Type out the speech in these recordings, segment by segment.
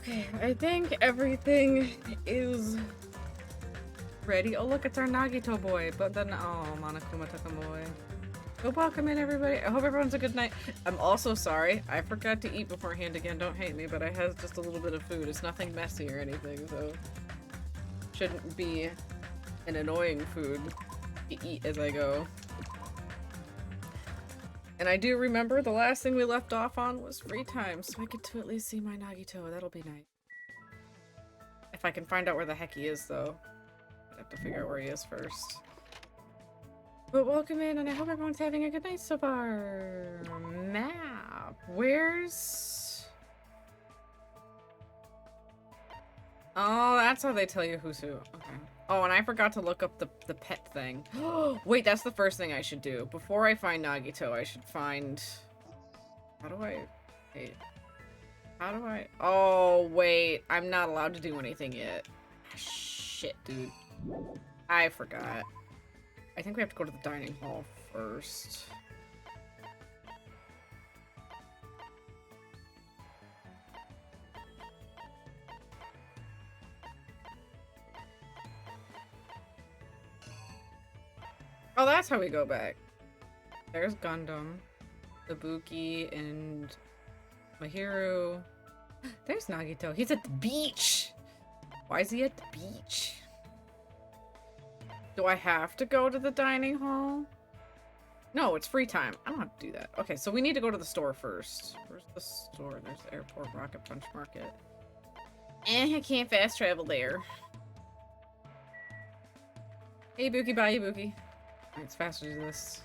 Okay, I think everything is ready. Oh, look, it's our Nagito boy. But then, oh, Monokuma took him away. But welcome in, everybody. I hope everyone's a good night. I'm also sorry. I forgot to eat beforehand again. Don't hate me, but I had just a little bit of food. It's nothing messy or anything, so shouldn't be an annoying food to eat as I go. And I do remember the last thing we left off on was free time, so I get to at least see my Nagito. That'll be nice. If I can find out where the heck he is, though. I have to figure out where he is first. But welcome in, and I hope everyone's having a good night so far. Map. Where's... Oh, that's how they tell you who's who. Okay. Oh, and I forgot to look up the pet thing. Wait, that's the first thing I should do. Before I find Nagito, I should find... How do I... Wait. How do I... Oh, wait. I'm not allowed to do anything yet. Shit, dude. I forgot. I think we have to go to the dining hall first. Oh, that's how we go back. There's Gundam, Ibuki, and Mahiru. There's Nagito. He's at the beach. Why is he at the beach? Do I have to go to the dining hall? No, it's free time. I don't have to do that. Okay, so we need to go to the store first. Where's the store? There's the airport, Rocket Punch Market. I can't fast travel there. Hey, Ibuki, bye, Ibuki. Alright, it's faster to this.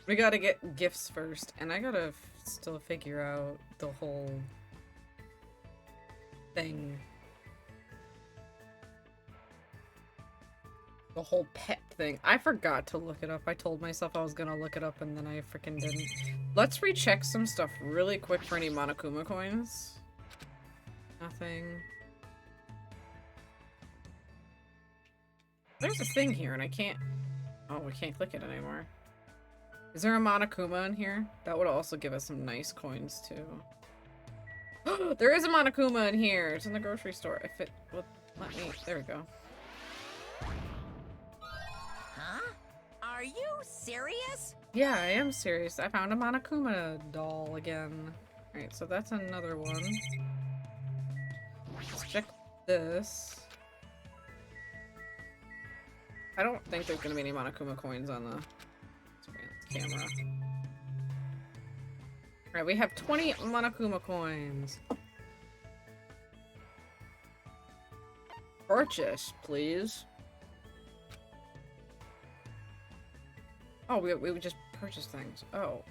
We gotta get gifts first, and I gotta still figure out the whole thing. The whole pet thing. I forgot to look it up. I told myself I was gonna look it up, and then I freaking didn't. Let's recheck some stuff really quick for any Monokuma coins. Nothing. There's a thing here, and I can't... Oh, we can't click it anymore. Is there a Monokuma in here? That would also give us some nice coins, too. There is a Monokuma in here! It's in the grocery store. If it would let me... There we go. Huh? Are you serious? Yeah, I am serious. I found a Monokuma doll again. Alright, so that's another one. Let's check this. I don't think there's gonna be any Monokuma coins on the camera. Alright, we have 20 Monokuma coins. Purchase, please. Oh, we would just purchase things. Oh.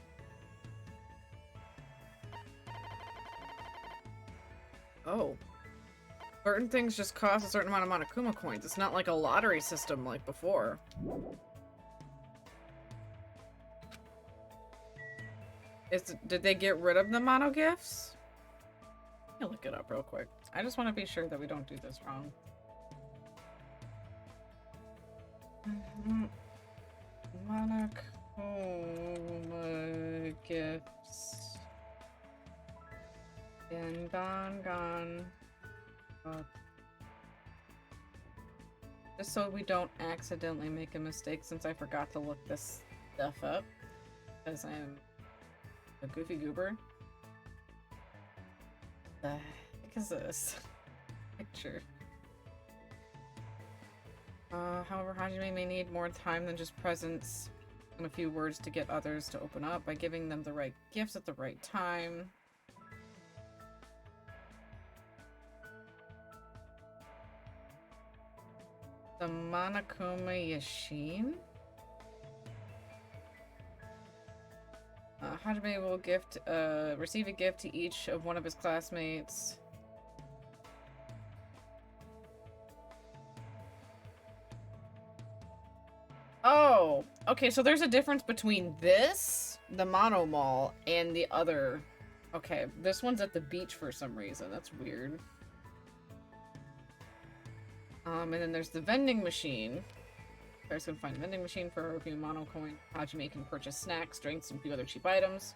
Oh. Certain things just cost a certain amount of Monokuma coins. It's not like a lottery system like before. Did they get rid of the mono gifts? Let me look it up real quick. I just want to be sure that we don't do this wrong. Monokuma gifts. Gone. Just so we don't accidentally make a mistake, since I forgot to look this stuff up. Because I'm a goofy goober. The heck is this picture? However, Hajime may need more time than just presents and a few words to get others to open up by giving them the right gifts at the right time. The Monokuma Yashin? Hajime will receive a gift to each of one of his classmates. Oh, okay, so there's a difference between this, the Mono Mall, and the other. Okay, this one's at the beach for some reason. That's weird. And then there's the vending machine. Players can find a vending machine for a few mono coin. Hajime can purchase snacks, drinks, and a few other cheap items.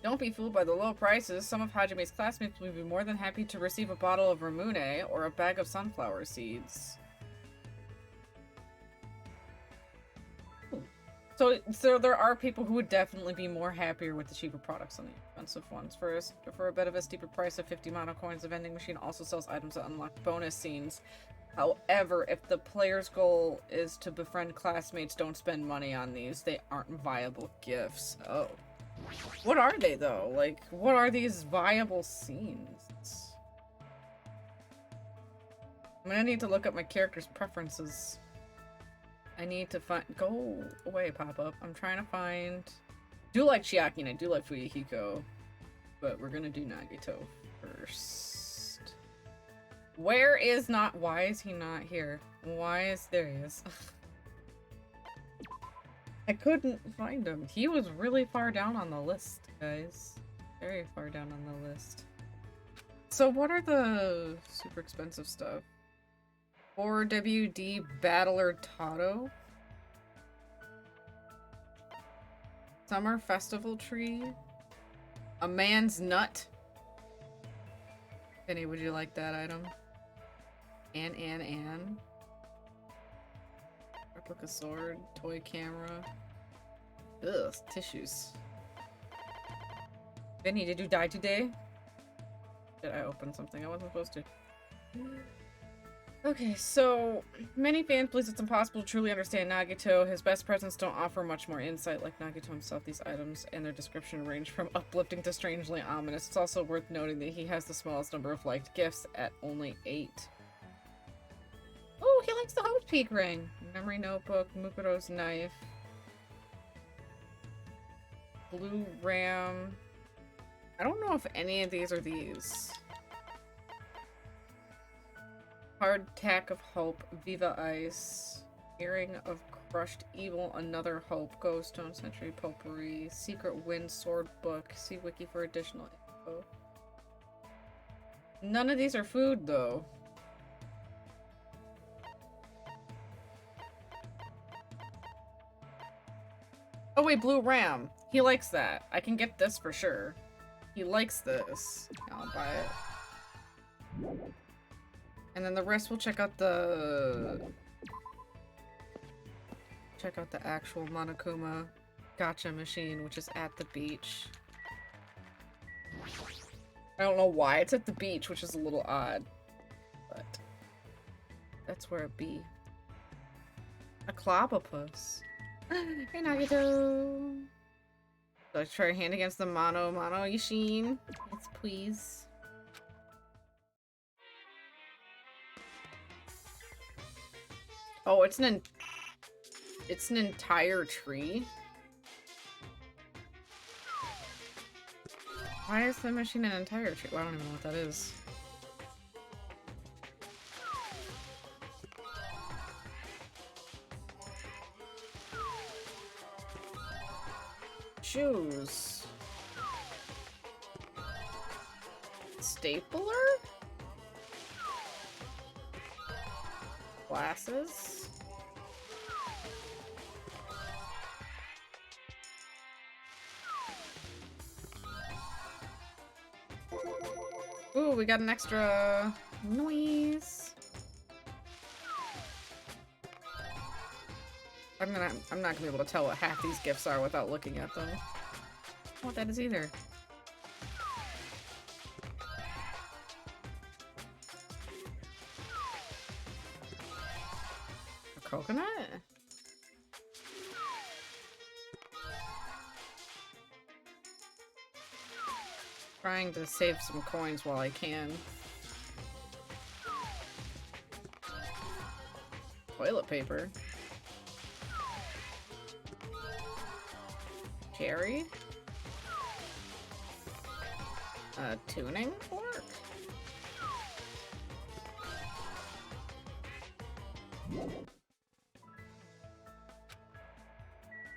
Don't be fooled by the low prices. Some of Hajime's classmates will be more than happy to receive a bottle of Ramune or a bag of sunflower seeds. So there are people who would definitely be more happier with the cheaper products than the expensive ones. For a bit of a steeper price of 50 mono coins, the vending machine also sells items that unlock bonus scenes. However, if the player's goal is to befriend classmates, don't spend money on these. They aren't viable gifts. Oh. What are they, though? Like, what are these viable scenes? I'm gonna need to look up my character's preferences. I need to find- Go away, pop-up. I'm trying to find- I do like Chiaki and I do like Fuyuhiko. But we're gonna do Nagito first. Where is not- Why is he not here? There he is. I couldn't find him. He was really far down on the list, guys. Very far down on the list. So what are the super expensive stuff? 4WD Battler Tato. Summer Festival Tree. A Man's Nut. Penny, would you like that item? Ann. Replica sword, toy camera. Ugh, tissues. Vinny, did you die today? Did I open something I wasn't supposed to? Okay, so many fans believe it's impossible to truly understand Nagito. His best presents don't offer much more insight like Nagito himself. These items and their description range from uplifting to strangely ominous. It's also worth noting that he has the smallest number of liked gifts at only 8. Oh, he likes the Hope Peak ring. Memory notebook, Mukuro's knife. Blue Ram. I don't know if any of these are these. Hardtack of Hope, Viva Ice, Earring of Crushed Evil, Another Hope, Ghost Stone Century Potpourri, Secret Wind Sword Book. See wiki for additional info. None of these are food, though. Oh wait, Blue Ram. He likes that. I can get this for sure. He likes this. I'll buy it. And then the rest we'll check out the actual Monokuma gacha machine, which is at the beach. I don't know why it's at the beach, which is a little odd, but that's where it be. A Clobopus. Hey, Nagito! So I try your hand against the Mono Yashin. Yes, please. Oh, it's an entire tree? Why is the machine an entire tree? Well, I don't even know what that is. Shoes. Stapler? Glasses? Ooh, we got an extra noise. I'm not gonna be able to tell what half these gifts are without looking at them. I don't know what that is either. A coconut? Trying to save some coins while I can. Toilet paper. Cherry? A tuning fork? Is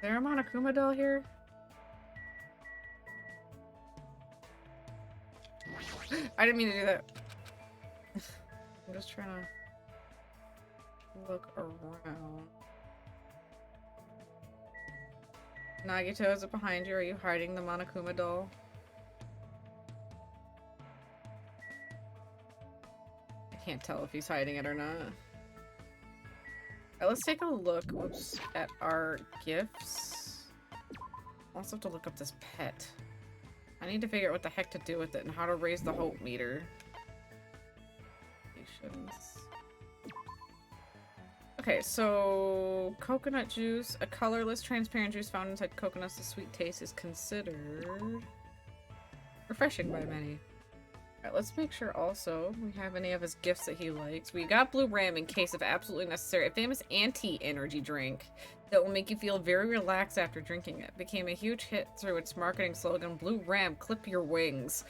there a Monokuma doll here? I didn't mean to do that. I'm just trying to look around. Nagito, is it behind you? Are you hiding the Monokuma doll? can't tell if he's hiding it or not. Alright, let's take a look, whoops, at our gifts. I also have to look up this pet. I need to figure out what the heck to do with it and how to raise the hope meter. Okay, so coconut juice, a colorless, transparent juice found inside coconuts. The sweet taste is considered refreshing by many. Alright, let's make sure also we have any of his gifts that he likes. We got Blue Ram in case of absolutely necessary. A famous anti-energy drink that will make you feel very relaxed after drinking it. Became a huge hit through its marketing slogan, Blue Ram, clip your wings.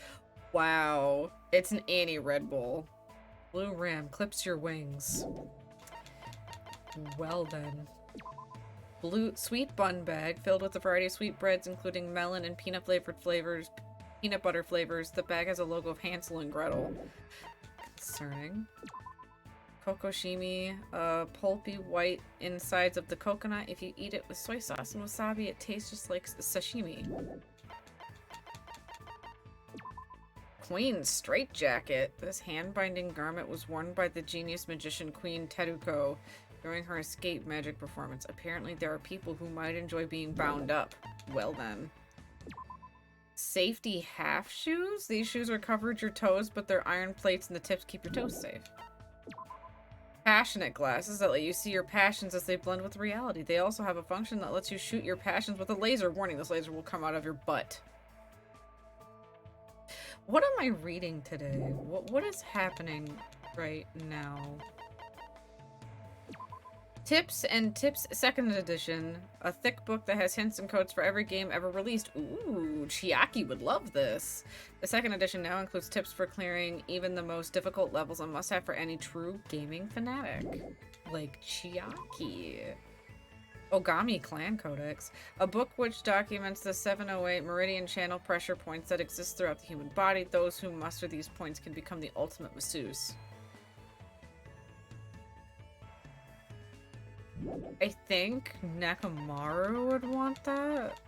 Wow. It's an anti-Red Bull. Blue Ram clips your wings. Well then. Blue sweet bun bag filled with a variety of sweet breads, including melon and peanut butter flavors. The bag has a logo of Hansel and Gretel. Concerning. Kokoshimi, pulpy white insides of the coconut. If you eat it with soy sauce and wasabi, it tastes just like sashimi. Queen's straitjacket. This hand-binding garment was worn by the genius magician Queen Teruko during her escape magic performance. Apparently there are people who might enjoy being bound up. Well then. Safety half shoes? These shoes are covered your toes, but they're iron plates and the tips keep your toes safe. Passionate glasses that let you see your passions as they blend with reality. They also have a function that lets you shoot your passions with a laser. Warning, this laser will come out of your butt. What am I reading today? What is happening right now? Tips and Tips 2nd edition. A thick book that has hints and codes for every game ever released. Ooh, Chiaki would love this. The 2nd edition now includes tips for clearing even the most difficult levels, a must-have for any true gaming fanatic. Like Chiaki. Ogami Clan Codex. A book which documents the 708 meridian channel pressure points that exist throughout the human body. Those who muster these points can become the ultimate masseuse. I think Nekomaru would want that.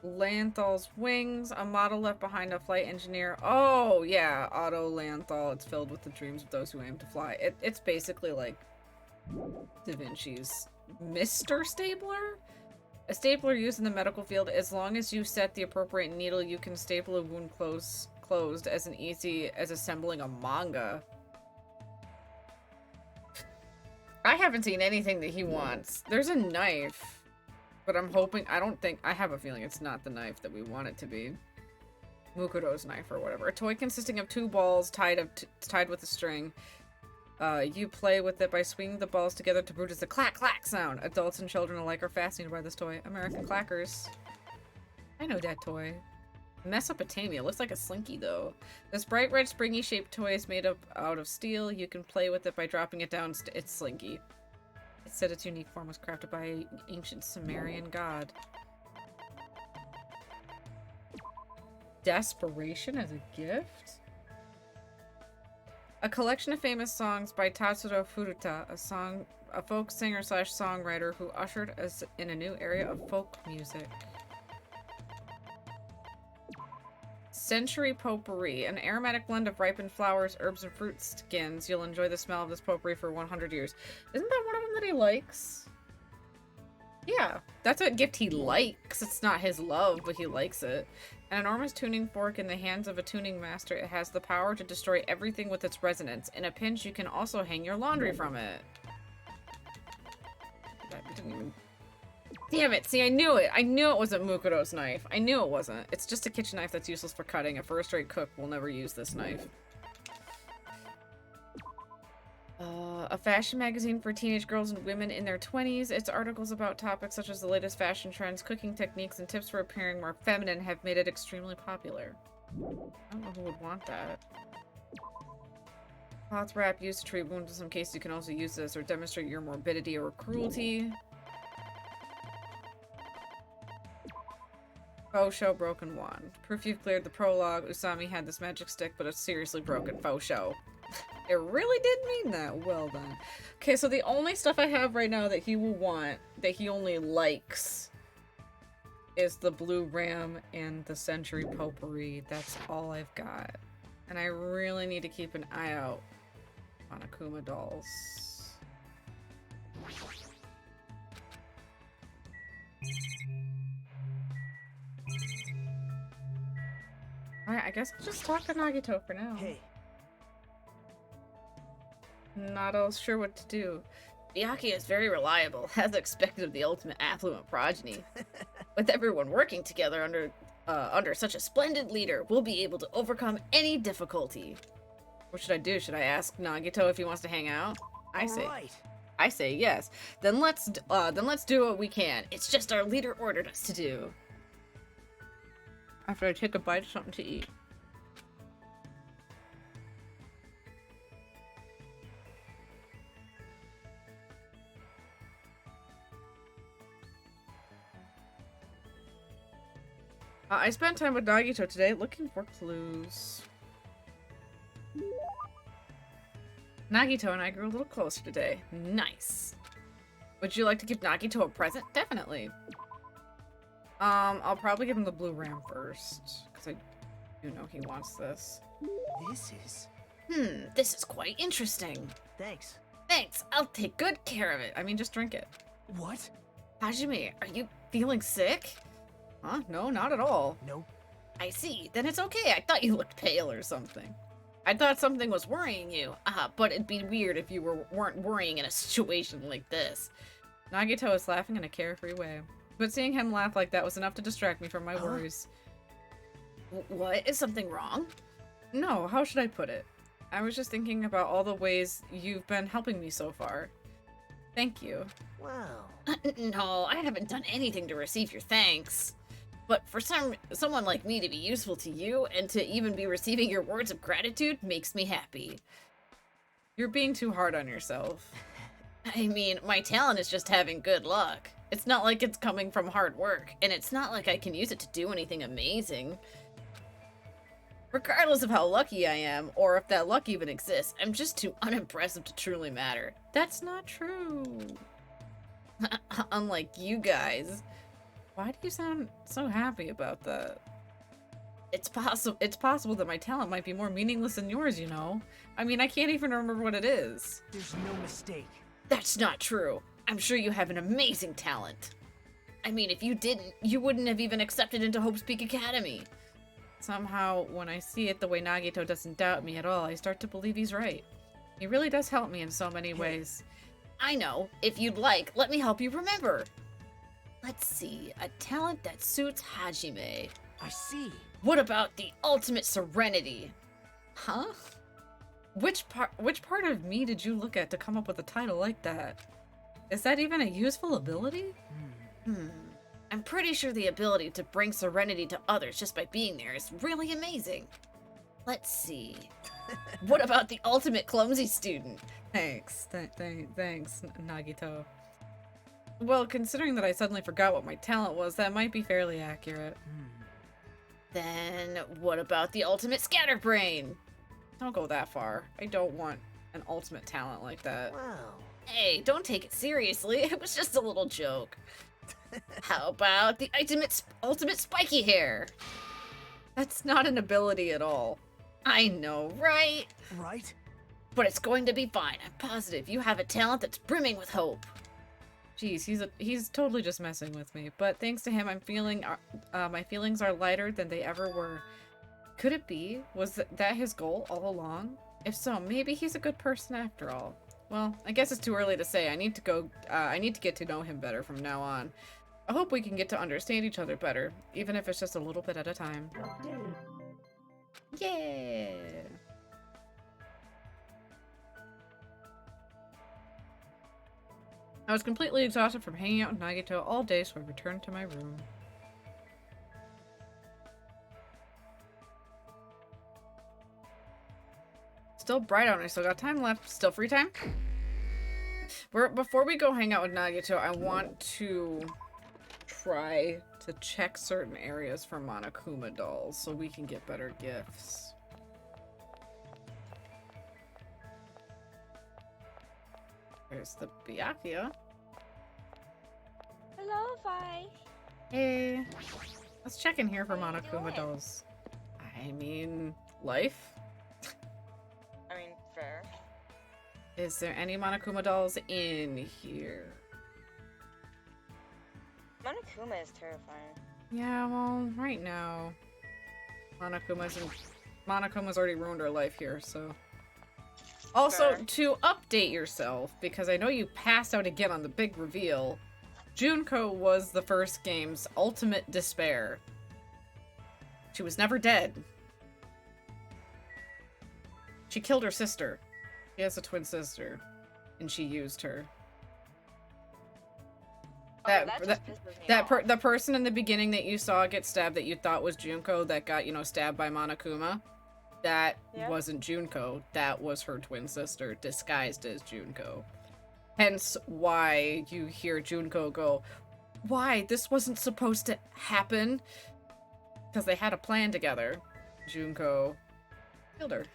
Lanthal's wings, a model left behind a flight engineer. Oh, yeah, Otto Lanthal. It's filled with the dreams of those who aim to fly. It's basically like Da Vinci's Mr. Stapler? A stapler used in the medical field. As long as you set the appropriate needle, you can staple a wound closed as easy as assembling a manga. I haven't seen anything that he wants. There's a knife, but I'm hoping, I have a feeling it's not the knife that we want it to be. Mukuro's knife or whatever. A toy consisting of 2 balls tied with a string. You play with it by swinging the balls together to produce a clack-clack sound. Adults and children alike are fascinated by this toy. American Clackers. I know that toy. Mesopotamia. Looks like a slinky, though. This bright red springy shaped toy is made out of steel. You can play with it by dropping it down. It's slinky. It said its unique form was crafted by an ancient Sumerian god. Desperation as a gift? A collection of famous songs by Tatsuro Furuta, a folk singer slash songwriter who ushered us in a new area of folk music. Century Potpourri, an aromatic blend of ripened flowers, herbs, and fruit skins. You'll enjoy the smell of this potpourri for 100 years. Isn't that one of them that he likes? Yeah, that's a gift he likes. It's not his love, but he likes it. An enormous tuning fork in the hands of a tuning master. It has the power to destroy everything with its resonance. In a pinch, you can also hang your laundry from it. That didn't even... Damn it! See, I knew it! I knew it wasn't Mukuro's knife. I knew it wasn't. It's just a kitchen knife that's useless for cutting. A first-rate cook will never use this knife. A fashion magazine for teenage girls and women in their 20s. Its articles about topics such as the latest fashion trends, cooking techniques, and tips for appearing more feminine have made it extremely popular. I don't know who would want that. Cloth wrap used to treat wounds. In some cases, you can also use this or demonstrate your morbidity or cruelty. Faux show broken wand. Proof you've cleared the prologue. Usami had this magic stick, but it's seriously broken. Faux show. It really did mean that. Well done. Okay, so the only stuff I have right now that he will want, that he only likes, is the Blue Ram and the Century Potpourri. That's all I've got. And I really need to keep an eye out on Akuma dolls. Alright, I guess I'll just talk to Nagito for now. Hey. Not all sure what to do. Byakuya is very reliable, as expected of the ultimate affluent progeny. With everyone working together under such a splendid leader, we'll be able to overcome any difficulty. What should I do? Should I ask Nagito if he wants to hang out? I say yes. Then let's do what we can. It's just our leader ordered us to do. After I take a bite of something to eat. I spent time with Nagito today looking for clues. Nagito and I grew a little closer today. Nice. Would you like to give Nagito a present? Definitely. I'll probably give him the blue ram first, because I do know he wants this. This is quite interesting. Thanks. Thanks, I'll take good care of it. I mean, just drink it. What? Hajime, are you feeling sick? Huh? No, not at all. Nope. I see. Then it's okay. I thought you looked pale or something. I thought something was worrying you. But it'd be weird if you weren't worrying in a situation like this. Nagito is laughing in a carefree way. But seeing him laugh like that was enough to distract me from my worries. What? Is something wrong? No, how should I put it? I was just thinking about all the ways you've been helping me so far. Thank you. Wow. No, I haven't done anything to receive your thanks. But for someone like me to be useful to you, and to even be receiving your words of gratitude, makes me happy. You're being too hard on yourself. I mean, my talent is just having good luck. It's not like it's coming from hard work, and it's not like I can use it to do anything amazing. Regardless of how lucky I am, or if that luck even exists, I'm just too unimpressive to truly matter. That's not true. Unlike you guys. Why do you sound so happy about that? It's possible that my talent might be more meaningless than yours, you know? I mean, I can't even remember what it is. There's no mistake. That's not true. I'm sure you have an amazing talent. I mean, if you didn't, you wouldn't have even accepted into Hope's Peak Academy. Somehow, when I see it the way Nagito doesn't doubt me at all, I start to believe he's right. He really does help me in so many ways. I know. If you'd like, let me help you remember. Let's see. A talent that suits Hajime. I see. What about the ultimate serenity? Huh? Which part of me did you look at to come up with a title like that? Is that even a useful ability? I'm pretty sure the ability to bring serenity to others just by being there is really amazing. Let's see. What about the ultimate clumsy student? Thanks, Nagito. Well, considering that I suddenly forgot what my talent was, that might be fairly accurate. Then, what about the ultimate scatterbrain? Don't go that far. I don't want an ultimate talent like that. Wow. Hey, don't take it seriously. It was just a little joke. How about the ultimate spiky hair? That's not an ability at all. I know, right? Right? But it's going to be fine. I'm positive you have a talent that's brimming with hope. Jeez, he's totally just messing with me. But thanks to him, my feelings are lighter than they ever were. Could it be? Was that his goal all along? If so, maybe he's a good person after all. Well, I guess it's too early to say. I need to get to know him better from now on. I hope we can get to understand each other better, even if it's just a little bit at a time. Yeah. I was completely exhausted from hanging out with Nagito all day, so I returned to my room. Still bright out and I still got time left. Still free time? Before we go hang out with Nagito, I want to try to check certain areas for Monokuma dolls so we can get better gifts. There's the Byakuya. Hello, Vi. Hey. Let's check in here for What are you Monokuma doing? dolls. I mean, life? Is there any Monokuma dolls in here? Monokuma is terrifying. Yeah, well, right now, Monokuma's already ruined our life here, so. Also, Fair. to update yourself, because I know you passed out again on the big reveal, Junko was the first game's ultimate despair. She was never dead. She killed her sister. She has a twin sister, and she used her. Okay, that just pisses me off. The person in the beginning that you saw get stabbed that you thought was Junko that got, you know, stabbed by Monokuma, that wasn't Junko. That was her twin sister disguised as Junko. Hence why you hear Junko go, "Why? This wasn't supposed to happen." Because they had a plan together. Junko killed her.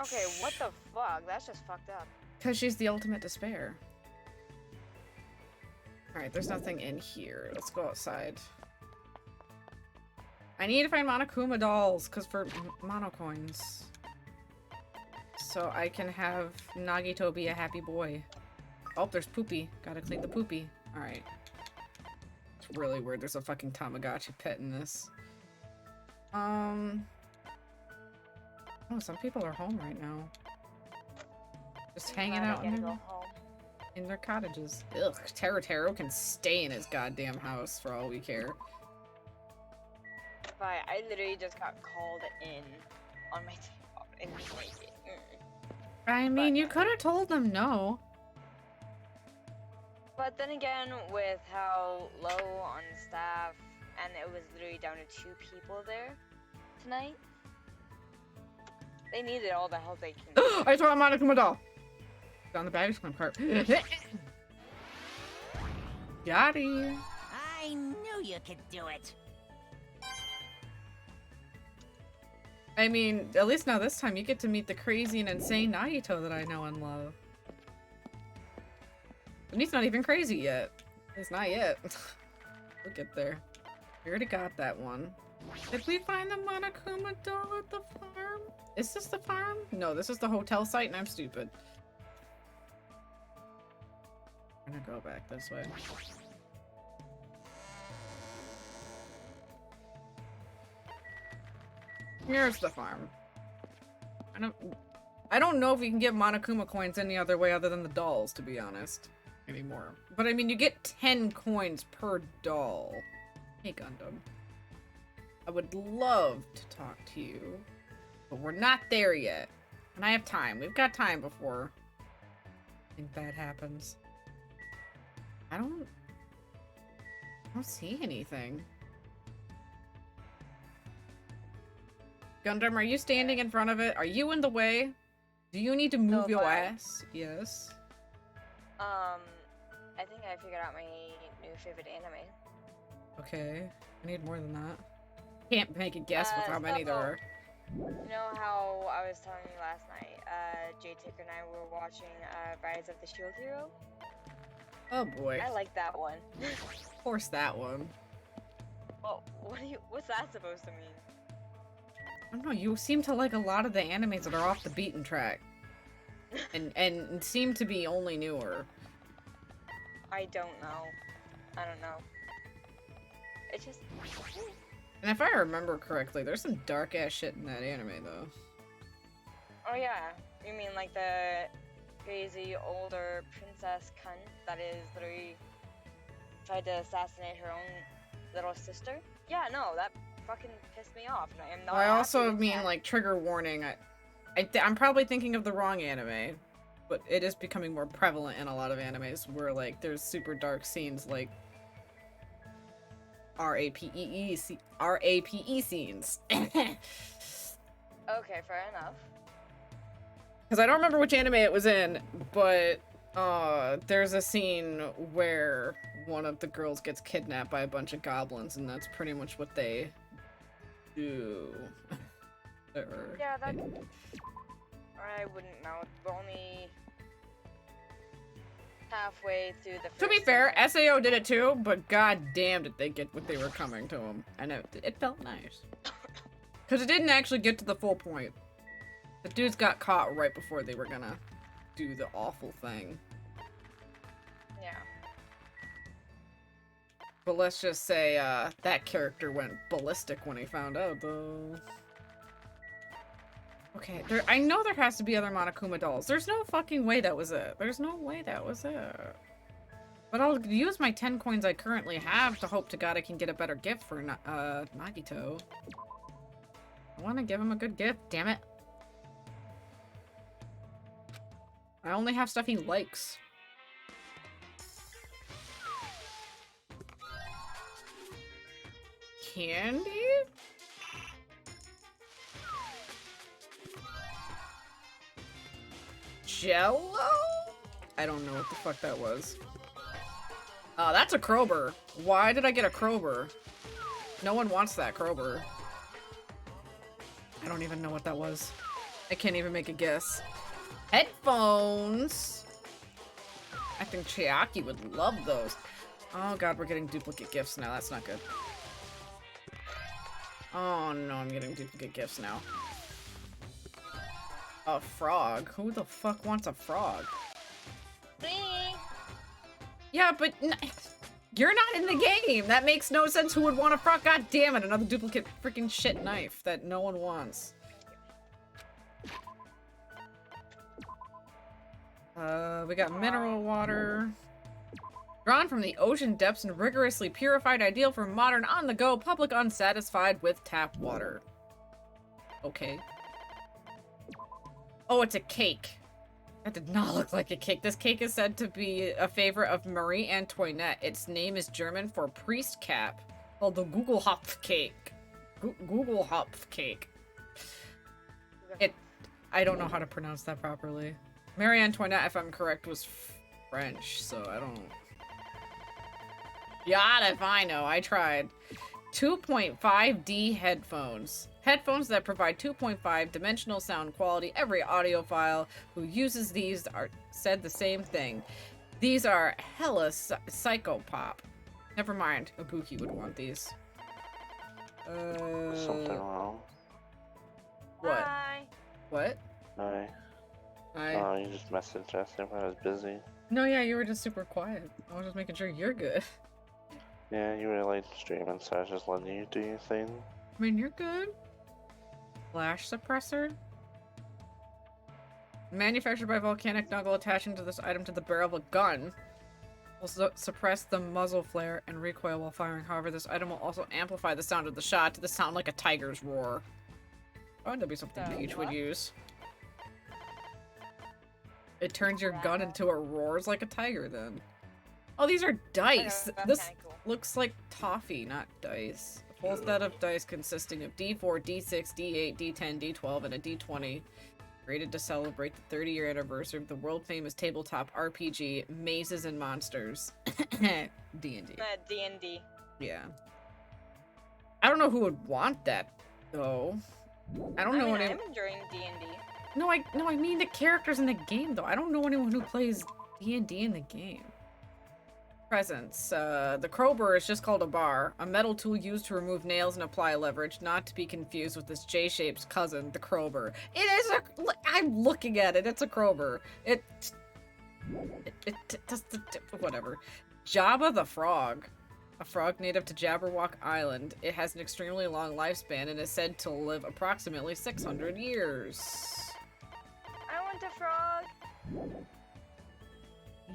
Okay, what the fuck? That's just fucked up. Because she's the ultimate despair. Alright, there's nothing in here. Let's go outside. I need to find Monokuma dolls, because for mono coins. So I can have Nagito be a happy boy. Oh, there's Poopy. Gotta clean the Poopy. Alright. It's really weird. There's a fucking Tamagotchi pet in this. Oh, some people are home right now. Just hanging out in their cottages. Ugh, Taro can stay in his goddamn house for all we care. But I literally just got called in on my table and I mean, you could have told them no. But then again, with how low on staff, and it was literally down to 2 people there tonight, they needed all the help they can get. I saw a Monokuma doll. On the baggage claim cart. Got it. I knew you could do it. I mean, at least now this time you get to meet the crazy and insane Nagito that I know and love. And he's not even crazy yet. He's not yet. We'll get there. We already got that one. Did we find the Monokuma doll at the farm? Is this the farm? No, this is the hotel site and I'm stupid. I'm gonna go back this way. Here's the farm. I don't know if you can get Monokuma coins any other way other than the dolls, to be honest, anymore. But I mean, you get 10 coins per doll. Hey, Gundam. I would love to talk to you, but we're not there yet. And I have time. We've got time before anything bad happens. I don't see anything. Gundam, are you standing in front of it? Are you in the way? Do you need to move your ass? Yes. I think I figured out my new favorite anime. Okay. I need more than that. Can't make a guess with how many there are. You know how I was telling you last night, J-Ticker and I were watching Rise of the Shield Hero? Oh boy. I like that one. Of course that one. Well, what's that supposed to mean? I don't know, you seem to like a lot of the animes that are off the beaten track. and seem to be only newer. I don't know. I don't know. It just... And if I remember correctly, there's some dark ass shit in that anime though. Oh yeah. You mean like the crazy older princess cunt that is literally tried to assassinate her own little sister? Yeah, no, that fucking pissed me off. And I am not. I also happy with mean, that. like, trigger warning. I'm probably thinking of the wrong anime, but it is becoming more prevalent in a lot of animes where, like, there's super dark scenes, like RAPE scenes. Okay, fair enough. Because I don't remember which anime it was in, but there's a scene where one of the girls gets kidnapped by a bunch of goblins, and that's pretty much what they do. Yeah, that... I wouldn't know. We're only halfway through the first To be fair, SAO did it too, but god damn did they get what they were coming to them. And it felt nice. Because it didn't actually get to the full point. The dudes got caught right before they were gonna do the awful thing. Yeah. But let's just say, that character went ballistic when he found out, though. Okay, I know there has to be other Monokuma dolls. There's no fucking way that was it. There's no way that was it. But I'll use my 10 coins I currently have to hope to God I can get a better gift for, Nagito. I want to give him a good gift, damn it. I only have stuff he likes. Candy? Jello? I don't know what the fuck that was. That's a Krober. Why did I get a Krober? No one wants that Krober. I don't even know what that was. I can't even make a guess. Headphones! I think Chiaki would love those. Oh god, we're getting duplicate gifts now. That's not good. Oh no, I'm getting duplicate gifts now. A frog? Who the fuck wants a frog? Me. Yeah, but you're not in the game! That makes no sense. Who would want a frog? God damn it, another duplicate freaking shit knife that no one wants. We got mineral water. Drawn from the ocean depths and rigorously purified, ideal for modern on-the-go public unsatisfied with tap water. Okay. Oh, it's a cake. That did not look like a cake. This cake is said to be a favorite of Marie Antoinette. Its name is German for priest cap, called the Gugelhopf cake. Gugelhopf cake. I don't know how to pronounce that properly. Marie Antoinette, if I'm correct, was French, so I don't... God, if I know. I tried. 2.5D headphones. Headphones that provide 2.5 dimensional sound quality. Every audiophile who uses these said the same thing. These are hella psychopop. Never mind. Ibuki would want these. Something wrong. What? Hi. What? Hi. Oh, you just messaged us if I was busy. No, yeah, you were just super quiet. I was just making sure you're good. Yeah, you were late streaming, so I was just letting you do your thing. I mean, you're good. Flash suppressor? Manufactured by volcanic knuckle, attaching to this item to the barrel of a gun will suppress the muzzle flare and recoil while firing. However, this item will also amplify the sound of the shot to sound like a tiger's roar. Oh, that'd be something Paige would use. It turns your gun into a roars like a tiger then. Oh, these are dice! This looks like toffee, not dice. A full set of dice consisting of D4, D6, D8, D10, D12, and a D20. Created to celebrate the 30-year anniversary of the world-famous tabletop RPG, Mazes and Monsters. D&D. D&D. Yeah. I don't know who would want that, though. I don't know I'm anyone... enjoying D&D. No, I mean the characters in the game, though. I don't know anyone who plays D&D in the game. Presents. The crowbar is just called a bar, a metal tool used to remove nails and apply leverage, not to be confused with this J-shaped cousin, the crowbar. It is a... I'm looking at it. It's a crowbar. Whatever. Jabba the frog. A frog native to Jabberwock Island. It has an extremely long lifespan and is said to live approximately 600 years. I want a frog.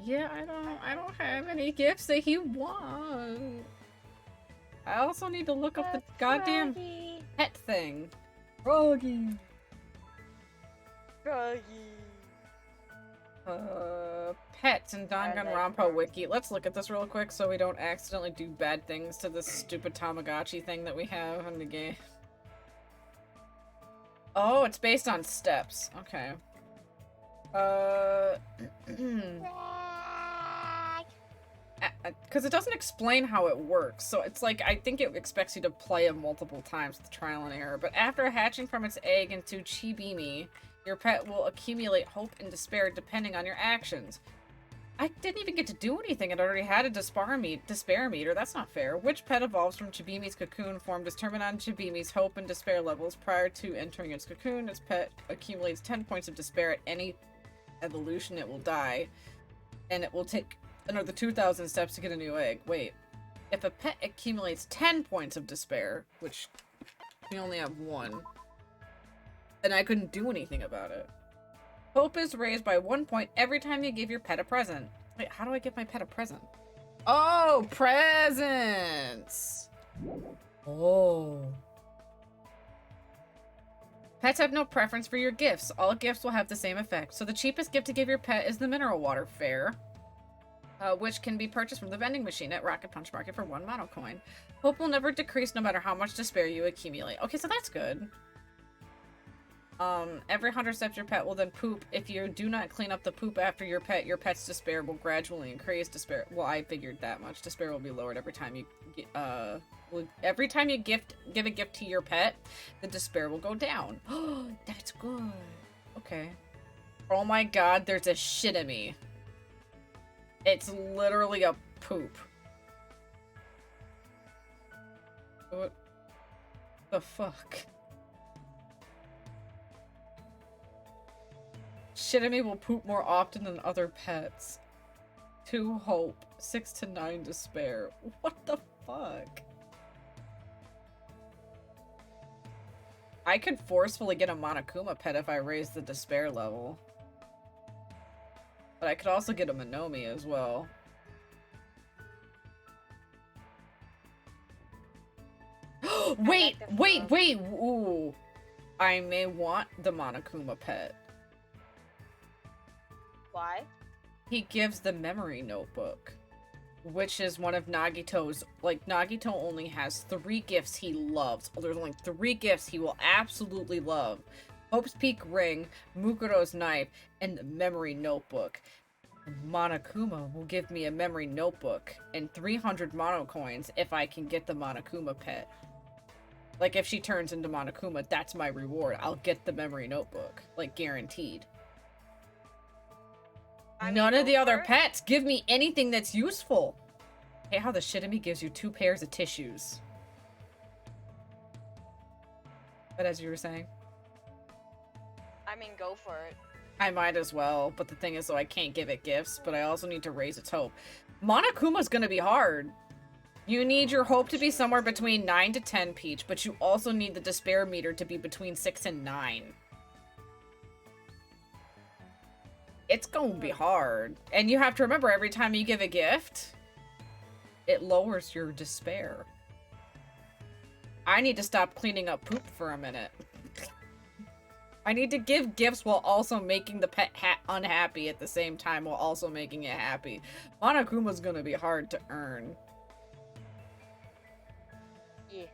Yeah, I don't have any gifts that he wants. I also need to look up the goddamn pet thing. Froggy. Froggy. Pets in Danganronpa wiki. Let's look at this real quick so we don't accidentally do bad things to this stupid Tamagotchi thing that we have in the game. Oh, it's based on steps. Okay. Because it doesn't explain how it works, so it's like, I think it expects you to play it multiple times with trial and error, but after hatching from its egg into Chibimi, your pet will accumulate hope and despair depending on your actions. I didn't even get to do anything. It already had a despair meter. That's not fair. Which pet evolves from Chibimi's cocoon form determined on Chibimi's hope and despair levels. Prior to entering its cocoon, its pet accumulates 10 points of despair. At any evolution, it will die. And it will take another 2,000 steps to get a new egg. Wait. If a pet accumulates 10 points of despair, which we only have 1, then I couldn't do anything about it. Hope is raised by 1 point every time you give your pet a present. Wait, how do I give my pet a present? Oh, presents! Oh. Pets have no preference for your gifts. All gifts will have the same effect. So the cheapest gift to give your pet is the mineral water fare, which can be purchased from the vending machine at Rocket Punch Market for 1 mono coin. Hope will never decrease no matter how much despair you accumulate. Okay, so that's good. Every 100 steps your pet will then poop. If you do not clean up the poop after your pet's despair will gradually increase. Despair, well, I figured that much. Despair will be lowered every time you, every time you give a gift to your pet, the despair will go down. Oh, that's good. Okay. Oh my god, there's a shitamy. It's literally a poop. What the fuck? Shitamy will poop more often than other pets. 2 hope, 6 to 9 despair. What the fuck? I could forcefully get a Monokuma pet if I raise the despair level. But I could also get a Monomi as well. Wait! Ooh. I may want the Monokuma pet. Why? He gives the memory notebook, which is one of Nagito's, like, Nagito only has 3 gifts he loves. There's only 3 gifts he will absolutely love. Hope's Peak Ring, Mukuro's Knife, and the memory notebook. Monokuma will give me a memory notebook and 300 mono coins if I can get the Monokuma pet. Like, if she turns into Monokuma, that's my reward. I'll get the memory notebook. Like, guaranteed. None of the other pets give me anything that's useful. Hey, how the shitamy gives you 2 pairs of tissues. But as you were saying. I mean, go for it. I might as well, but the thing is, though, I can't give it gifts, but I also need to raise its hope. Monokuma's gonna be hard. You need your hope to be somewhere between 9 to 10, Peach, but you also need the despair meter to be between 6 and 9. It's gonna be hard. And you have to remember, every time you give a gift, it lowers your despair. I need to stop cleaning up poop for a minute. I need to give gifts while also making the pet unhappy at the same time while also making it happy. Monokuma's gonna be hard to earn. Yeah.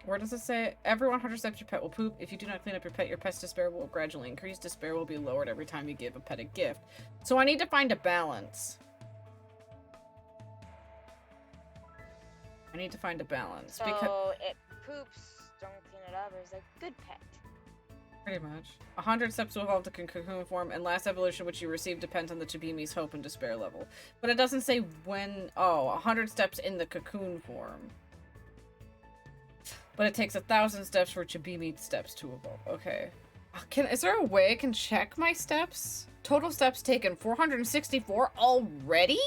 Where does it say? Every 100 steps your pet will poop. If you do not clean up your pet's despair will gradually increase. Despair will be lowered every time you give a pet a gift. So I need to find a balance. I need to find a balance. So because it poops, don't clean it up, is a good pet. pretty much. 100 steps to evolve to cocoon form, and last evolution which you receive depends on the Chibimi's hope and despair level. But it doesn't say when. Oh, 100 steps in the cocoon form. But it takes 1,000 steps for Chibimi steps to evolve. Okay. Is there a way I can check my steps? Total steps taken 464 already?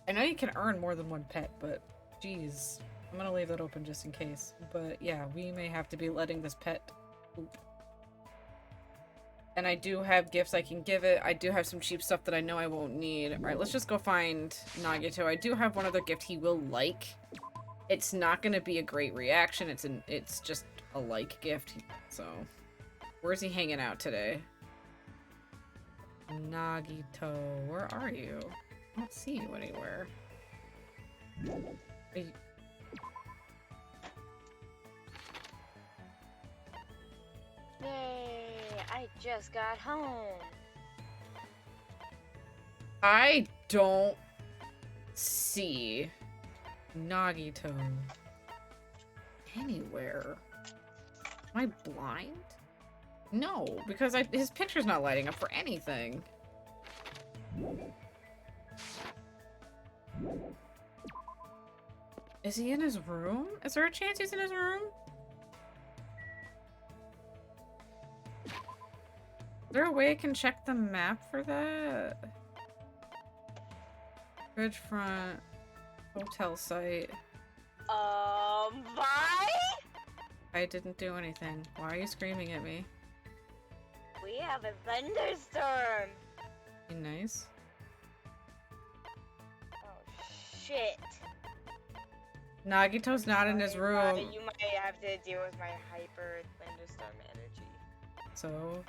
I know you can earn more than 1 pet, but geez. I'm gonna leave that open just in case. But yeah, we may have to be letting this pet poop. And I do have gifts I can give it. I do have some cheap stuff that I know I won't need. Alright, let's just go find Nagito. I do have one other gift he will like. It's not gonna be a great reaction. It's just a like gift. So, where's he hanging out today? Nagito, where are you? I don't see you anywhere. Are you... Yay! I just got home. I don't see Nagito. Anywhere. Am I blind? No, because his picture's not lighting up for anything. Is he in his room? Is there a chance he's in his room? Is there a way I can check the map for that? Bridge front. Hotel site. Bye? I didn't do anything. Why are you screaming at me? We have a thunderstorm. You nice? Oh, shit. Nagito's not in his room. You might have to deal with my hyper thunderstorm energy. So?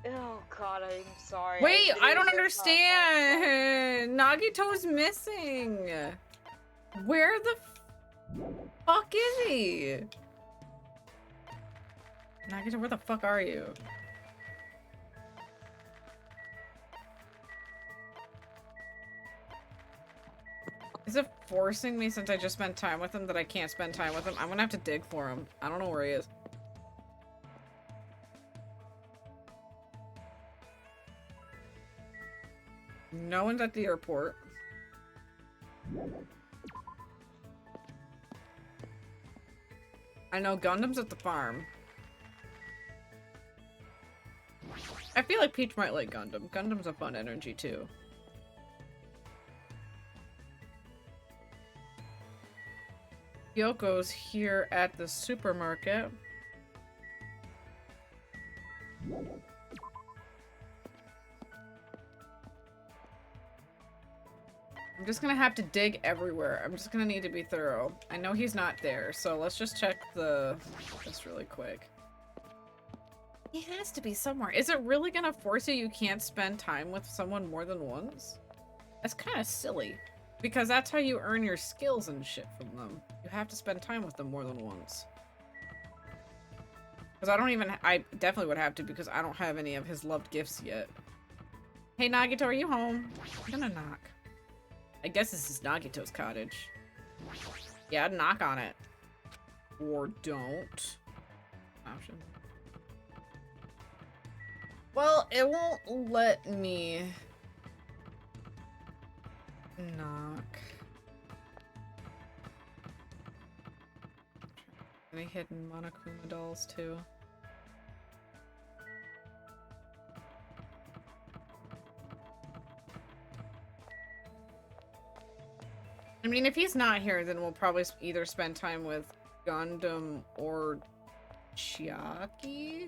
Oh god, I'm sorry. Wait, I don't literally just thought that. understand! Nagito's missing! Where the fuck is he? Nagito, where the fuck are you? Is it forcing me, since I just spent time with him, that I can't spend time with him? I'm gonna have to dig for him. I don't know where he is. No one's at the airport. I know Gundam's at the farm. I feel like Peach might like Gundam. Gundam's a fun energy too. Yoko's here at the supermarket. I'm just gonna have to dig everywhere. I'm just gonna need to be thorough. I know he's not there, so let's just check this really quick. He has to be somewhere. Is it really gonna force you can't spend time with someone more than once? That's kind of silly. Because that's how you earn your skills and shit from them. You have to spend time with them more than once. Because I definitely would have to, because I don't have any of his loved gifts yet. Hey Nagito, are you home? I'm gonna knock. I guess this is Nagito's cottage. Yeah, knock on it. Or don't. Option. Well, it won't let me knock. Any hidden Monokuma dolls too? I mean, if he's not here, then we'll probably either spend time with Gundam or Chiaki.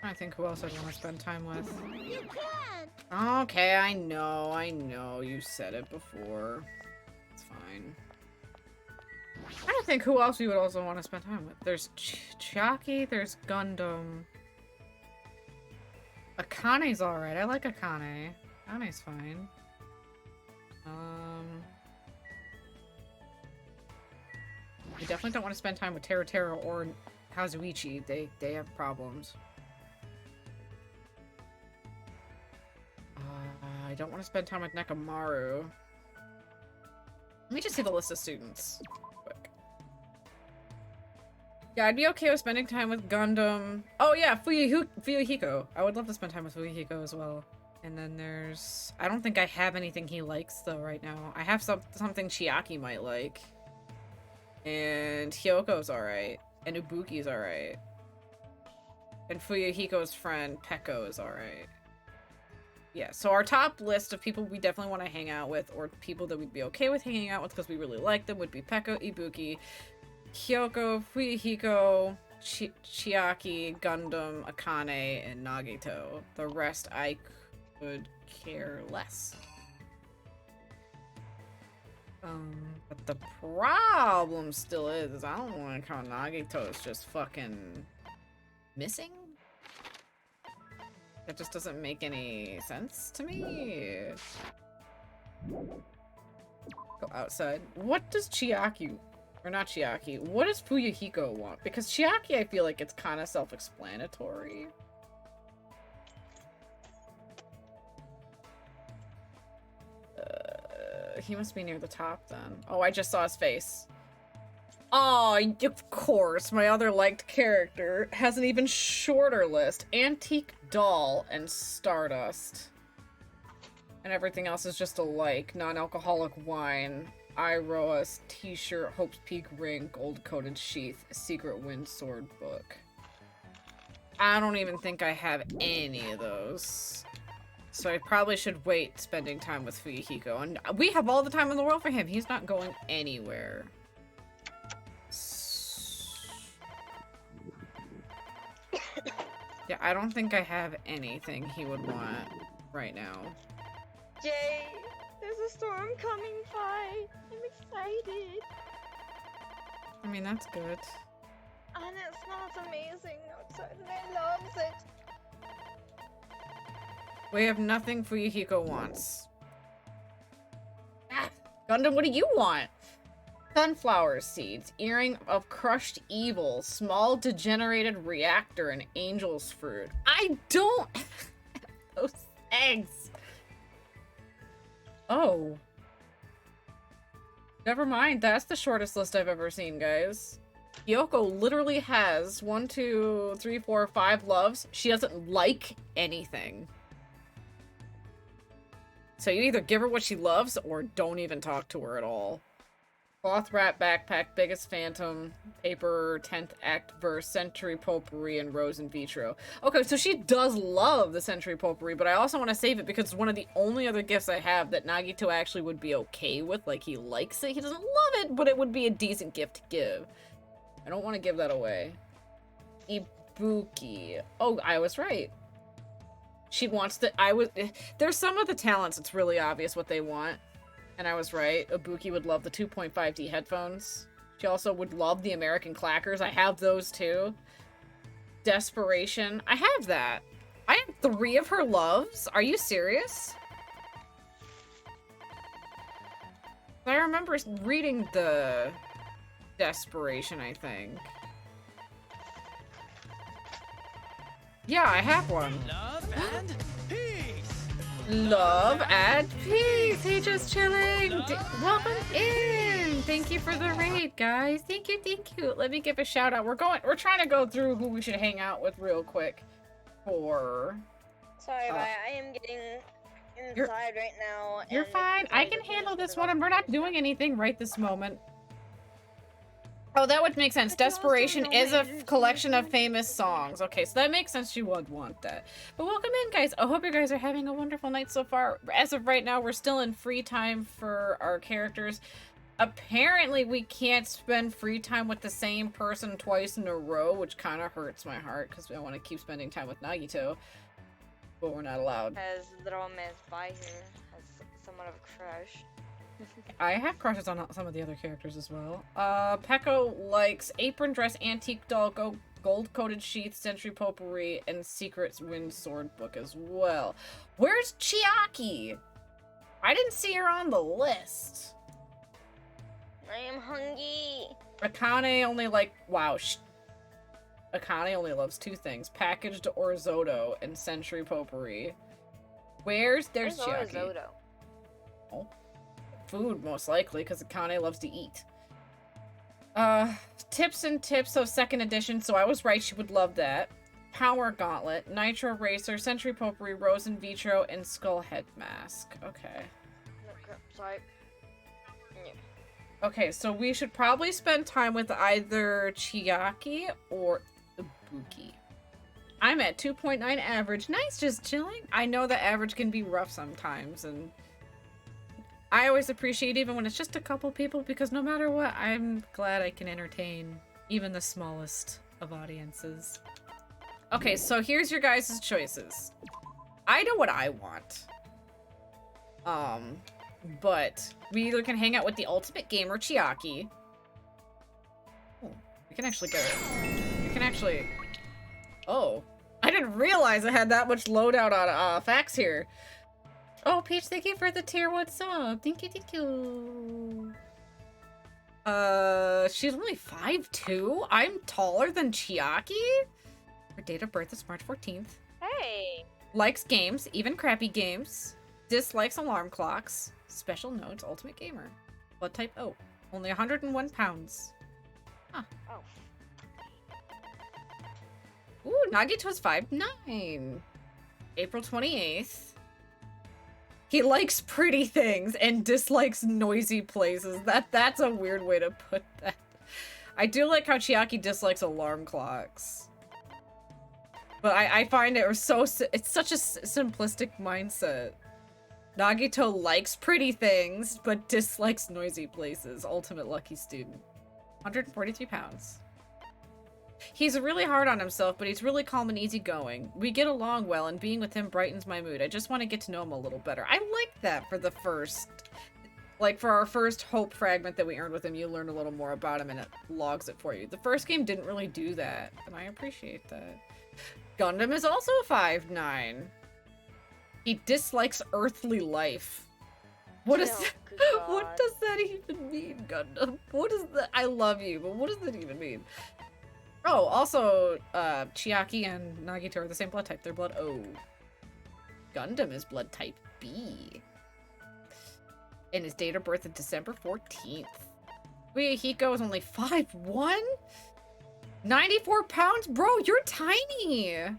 I think who else I'd want to spend time with. You can! Okay, I know. You said it before. It's fine. I don't think who else we would also want to spend time with. There's Chiaki, there's Gundam. Akane's alright. I like Akane. Akane's fine. We definitely don't want to spend time with Teru or Kazuichi. They have problems. I don't want to spend time with Nekomaru. Let me just see the list of students. Quick. Yeah, I'd be okay with spending time with Gundam. Oh yeah, Fuyuhiko. I would love to spend time with Fuyuhiko as well. And then there's... I don't think I have anything he likes though right now. I have something Chiaki might like. And Hyoko's alright. And Ibuki's alright. And Fuyuhiko's friend Peko is alright. Yeah, so our top list of people we definitely want to hang out with, or people that we'd be okay with hanging out with because we really like them, would be Peko, Ibuki, Hyoko, Fuyuhiko, Chiaki, Gundam, Akane, and Nagito. The rest I could care less. But the problem still is I don't want to count Nagito as just fucking missing. That just doesn't make any sense to me. Go outside. What does Chiaki, or not Chiaki, what does Fuyuhiko want? Because Chiaki, I feel like it's kind of self-explanatory. he must be near the top then. Oh, I just saw his face. Oh, of course, my other liked character has an even shorter list. Antique Doll and Stardust. And everything else is just a like. Non-alcoholic wine, Iroas, t-shirt, Hope's Peak ring, gold-coated sheath, secret wind sword book. I don't even think I have any of those. So I probably should wait spending time with Fuyuhiko. And we have all the time in the world for him. He's not going anywhere. Yeah, I don't think I have anything he would want right now. Yay! There's a storm coming by. I'm excited. I mean, that's good. And it smells amazing outside and I love it. We have nothing Fuyuhiko wants. Ah, Gundam, what do you want? Sunflower seeds, earring of crushed evil, small degenerated reactor, and angel's fruit. I don't have those eggs. Oh. Never mind, that's the shortest list I've ever seen, guys. Kyoko literally has 1, 2, 3, 4, 5 loves. She doesn't like anything. So you either give her what she loves or don't even talk to her at all. Cloth wrap backpack, biggest phantom, paper, 10th act verse, century potpourri, and rose in vitro. Okay, so she does love the century potpourri, but I also want to save it because it's one of the only other gifts I have that Nagito actually would be okay with. Like, he likes it. He doesn't love it, but it would be a decent gift to give. I don't want to give that away. Ibuki. Oh, I was right. She wants the... There's some of the talents, it's really obvious what they want. And I was right. Ibuki would love the 2.5D headphones. She also would love the American clackers. I have those too. Desperation. I have that. I have 3 of her loves. Are you serious? I remember reading the Desperation, I think. Yeah, I have one. Love and peace. Love and peace. Hey, just chilling. Welcome in. Thank you for the raid, guys. Thank you, thank you. Let me give a shout out. We're trying to go through who we should hang out with real quick. For. Sorry, but I am getting inside right now. You're and fine. I can handle this one, and we're not doing anything right this moment. Oh, that would make sense. Desperation is a collection of famous songs. Okay, so that makes sense. You would want that. But welcome in, guys. I hope you guys are having a wonderful night so far. As of right now, we're still in free time for our characters. Apparently, we can't spend free time with the same person twice in a row, which kind of hurts my heart because I want to keep spending time with Nagito. But we're not allowed. Because little Miss By here has somewhat of a crush. I have crushes on some of the other characters as well. Peko likes apron dress, antique doll, gold-coated sheath, century potpourri, and secrets wind sword book as well. Where's Chiaki? I didn't see her on the list. I am hungry. Akane only Akane only loves 2 things: packaged Orzoto and century potpourri. There's Chiaki. Orzoto? Oh. Food, most likely, because Akane loves to eat. Tips and tips of 2nd edition, so I was right, she would love that. Power Gauntlet, Nitro Racer, Century Potpourri, Rose in Vitro, and Skull Head Mask. Okay. Sorry. Yeah. Okay, so we should probably spend time with either Chiaki or Ibuki. I'm at 2.9 average. Nice, just chilling. I know that average can be rough sometimes, and I always appreciate even when it's just a couple people, because no matter what, I'm glad I can entertain even the smallest of audiences. Okay, so here's your guys' choices. I know what I want. But we either can hang out with the ultimate gamer, Chiaki. Oh, we can actually get it. We can actually... Oh, I didn't realize I had that much loadout on facts here. Oh, Peach, thank you for the tier 1 sub. Thank you, thank you. She's only 5'2"? I'm taller than Chiaki? Her date of birth is March 14th. Hey! Likes games, even crappy games. Dislikes alarm clocks. Special notes, ultimate gamer. Blood type O. Only 101 pounds. Oh. Ooh, Nagito's 5'9". April 28th. He likes pretty things and dislikes noisy places. That's a weird way to put that. I do like how Chiaki dislikes alarm clocks. But I find it's such a simplistic mindset. Nagito likes pretty things, but dislikes noisy places. Ultimate lucky student. 143 pounds. He's really hard on himself, but he's really calm and easygoing. We get along well, and being with him brightens my mood. I just want to get to know him a little better. I like that for the first... Like, for our first hope fragment that we earned with him, you learn a little more about him, and it logs it for you. The first game didn't really do that, and I appreciate that. Gundam is also 5'9". He dislikes earthly life. What is what does that even mean, Gundam? What is that? I love you, but what does that even mean? Oh, also, Chiaki and Nagito are the same blood type. They're blood O. Gundam is blood type B. And his date of birth is December 14th. Hiko is only 5'1"? 94 pounds? Bro, you're tiny! You're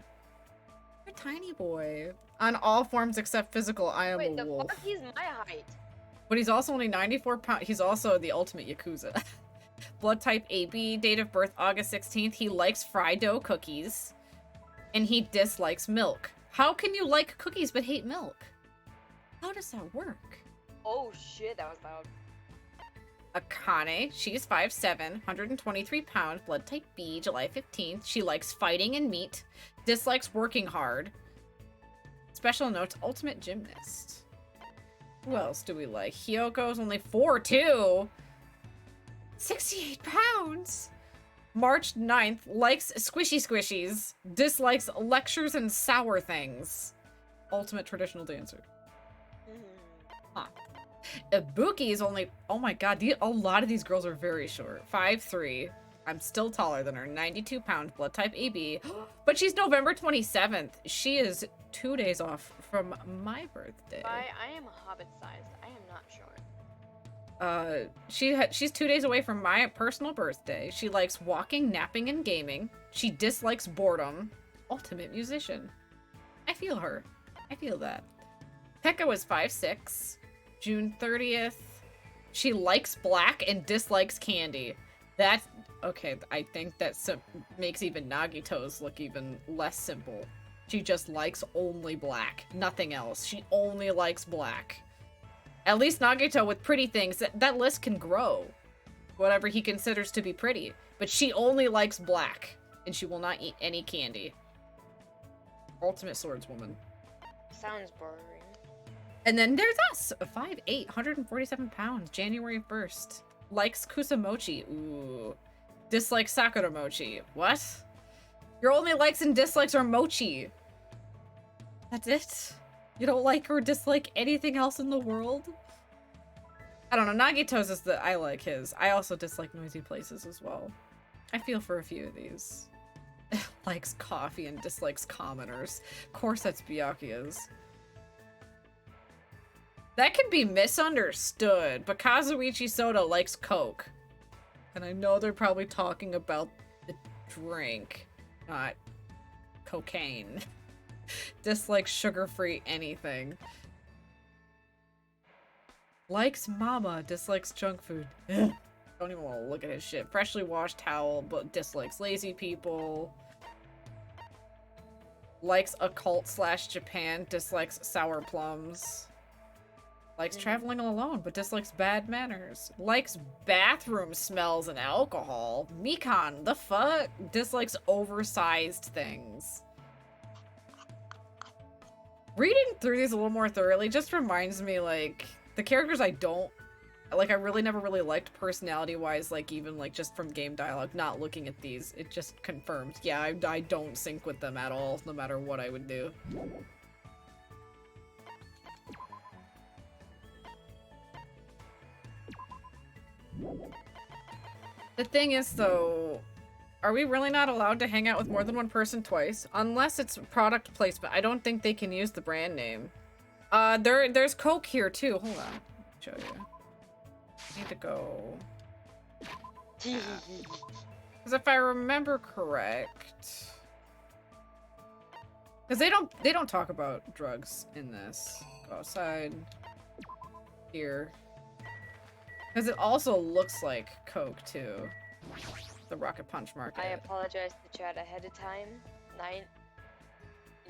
a tiny boy. On all forms except physical, I am a wolf. Wait, the fuck? He's my height. But he's also only 94 pounds. He's also the ultimate Yakuza. Blood type AB, date of birth August 16th. He likes fried dough cookies. And he dislikes milk. How can you like cookies but hate milk? How does that work? Oh shit, that was loud. Akane, she's 5'7", 123 pounds, blood type B, July 15th. She likes fighting and meat. Dislikes working hard. Special notes, ultimate gymnast. Who else do we like? Hyoko's only 4'2". 68 pounds. March 9th, likes squishy squishies. Dislikes lectures and sour things. Ultimate traditional dancer. Huh. Ibuki is only... Oh my god, a lot of these girls are very short. 5'3". I'm still taller than her. 92 pounds, blood type AB. But she's November 27th. She is 2 days off from my birthday. I am hobbit-sized. I am not short. She's 2 days away from my personal birthday. She likes walking, napping, and gaming. She dislikes boredom. Ultimate musician. I feel her. I feel that. Pekka was 5'6". June 30th. She likes black and dislikes candy. That's... Okay, I think that makes even Nagito's look even less simple. She just likes only black. Nothing else. She only likes black. At least Nagito with pretty things, that list can grow. Whatever he considers to be pretty. But she only likes black. And she will not eat any candy. Ultimate swordswoman. Sounds boring. And then there's us! 5'8", 147 pounds, January 1st. Likes Kusamochi. Ooh. Dislikes Sakura Mochi. What? Your only likes and dislikes are mochi. That's it? You don't like or dislike anything else in the world? I don't know, Nagito's is I like his. I also dislike noisy places as well. I feel for a few of these. Likes coffee and dislikes commoners. Of course that's Byakuya's. That can be misunderstood, but Kazuichi Soda likes Coke. And I know they're probably talking about the drink, not cocaine. Dislikes sugar-free anything. Likes mama, dislikes junk food. Don't even want to look at his shit. Freshly washed towel, but dislikes lazy people. Likes occult/Japan, dislikes sour plums. Likes traveling alone, but dislikes bad manners. Likes bathroom smells and alcohol. Mikan, the fuck? Dislikes oversized things. Reading through these a little more thoroughly just reminds me, like, the characters I don't... Like, I really never really liked personality-wise, like, even, like, just from game dialogue. Not looking at these, it just confirms. Yeah, I don't sync with them at all, no matter what I would do. The thing is, though, are we really not allowed to hang out with more than one person twice? Unless it's product placement. I don't think they can use the brand name. There's Coke here too. Hold on. Show you. I need to go. Because if I remember correct, because they don't talk about drugs in this. Go outside. Here. Because it also looks like Coke too. The Rocket Punch Market. I apologize to chat ahead of time.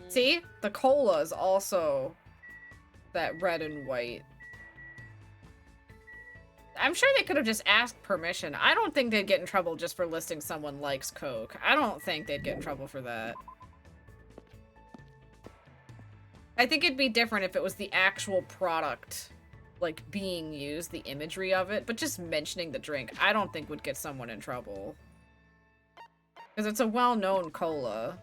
See? The cola is also that red and white. I'm sure they could have just asked permission. I don't think they'd get in trouble just for listing someone likes Coke. I don't think they'd get in trouble for that. I think it'd be different if it was the actual product, like, being used, the imagery of it, but just mentioning the drink, I don't think would get someone in trouble. Because it's a well-known cola.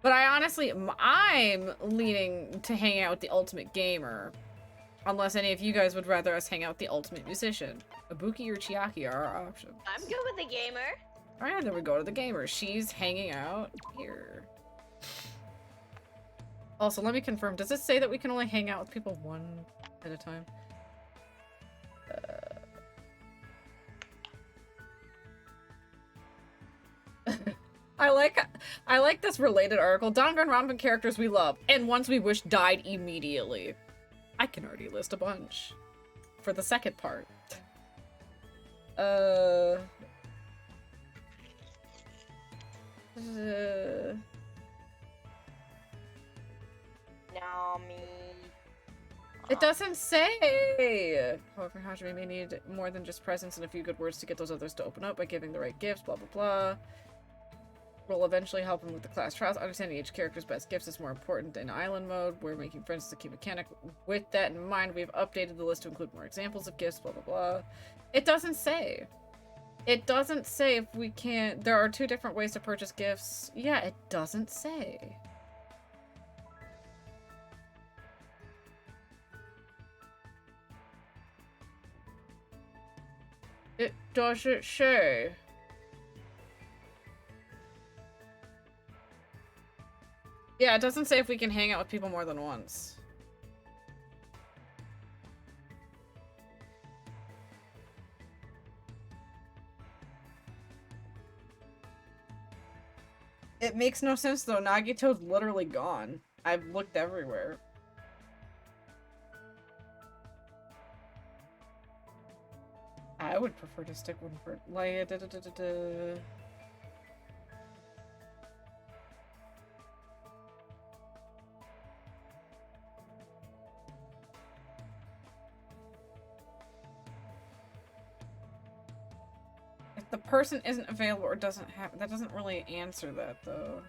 But I honestly, I'm leaning to hang out with the Ultimate Gamer. Unless any of you guys would rather us hang out with the Ultimate Musician. Ibuki or Chiaki are our options. I'm good with the gamer. Alright, then we go to the gamer. She's hanging out here. Also, let me confirm. Does it say that we can only hang out with people one at a time? I like this related article. Danganronpa characters we love, and ones we wish died immediately. I can already list a bunch. For the second part. It doesn't say! However, Hajime may need more than just presents and a few good words to get those others to open up by giving the right gifts, blah blah blah. Will eventually help him with the class trials. Understanding each character's best gifts is more important in island mode, where making friends is a key mechanic. With that in mind, we've updated the list to include more examples of gifts, blah blah blah. It doesn't say. It doesn't say if we can't... There are 2 different ways to purchase gifts. Yeah, it doesn't say. It doesn't say. Yeah, it doesn't say if we can hang out with people more than once. It makes no sense though. Nagito's literally gone. I've looked everywhere. I would prefer to stick one for like if the person isn't available or doesn't have, that doesn't really answer that though.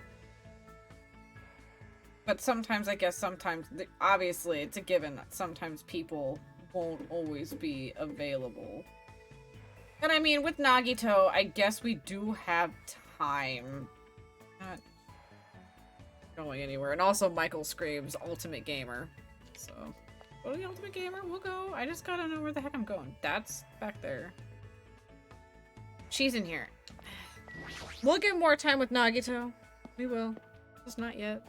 But sometimes, I guess, sometimes, obviously it's a given that sometimes people won't always be available. And I mean, with Nagito, I guess we do have time. Not going anywhere. And also Michael Scream's Ultimate Gamer. So, go to the Ultimate Gamer, we'll go. I just gotta know where the heck I'm going. That's back there. She's in here. We'll get more time with Nagito. We will. Just not yet.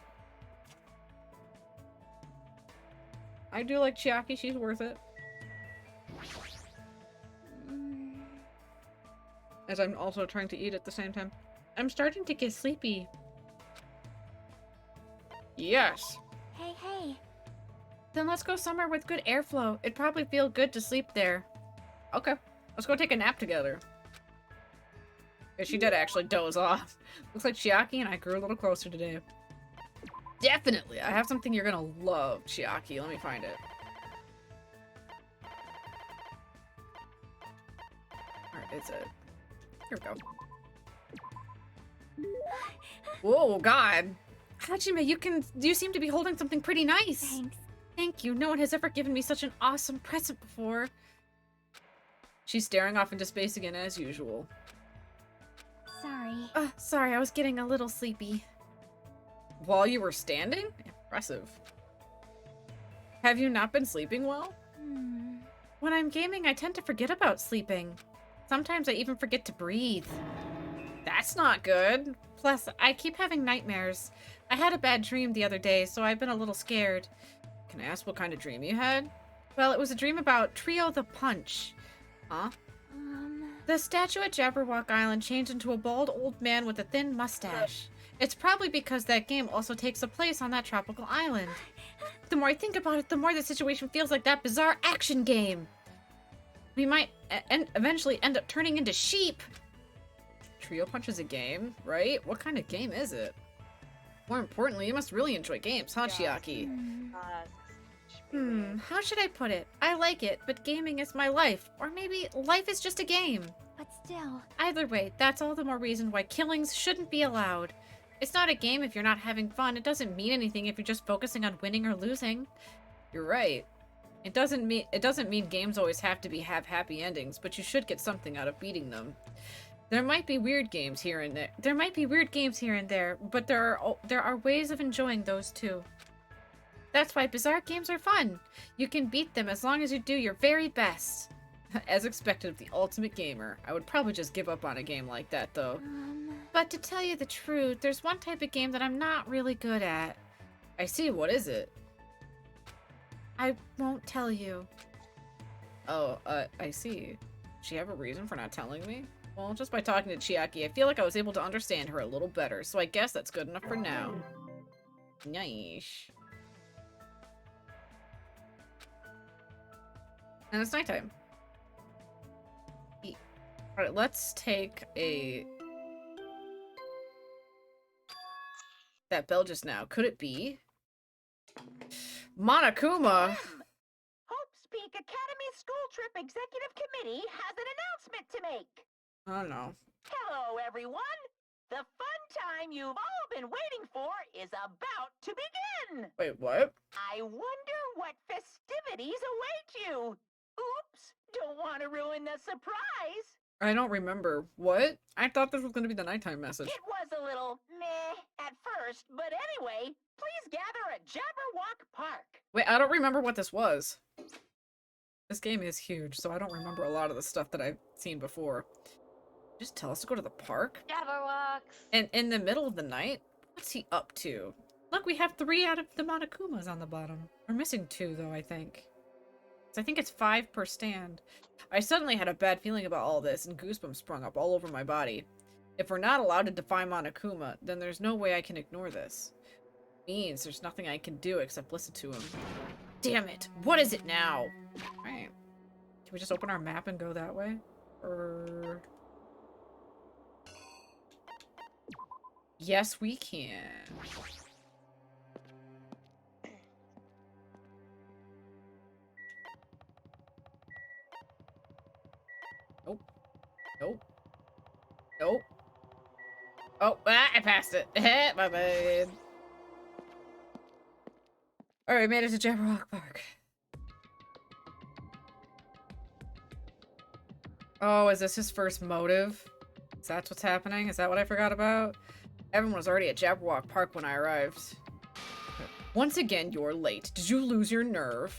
I do like Chiaki, she's worth it. As I'm also trying to eat at the same time. I'm starting to get sleepy. Yes. Hey. Then let's go somewhere with good airflow. It'd probably feel good to sleep there. Okay. Let's go take a nap together. Yeah, she did actually doze off. Looks like Chiaki and I grew a little closer today. Definitely. I have something you're gonna love, Chiaki. Let me find it. Alright, is it? Here we go. Whoa, God. Hajime, you seem to be holding something pretty nice. Thanks. Thank you. No one has ever given me such an awesome present before. She's staring off into space again as usual. Sorry. Sorry, I was getting a little sleepy. While you were standing? Impressive. Have you not been sleeping well? When I'm gaming, I tend to forget about sleeping. Sometimes I even forget to breathe. That's not good. Plus, I keep having nightmares. I had a bad dream the other day, so I've been a little scared. Can I ask what kind of dream you had? Well, it was a dream about Trio the Punch. Huh? The statue at Jabberwock Island changed into a bald old man with a thin mustache. It's probably because that game also takes a place on that tropical island. The more I think about it, the more the situation feels like that bizarre action game. We might eventually end up turning into sheep. Trio Punch is a game, right? What kind of game is it? More importantly, you must really enjoy games, huh, Chiaki? How should I put it? I like it, but gaming is my life. Or maybe life is just a game. But still. Either way, that's all the more reason why killings shouldn't be allowed. It's not a game if you're not having fun. It doesn't mean anything if you're just focusing on winning or losing. You're right. It doesn't mean games always have to have happy endings, but you should get something out of beating them. There might be weird games here and there. But there are ways of enjoying those too. That's why bizarre games are fun. You can beat them as long as you do your very best. As expected of the ultimate gamer. I would probably just give up on a game like that, though. But to tell you the truth, there's one type of game that I'm not really good at. I see, what is it? I won't tell you. Oh, I see. Does she have a reason for not telling me? Well, just by talking to Chiaki, I feel like I was able to understand her a little better, so I guess that's good enough for now. Nice. And it's nighttime. Alright, let's take a... That bell just now. Could it be? Monokuma! Hope's Peak Academy School Trip Executive Committee has an announcement to make. I don't know. Hello, everyone. The fun time you've all been waiting for is about to begin. Wait, what? I wonder what festivities await you. Oops, don't want to ruin the surprise. I don't remember. What? I thought this was going to be the nighttime message. It was a little meh at first, but anyway, please gather at Jabberwock Park. Wait, I don't remember what this was. This game is huge, so I don't remember a lot of the stuff that I've seen before. Just tell us to go to the park? Jabberwocks. And in the middle of the night? What's he up to? Look, we have 3 out of the Monokumas on the bottom. We're missing 2, though, I think. I think it's 5 per stand. I suddenly had a bad feeling about all this, and goosebumps sprung up all over my body. If we're not allowed to define Monokuma, then there's no way I can ignore this. It means there's nothing I can do except listen to him. Damn it! What is it now? Alright. Can we just open our map and go that way? Or... Yes, we can. Nope. Nope. Nope. Oh, I passed it. My bad. Alright, made it to Jabberwock Park. Oh, is this his first motive? Is that what's happening? Is that what I forgot about? Everyone was already at Jabberwock Park when I arrived. Once again, you're late. Did you lose your nerve?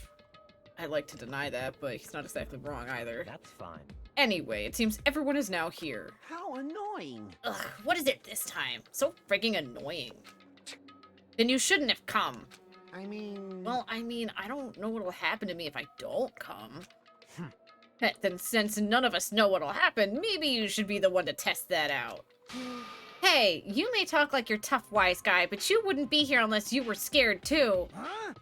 I'd like to deny that, but he's not exactly wrong either. That's fine. Anyway, it seems everyone is now here. How annoying. Ugh, what is it this time? So frigging annoying. Then you shouldn't have come. I mean... Well, I mean, I don't know what'll happen to me if I don't come. Heck, then since none of us know what'll happen, maybe you should be the one to test that out. Hey, you may talk like you're tough, wise guy, but you wouldn't be here unless you were scared too. Huh?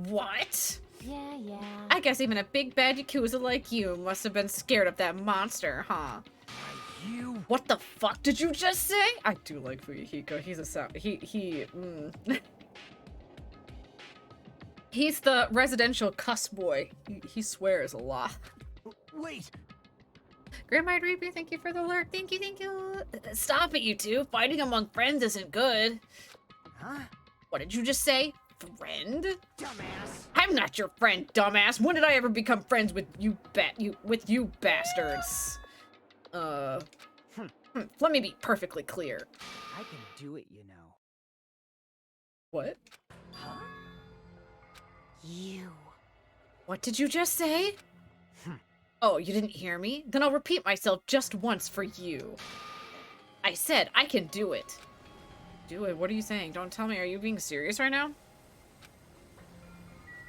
What? Yeah. I guess even a big bad Yakuza like you must have been scared of that monster, huh? You... What the fuck did you just say? I do like Fuyuhiko. He's a He's the residential cuss boy. He swears a lot. Wait. Grandma Reaper, thank you for the alert. Thank you. Stop it, you two. Fighting among friends isn't good. Huh? What did you just say? Friend? Dumbass. I'm not your friend, dumbass. When did I ever become friends with you bastards? Let me be perfectly clear. I can do it, you know. What? Huh? You. What did you just say? Oh, you didn't hear me? Then I'll repeat myself just once for you. I said I can do it. Do it. What are you saying? Don't tell me. Are you being serious right now?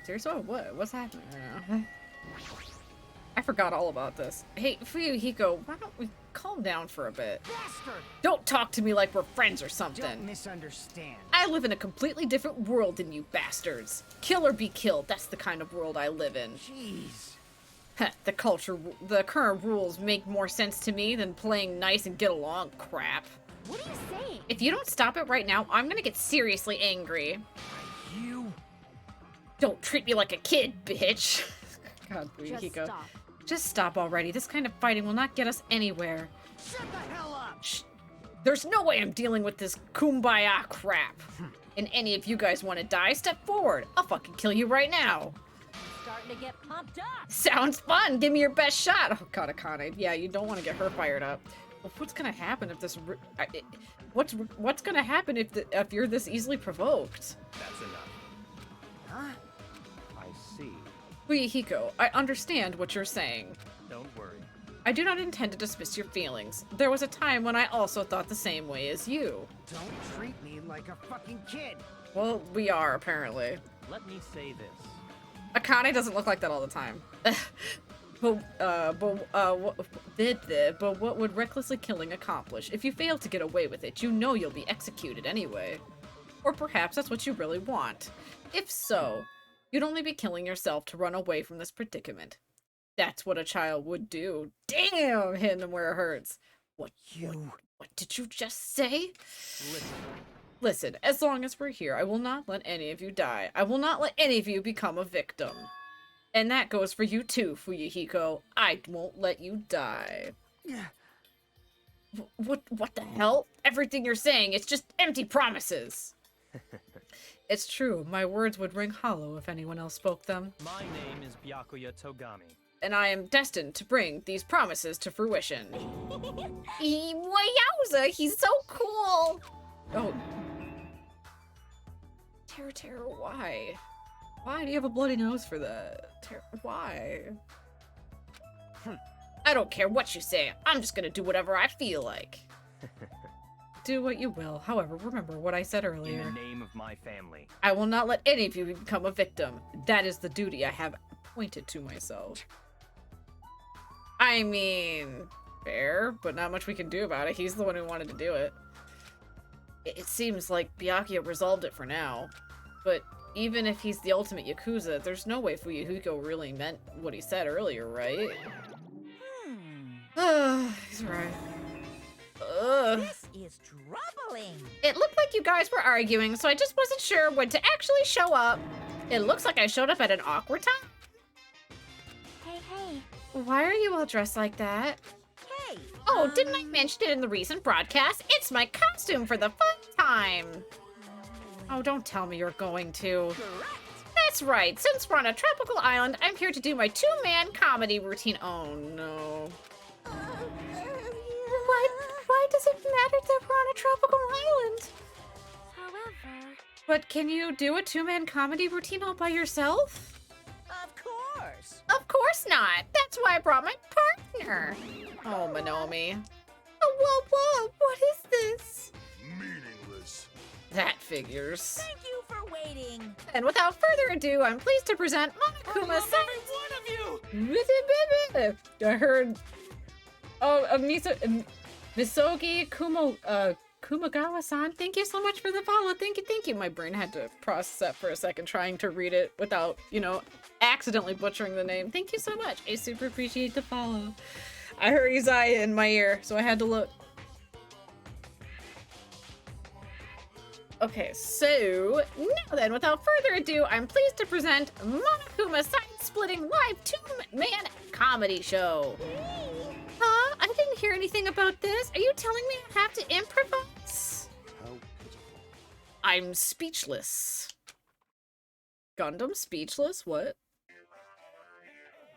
Serious? Oh, what? What's happening right now? I forgot all about this. Hey, Fuyuhiko, why don't we calm down for a bit? Bastard! Don't talk to me like we're friends or something. Don't misunderstand. I live in a completely different world than you bastards. Kill or be killed, that's the kind of world I live in. Jeez. Heh, the current rules make more sense to me than playing nice and get along crap. What are you saying? If you don't stop it right now, I'm gonna get seriously angry. You? Don't treat me like a kid, bitch. God, Just Fuyuhiko. stop. Just stop already. This kind of fighting will not get us anywhere. Shut the hell up! Shh. There's no way I'm dealing with this kumbaya crap. And any of you guys want to die, step forward. I'll fucking kill you right now. Starting to get pumped up. Sounds fun. Give me your best shot. Oh god, Akane. Yeah, you don't want to get her fired up. Well, what's gonna happen if this? What's gonna happen if you're this easily provoked? That's enough. Huh? I see. Fuyuhiko, I understand what you're saying. Don't worry. I do not intend to dismiss your feelings. There was a time when I also thought the same way as you. Don't treat me like a fucking kid. Well, we are, apparently. Let me say this. Akane doesn't look like that all the time. But what would recklessly killing accomplish? If you fail to get away with it, you know you'll be executed anyway. Or perhaps that's what you really want. If so, you'd only be killing yourself to run away from this predicament. That's what a child would do. Damn, hitting him where it hurts. What did you just say? Listen. Listen, as long as we're here, I will not let any of you die. I will not let any of you become a victim. And that goes for you too, Fuyuhiko. I won't let you die. What the hell? Everything you're saying, it's just empty promises. It's true, my words would ring hollow if anyone else spoke them. My name is Byakuya Togami. And I am destined to bring these promises to fruition. Wowza, he's so cool! Oh. Terra, why? Why do you have a bloody nose for that? Why? I don't care what you say. I'm just gonna do whatever I feel like. Do what you will. However, remember what I said earlier. In the name of my family. I will not let any of you become a victim. That is the duty I have appointed to myself. I mean, fair, but not much we can do about it. He's the one who wanted to do it. It seems like Byakuya resolved it for now. But even if he's the ultimate Yakuza, there's no way Fuyuhiko really meant what he said earlier, right? He's right. This is troubling. It looked like you guys were arguing, so I just wasn't sure when to actually show up. It looks like I showed up at an awkward time. Hey. Why are you all dressed like that? Hey. Oh, didn't I mention it in the recent broadcast? It's my costume for the fun time. Oh, don't tell me you're going to. Correct. That's right. Since we're on a tropical island, I'm here to do my two-man comedy routine. Oh, no. Why does it matter that we're on a tropical island? However, But can you do a two-man comedy routine all by yourself? Of course. Of course not. That's why I brought my partner. Oh, Monomi. Oh, whoa, what is this? Meaningless. That figures. Thank you for waiting. And without further ado, I'm pleased to present Monokuma Science. I heard. Oh, Misogi Kumagawa-san. Thank you so much for the follow. Thank you. My brain had to process that for a second, trying to read it without, accidentally butchering the name. Thank you so much. I super appreciate the follow. I heard Izaya in my ear, so I had to look. Okay, so now then, without further ado, I'm pleased to present Monokuma Side-Splitting Live Two-Man Comedy Show. Huh? I didn't hear anything about this. Are you telling me I have to improvise? How pitiful. I'm speechless. Gundam speechless? What?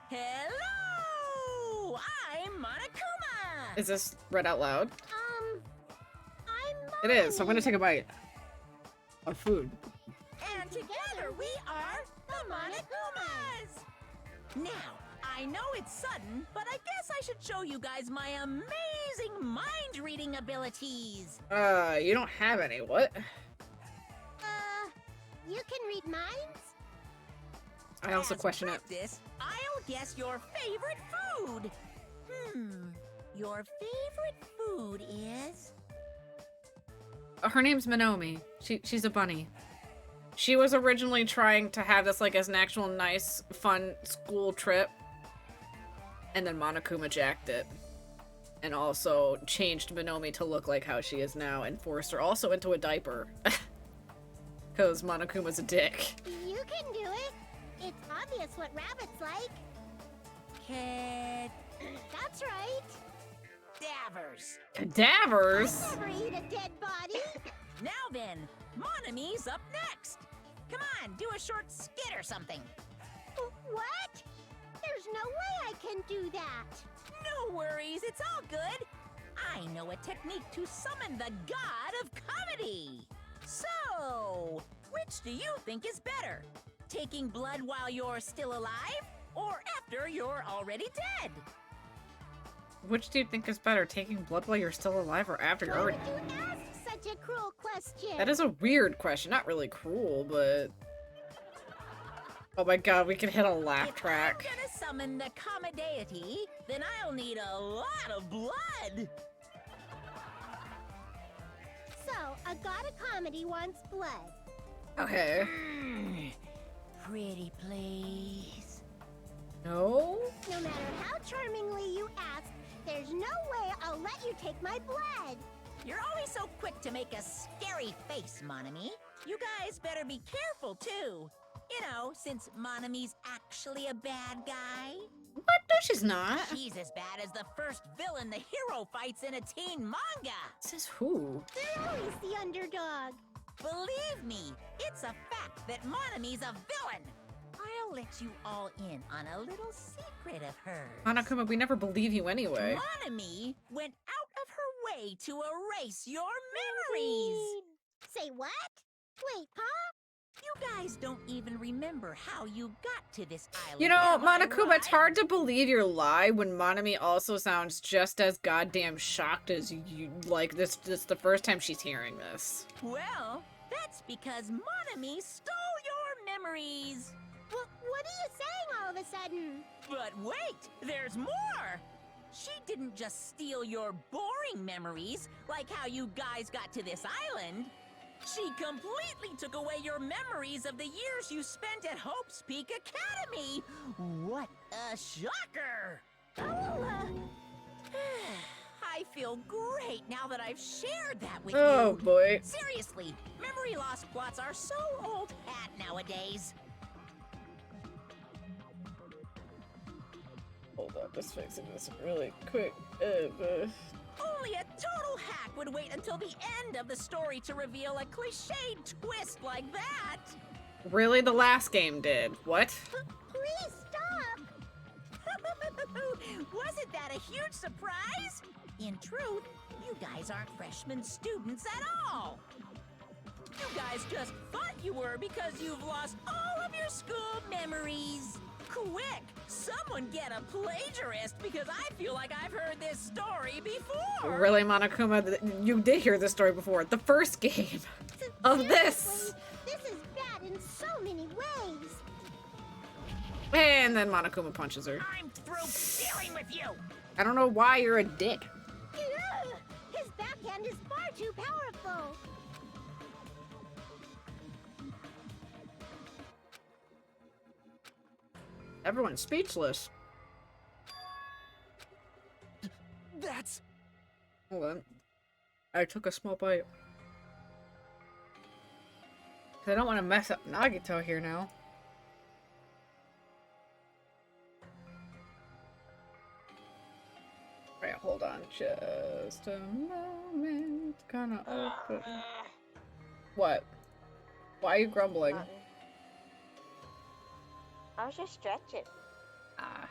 Hello. I'm Monokuma. Is this read out loud? I'm It is, so I'm gonna take a bite of food. And together we are the Monokumas. Now, I know it's sudden, but I guess I should show you guys my amazing mind-reading abilities. You don't have any, what? You can read minds? I also As question it. practice, I'll guess your favorite food. Your favorite food is... Her name's Minomi. She's a bunny. She was originally trying to have this like as an actual nice, fun school trip. And then Monokuma jacked it. And also changed Minomi to look like how she is now and forced her also into a diaper. Because Monokuma's a dick. You can do it. It's obvious what rabbits like. Kid... That's right. Davers. Cadavers? I'd never eat a dead body. Now then, Monami's up next. Come on, do a short skit or something. What? There's no way I can do that. No worries, it's all good. I know a technique to summon the god of comedy. So, which do you think is better? Taking blood while you're still alive, or after you're already dead? Which do you think is better, taking blood while you're still alive or after you're Why already... would you ask such a cruel question? That is a weird question. Not really cruel, but... Oh my god, we can hit a laugh track. If I'm gonna summon the comedy, then I'll need a lot of blood. So, a god of comedy wants blood. Okay. Pretty please. No? No matter how charmingly you ask, there's no way I'll let you take my blood. You're always so quick to make a scary face, Monami. You guys better be careful, too. You know, since Monami's actually a bad guy. What? No, she's not. She's as bad as the first villain the hero fights in a teen manga. Says who? They're always the underdog. Believe me, it's a fact that Monami's a villain. I'll let you all in on a little secret of hers. Monokuma, we never believe you anyway. Monami went out of her way to erase your memories. Say what? Wait, huh? You guys don't even remember how you got to this island. You know, am I Monokuma, it's right? hard to believe your lie when Monami also sounds just as goddamn shocked as you. Like, this is the first time she's hearing this. Well, that's because Monami stole your memories. What are you saying all of a sudden? But wait, there's more! She didn't just steal your boring memories, like how you guys got to this island. She completely took away your memories of the years you spent at Hope's Peak Academy. What a shocker! I feel great now that I've shared that with Oh you. boy. Seriously, memory loss plots are so old hat nowadays. Hold on, just fixing this really quick. Only a total hack would wait until the end of the story to reveal a cliched twist like that. Really? The last game did. What? Please stop. Wasn't that a huge surprise? In truth, you guys aren't freshman students at all. You guys just thought you were because you've lost all of your school memories. Quick, someone get a plagiarist because I feel like I've heard this story before. Really, Monokuma? You did hear this story before. The first game of this. Seriously, this is bad in so many ways. And then Monokuma punches her. I'm through dealing with you. I don't know why you're a dick. Ugh, his backhand is far too powerful. Everyone's speechless. That's... Hold on. I took a small bite. 'Cause I don't want to mess up Nagito here now. Alright, hold on just a moment. Gonna open. What? Why are you grumbling? I was just stretching. Ah.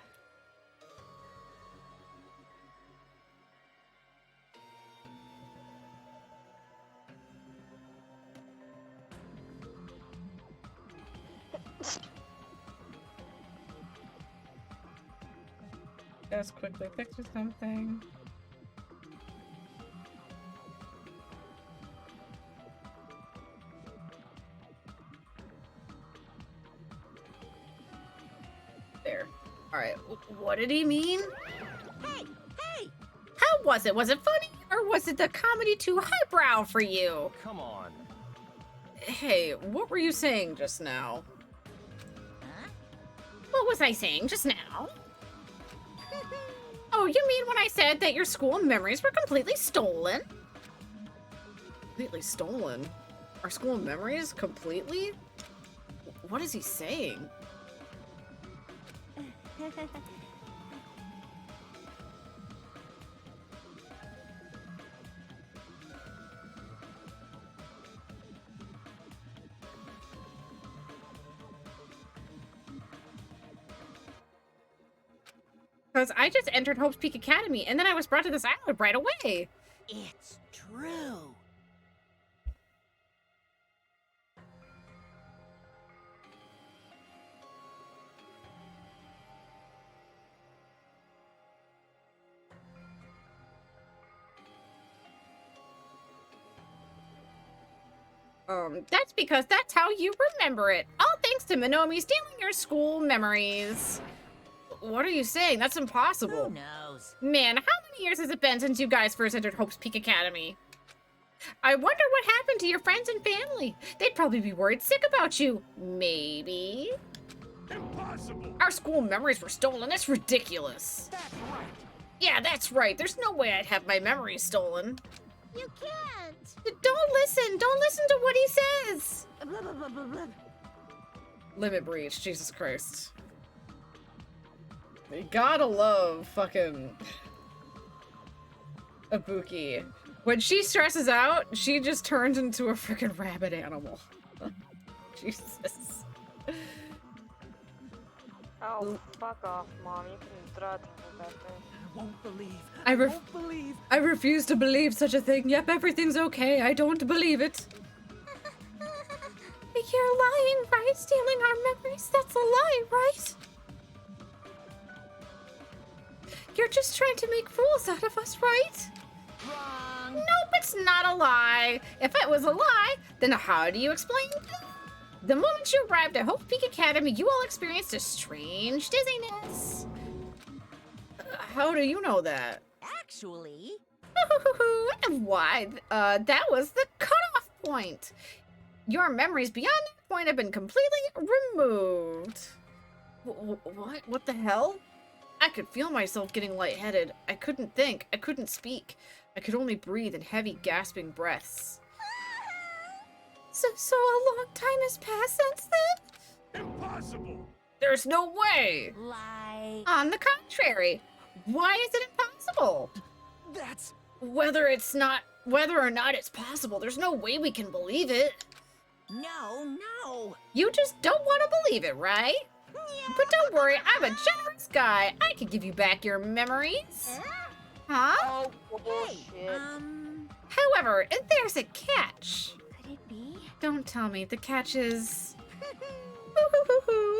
Just quickly fix or something. There. Alright, what did he mean? Hey, hey! How was it? Was it funny? Or was it the comedy too highbrow for you? Come on. Hey, what were you saying just now? Huh? What was I saying just now? Oh, you mean when I said that your school memories were completely stolen? Completely stolen? Our school memories completely? What is he saying? Because I just entered Hope's Peak Academy, and then I was brought to this island right away. It's true. That's because that's how you remember it. All thanks to Minomi stealing your school memories. What are you saying? That's impossible. Who knows? Man, how many years has it been since you guys first entered Hope's Peak Academy? I wonder what happened to your friends and family. They'd probably be worried sick about you. Maybe? Impossible! Our school memories were stolen. That's ridiculous. That's right! Yeah, that's right. There's no way I'd have my memories stolen. You can't. Don't listen. Don't listen to what he says. Blah, blah, blah, blah, blah. Limit breach. Jesus Christ. You gotta love fucking Ibuki. When she stresses out, she just turns into a freaking rabbit animal. Jesus. Oh, fuck off, Mom. You can throw it back there. I won't believe. I won't believe. I refuse to believe such a thing. Yep, everything's okay. I don't believe it. You're lying, right? Stealing our memories? That's a lie, right? You're just trying to make fools out of us, right? Wrong. Nope, it's not a lie. If it was a lie, then how do you explain it? The moment you arrived at Hope Peak Academy, you all experienced a strange dizziness. How do you know that? Actually, And why? That was the cutoff point. Your memories beyond that point have been completely removed. What? What the hell? I could feel myself getting lightheaded. I couldn't think. I couldn't speak. I could only breathe in heavy, gasping breaths. So a long time has passed since then? Impossible! There's no way! like, On the contrary, why is it impossible? That's Whether or not it's possible, there's no way we can believe it. no. You just don't want to believe it, right? But don't worry, I'm a generous guy. I can give you back your memories. Huh? Oh, Hey, bullshit. However, there's a catch. Could it be? Don't tell me the catch is...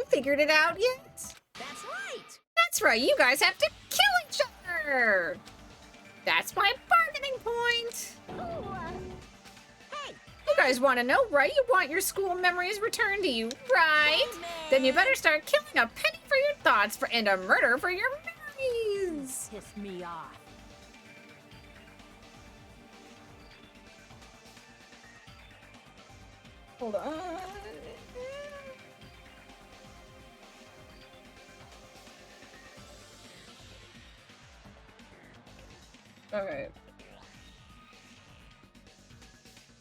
Figured it out yet? That's right. That's right, you guys have to kill each other! That's my bargaining point! Ooh, Hey, You guys want to know, right? You want your school memories returned to you, right? Then you better start killing a penny for your thoughts and a murder for your memories! piss me off. Hold on. Alright.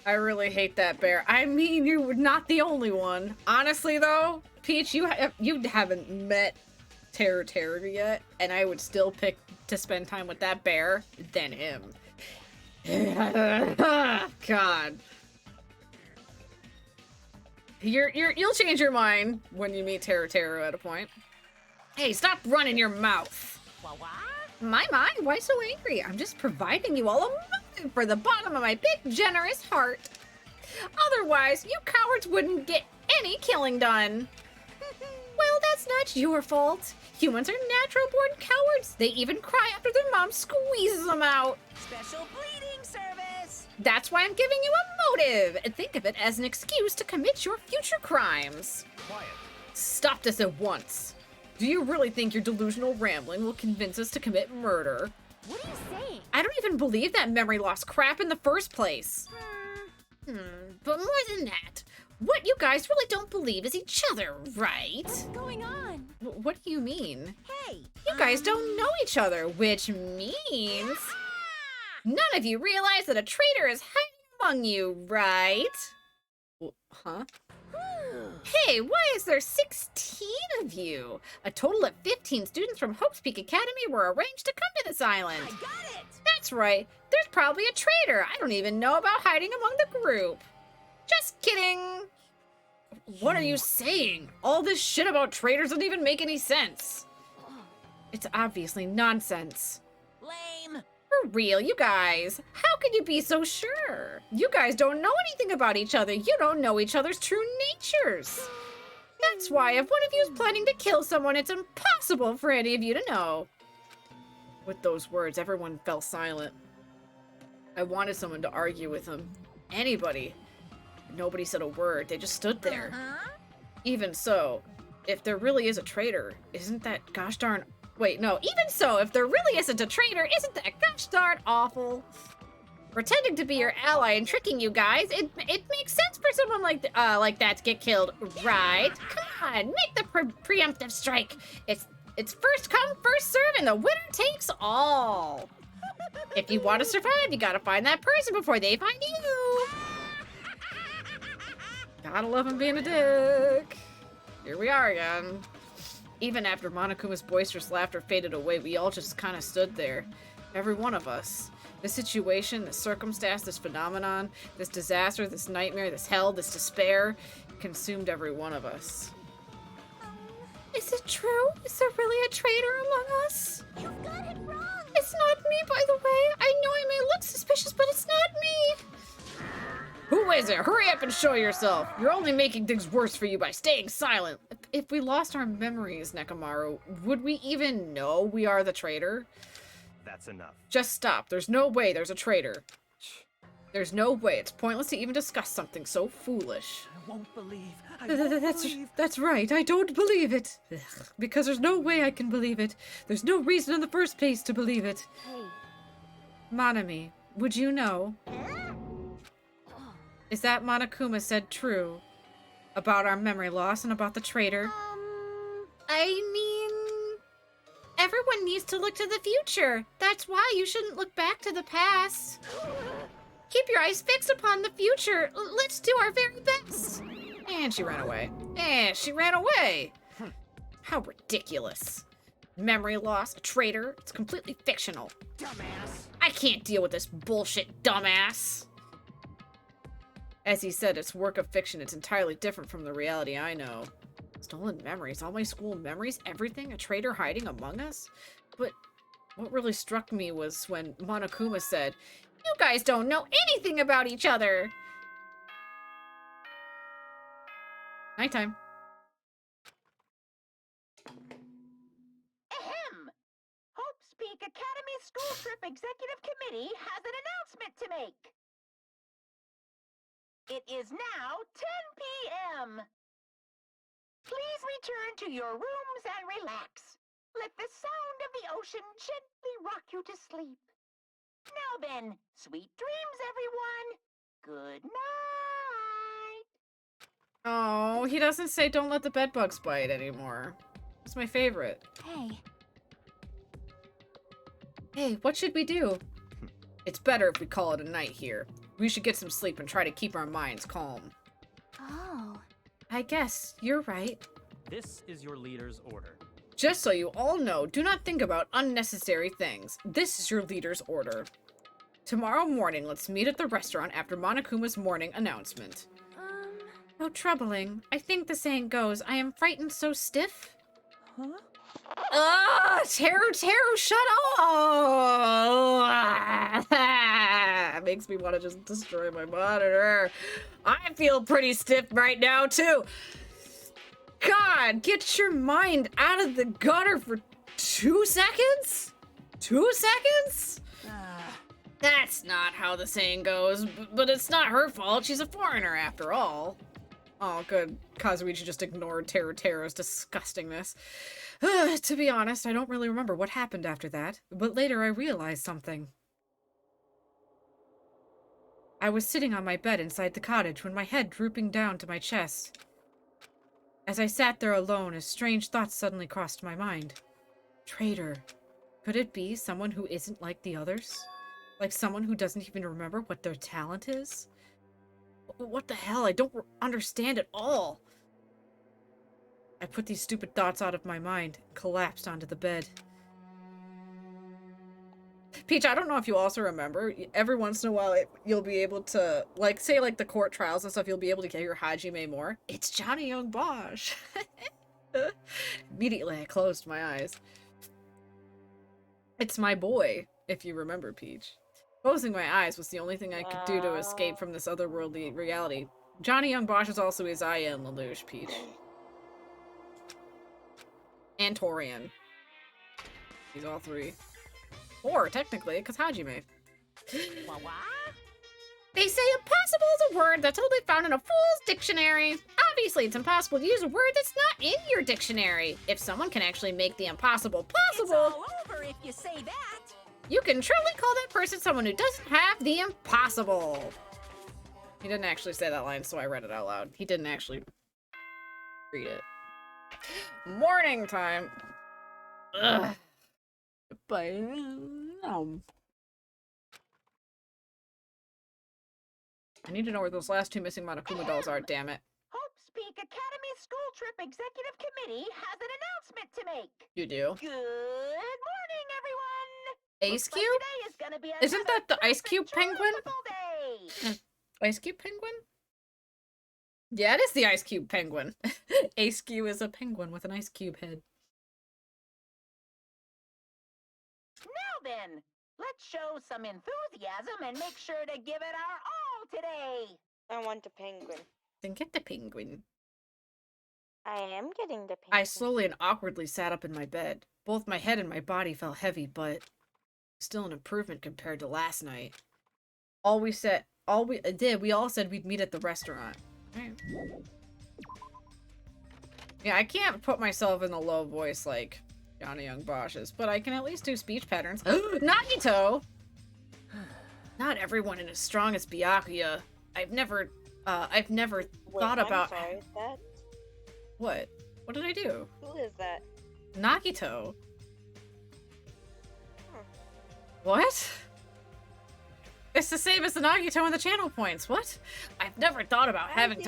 I really hate that bear. I mean, you're not the only one. Honestly, though, Peach, you haven't met Terror yet, and I would still pick to spend time with that bear than him. God. You'll change your mind when you meet Terror at a point. Hey, stop running your mouth. What? My, why so angry? I'm just providing you all a moment for the bottom of my big, generous heart. Otherwise, you cowards wouldn't get any killing done. Well, That's not your fault. Humans are natural-born cowards. They even cry after their mom squeezes them out. Special bleeding service. That's why I'm giving you a motive, and think of it as an excuse to commit your future crimes. Quiet. Stop this at once. Do you really think your delusional rambling will convince us to commit murder? What are you saying? I don't even believe that memory loss crap in the first place. But more than that, what you guys really don't believe is each other, right? What's going on? What do you mean? Hey. You guys don't know each other, which means none of you realize that a traitor is hiding among you, right? Huh? Hey, why is there 16 of you? A total of 15 students from Hope's Peak Academy were arranged to come to this island. I got it. That's right. There's probably a traitor I don't even know about hiding among the group. Just kidding. What are you saying? All this shit about traitors doesn't even make any sense. It's obviously nonsense. Lame. For real, you guys. How can you be so sure? You guys don't know anything about each other. You don't know each other's true natures. That's why if one of you is planning to kill someone, it's impossible for any of you to know. With those words, everyone fell silent. I wanted someone to argue with him. Anybody. Nobody said a word. They just stood there. Even so, if there really is a traitor, isn't that gosh darn... Wait, no. Even so, if there really isn't a traitor, isn't that gosh darn awful? Pretending to be your ally and tricking you guys, it makes sense for someone like that to get killed, right? Come on, make the preemptive strike. It's first come, first serve, and the winner takes all. If you want to survive, you gotta find that person before they find you. Gotta love him being a dick. Here we are again. Even after Monokuma's boisterous laughter faded away, we all just kind of stood there. Every one of us. This situation, this circumstance, this phenomenon, this disaster, this nightmare, this hell, this despair, consumed every one of us. Is it true? Is there really a traitor among us? You've got it wrong. It's not me, by the way. I know I may look suspicious, but it's not me. Who is it? Hurry up and show yourself. You're only making things worse for you by staying silent. If we lost our memories, Nekomaru, would we even know we are the traitor? That's enough. Just stop. There's no way there's a traitor. There's no way. It's pointless to even discuss something so foolish. I won't believe. I won't believe. That's right. I don't believe it. Because there's no way I can believe it. There's no reason in the first place to believe it. Hey. Manami, would you know? Huh? Is that Monokuma said true? About our memory loss and about the traitor? I mean... Everyone needs to look to the future. That's why you shouldn't look back to the past. Keep your eyes fixed upon the future. Let's do our very best. And she ran away. How ridiculous. Memory loss, a traitor. It's completely fictional. Dumbass. I can't deal with this bullshit, dumbass. As he said, it's work of fiction. It's entirely different from the reality I know. Stolen memories, all my school memories, everything, a traitor hiding among us? But what really struck me was when Monokuma said, "You guys don't know anything about each other." Nighttime. Ahem! Hope's Peak Academy School Trip Executive Committee has an announcement to make. It is now 10 p.m. Please return to your rooms and relax. Let the sound of the ocean gently rock you to sleep. Now then, sweet dreams, everyone. Good night. Oh, he doesn't say don't let the bedbugs bite anymore. It's my favorite. Hey, what should we do? It's better if we call it a night here. We should get some sleep and try to keep our minds calm. Oh. I guess you're right. This is your leader's order. Just so you all know, do not think about unnecessary things. This is your leader's order. Tomorrow morning, let's meet at the restaurant after Monokuma's morning announcement. How troubling. I think the saying goes, I am frightened so stiff. Huh? Ah, Teru, shut up! It makes me want to just destroy my monitor. I feel pretty stiff right now, too. God, get your mind out of the gutter for 2 seconds? 2 seconds? That's not how the saying goes, but it's not her fault. She's a foreigner after all. Oh, good. Kazuichi just ignored Teru's disgustingness. To be honest, I don't really remember what happened after that, but later I realized something. I was sitting on my bed inside the cottage when my head drooping down to my chest. As I sat there alone, a strange thought suddenly crossed my mind. Traitor. Could it be someone who isn't like the others? Like someone who doesn't even remember what their talent is? What the hell? I don't understand at all. I put these stupid thoughts out of my mind and collapsed onto the bed. Peach, I don't know if you also remember, every once in a while you'll be able to, like, say like the court trials and stuff, you'll be able to get your Hajime more. It's Johnny Young Bosch. Immediately I closed my eyes. It's my boy, if you remember, Peach. Closing my eyes was the only thing I could do to escape from this otherworldly reality. Johnny Young Bosch is also Izaya and Lelouch, Peach. And Torian. He's all 3. 4, technically, because Hajime. They say impossible is a word that's only found in a fool's dictionary. Obviously, it's impossible to use a word that's not in your dictionary. If someone can actually make the impossible possible... It's all over if you say that. You can truly call that person someone who doesn't have the impossible. He didn't actually say that line, so I read it out loud. He didn't actually read it. Morning time. Ugh. But I need to know where those last 2 missing Monokuma dolls are, damn it. Hope's Peak Academy School Trip Executive Committee has an announcement to make. You do? Good morning, everyone. Ice Cube? Today is gonna be Isn't that the Ice Cube penguin? Day. Ice Cube penguin? Yeah, it is the Ice Cube penguin. Ice Cube is a penguin with an ice cube head. Now then, let's show some enthusiasm and make sure to give it our all today. I want a penguin. Then get the penguin. I am getting the penguin. I slowly and awkwardly sat up in my bed. Both my head and my body felt heavy, but still an improvement compared to last night. We all said we'd meet at the restaurant. Right. Yeah, I can't put myself in a low voice like Johnny Young Bosch's, but I can at least do speech patterns. Nagito! Not everyone is as strong as Byakuya. I've never thought about... I'm sorry, that... What? What did I do? Who is that? Nagito. What? It's the same as the Nagito and the channel points. What? I've never thought about having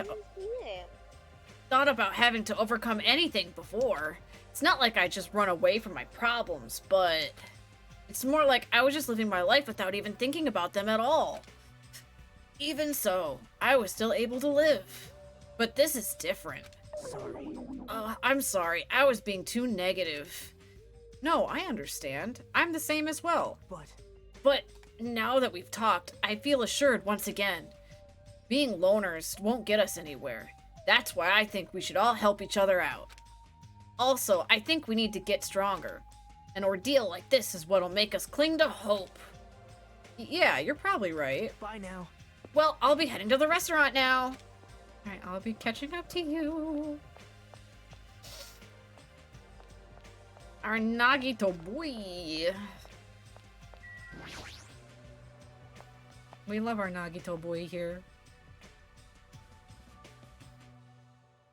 to overcome anything before. It's not like I just run away from my problems, but it's more like I was just living my life without even thinking about them at all. Even so, I was still able to live. But this is different. Sorry. I'm sorry. I was being too negative. No, I understand. I'm the same as well. But now that we've talked, I feel assured once again. Being loners won't get us anywhere. That's why I think we should all help each other out. Also, I think we need to get stronger. An ordeal like this is what'll make us cling to hope. Yeah, you're probably right. Bye now. Well, I'll be heading to the restaurant now. Alright, I'll be catching up to you. Our Nagito boy. We love our Nagito boy here.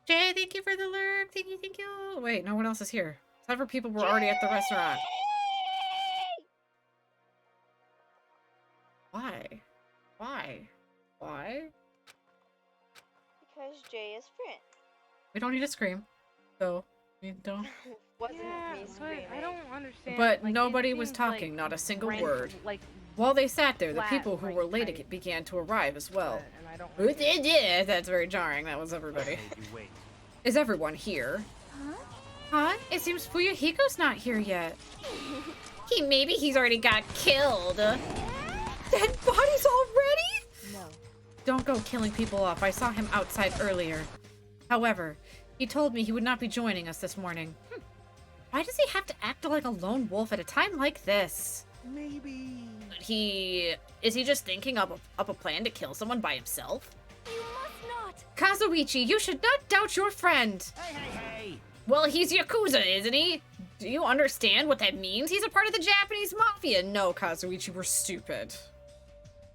Jay, thank you for the lurk. Thank you, thank you. Wait, no one else is here. Several people were already at the restaurant. Why? Why? Why? Because Jay is friend. We don't need to scream. So, we don't. Wasn't me screaming. I don't understand. But like, nobody it was seems talking, like not a single rank- word. Like, While they sat there, the flat people who were rank late height. began to arrive as well. and I don't Yeah, that's very jarring. That was everybody. Maybe wait. Is everyone here? Huh? It seems Fuyuhiko's not here yet. Maybe he's already got killed. Dead bodies already? No. Don't go killing people off. I saw him outside earlier. However, He told me he would not be joining us this morning. Why does he have to act like a lone wolf at a time like this? Maybe. Is he just thinking up a plan to kill someone by himself? You must not. Kazuichi, you should not doubt your friend. Hey! Well, he's Yakuza, isn't he? Do you understand what that means? He's a part of the Japanese mafia. No, Kazuichi, we're stupid.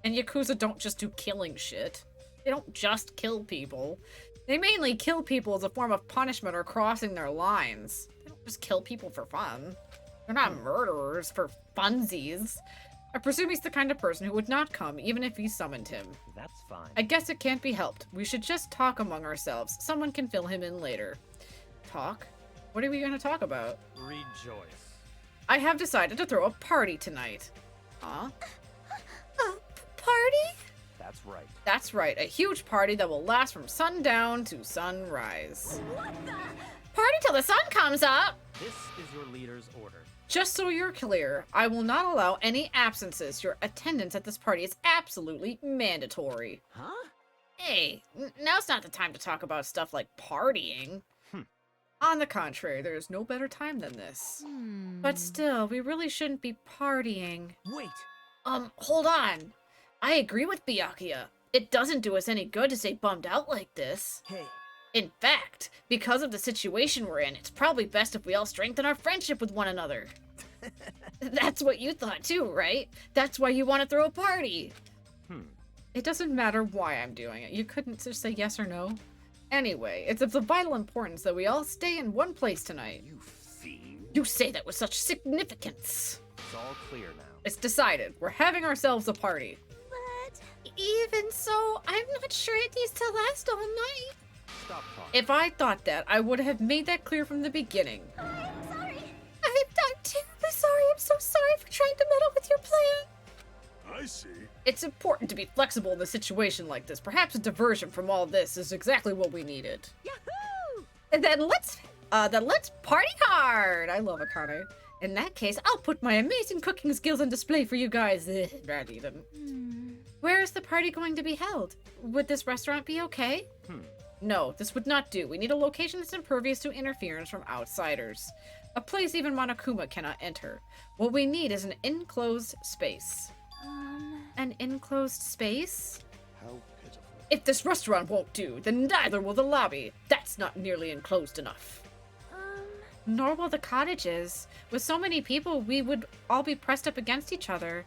And Yakuza don't just do killing shit. They don't just kill people. They mainly kill people as a form of punishment or crossing their lines. They don't just kill people for fun. They're not murderers for funsies. I presume he's the kind of person who would not come even if we summoned him. That's fine. I guess it can't be helped. We should just talk among ourselves. Someone can fill him in later. Talk? What are we going to talk about? Rejoice. I have decided to throw a party tonight. Huh? Party? That's right. That's right, a huge party that will last from sundown to sunrise. What the? Party till the sun comes up! This is your leader's order. Just so you're clear, I will not allow any absences. Your attendance at this party is absolutely mandatory. Huh? Hey, now's not the time to talk about stuff like partying. On the contrary, there is no better time than this. But still, we really shouldn't be partying. Wait. Hold on. I agree with Byakuya. It doesn't do us any good to stay bummed out like this. Hey. In fact, because of the situation we're in, it's probably best if we all strengthen our friendship with one another. That's what you thought too, right? That's why you want to throw a party. It doesn't matter why I'm doing it. You couldn't just say yes or no. Anyway, it's of the vital importance that we all stay in one place tonight. You fiend. You say that with such significance. It's all clear now. It's decided. We're having ourselves a party. But Even so, I'm not sure it needs to last all night. Stop talking. If I thought that, I would have made that clear from the beginning. I'm sorry. I'm terribly sorry. I'm so sorry for trying to meddle with your plan. I see. It's important to be flexible in a situation like this. Perhaps a diversion from all this is exactly what we needed. Yahoo! And then let's party hard. I love Akane. In that case, I'll put my amazing cooking skills on display for you guys. Not even. Where is the party going to be held? Would this restaurant be okay? No, this would not do. We need a location that's impervious to interference from outsiders. A place even Monokuma cannot enter. What we need is an enclosed space. An enclosed space? How pitiful. If this restaurant won't do, then neither will the lobby. That's not nearly enclosed enough. Nor will the cottages. With so many people, we would all be pressed up against each other.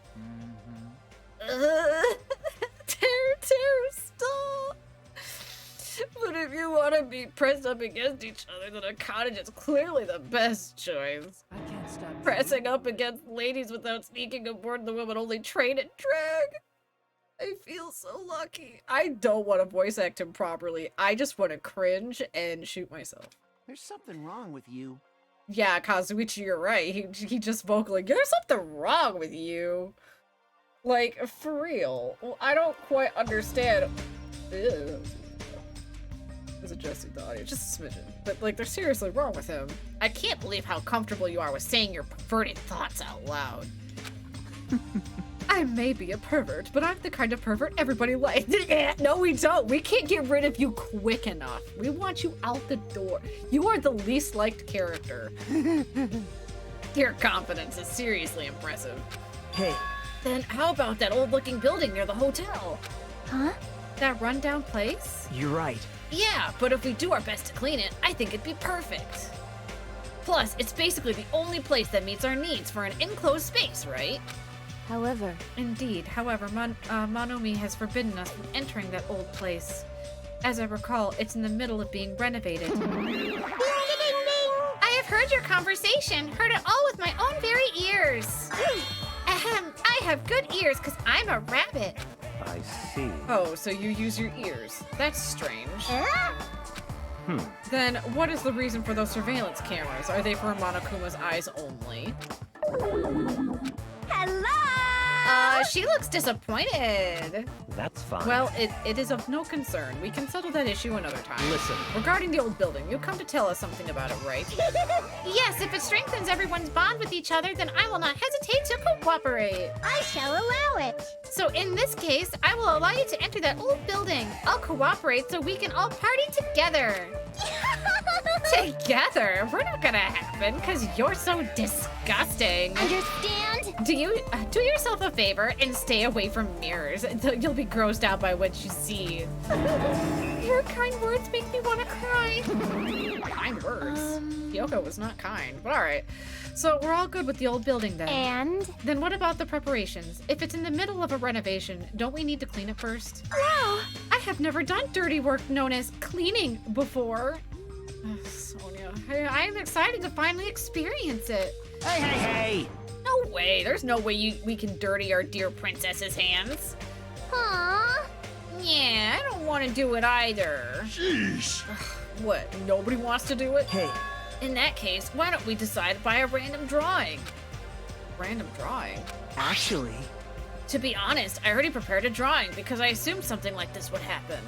Stop! But if you want to be pressed up against each other, then a cottage is clearly the best choice. I can't stop. Pressing up against ladies without sneaking aboard the women-only train and drag. I feel so lucky. I don't want to voice act him properly. I just want to cringe and shoot myself. There's something wrong with you. Yeah, Kazuichi, you're right. He just vocally, there's something wrong with you. Like, for real. Well, I don't quite understand. Ew. I was adjusting the audio just a smidgen. But, like, they're seriously wrong with him. I can't believe how comfortable you are with saying your perverted thoughts out loud. I may be a pervert, but I'm the kind of pervert everybody likes. No, we don't. We can't get rid of you quick enough. We want you out the door. You are the least liked character. Your confidence is seriously impressive. Hey. Then how about that old-looking building near the hotel? Huh? That rundown place? You're right. Yeah, but if we do our best to clean it, I think it'd be perfect. Plus, it's basically the only place that meets our needs for an enclosed space, right? However, Indeed. However, Monomi has forbidden us from entering that old place. As I recall, it's in the middle of being renovated. ding, ding, ding, ding. I have heard your conversation. Heard it all with my own very ears. Ahem. I have good ears because I'm a rabbit. I see. Oh, so you use your ears. That's strange. Then what is the reason for those surveillance cameras? Are they for Monokuma's eyes only? Hello! She looks disappointed. That's fine. Well, it is of no concern. We can settle that issue another time. Listen. Regarding the old building, you come to tell us something about it, right? Yes, if it strengthens everyone's bond with each other, then I will not hesitate to cooperate. I shall allow it. So in this case, I will allow you to enter that old building. I'll cooperate so we can all party together. Together? We're not gonna happen, because you're so disgusting. Understand? Do yourself a favor and stay away from mirrors. You'll be grossed out by what you see. Your kind words make me want to cry. Kind words? Kyoko was not kind, but alright. So we're all good with the old building then. And? Then what about the preparations? If it's in the middle of a renovation, don't we need to clean it first? Wow! I have never done dirty work known as cleaning before. Sonia, I am excited to finally experience it. Hey, hey, hey! No way, there's no way we can dirty our dear princess's hands. Aww. Yeah, I don't want to do it either. Jeez. What, nobody wants to do it? Hey, In that case, why don't we decide by a random drawing? Random drawing? actually, To be honest, I already prepared a drawing because I assumed something like this would happen.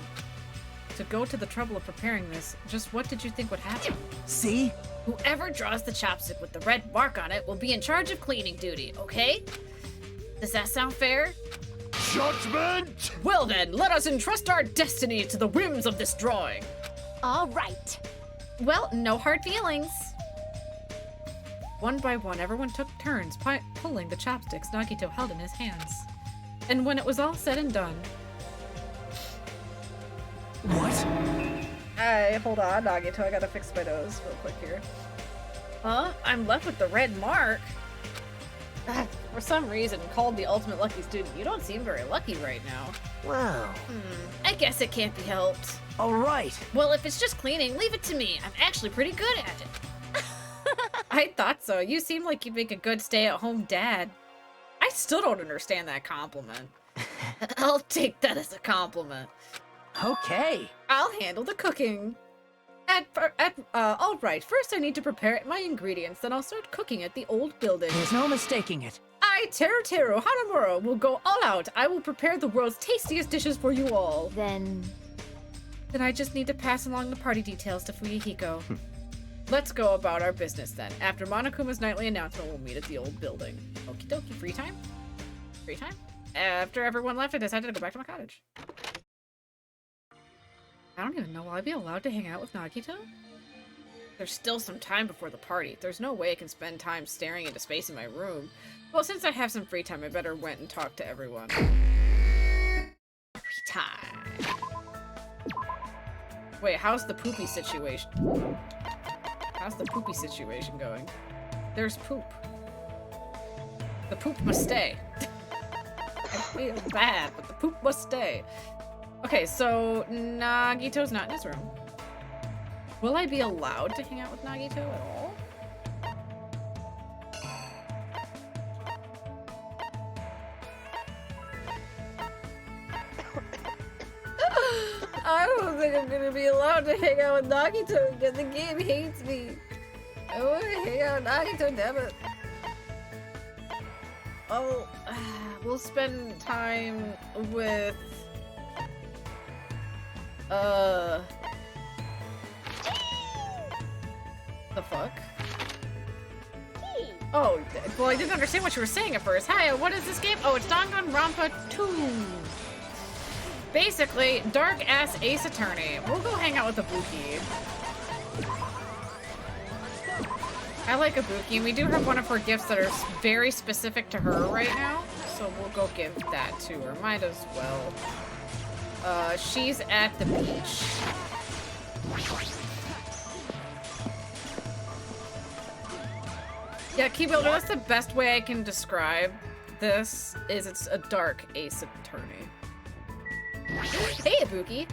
To go to the trouble of preparing this, just what did you think would happen? see? Whoever draws the chopstick with the red mark on it will be in charge of cleaning duty, okay? Does that sound fair? Judgment! Well then, let us entrust our destiny to the whims of this drawing. All right. Well, no hard feelings. One by one, everyone took turns pulling the chopsticks Nagito held in his hands. And when it was all said and done... What? Hey, hold on, Nagito, I gotta fix my nose real quick here. I'm left with the red mark. For some reason, called the ultimate lucky student, you don't seem very lucky right now. Wow. I guess it can't be helped. All right. Well, if it's just cleaning, leave it to me. I'm actually pretty good at it. I thought so. You seem like you'd make a good stay-at-home dad. I still don't understand that compliment. I'll take that as a compliment. Okay. I'll handle the cooking. All right, first I need to prepare my ingredients, then I'll start cooking at the old building. There's no mistaking it. I, Teruteru Hanamura, will go all out. I will prepare the world's tastiest dishes for you all. Then I just need to pass along the party details to Fuyuhiko. Let's go about our business then. After Monokuma's nightly announcement, we'll meet at the old building. Okie dokie, free time? Free time? After everyone left, I decided to go back to my cottage. I don't even know, will I be allowed to hang out with Nagito? There's still some time before the party. There's no way I can spend time staring into space in my room. Well, since I have some free time, I better went and talk to everyone. Free time. Wait, how's the poopy situation? How's the poopy situation going? There's poop. The poop must stay. I feel bad, but the poop must stay. Okay, so Nagito's not in his room. Will I be allowed to hang out with Nagito at all? I don't think I'm gonna be allowed to hang out with Nagito because the game hates me. I want to hang out with Nagito, damn it. Oh, we'll spend time with... The fuck? Oh, well, I didn't understand what you were saying at first. Hi, what is this game? Oh, it's Danganronpa 2. Basically, dark-ass Ace Attorney. We'll go hang out with Ibuki. I like Ibuki, and we do have one of her gifts that are very specific to her right now, so we'll go give that to her. Might as well. She's at the beach. Yeah, Keybuilder, that's the best way I can describe this, is it's a dark Ace Attorney. Hey, Ibuki!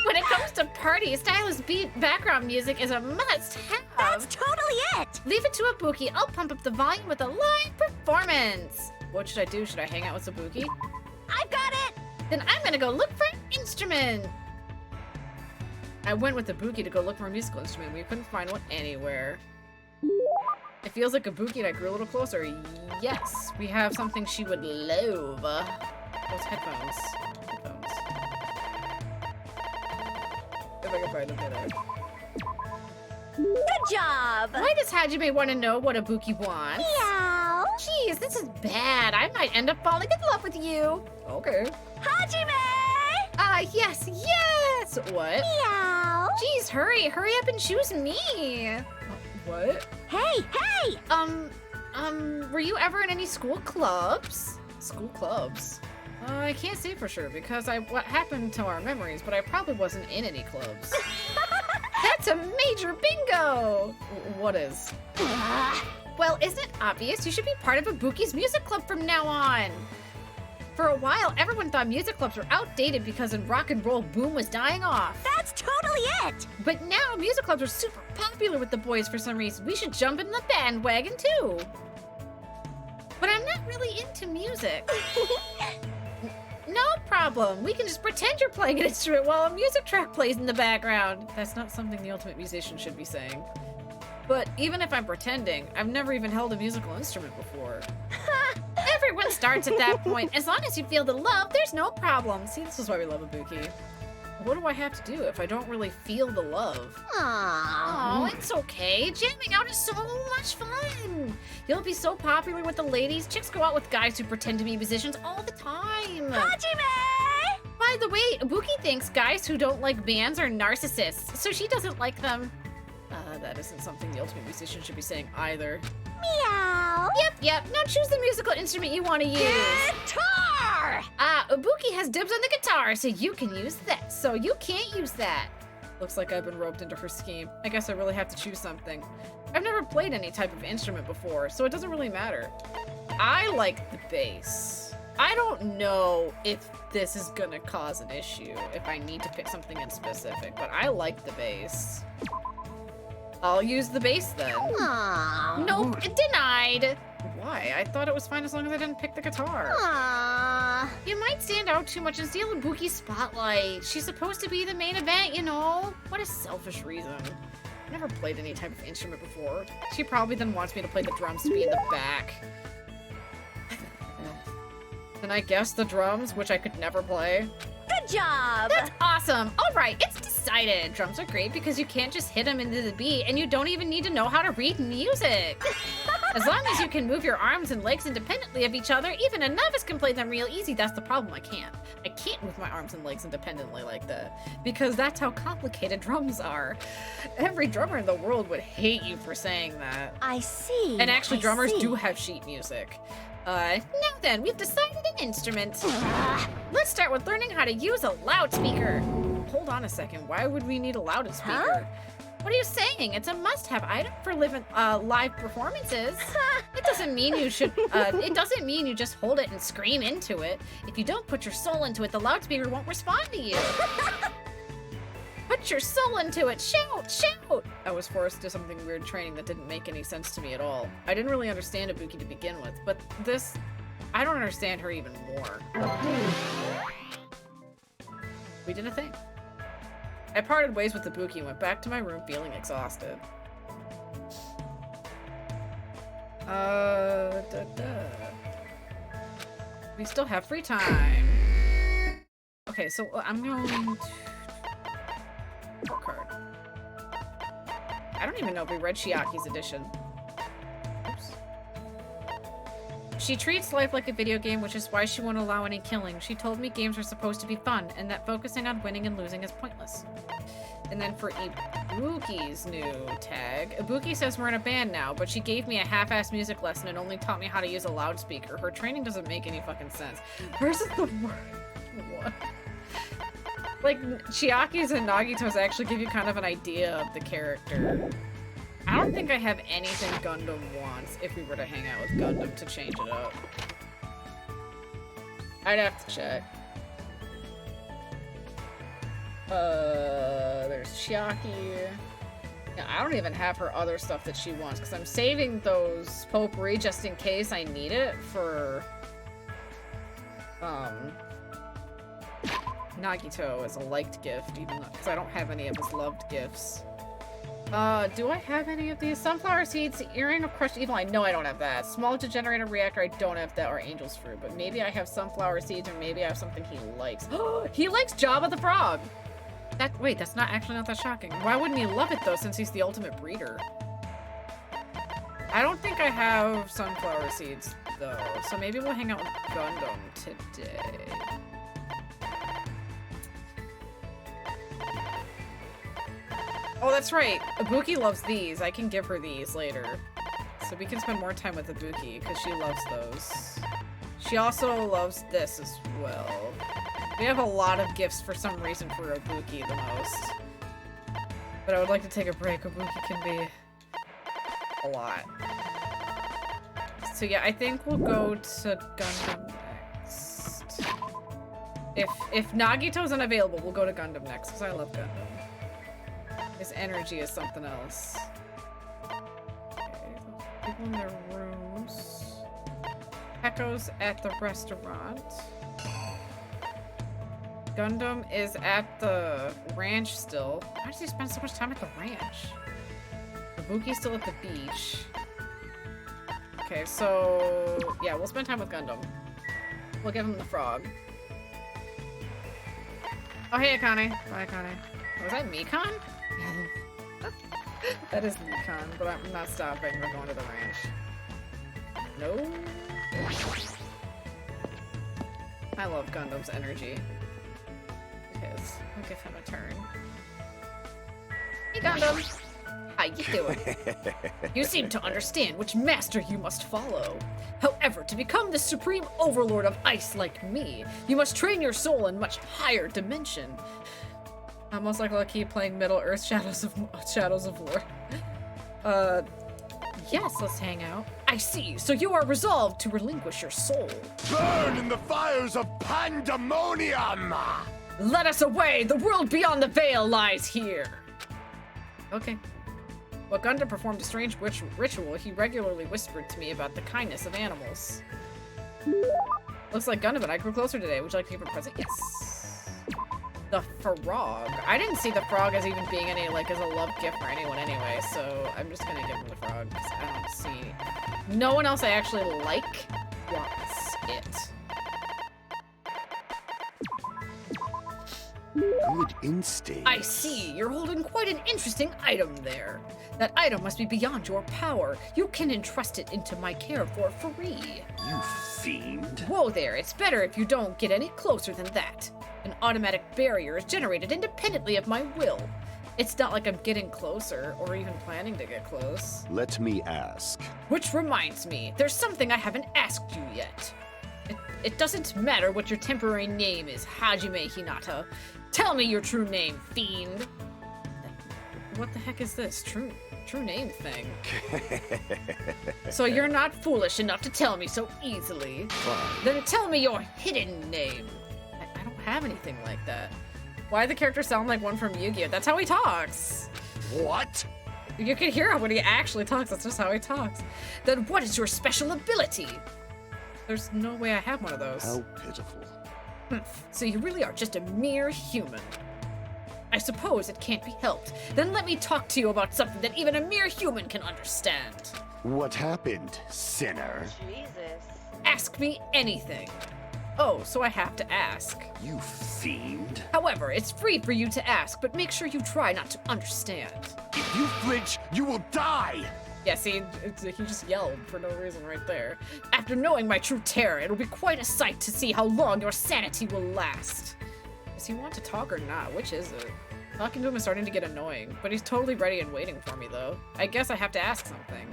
When it comes to parties, stylish beat background music is a must-have. that's totally it. Leave it to Ibuki. I'll pump up the volume with a live performance. What should I do? Should I hang out with Ibuki? I've got it. Then I'm gonna go look for an instrument. I went with Ibuki to go look for a musical instrument. We couldn't find one anywhere. It feels like Ibuki and I grew a little closer. Yes, we have something she would love. Those headphones. If I can find them better. Good job. Why does Hajime want to know what Ibuki wants? Meow. Jeez, this is bad. I might end up falling in love with you. Okay. Hajime. Yes. What? Meow. Jeez, Please hurry up and choose me. What? Hey! Were you ever in any school clubs? School clubs? I can't say for sure because what happened to our memories, but I probably wasn't in any clubs. That's a major bingo! What is? Well, isn't it obvious? You should be part of Ibuki's music club from now on. For a while, everyone thought music clubs were outdated because a rock and roll boom was dying off. That's totally it! But now music clubs are super popular with the boys for some reason. We should jump in the bandwagon too. But I'm not really into music. No problem. We can just pretend you're playing an instrument while a music track plays in the background. That's not something the ultimate musician should be saying. But even if I'm pretending, I've never even held a musical instrument before. Everyone starts at that point. As long as you feel the love, there's no problem. See, this is why we love Ibuki. What do I have to do if I don't really feel the love? Oh, it's okay. Jamming out is so much fun. You'll be so popular with the ladies. Chicks go out with guys who pretend to be musicians all the time. Hajime! By the way, Ibuki thinks guys who don't like bands are narcissists, so she doesn't like them. That isn't something the ultimate musician should be saying either. Meow! Yep. Now choose the musical instrument you want to use. Guitar! Ibuki has dibs on the guitar, so you can use that. So you can't use that. Looks like I've been roped into her scheme. I guess I really have to choose something. I've never played any type of instrument before, so it doesn't really matter. I like the bass. I don't know if this is gonna cause an issue, if I need to pick something in specific, but I like the bass. I'll use the bass then. Aww. Nope, denied. Why? I thought it was fine as long as I didn't pick the guitar. Aww. You might stand out too much and steal Ibuki's spotlight. She's supposed to be the main event, you know? What a selfish reason. I've never played any type of instrument before. She probably then wants me to play the drums to be in the back. Then I guess the drums, which I could never play. Good job! That's awesome! Alright, it's decided! Drums are great because you can't just hit them into the beat and you don't even need to know how to read music. As long as you can move your arms and legs independently of each other, even a novice can play them real easy. That's the problem, I can't. I can't move my arms and legs independently like that. Because that's how complicated drums are. Every drummer in the world would hate you for saying that. I see. And actually, I drummers see. do have sheet music. Now then, we've decided an instrument. Let's start with learning how to use a loudspeaker. Hold on a second, why would we need a loudspeaker? Huh? What are you saying? It's a must-have item for live performances. It doesn't mean you should, it doesn't mean you just hold it and scream into it. If you don't put your soul into it, the loudspeaker won't respond to you. Put your soul into it. Shout, shout. I was forced to something weird training that didn't make any sense to me at all. I didn't really understand Ibuki to begin with, but this, I don't understand her even more. We did a thing. I parted ways with Ibuki and went back to my room feeling exhausted. We still have free time. Okay, so I'm going to... card. I don't even know if we read Chiaki's edition. Oops. She treats life like a video game, which is why she won't allow any killing. She told me games are supposed to be fun, and that focusing on winning and losing is pointless. And then for Ibuki's new tag, Ibuki says we're in a band now, but she gave me a half-assed music lesson and only taught me how to use a loudspeaker. Her training doesn't make any fucking sense. Hers is the worst. What? Like, Chiaki's and Nagito's actually give you kind of an idea of the character. I don't think I have anything Gundam wants if we were to hang out with Gundam to change it up. I'd have to check. There's Chiaki. Yeah, I don't even have her other stuff that she wants because I'm saving those potpourri just in case I need it for, Nagito as a liked gift, even though, because I don't have any of his loved gifts. Do I have any of these? Sunflower seeds, earring of crushed evil. I know I don't have that. Small degenerator reactor, I don't have that, or angel's fruit. But maybe I have sunflower seeds, or maybe I have something he likes. He likes Jabba the Frog. Wait, that's not that shocking. Why wouldn't he love it though, since he's the ultimate breeder? I don't think I have sunflower seeds though, so maybe we'll hang out with Gundam today. Oh, that's right. Ibuki loves these. I can give her these later. So we can spend more time with Ibuki, because she loves those. She also loves this as well. We have a lot of gifts for some reason for Ibuki the most. But I would like to take a break. Ibuki can be a lot. So yeah, I think we'll go to Gundam next. If Nagito's unavailable, we'll go to Gundam next, because I love Gundam. His energy is something else. Okay, people in their rooms. Echo's at the restaurant. Gundam is at the ranch still. Why does he spend so much time at the ranch? Ibuki's still at the beach. Okay, so yeah, we'll spend time with Gundam. We'll give him the frog. Oh, hey, Akane. Bye, Akane. Was that Mikan? That is Mikan, but I'm not stopping. We're going to the ranch. No. I love Gundam's energy. Because I'll give him a turn. Hey, Gundam! How you doing? You seem to understand which master you must follow. However, to become the supreme overlord of ice like me, you must train your soul in much higher dimension. I'm most likely to keep playing Middle Earth Shadows of War. Yes, let's hang out. I see, so you are resolved to relinquish your soul. Burn in the fires of pandemonium! Let us away! The world beyond the veil lies here! Okay. While Gundam performed a strange ritual, he regularly whispered to me about the kindness of animals. Looks like Gundam and I grew closer today. Would you like to give a present? Yes. The frog. I didn't see the frog as even being any, like, as a love gift for anyone anyway, so I'm just gonna give him the frog, because I don't see... No one else I actually like wants it. Good instinct. I see. You're holding quite an interesting item there. That item must be beyond your power. You can entrust it into my care for free. You fiend. Whoa there. It's better if you don't get any closer than that. An automatic barrier is generated independently of my will. It's not like I'm getting closer or even planning to get close. Let me ask. Which reminds me, there's something I haven't asked you yet. It doesn't matter what your temporary name is, Hajime Hinata. Tell me your true name, fiend. What the heck is this? True name thing. So you're not foolish enough to tell me so easily. Fine. Then tell me your hidden name. I don't have anything like that. Why the character sound like one from Yu-Gi-Oh? That's how he talks. What? You can hear when he actually talks. That's just how he talks. Then what is your special ability? There's no way I have one of those. How pitiful. So you really are just a mere human. I suppose it can't be helped. Then let me talk to you about something that even a mere human can understand. What happened, sinner? Jesus. Ask me anything. Oh, so I have to ask. You fiend. However, it's free for you to ask, but make sure you try not to understand. If you flinch, you will die! Yeah, see, he just yelled for no reason right there. After knowing my true terror, it'll be quite a sight to see how long your sanity will last. Does he want to talk or not? Which is it? Talking to him is starting to get annoying, but he's totally ready and waiting for me, though. I guess I have to ask something.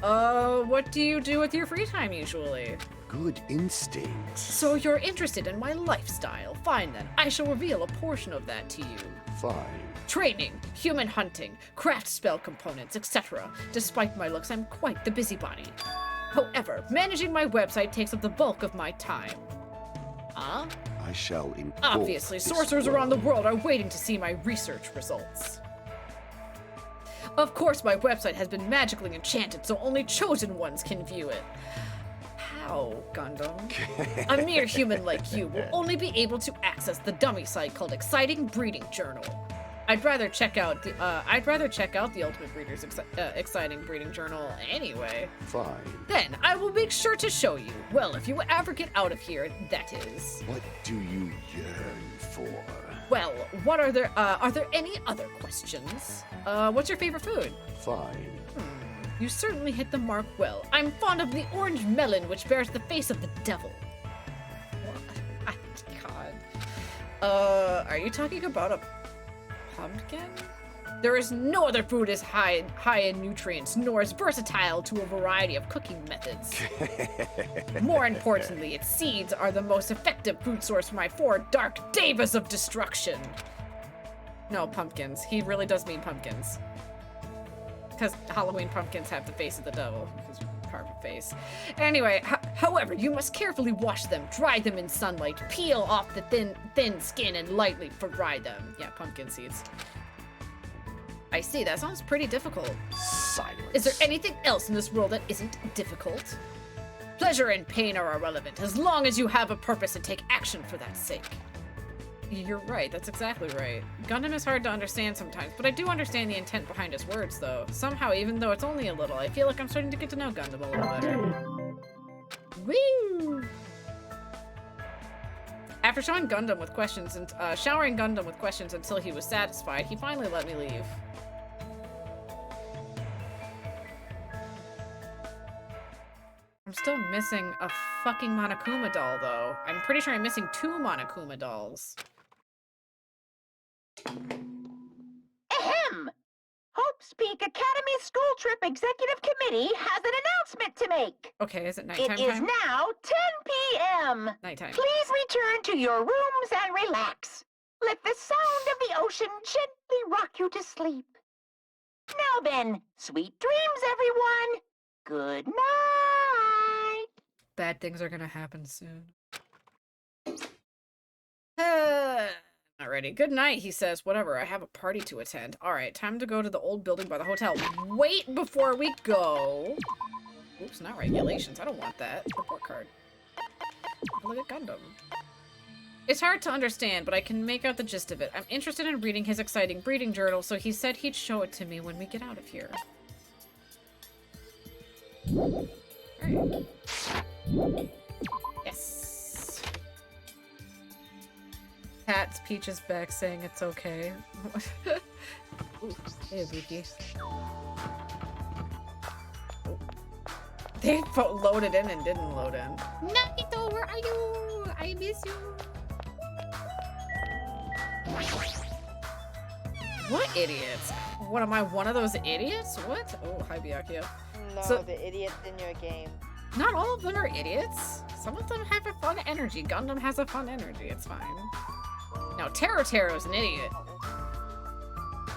What do you do with your free time, usually? Good instincts. So you're interested in my lifestyle. Fine, then. I shall reveal a portion of that to you. Fine. Training, human hunting, craft spell components, etc. Despite my looks, I'm quite the busybody. However, managing my website takes up the bulk of my time. Huh? I shall engulf Obviously, this sorcerers around the world are waiting to see my research results. Of course, my website has been magically enchanted, so only chosen ones can view it. How, Gundam? A mere human like you will only be able to access the dummy site called Exciting Breeding Journal. I'd rather check out the Ultimate Breeder's Exciting Breeding Journal anyway. Fine. Then I will make sure to show you. Well, if you ever get out of here, that is. What do you yearn for? Well, are there any other questions? What's your favorite food? Fine. You certainly hit the mark well. I'm fond of the orange melon, which bears the face of the devil. God. Are you talking about a pumpkin? There is no other food as high in nutrients, nor as versatile to a variety of cooking methods. More importantly, its seeds are the most effective food source for my 4 dark devas of destruction. No, pumpkins. He really does mean pumpkins. Because Halloween pumpkins have the face of the devil. Because carve a face. Anyway, however, you must carefully wash them, dry them in sunlight, peel off the thin skin, and lightly fry them. Yeah, pumpkin seeds. I see, that sounds pretty difficult. Silence. Is there anything else in this world that isn't difficult? Pleasure and pain are irrelevant, as long as you have a purpose and take action for that sake. You're right, that's exactly right. Gundam is hard to understand sometimes, but I do understand the intent behind his words, though. Somehow, even though it's only a little, I feel like I'm starting to get to know Gundam a little better. Woo! After showering Gundam with questions until he was satisfied, he finally let me leave. I'm still missing a fucking Monokuma doll, though. I'm pretty sure I'm missing 2 Monokuma dolls. Ahem! Hope's Peak Academy School Trip Executive Committee has an announcement to make. Okay, is it nighttime It is time? now 10 p.m. Nighttime. Please return to your rooms and relax. Let the sound of the ocean gently rock you to sleep. Now then, sweet dreams, everyone. Good night. Bad things are gonna happen soon. Not ready. Good night, he says. Whatever, I have a party to attend. Alright, time to go to the old building by the hotel. Wait before we go. Oops, not regulations. I don't want that. Report card. Look at Gundam. It's hard to understand, but I can make out the gist of it. I'm interested in reading his exciting breeding journal, so he said he'd show it to me when we get out of here. Alright. Yes. Pat's Peach's back saying it's okay. Ooh, hey, Buki. Oh. They loaded in and didn't load in. Nagito, where are you? I miss you. What idiots? What, am I one of those idiots? What? Oh, hi, Byakuya. No, So- the idiots in your game. Not all of them are idiots. Some of them have a fun energy. Gundam has a fun energy. It's fine. No, Terotero's an idiot.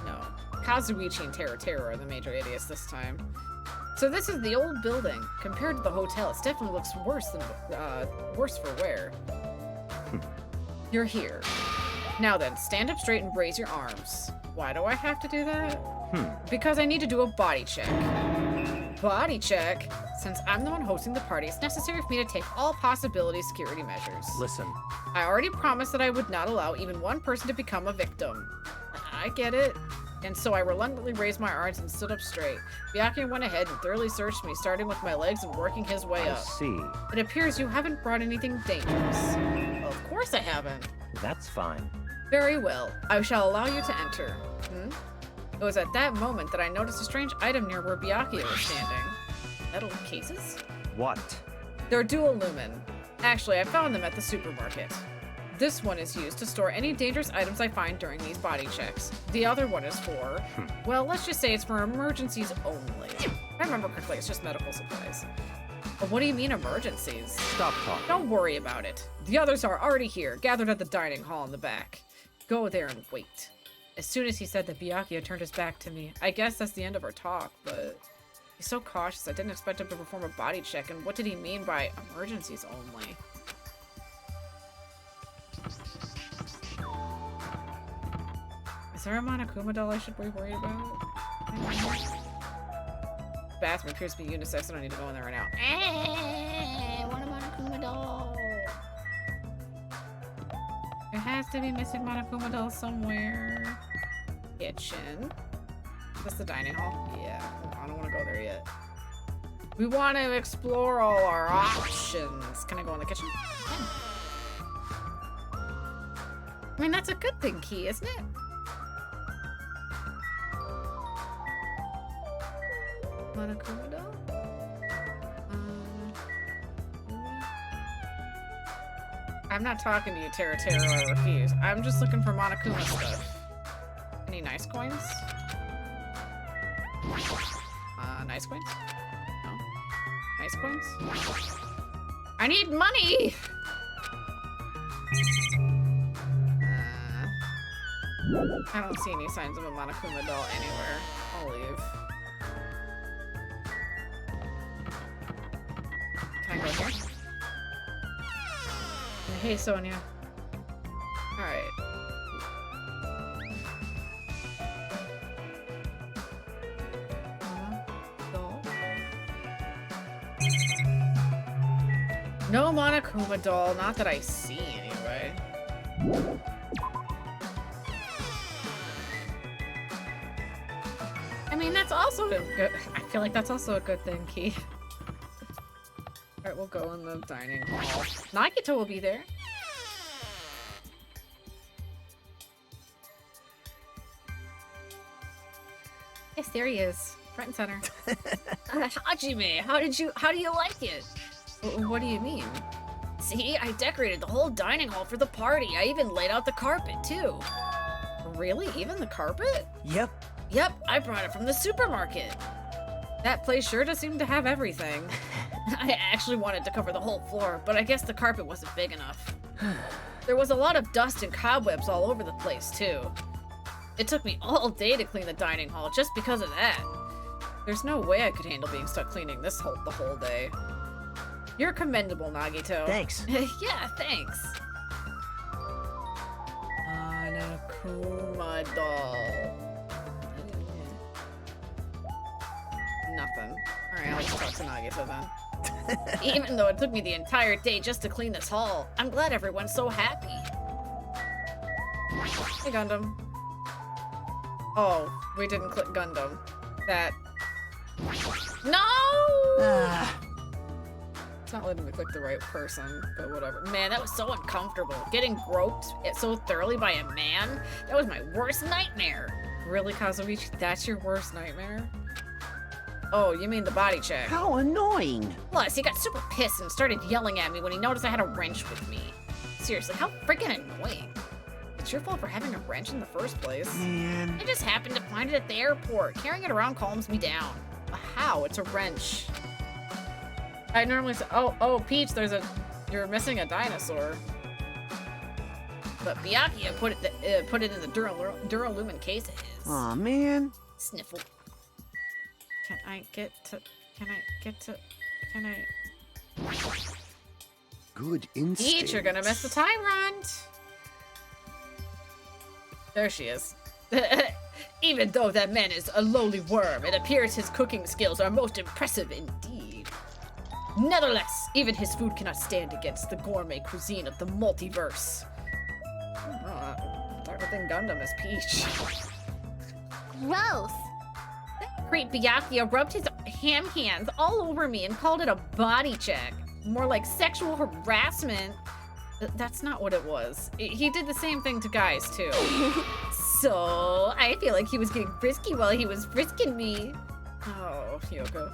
No. Kazuichi and Terotero are the major idiots this time. So this is the old building. Compared to the hotel, it definitely looks worse for wear. You're here. Now then, stand up straight and raise your arms. Why do I have to do that? Because I need to do a body check. Body check? Since I'm the one hosting the party, it's necessary for me to take all possibility security measures. Listen, I already promised that I would not allow even one person to become a victim. I get it. And so I reluctantly raised my arms and stood up straight. Byakuya went ahead and thoroughly searched me, starting with my legs and working his way I up. see. It appears you haven't brought anything dangerous. Of course I haven't. That's fine. Very well. I shall allow you to enter. It was at that moment that I noticed a strange item near where Byakuya was standing. Metal cases? What? They're dual lumen. Actually, I found them at the supermarket. This one is used to store any dangerous items I find during these body checks. The other one is for, well, let's just say it's for emergencies only. If I remember correctly, it's just medical supplies. But what do you mean emergencies? Stop talking. Don't worry about it. The others are already here, gathered at the dining hall in the back. Go there and wait. As soon as he said that, Byakuya turned his back to me. I guess that's the end of our talk, but he's so cautious. I didn't expect him to perform a body check, and what did he mean by emergencies only? Is there a Monokuma doll I should be worried about? Bathroom appears to be unisex. I don't need to go in there right now. What a Monokuma doll! There has to be missing Monokuma doll somewhere. Kitchen. Is this the dining hall? Yeah. I don't want to go there yet. We want to explore all our options. Can I go in the kitchen? Yeah. I mean, that's a good thing, Key, isn't it? Monokuma doll? I'm not talking to you, Terotero, I refuse. I'm just looking for Monokuma stuff. Any nice coins? Ice coins? No. Ice coins? I need money! I don't see any signs of a Monokuma doll anywhere. I'll leave. Can I go here? Hey, Sonia. Alright. Doll. No Monokuma doll, not that I see anyway. I mean, that's also a good. I feel like that's also a good thing, Key. Alright, we'll go in the dining hall. Nagito will be there. Yes, there he is. Front and center. Hajime, how do you like it? What do you mean? See, I decorated the whole dining hall for the party. I even laid out the carpet, too. Really? Even the carpet? Yep. Yep, I brought it from the supermarket. That place sure does seem to have everything. I actually wanted to cover the whole floor, but I guess the carpet wasn't big enough. There was a lot of dust and cobwebs all over the place, too. It took me all day to clean the dining hall just because of that. There's no way I could handle being stuck cleaning the whole day. You're commendable, Nagito. Thanks. Yeah, thanks. Monokuma doll. Nothing. Alright, I'll just talk to Nagito then. Even though it took me the entire day just to clean this hall, I'm glad everyone's so happy. Hey, Gundam. Oh, we didn't click Gundam. That... No! It's not letting me click the right person, but whatever. Man, that was so uncomfortable. Getting groped so thoroughly by a man? That was my worst nightmare. Really, Kazuichi? That's your worst nightmare? Oh, you mean the body check. How annoying. Plus, he got super pissed and started yelling at me when he noticed I had a wrench with me. Seriously, how freaking annoying. It's your fault for having a wrench in the first place. Man. I just happened to find it at the airport. Carrying it around calms me down. How? It's a wrench. I normally say, oh, Peach, you're missing a dinosaur. But Byakuya put it in the Duralumin case of his. Aw, man. Sniffle. Can I get to... Good instinct. Peach, you're gonna miss the time run. There she is. Even though that man is a lowly worm, it appears his cooking skills are most impressive indeed. Nevertheless, even his food cannot stand against the gourmet cuisine of the multiverse. Everything Gundam is Peach. Gross. That creep Byakuya rubbed his ham hands all over me and called it a body check. More like sexual harassment. That's not what it was. He did the same thing to guys, too. So, I feel like he was getting frisky while he was frisking me. Oh, Yoko.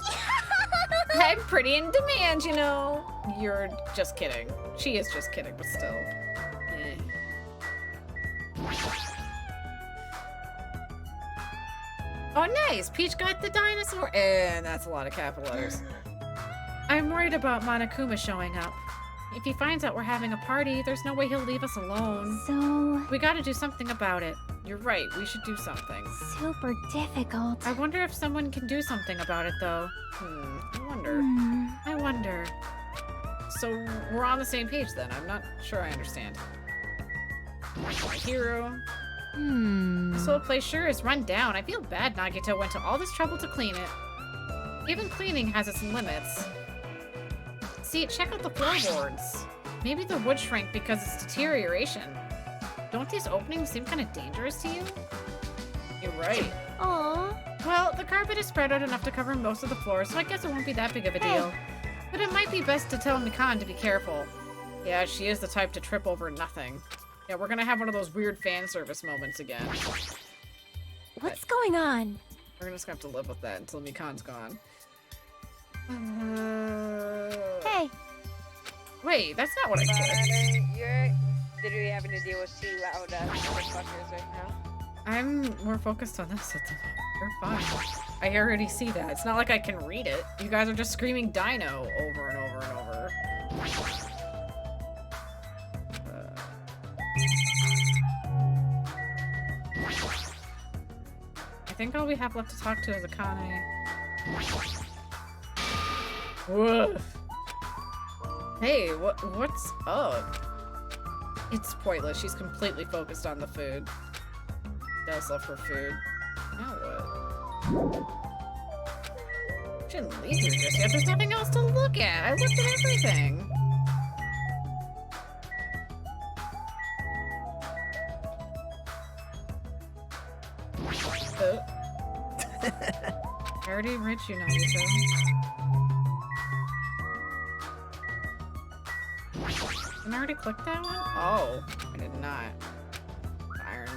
I'm pretty in demand, you know. You're just kidding. She is just kidding, but still. Eh. Oh, nice! Peach got the dinosaur. And that's a lot of capital letters. I'm worried about Monokuma showing up. If he finds out we're having a party, there's no way he'll leave us alone. So... We gotta do something about it. You're right, we should do something. super difficult. I wonder if someone can do something about it, though. I wonder. So, we're on the same page, then. I'm not sure I understand. My hero. This whole place sure is run down. I feel bad Nagito went to all this trouble to clean it. Even cleaning has its limits. See, check out the floorboards. Maybe the wood shrank because it's deterioration. Don't these openings seem kind of dangerous to you? You're right. Aww. Well, the carpet is spread out enough to cover most of the floor, so I guess it won't be that big of a deal. But it might be best to tell Mikan to be careful. Yeah, she is the type to trip over nothing. Yeah, we're gonna have one of those weird fan service moments again. What's going on? We're just gonna have to live with that until Mikan's gone. Hey. Wait, that's not what I clicked. You're literally having to deal with two loud motherfuckers right now. I'm more focused on this at the moment. You're fine. I already see that. It's not like I can read it. You guys are just screaming dino over and over and over. I think all we have left to talk to is Akane. Woof. Hey, what's up? It's pointless. She's completely focused on the food. She does love her food. Now what? She didn't leave here just yet. There's nothing else to look at. I looked at everything. I already read you, Naruto. Didn't I already click that one? Oh, I did not. Iron.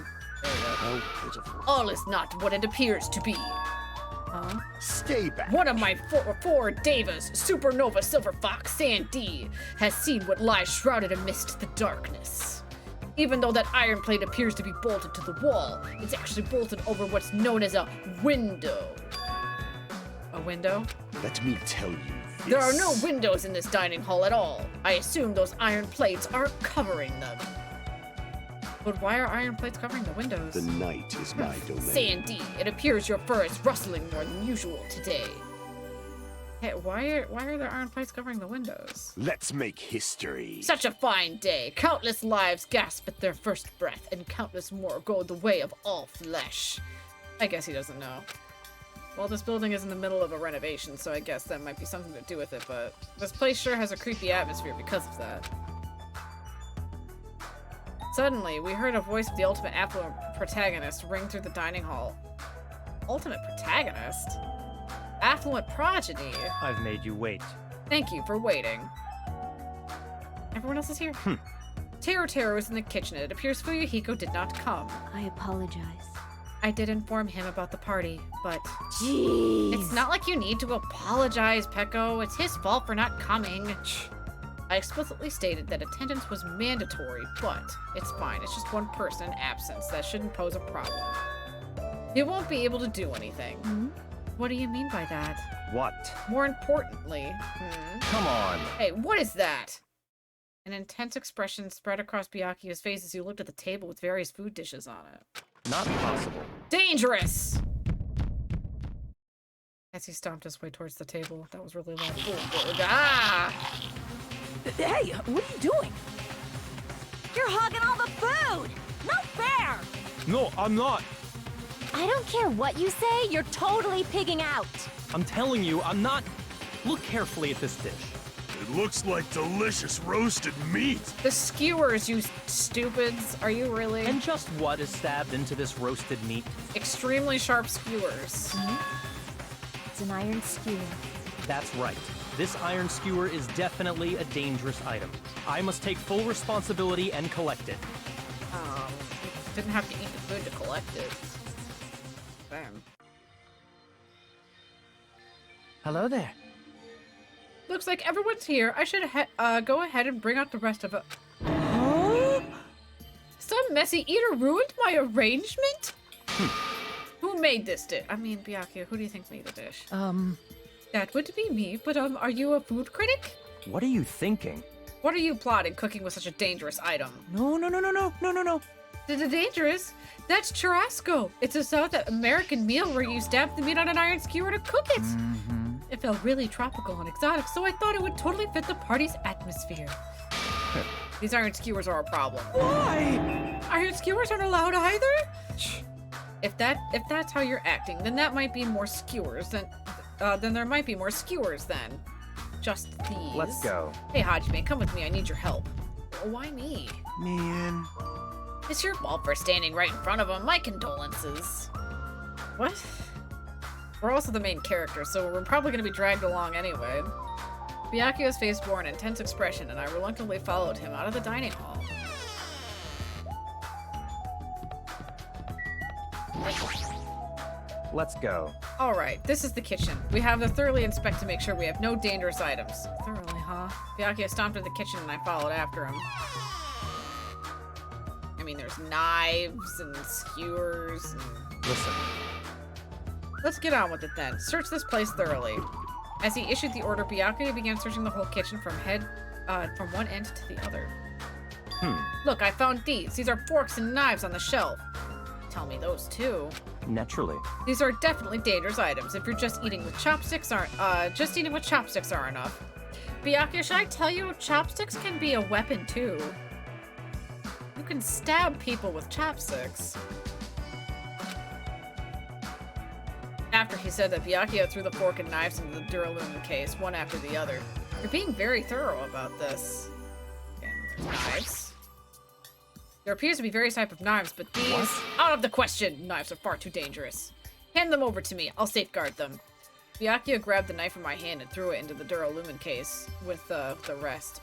There we go. How pitiful. All is not what it appears to be. Huh? Stay back. One of my four Devas, Supernova Silver Fox Sandy, has seen what lies shrouded amidst the darkness. Even though that iron plate appears to be bolted to the wall, it's actually bolted over what's known as a window. A window? Let me tell you this. There are no windows in this dining hall at all. I assume those iron plates aren't covering them. But why are iron plates covering the windows? The night is my domain. Sandy, it appears your fur is rustling more than usual today. Hey, why are there iron plates covering the windows? Let's make history. Such a fine day. Countless lives gasp at their first breath, and countless more go the way of all flesh. I guess he doesn't know. Well, this building is in the middle of a renovation, so I guess that might be something to do with it, but this place sure has a creepy atmosphere because of that. Suddenly, we heard a voice of the ultimate affluent protagonist ring through the dining hall. Ultimate protagonist? Affluent progeny? I've made you wait. Thank you for waiting. Everyone else is here? Taro is in the kitchen. It appears Fuyuhiko did not come. I apologize. I did inform him about the party, but... Jeez. It's not like you need to apologize, Peko. It's his fault for not coming. I explicitly stated that attendance was mandatory, but it's fine. It's just one person in absence. That shouldn't pose a problem. He won't be able to do anything. What do you mean by that? What? More importantly... Come on. Hey, what is that? An intense expression spread across Byakuya's face as he looked at the table with various food dishes on it. Not possible. Dangerous! As he stomped his way towards the table. That was really loud. Ah! Hey, what are you doing? You're hogging all the food! Not fair! No, I'm not. I don't care what you say, you're totally pigging out. I'm telling you, I'm not. Look carefully at this dish. It looks like delicious roasted meat. The skewers, you stupids. Are you really? And just what is stabbed into this roasted meat? Extremely sharp skewers. It's an iron skewer. That's right. This iron skewer is definitely a dangerous item. I must take full responsibility and collect it. You didn't have to eat the food to collect it. Damn. Hello there. Looks like everyone's here. I should go ahead and bring out the rest of it. Some messy eater ruined my arrangement? Who made this dish? I mean, Byakuya, who do you think made the dish? That would be me, but are you a food critic? What are you thinking? What are you plotting cooking with such a dangerous item? No. The dangerous? That's churrasco. It's a South American meal where you stab the meat on an iron skewer to cook it. It felt really tropical and exotic, so I thought it would totally fit the party's atmosphere. These iron skewers are a problem. Why? Iron skewers aren't allowed either? Shh. If that's how you're acting, then that might be more skewers than there might be more skewers then. Just these. Let's go. Hey Hajime, come with me. I need your help. Why me? Man. It's your fault for standing right in front of him. My condolences. What? We're also the main character, so we're probably going to be dragged along anyway. Byakuya's face bore an intense expression, and I reluctantly followed him out of the dining hall. Let's go. Alright, this is the kitchen. We have to thoroughly inspect to make sure we have no dangerous items. Thoroughly, huh? Byakuya stomped into the kitchen and I followed after him. I mean, there's knives and skewers and... Listen. Let's get on with it then. Search this place thoroughly. As he issued the order, Byakuya began searching the whole kitchen from one end to the other. Look, I found these. These are forks and knives on the shelf. Tell me those too. Naturally. These are definitely dangerous items. If you're just eating with chopsticks aren't enough. Byakuya, should I tell you, chopsticks can be a weapon too. You can stab people with chopsticks. After he said that, Byakuya threw the fork and knives into the duralumin case, one after the other. You're being very thorough about this. Okay, there's knives. There appears to be various types of knives, but these... Out of the question! Knives are far too dangerous. Hand them over to me. I'll safeguard them. Byakuya grabbed the knife from my hand and threw it into the duralumin case with the rest.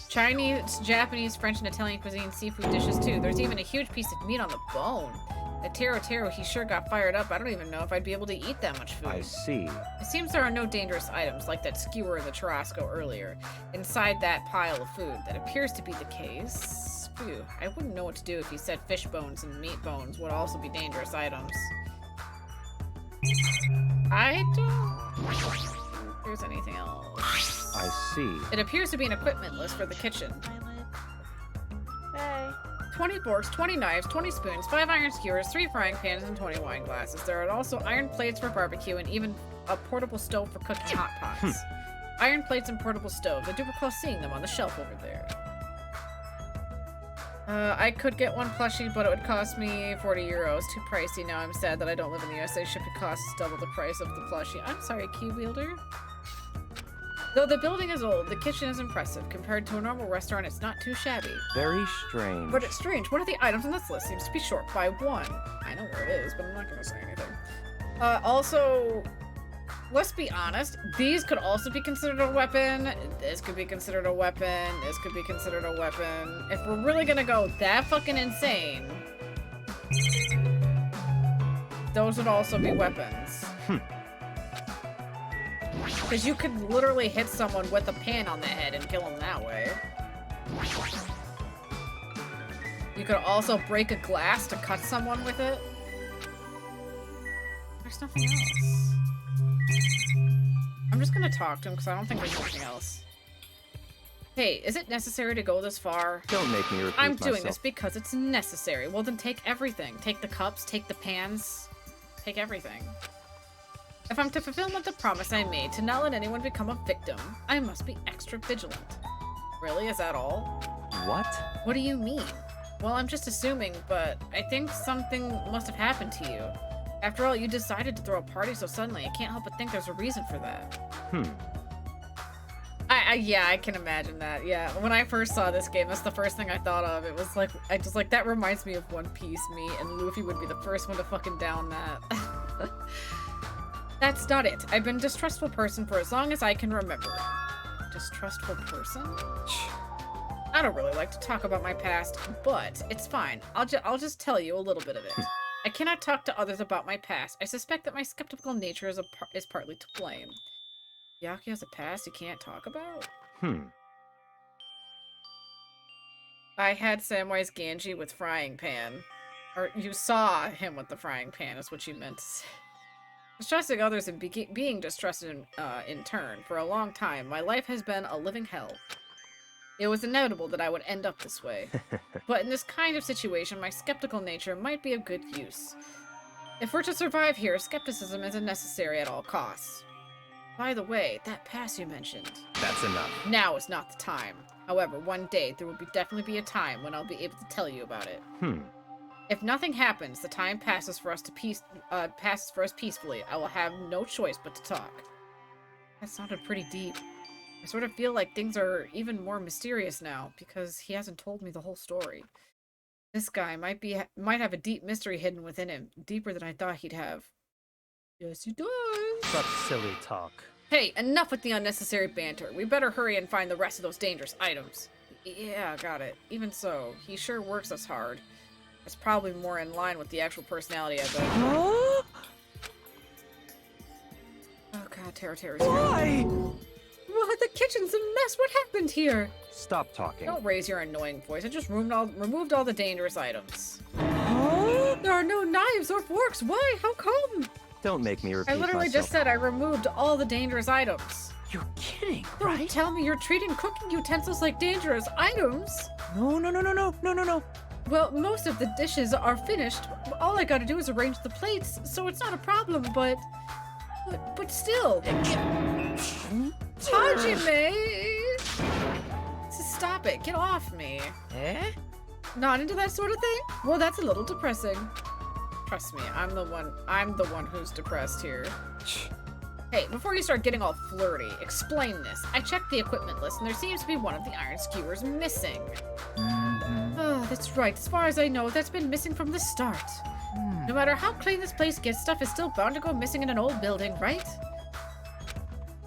Chinese, Japanese, French, and Italian cuisine seafood dishes too. There's even a huge piece of meat on the bone. At Taro, he sure got fired up. I don't even know if I'd be able to eat that much food. I see. It seems there are no dangerous items, like that skewer in the churrasco earlier, inside that pile of food. That appears to be the case. Phew, I wouldn't know what to do if he said fish bones and meat bones would also be dangerous items. I don't think there's anything else. I see. It appears to be an equipment list for the kitchen. Hey. 20 forks, 20 knives, 20 spoons, 5 iron skewers, 3 frying pans, and 20 wine glasses. There are also iron plates for barbecue and even a portable stove for cooking hot pots. Iron plates and portable stoves. I do recall seeing them on the shelf over there. I could get one plushie, but it would cost me 40 euros. Too pricey. Now I'm sad that I don't live in the USA. Shipping costs double the price of the plushie. I'm sorry, Key Wielder. Though the building is old, the kitchen is impressive. Compared to a normal restaurant, it's not too shabby. Very strange. But it's strange. One of the items on this list seems to be short by 1. I know where it is, but I'm not going to say anything. Also, let's be honest. These could also be considered a weapon. This could be considered a weapon. This could be considered a weapon. If we're really going to go that fucking insane, those would also be weapons. Because you could literally hit someone with a pan on the head and kill them that way. You could also break a glass to cut someone with it. There's nothing else. I'm just gonna talk to him because I don't think there's anything else. Hey, is it necessary to go this far? Don't make me repeat I'm doing myself. this because it's necessary. Well, then take everything. Take the cups, take the pans, take everything. If I'm to fulfill the promise I made to not let anyone become a victim, I must be extra vigilant. Really? Is that all? What? What do you mean? Well, I'm just assuming, but I think something must have happened to you. After all, you decided to throw a party so suddenly. I can't help but think there's a reason for that. Yeah, I can imagine that. Yeah, when I first saw this game, that's the first thing I thought of. It was like, that reminds me of One Piece, me, and Luffy would be the first one to fucking down that. That's not it. I've been a distrustful person for as long as I can remember. Distrustful person? I don't really like to talk about my past, but it's fine. I'll just tell you a little bit of it. I cannot talk to others about my past. I suspect that my skeptical nature is partly to blame. Byakuya has a past he can't talk about? I had Samwise Gamgee with frying pan. Or you saw him with the frying pan is what you meant to say. Distrusting others and being distrusted in turn. For a long time, my life has been a living hell. It was inevitable that I would end up this way. But in this kind of situation, my skeptical nature might be of good use. If we're to survive here, skepticism isn't necessary at all costs. By the way, that pass you mentioned. That's enough. Now is not the time. However, one day there will definitely be a time when I'll be able to tell you about it. If nothing happens, the time passes for us peacefully. I will have no choice but to talk. That sounded pretty deep. I sort of feel like things are even more mysterious now because he hasn't told me the whole story. This guy might have a deep mystery hidden within him, deeper than I thought he'd have. Yes, he does. Such silly talk. Hey, enough with the unnecessary banter. We better hurry and find the rest of those dangerous items. Yeah, got it. Even so, he sure works us hard. It's probably more in line with the actual personality, I bet. Huh? Oh god, Terror's here. Why? What? The kitchen's a mess. What happened here? Stop talking. Don't raise your annoying voice. I just removed all the dangerous items. Huh? There are no knives Lemsdorf works. Why? How come? Don't make me repeat I literally myself. just said I removed all the dangerous items. You're kidding, Don't right? tell me you're treating cooking utensils like dangerous items. No. Well, most of the dishes are finished. All I gotta do is arrange the plates, so it's not a problem, but still. Hajime! Stop it. Get off me. Eh? Not into that sort of thing? Well, that's a little depressing. Trust me, I'm the one who's depressed here. Hey, before you start getting all flirty, explain this. I checked the equipment list and there seems to be one of the iron skewers missing. Oh, that's right. As far as I know, that's been missing from the start. No matter how clean this place gets, stuff is still bound to go missing in an old building, right?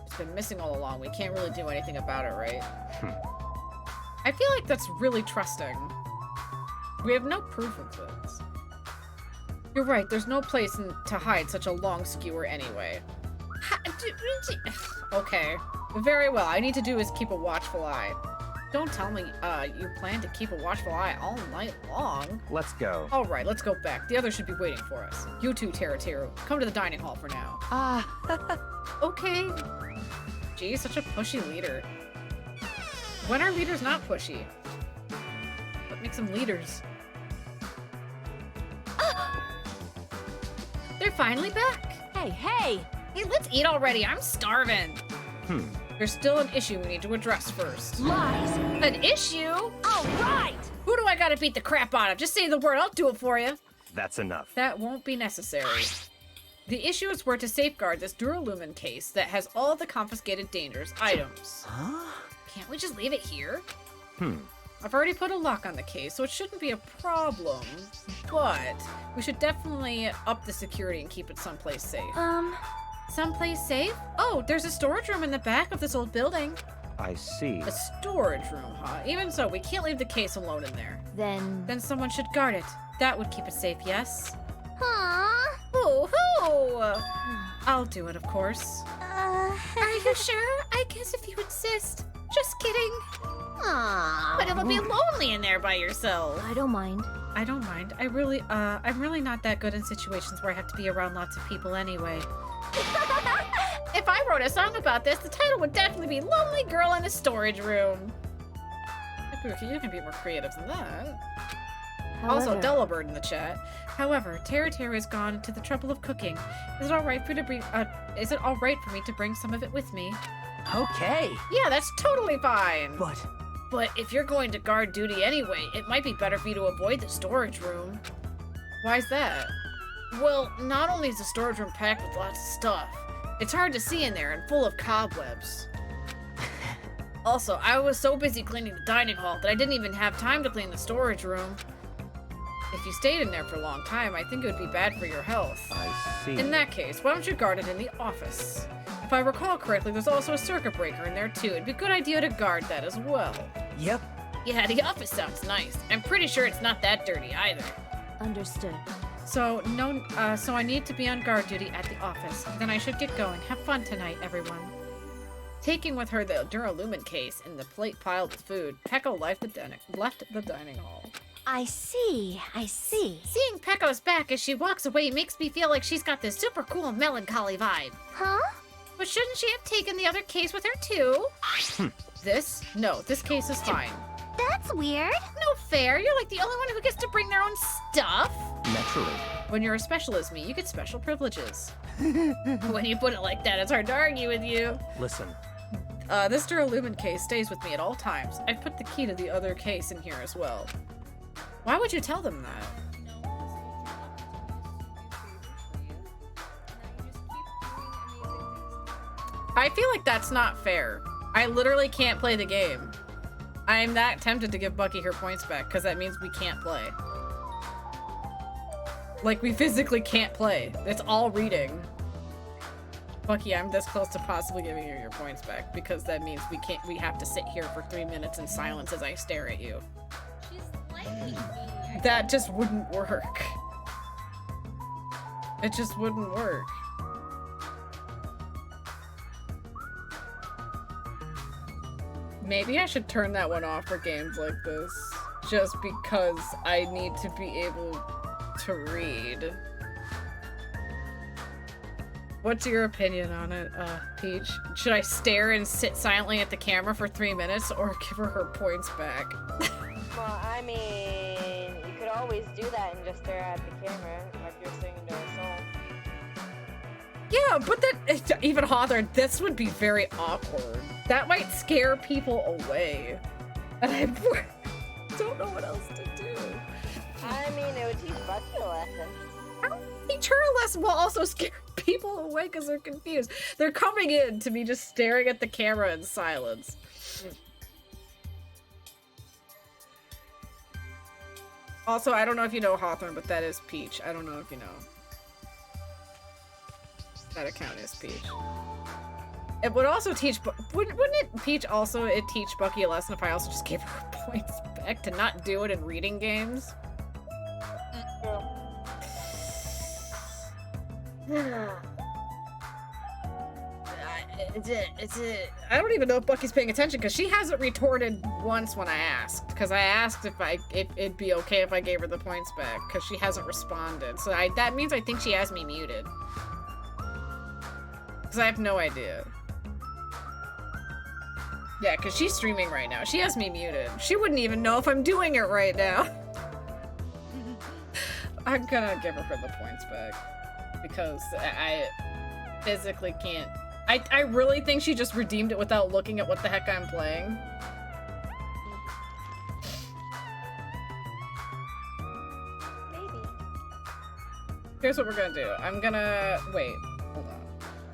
It's been missing all along. We can't really do anything about it, right? I feel like that's really trusting. We have no proof of this. You're right, there's no place to hide such a long skewer anyway. Okay. Very well, I need to do is keep a watchful eye. Don't tell me, you plan to keep a watchful eye all night long. Let's go. Alright, let's go back. The others should be waiting for us. You two, Teru, come to the dining hall for now. Okay. Geez, such a pushy leader. When are leaders not pushy? What makes them leaders? They're finally back. Hey! Hey, let's eat already. I'm starving. There's still an issue we need to address first. Lies! An issue? All right! Who do I gotta beat the crap out of? Just say the word, I'll do it for you. That's enough. That won't be necessary. The issue is where to safeguard this Duralumin case that has all the confiscated dangerous items. Can't we just leave it here? I've already put a lock on the case, so it shouldn't be a problem. But we should definitely up the security and keep it someplace safe. Someplace safe? Oh, there's a storage room in the back of this old building. I see. A storage room, huh? Even so, we can't leave the case alone in there. Then someone should guard it. That would keep it safe, yes? Hoo-hoo! I'll do it, of course. Are you sure? I guess if you insist. Just kidding. But it'll be lonely in there by yourself. I don't mind. I don't mind. I'm really not that good in situations where I have to be around lots of people anyway. If I wrote a song about this, the title would definitely be Lonely Girl in a Storage Room. You can be more creative than that. Also, Delabird in the chat. However, Teru has gone to the trouble of cooking. Is it all right for me to bring some of it with me? Okay. Yeah, that's totally fine. But if you're going to guard duty anyway, it might be better for you to avoid the storage room. Why's that? Well, not only is the storage room packed with lots of stuff, it's hard to see in there and full of cobwebs. Also, I was so busy cleaning the dining hall that I didn't even have time to clean the storage room. If you stayed in there for a long time, I think it would be bad for your health. I see. In that case, why don't you guard it in the office? If I recall correctly, there's also a circuit breaker in there too. It'd be a good idea to guard that as well. Yep. Yeah, the office sounds nice. I'm pretty sure it's not that dirty either. Understood. So I need to be on guard duty at the office. Then I should get going. Have fun tonight, everyone. Taking with her the Duralumin case and the plate piled with food, Pekko left the dining hall. I see. Seeing Pekko's back as she walks away makes me feel like she's got this super cool melancholy vibe. Huh? But shouldn't she have taken the other case with her too? This? No, this case is fine. That's weird. No fair, you're like the only one who gets to bring their own stuff. Naturally. When you're as special as me, you get special privileges. When you put it like that, it's hard to argue with you. Listen. This Duralumin case stays with me at all times. I put the key to the other case in here as well. Why would you tell them that? I feel like that's not fair. I literally can't play the game. I am that tempted to give Bucky her points back, because that means we can't play. Like, we physically can't play. It's all reading. Bucky, I'm this close to possibly giving you your points back, because that means we have to sit here for 3 minutes in silence as I stare at you. That just wouldn't work. It just wouldn't work. Maybe I should turn that one off for games like this. Just because I need to be able to read. What's your opinion on it, Peach? Should I stare and sit silently at the camera for 3 minutes or give her points back? Well, I mean, you could always do that and just stare at the camera like you're singing to a song. Yeah, but that, even Hawthorne, this would be very awkward. That might scare people away. And I don't know what else to do. I mean, it would teach Bucky a lesson. Teach her a lesson while also scaring people away because they're confused. They're coming in to me just staring at the camera in silence. Also, I don't know if you know Hawthorne, but that is Peach. I don't know if you know. That account is Peach. It would also teach, wouldn't it, Peach, also it teach Bucky a lesson if I also just gave her points back to not do it in reading games? I don't even know if Bucky's paying attention because she hasn't retorted once when I asked. Because I asked if it'd be okay if I gave her the points back because she hasn't responded. So that means I think she has me muted. Because I have no idea. Yeah, because she's streaming right now. She has me muted. She wouldn't even know if I'm doing it right now. I'm gonna give her the points back. Because I physically can't. I really think she just redeemed it without looking at what the heck I'm playing. Maybe. Here's what we're gonna do. I'm gonna... Wait. Hold on.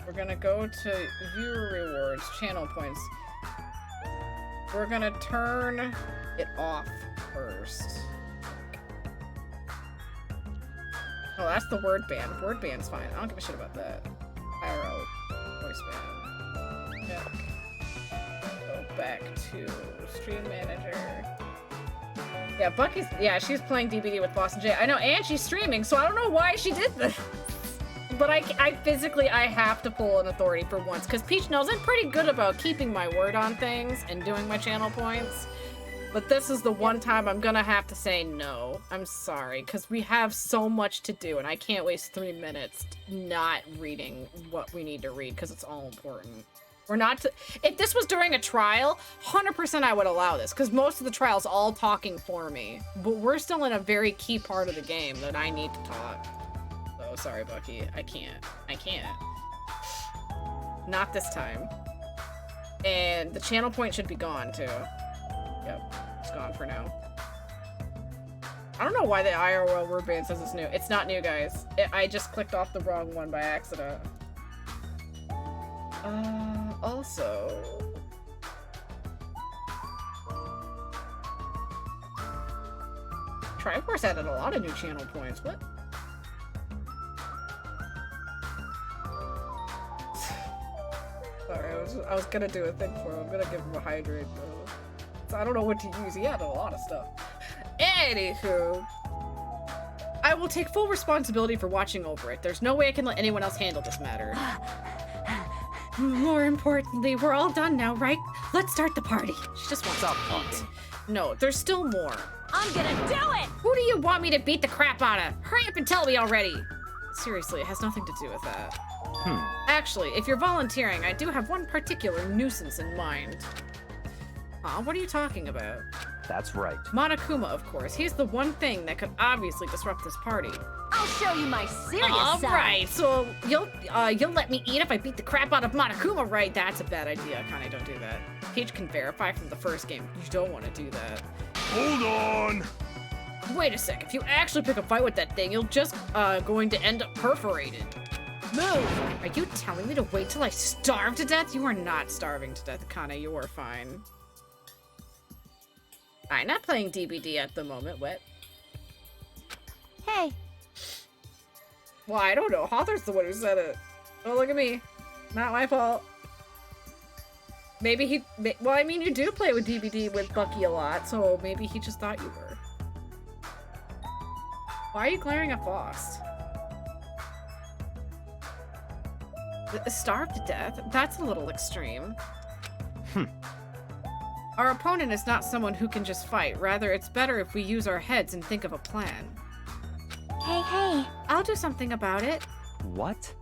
We're gonna go to viewer rewards, channel points. We're gonna turn it off first. Oh, that's the word ban. Word ban's fine. I don't give a shit about that. IRL voice ban. Check. Go back to stream manager. Yeah, Bucky's... Yeah, she's playing DBD with Boston J. I know, and she's streaming, so I don't know why she did this. But I physically, I have to pull an authority for once, because Peach knows I'm pretty good about keeping my word on things and doing my channel points. But this is the one time I'm gonna have to say no. I'm sorry, because we have so much to do, and I can't waste 3 minutes not reading what we need to read, because it's all important. We're not to... If this was during a trial, 100% I would allow this, because most of the trial's all talking for me. But we're still in a very key part of the game that I need to talk. So, sorry, Bucky. I can't. I can't. Not this time. And the channel point should be gone, too. Yep. It's gone for now. I don't know why the IRL word ban says it's new. It's not new, guys. I just clicked off the wrong one by accident. Also... Triforce added a lot of new channel points. What? Sorry, I was gonna do a thing for him. I'm gonna give him a hydrate, though. So I don't know what to use. He had a lot of stuff. Anywho... I will take full responsibility for watching over it. There's no way I can let anyone else handle this matter. More importantly, we're all done now, right? Let's start the party. She just wants Stop to talking. eat. No, there's still more. I'm gonna do it! Who do you want me to beat the crap out of? Hurry up and tell me already. Seriously, it has nothing to do with that. Actually, if you're volunteering, I do have one particular nuisance in mind. Huh? What are you talking about? That's right. Monokuma, of course. He's the one thing that could obviously disrupt this party. I'll show you my serious side. Alright, so you'll let me eat if I beat the crap out of Monokuma, right? That's a bad idea, Connie, don't do that. Peach can verify from the first game. You don't want to do that. Hold on! Wait a sec, if you actually pick a fight with that thing, you're just going to end up perforated. Move! Are you telling me to wait till I starve to death? You are not starving to death, Connie, you are fine. I'm not playing DBD at the moment, what? Hey, Well, I don't know. Hawthorne's the one who said it. Oh, look at me. Not my fault. Maybe he... Well, I mean, you do play with DBD with Bucky a lot, so maybe he just thought you were. Why are you glaring at Faust? Starved to death? That's a little extreme. Our opponent is not someone who can just fight. Rather, it's better if we use our heads and think of a plan. hey, I'll do something about it. What?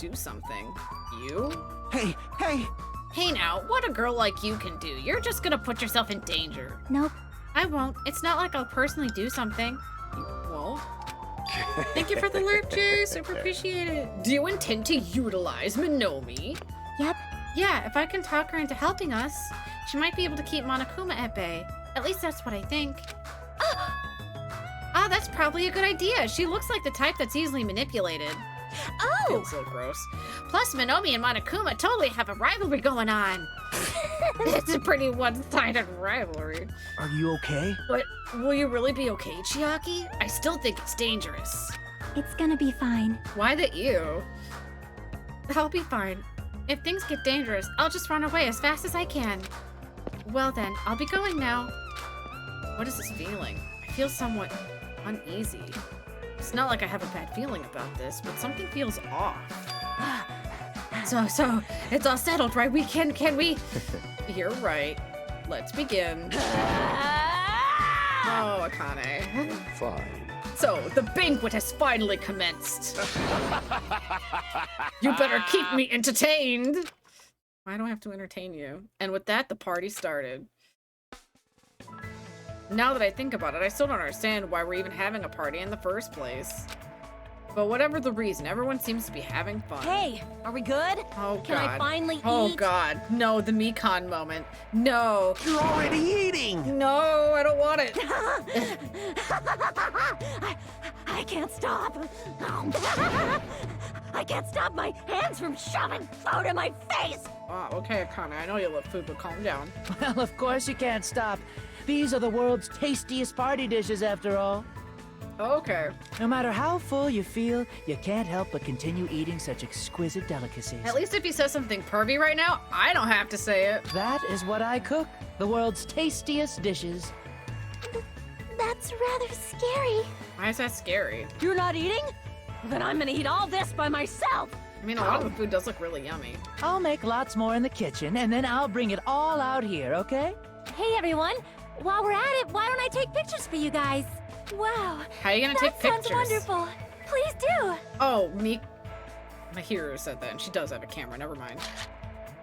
do something. You? Hey, hey! Hey now, what a girl like you can do. You're just gonna put yourself in danger. Nope. I won't. It's not like I'll personally do something. You won't? Thank you for the lerp, Jay. Super appreciate it. Do you intend to utilize Minomi? Yep. Yeah, if I can talk her into helping us, she might be able to keep Monokuma at bay. At least that's what I think. Ah, that's probably a good idea. She looks like the type that's easily manipulated. Oh! Feels so gross. Plus, Minomi and Monokuma totally have a rivalry going on. It's a pretty one-sided rivalry. Are you okay? But will you really be okay, Chiaki? I still think it's dangerous. It's gonna be fine. Why the ew? I'll be fine. If things get dangerous, I'll just run away as fast as I can. Well then, I'll be going now. What is this feeling? I feel somewhat uneasy. It's not like I have a bad feeling about this, but something feels off. So, it's all settled, right? Can we? You're right. Let's begin. Oh, Akane. Fine. So, the banquet has finally commenced. You better keep me entertained. Why do I have to entertain you? And with that, the party started. Now that I think about it, I still don't understand why we're even having a party in the first place. But whatever the reason, everyone seems to be having fun. Hey, are we good? Oh, God. Can I finally eat? Oh, God. No, the Mekon moment. No. You're already eating! No, I don't want it. I can't stop. I can't stop my hands from shoving food in my face. Oh, okay, Akane. I know you love food, but calm down. Well, of course you can't stop. These are the world's tastiest party dishes, after all. Okay. No matter how full you feel, you can't help but continue eating such exquisite delicacies. At least if you say something pervy right now, I don't have to say it. That is what I cook. The world's tastiest dishes. That's rather scary. Why is that scary? You're not eating? Then I'm gonna eat all this by myself. I mean, a lot of the food does look really yummy. I'll make lots more in the kitchen, and then I'll bring it all out here, okay? Hey everyone, while we're at it, why don't I take pictures for you guys? Wow. How are you gonna take pictures? That sounds wonderful. Please do. Oh, my hero said that, and she does have a camera. Never mind.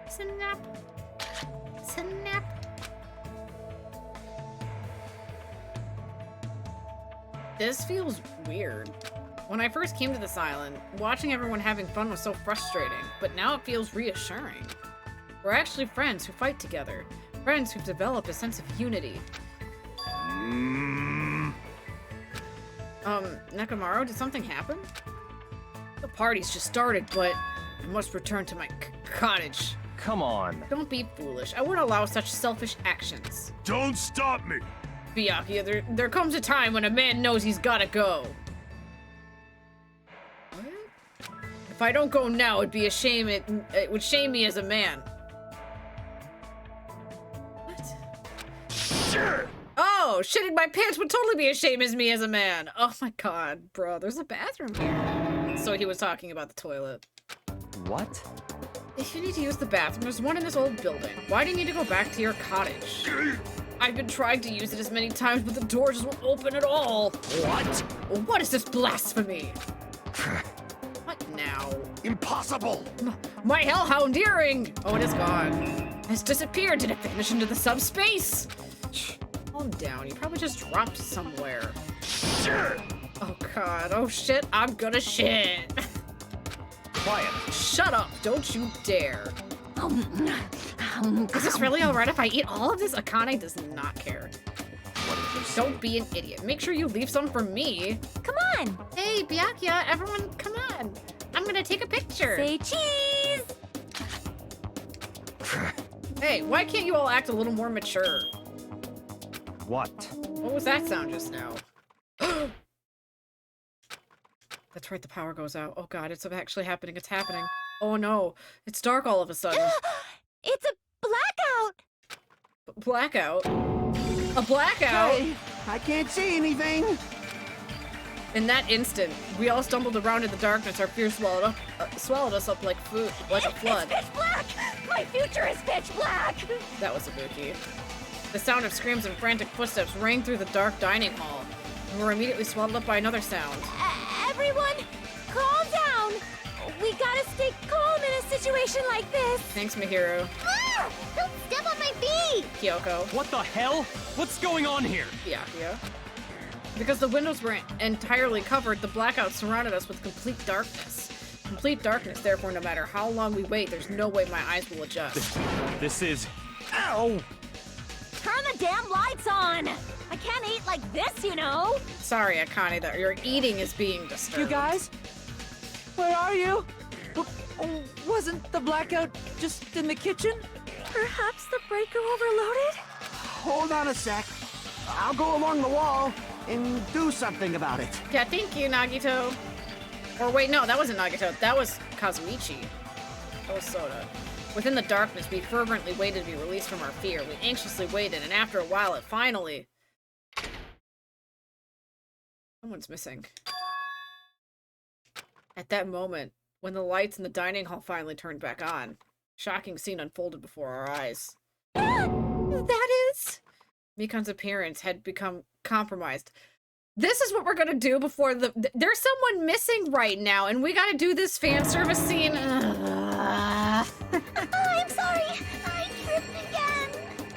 Snap. Snap. This feels weird. When I first came to this island, watching everyone having fun was so frustrating, but now it feels reassuring. We're actually friends who fight together. Friends who've developed a sense of unity. Nekomaru, did something happen? The party's just started, but I must return to my cottage. Come on. Don't be foolish. I wouldn't allow such selfish actions. Don't stop me! Byakuya, there comes a time when a man knows he's gotta go. What? If I don't go now, it'd be a shame. It would shame me as a man. What? Shit! Oh, shitting my pants would totally be a shame as me as a man. Oh my god, bro, there's a bathroom here. So he was talking about the toilet. What? If you need to use the bathroom, there's one in this old building. Why do you need to go back to your cottage? I've been trying to use it as many times, but the door just won't open at all. What? What is this blasphemy? What now? Impossible! My hellhound earring! Oh, it is gone. It's disappeared. Did it vanish into the subspace? Calm down. You probably just dropped somewhere. Shit! Oh god. Oh shit. I'm gonna shit. Quiet. Shut up. Don't you dare. Is this really alright if I eat all of this? Akane does not care. What did you say? Don't be an idiot. Make sure you leave some for me. Come on. Hey, Byakuya, everyone, come on. I'm gonna take a picture. Say cheese. Hey, why can't you all act a little more mature? What? What was that sound just now? That's right, the power goes out. Oh god, it's actually happening. It's happening. Oh no, it's dark all of a sudden. It's a blackout. Blackout? A blackout? Hey, I can't see anything. In that instant, we all stumbled around in the darkness. Our fear swallowed us up like food, like a flood. It's pitch black. My future is pitch black. That was Ibuki. The sound of screams and frantic footsteps rang through the dark dining hall. We were immediately swallowed up by another sound. Everyone, calm down. We gotta stay situation like this. Thanks, Mihiru. Ah! Don't step on my feet! Kyoko. What the hell? What's going on here? Byakuya. Because the windows were entirely covered, the blackout surrounded us with complete darkness. Complete darkness, therefore, no matter how long we wait, there's no way my eyes will adjust. This is... Ow! Turn the damn lights on! I can't eat like this, you know! Sorry, Akane, that your eating is being disturbed. You guys? Where are you? Wasn't the blackout just in the kitchen? Perhaps the breaker overloaded? Hold on a sec. I'll go along the wall and do something about it. Yeah, thank you, Nagito. Or wait, no, that wasn't Nagito. That was Kazuichi. That was Soda. Within the darkness, we fervently waited to be released from our fear. We anxiously waited, and after a while, it finally... Someone's missing. At that moment, when the lights in the dining hall finally turned back on, shocking scene unfolded before our eyes. That is... Mikan's appearance had become compromised. This is what we're gonna do before the... There's someone missing right now, and we gotta do this fan service scene. Oh, I'm sorry. I tripped again.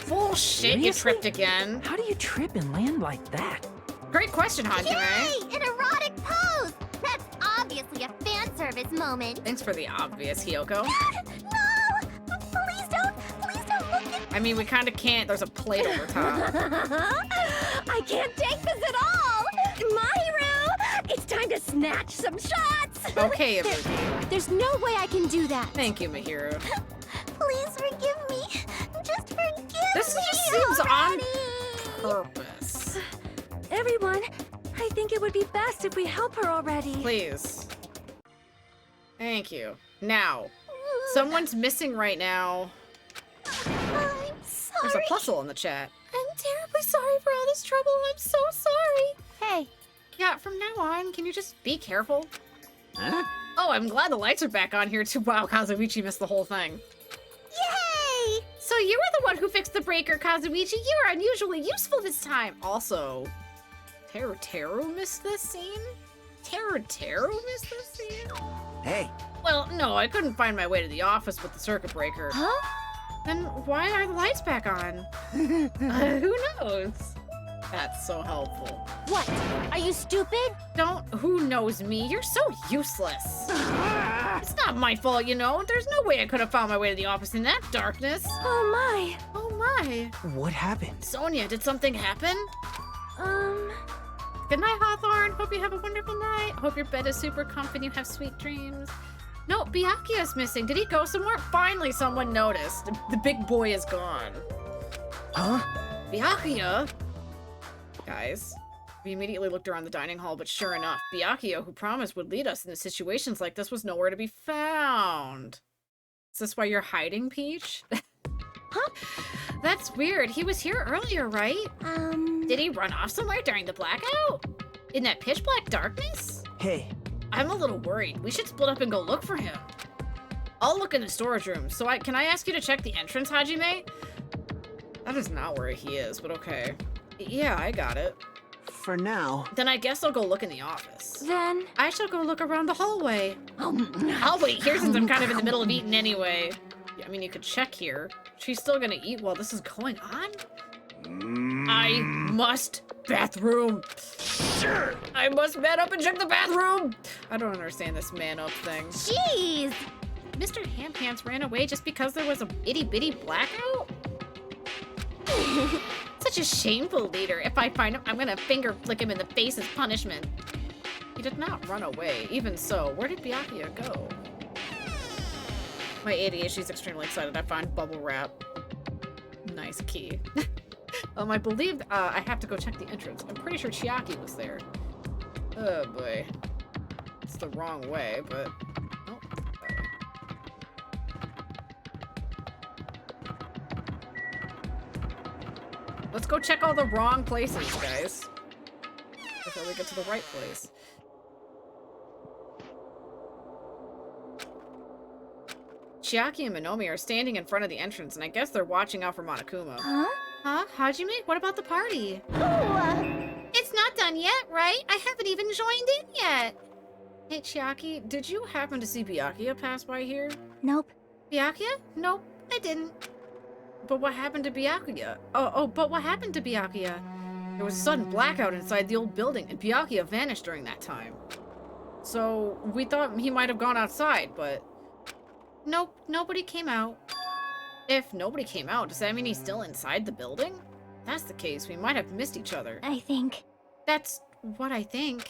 Bullshit, you Seriously? tripped again. How do you trip and land like that? Great question, Hajime. Yay! An erotic pose! That's obviously a fan service moment. Thanks for the obvious, Hiyoko. No! Please don't look at... I mean, we kind of can't. There's a plate over top. I can't take this at all! Mahiru! It's time to snatch some shots! Okay, Ibuki. There's no way I can do that. Thank you, Mihiru. Please forgive me. Just forgive This me just seems already. on purpose. Everyone, I think it would be best if we help her already. Please. Thank you. Now, someone's missing right now. I'm sorry. There's a puzzle in the chat. I'm terribly sorry for all this trouble. I'm so sorry. Hey. Yeah, from now on, can you just be careful? Huh? Oh, I'm glad the lights are back on here too. Wow, Kazuichi missed the whole thing. Yay! So you were the one who fixed the breaker, Kazuichi. You are unusually useful this time. Also, Teru missed this scene? Teru missed this scene? Hey, Well, no, I couldn't find my way to the office with the circuit breaker. Huh? Then why are the lights back on? Who knows? That's so helpful. What? Are you stupid? Who knows me? You're so useless. It's not my fault, you know. There's no way I could have found my way to the office in that darkness. Oh my. Oh my. What happened? Sonia, did something happen? Good night, Hawthorne. Hope you have a wonderful night. Hope your bed is super comfy and you have sweet dreams. No, Byakuya's missing. Did he go somewhere? Finally, someone noticed. The big boy is gone. Huh? Byakuya? Guys, we immediately looked around the dining hall, but sure enough, Byakuya, who promised would lead us in situations like this, was nowhere to be found. Is this why you're hiding, Peach? Huh? That's weird. He was here earlier, right? Did he run off somewhere during the blackout? In that pitch black darkness? Hey, I'm a little worried. We should split up and go look for him. I'll look in the storage room. So can I ask you to check the entrance, Hajime? That is not where he is, but okay. Yeah, I got it. for now. Then I guess I'll go look in the office. Then... I shall go look around the hallway. I'll wait here since I'm kind of in the middle of eating anyway. I mean, you could check here. She's still gonna eat while this is going on? I must bathroom. Sure, I must man up and check the bathroom. I don't understand this man up thing. Jeez! Mr. Handpants ran away just because there was a itty bitty blackout? Such a shameful leader. If I find him, I'm gonna finger flick him in the face as punishment. He did not run away. Even so, where did Byakuya go? My ADHD is extremely excited. I found bubble wrap. Nice key. I believe I have to go check the entrance. I'm pretty sure Chiaki was there. Oh boy. It's the wrong way, but... Oh, that way. Let's go check all the wrong places, guys. Before we get to the right place. Chiaki and Minomi are standing in front of the entrance, and I guess they're watching out for Monokuma. Huh? Huh? Hajime? What about the party? It's not done yet, right? I haven't even joined in yet. Hey, Chiaki, did you happen to see Byakuya pass by here? Nope. Byakuya? Nope, I didn't. But what happened to Byakuya? But what happened to Byakuya? There was a sudden blackout inside the old building, and Byakuya vanished during that time. So, we thought he might have gone outside, but... Nope, nobody came out. If nobody came out, does that mean he's still inside the building? If that's the case, we might have missed each other. I think. That's what I think.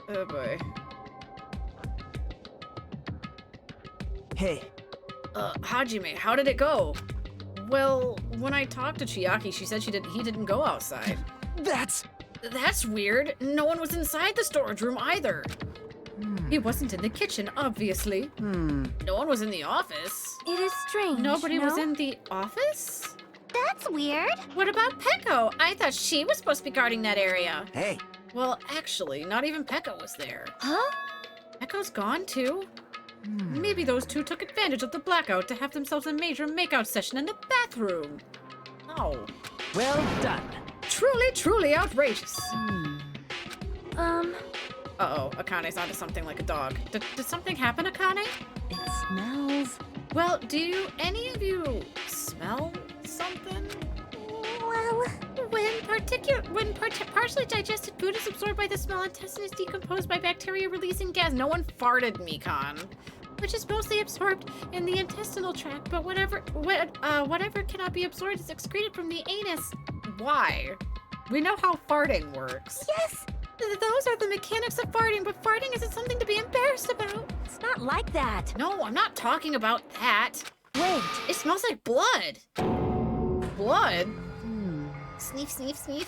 Oh boy. Hey, Hajime, how did it go? Well, when I talked to Chiaki, she said he didn't go outside. That's weird. No one was inside the storage room either. He wasn't in the kitchen, obviously. No one was in the office. It is strange. Nobody was in the office? That's weird. What about Peko? I thought she was supposed to be guarding that area. Hey, Well, actually, not even Peko was there. Huh? Pekko's gone too. Maybe those two took advantage of the blackout to have themselves a major makeout session in the bathroom. Oh. well done. Truly, truly outrageous. Uh-oh, Akane's onto something like a dog. Did something happen, Akane? it smells. Well, do any of you smell something? Well, When partially digested food is absorbed by the smell, intestine is decomposed by bacteria releasing gas. No one farted, Mikan. Which is mostly absorbed in the intestinal tract, but whatever cannot be absorbed is excreted from the anus. Why? We know how farting works. yes, Those are the mechanics of farting, but farting isn't something to be embarrassed about. it's not like that. No, I'm not talking about that. Wait. It smells like blood. Blood? Sneef, sneef, sneef.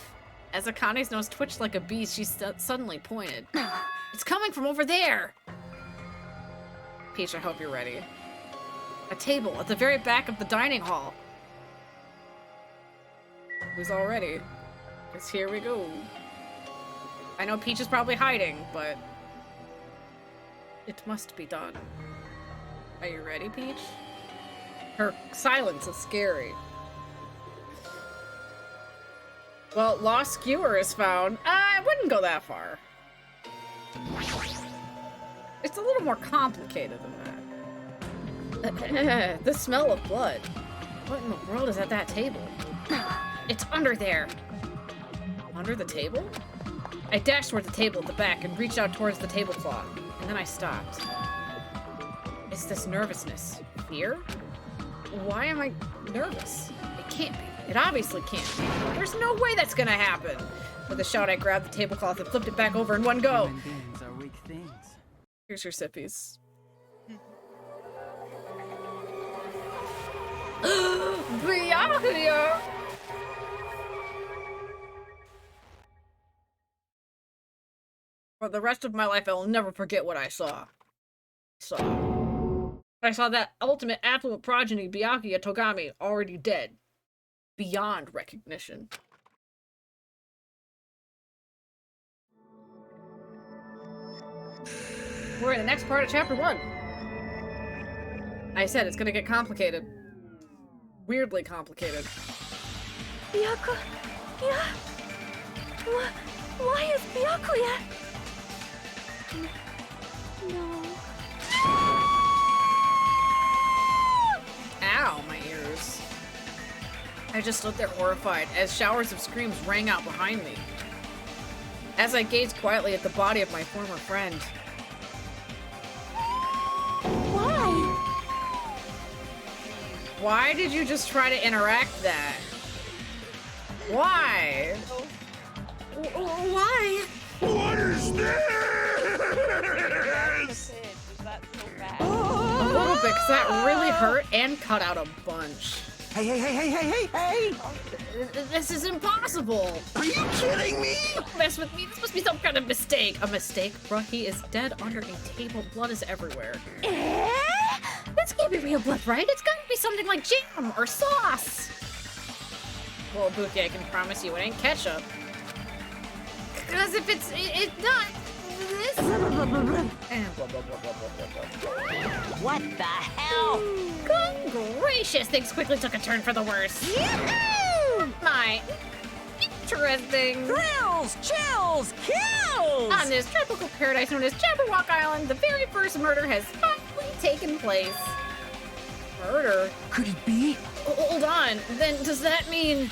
As Akane's nose twitched like a bee's, she suddenly pointed. It's coming from over there. Peach, I hope you're ready. A table at the very back of the dining hall. Who's all ready? Because here we go. I know Peach is probably hiding, but it must be done. Are you ready, Peach? Her silence is scary. Well, lost skewer is found. I wouldn't go that far. It's a little more complicated than that. The smell of blood. What in the world is at that table? It's under there. Under the table? I dashed toward the table at the back and reached out towards the tablecloth, and then I stopped. Is this nervousness fear? Why am I nervous? It can't be. It obviously can't be. There's no way that's gonna happen. With a shout, I grabbed the tablecloth and flipped it back over in one go. Human beings are weak things. Here's your sippies. Byakuya! For the rest of my life, I will never forget what I saw. I saw that ultimate affluent progeny, Byakuya Togami, already dead. Beyond recognition. We're in the next part of chapter 1. I said it's gonna get complicated. Weirdly complicated. Byakuya? Why is Byakuya? No. Ow, my ears. I just stood there horrified as showers of screams rang out behind me. As I gazed quietly at the body of my former friend. Why? Why did you just try to interact that? Why? Why? What is this? Is that so bad? A little bit, because that really hurt and cut out a bunch. Hey! This is impossible. Are you kidding me? Don't mess with me. This must be some kind of mistake. A mistake? Bruh, he is dead under a table. Blood is everywhere. This can't be real blood, right? It's gotta be something like jam or sauce. Well, Buki, I can promise you it ain't ketchup. Because if it's not this. And blah, blah, blah, blah, blah, blah, blah. What the hell? Good gracious, things quickly took a turn for the worse. My interesting. Thrills, chills, kills! On this tropical paradise known as Jabberwock Island, the very first murder has finally taken place. Murder? Could it be? Hold on. Then does that mean...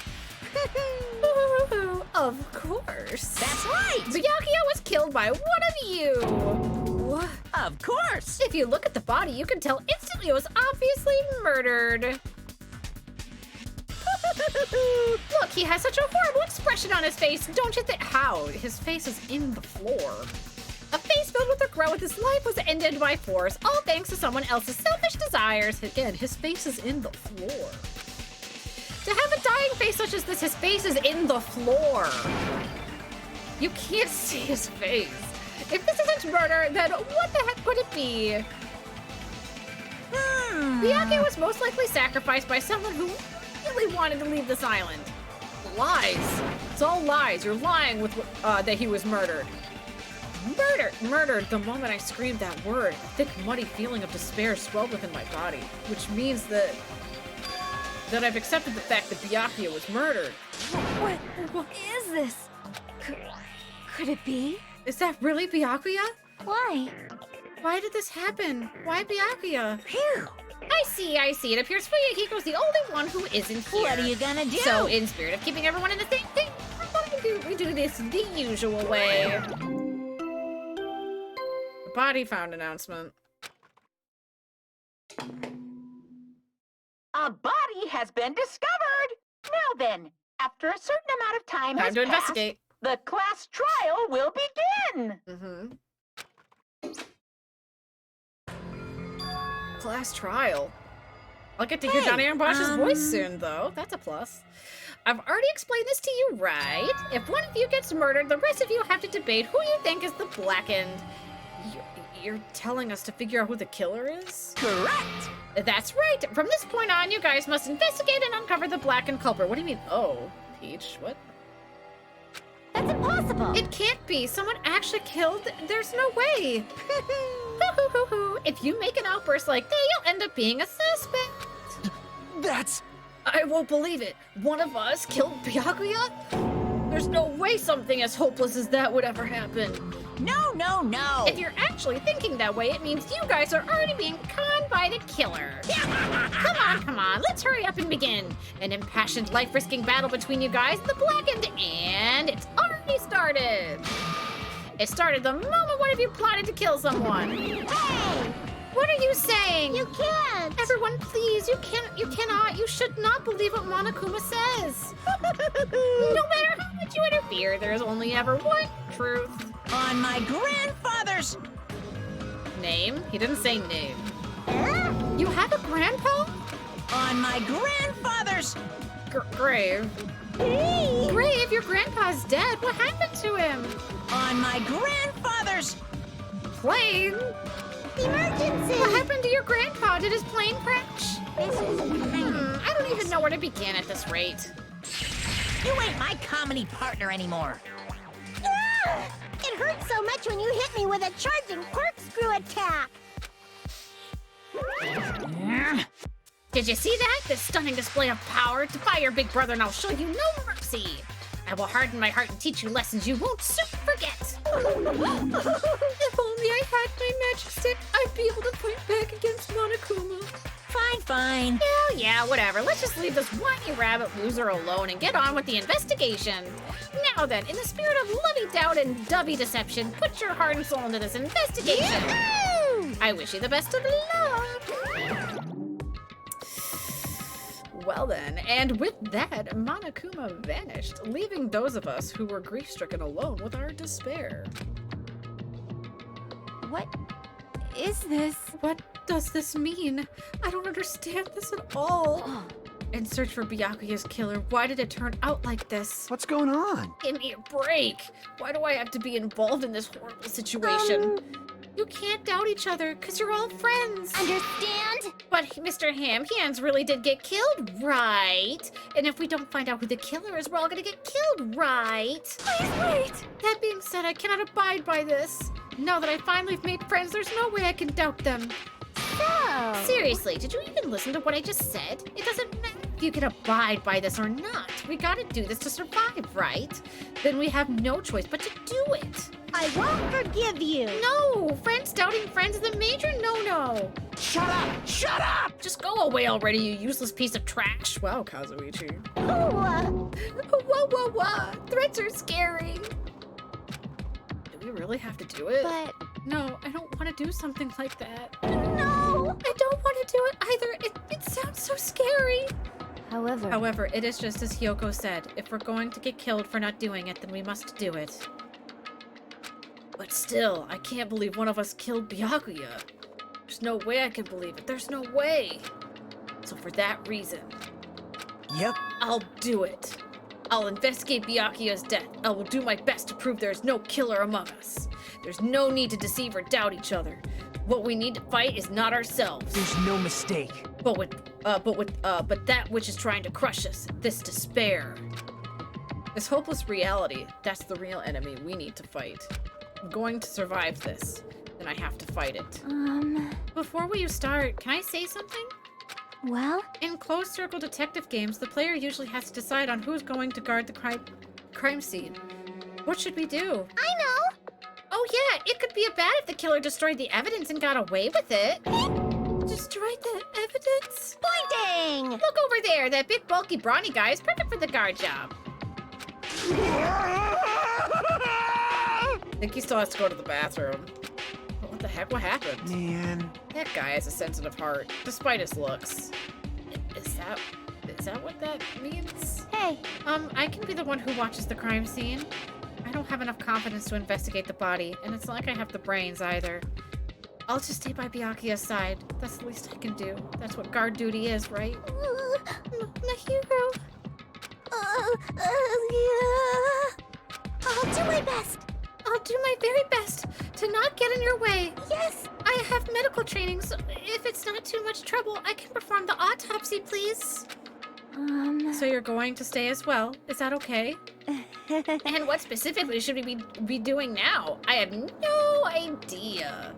Of course. That's right! Byakuya was killed by one of you! What? Of course! If you look at the body, you can tell instantly it was obviously murdered. Look, he has such a horrible expression on his face, don't you think? How? His face is in the floor. A face filled with regret with his life was ended by force, all thanks to someone else's selfish desires. Again, his face is in the floor. To have a dying face such as this, his face is in the floor. You can't see his face. If this isn't murder, then what the heck could it be? Byakuya was most likely sacrificed by someone who really wanted to leave this island. Lies. It's all lies. You're lying with that he was murdered. Murdered. The moment I screamed that word, a thick, muddy feeling of despair swelled within my body, which means that I've accepted the fact that Byakuya was murdered. What is this? Could it be? Is that really Byakuya? Why? Why did this happen? Why Byakuya? Phew! I see. It appears Fuyuhiko's the only one who isn't here. What are you gonna do? So, in spirit of keeping everyone in the same thing, we do this the usual way. Body found announcement. A body has been discovered! Now then, after a certain amount of time has Time to passed, investigate. the class trial will begin! Class trial. I'll get to hear Johnny Ambosh's voice soon, though. That's a plus. I've already explained this to you, right? If one of you gets murdered, the rest of you have to debate who you think is the blackened. You're telling us to figure out who the killer is? Correct! That's right. From this point on, you guys must investigate and uncover the blackened culprit. What do you mean? Oh, Peach, what? That's impossible! It can't be. Someone actually killed. There's no way. If you make an outburst like that, you'll end up being a suspect. That's... I won't believe it. One of us killed Byakuya? There's no way something as hopeless as that would ever happen. No, no, no! If you're actually thinking that way, it means you guys are already being conned by the killer. Come on, let's hurry up and begin. An impassioned, life-risking battle between you guys, the blackened, and it's already started. It started the moment one of you plotted to kill someone. Hey! What are you saying? You can't! Everyone, please, you cannot, you should not believe what Monokuma says. No matter how much you interfere, there's only ever one truth. On my grandfather's... Name? He didn't say name. You have a grandpa? On my grandfather's... Grave. Grave, your grandpa's dead. What happened to him? On my grandfather's... Plane? Emergency! What happened to your grandpa? Did his plane crash? I don't even know where to begin at this rate. You ain't my comedy partner anymore. Ah! It hurt so much when you hit me with a charging corkscrew attack! Did you see that? This stunning display of power? Defy your big brother and I'll show you no mercy. I will harden my heart and teach you lessons you won't soon forget. If only I had my magic stick, I'd be able to fight back against Monokuma. Fine. Yeah, whatever. Let's just leave this whiny rabbit loser alone and get on with the investigation. Now then, in the spirit of lovey-doubt and dubby deception, put your heart and soul into this investigation. Yahoo! I wish you the best of luck. Well then, and with that, Monokuma vanished, leaving those of us who were grief-stricken alone with our despair. What is this? What does this mean? I don't understand this at all. In search for Byakuya's killer, why did it turn out like this? What's going on? Give me a break. Why do I have to be involved in this horrible situation? You can't doubt each other, because you're all friends. Understand? But Mr. Hands really did get killed, right? And if we don't find out who the killer is, we're all gonna get killed, right? Please wait! That being said, I cannot abide by this. Now that I finally have made friends, there's no way I can doubt them. So... Seriously, did you even listen to what I just said? It doesn't matter if you can abide by this or not. We gotta do this to survive, right? Then we have no choice but to do it. I won't forgive you. No! Friends doubting friends is a major no-no! Shut up! Shut up! Just go away already, you useless piece of trash! Wow, Kazuichi. Ooh, Whoa! Threats are scary! Do we really have to do it? but No, I don't want to do something like that. no. I don't want to do it either. It sounds so scary. However, It is just as Hyoko said. If we're going to get killed for not doing it, then we must do it. But still, I can't believe one of us killed Byakuya. There's no way I can believe it. There's no way. So for that reason, Yep. I'll do it. I'll investigate Byakuya's death. I will do my best to prove there is no killer among us. There's no need to deceive or doubt each other. What we need to fight is not ourselves, There's no mistake. but that which is trying to crush us. This despair, this hopeless reality. That's the real enemy we need to fight. I'm going to survive this, then I have to fight it. Before we start, can I say something? well, In closed circle detective games, the player usually has to decide on who's going to guard the crime scene. What should we do? I know. Oh yeah, it could be bad if the killer destroyed the evidence and got away with it. Destroyed the evidence? Pointing. Look over there, that big bulky brawny guy is perfect for the guard job. I think he still has to go to the bathroom. What the heck? What happened? Man. That guy has a sensitive heart, despite his looks. Is that what that means? Hey, I can be the one who watches the crime scene. I don't have enough confidence to investigate the body, and it's not like I have the brains either. I'll just stay by Byakuya's side. That's the least I can do. That's what guard duty is, right? My hero. yeah. I'll do my best. I'll do my very best to not get in your way. Yes. I have medical training, so if it's not too much trouble, I can perform the autopsy, please. So you're going to stay as well? Is that okay? And what specifically should we be doing now? I have no idea.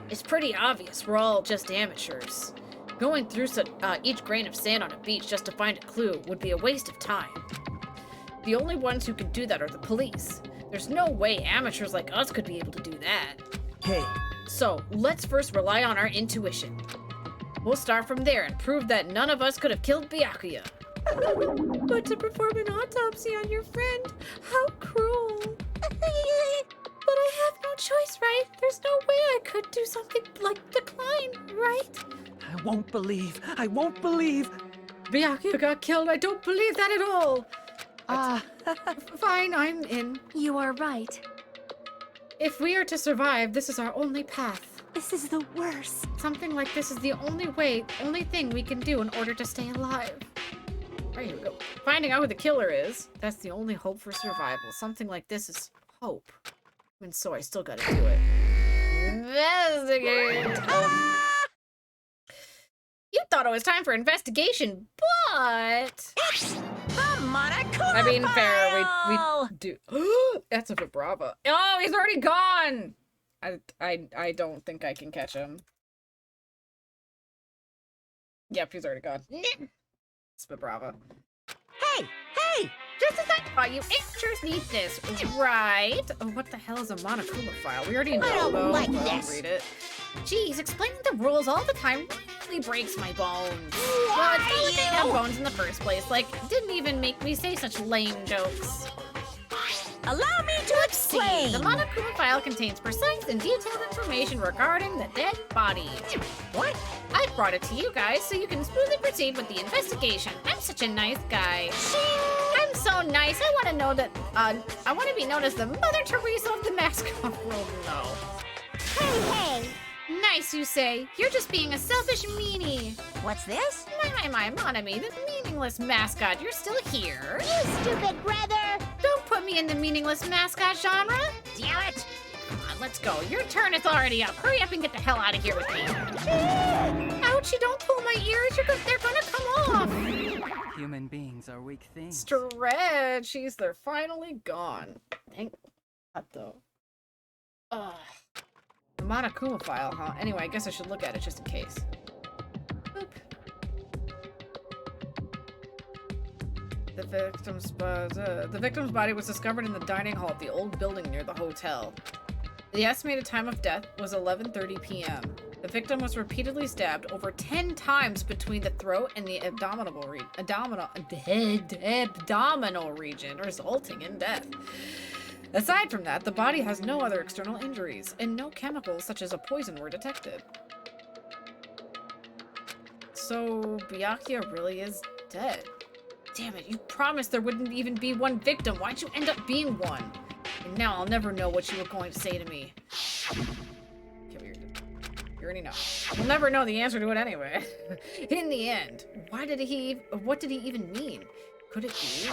It's pretty obvious we're all just amateurs. Going through each grain of sand on a beach just to find a clue would be a waste of time. The only ones who can do that are the police. There's no way amateurs like us could be able to do that. Hey, So, let's first rely on our intuition. We'll start from there and prove that none of us could have killed Byakuya. But to perform an autopsy on your friend, how cruel. But I have no choice, right? There's no way I could do something like decline, right? I won't believe. Byakuya got killed. I don't believe that at all. Fine, I'm in. You are right. If we are to survive, this is our only path. This is the worst. Something like this is the only thing we can do in order to stay alive. Right, here we go. Finding out who the killer is, that's the only hope for survival. Something like this is hope. And so I still gotta do it. Investigate! You thought it was time for investigation, but... I mean, fair, we do... That's a Vibrava. Oh, he's already gone! I don't think I can catch him. Yep, he's already gone. It's Vibrava. Hey, Just as I thought, you amateurs need this, right? Oh, what the hell is a Monokuma file? We already know. don't though. like Well, this. Read it. Jeez, explaining the rules all the time really breaks my bones. Well, it's not like I have bones in the first place. Like, didn't even make me say such lame jokes. Allow me to See, explain. the Monokuma file contains precise and detailed information regarding the dead body. What? I brought it to you guys so you can smoothly proceed with the investigation. I'm such a nice guy. I'm so nice. I want to know that, I want to be known as the Mother Teresa of the mascot world. No. hey. Nice, you say. You're just being a selfish meanie. What's this? My, Monami, the meaningless mascot. You're still here. You stupid brother. Don't put me in the meaningless mascot genre. Damn it! Come on, let's go. Your turn is already up. Hurry up and get the hell out of here with me. Ouchie, don't pull my ears. They're gonna come off. Human beings are weak things. Stretchies, they're finally gone. Thank God, though. Ugh. The Monokuma file, huh? Anyway, I guess I should look at it just in case. Boop. The victim's body was discovered in the dining hall at the old building near the hotel. The estimated time of death was 11:30 p.m. The victim was repeatedly stabbed over 10 times between the throat and the abdominal region, resulting in death. Aside from that, the body has no other external injuries, and no chemicals such as a poison were detected. So, Byakuya really is dead. Damn it, you promised there wouldn't even be one victim. Why'd you end up being one? And now I'll never know what you were going to say to me. Okay, you already know. We'll never know the answer to it anyway. In the end, what did he even mean? Could it be?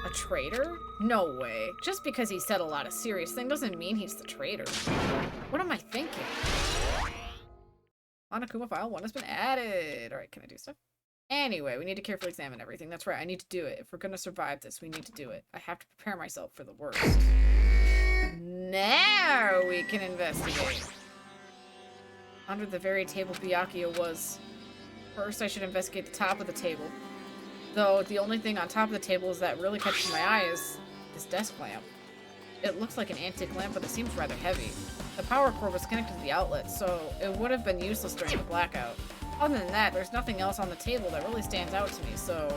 A traitor? No way. Just because he said a lot of serious things doesn't mean he's the traitor. What am I thinking? Monokuma file 1 has been added. Alright, can I do stuff? Anyway, we need to carefully examine everything. That's right, I need to do it. If we're gonna survive this, we need to do it. I have to prepare myself for the worst. Now we can investigate. Under the very table Byakuya was. First, I should investigate the top of the table. Though, the only thing on top of the table is that really catches my eye is this desk lamp. It looks like an antique lamp, but it seems rather heavy. The power cord was connected to the outlet, so it would have been useless during the blackout. Other than that, there's nothing else on the table that really stands out to me, so...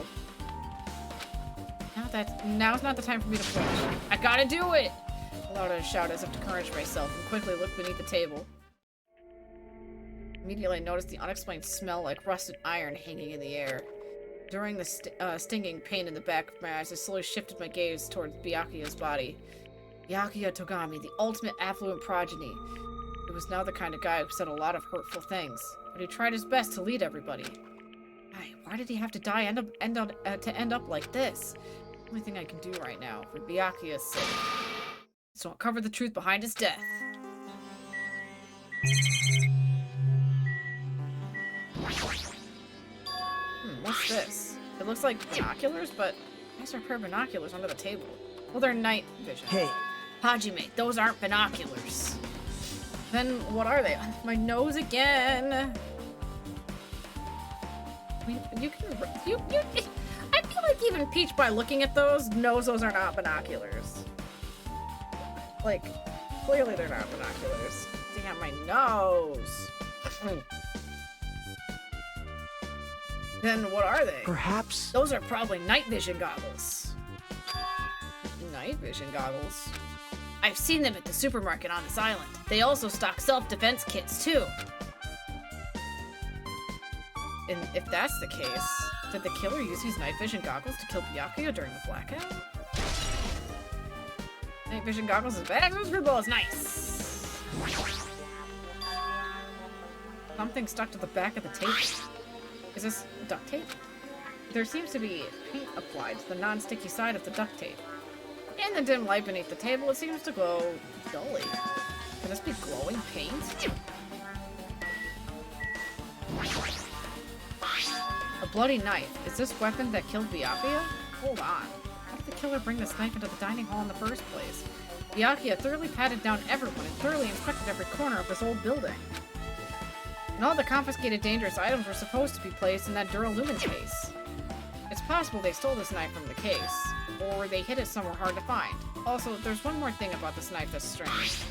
Now's not the time for me to flinch. I gotta do it! I allowed a shout as if to encourage myself, and quickly looked beneath the table. Immediately I noticed the unexplained smell like rusted iron hanging in the air. During the stinging pain in the back of my eyes, I slowly shifted my gaze towards Byakuya's body. Byakuya Togami, the ultimate affluent progeny. He was now the kind of guy who said a lot of hurtful things, but he tried his best to lead everybody. Why did he have to die to end up like this? The only thing I can do right now, for Byakuya's sake. So I'll cover the truth behind his death. What's this? It looks like binoculars, but why is there a pair of binoculars under the table? Well, they're night vision. Hey. Hajime, those aren't binoculars. Then what are they? My nose again. I feel like even Peach, by looking at those, knows those are not binoculars. Like, clearly they're not binoculars. Damn, my nose. Then what are they? Perhaps? Those are probably night vision goggles. Night vision goggles? I've seen them at the supermarket on this island. They also stock self-defense kits, too. And if that's the case, did the killer use these night vision goggles to kill Byakuya during the blackout? Night vision goggles is bad, so screwball is nice. Something stuck to the back of the table. Is this duct tape? There seems to be paint applied to the non-sticky side of the duct tape. In the dim light beneath the table, it seems to glow dully. Could this be glowing paint? A bloody knife. Is this weapon that killed Byakuya? Hold on. How did the killer bring this knife into the dining hall in the first place? Byakuya thoroughly patted down everyone and thoroughly inspected every corner of this old building. And all the confiscated dangerous items were supposed to be placed in that Duralumin case. It's possible they stole this knife from the case, or they hid it somewhere hard to find. Also, there's one more thing about this knife that's strange.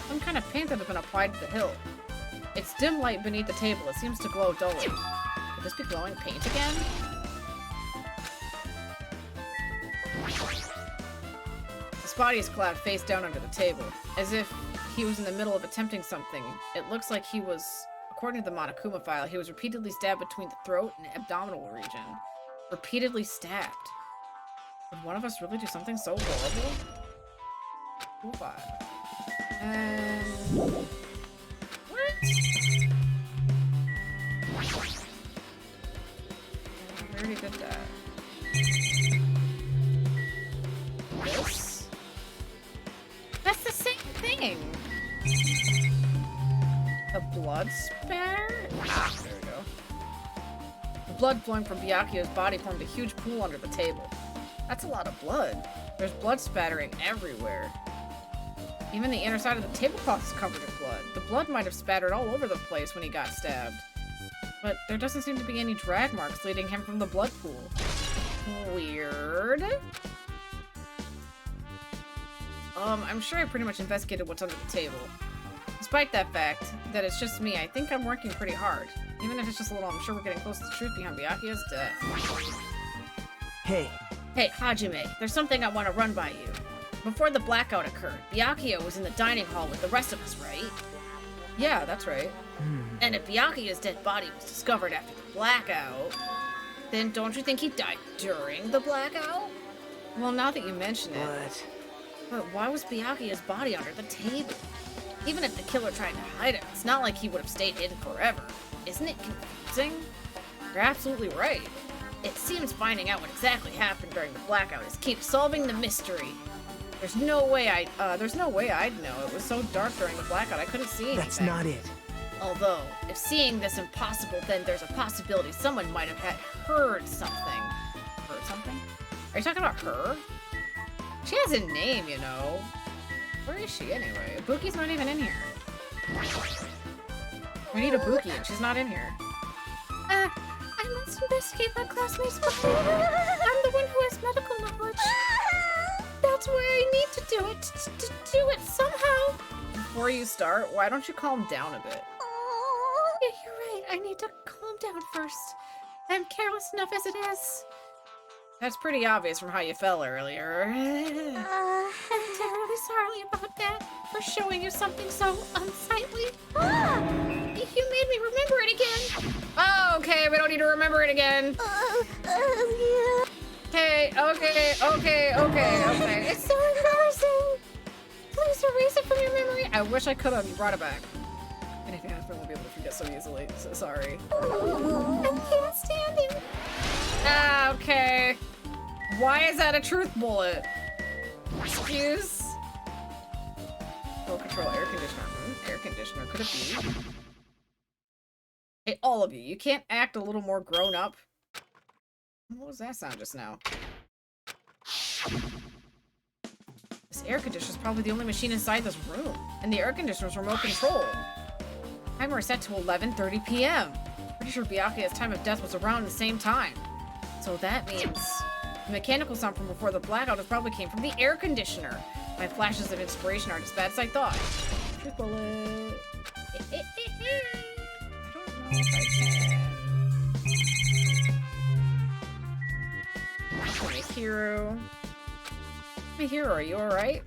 Some kind of paint that has been applied to the hilt. It's dim light beneath the table. It seems to glow dully. Could this be glowing paint again? His body is clad face down under the table, as if he was in the middle of attempting something. It looks like he was... According to the Monokuma file, he was repeatedly stabbed between the throat and abdominal region. Repeatedly stabbed. Would one of us really do something so horrible? Cool vibe. And... What? We already did that. This? That's the same thing! The blood spatter? Ah, there we go. The blood flowing from Byakuya's body formed a huge pool under the table. That's a lot of blood. There's blood spattering everywhere. Even the inner side of the tablecloth is covered in blood. The blood might have spattered all over the place when he got stabbed. But there doesn't seem to be any drag marks leading him from the blood pool. Weird. I'm sure I pretty much investigated what's under the table. Despite that fact, that it's just me, I think I'm working pretty hard. Even if it's just a little, I'm sure we're getting close to the truth behind Byakuya's death. Hey, Hey, Hajime, there's something I want to run by you. Before the blackout occurred, Byakuya was in the dining hall with the rest of us, right? Yeah, that's right. And if Byakuya's dead body was discovered after the blackout, then don't you think he died during the blackout? Well, now that you mention it... But why was Byakuya's body under the table? Even if the killer tried to hide it, it's not like he would have stayed hidden forever. Isn't it confusing? You're absolutely right. It seems finding out what exactly happened during the blackout is key to solving the mystery. There's no way I'd know. It was so dark during the blackout, I couldn't see anything. that's not it. Although, if seeing this impossible, then there's a possibility someone might have heard something. Heard something? Are you talking about her? She has a name, you know. Where is she anyway? Ibuki's not even in here. We need Ibuki and she's not in here. I must investigate my classmates before. I'm the one who has medical knowledge. That's why I need to do it. To do it somehow. Before you start, why don't you calm down a bit? Yeah, you're right. I need to calm down first. I'm careless enough as it is. That's pretty obvious from how you fell earlier. I'm terribly sorry about that. For showing you something so unsightly. You made me remember it again. Oh, okay. We don't need to remember it again. Yeah. Okay. It's so embarrassing. Please erase it from your memory. I wish I could have. You brought it back. And if you have, I won't be able to forget so easily. So sorry. I can't stand it. Okay. Why is that a truth bullet? Excuse? Full control air conditioner. Air conditioner. Could it be? Hey, all of you. You can't act a little more grown up? What was that sound just now? This air conditioner is probably the only machine inside this room. And the air conditioner's remote control. Timer is set to 11:30 p.m. Pretty sure Byakuya's time of death was around the same time. So that means the mechanical sound from before the blackout probably came from the air conditioner. My flashes of inspiration aren't as bad as I thought. Truth bullet. I don't know if I can. Mihiro. Mihiro, are you alright?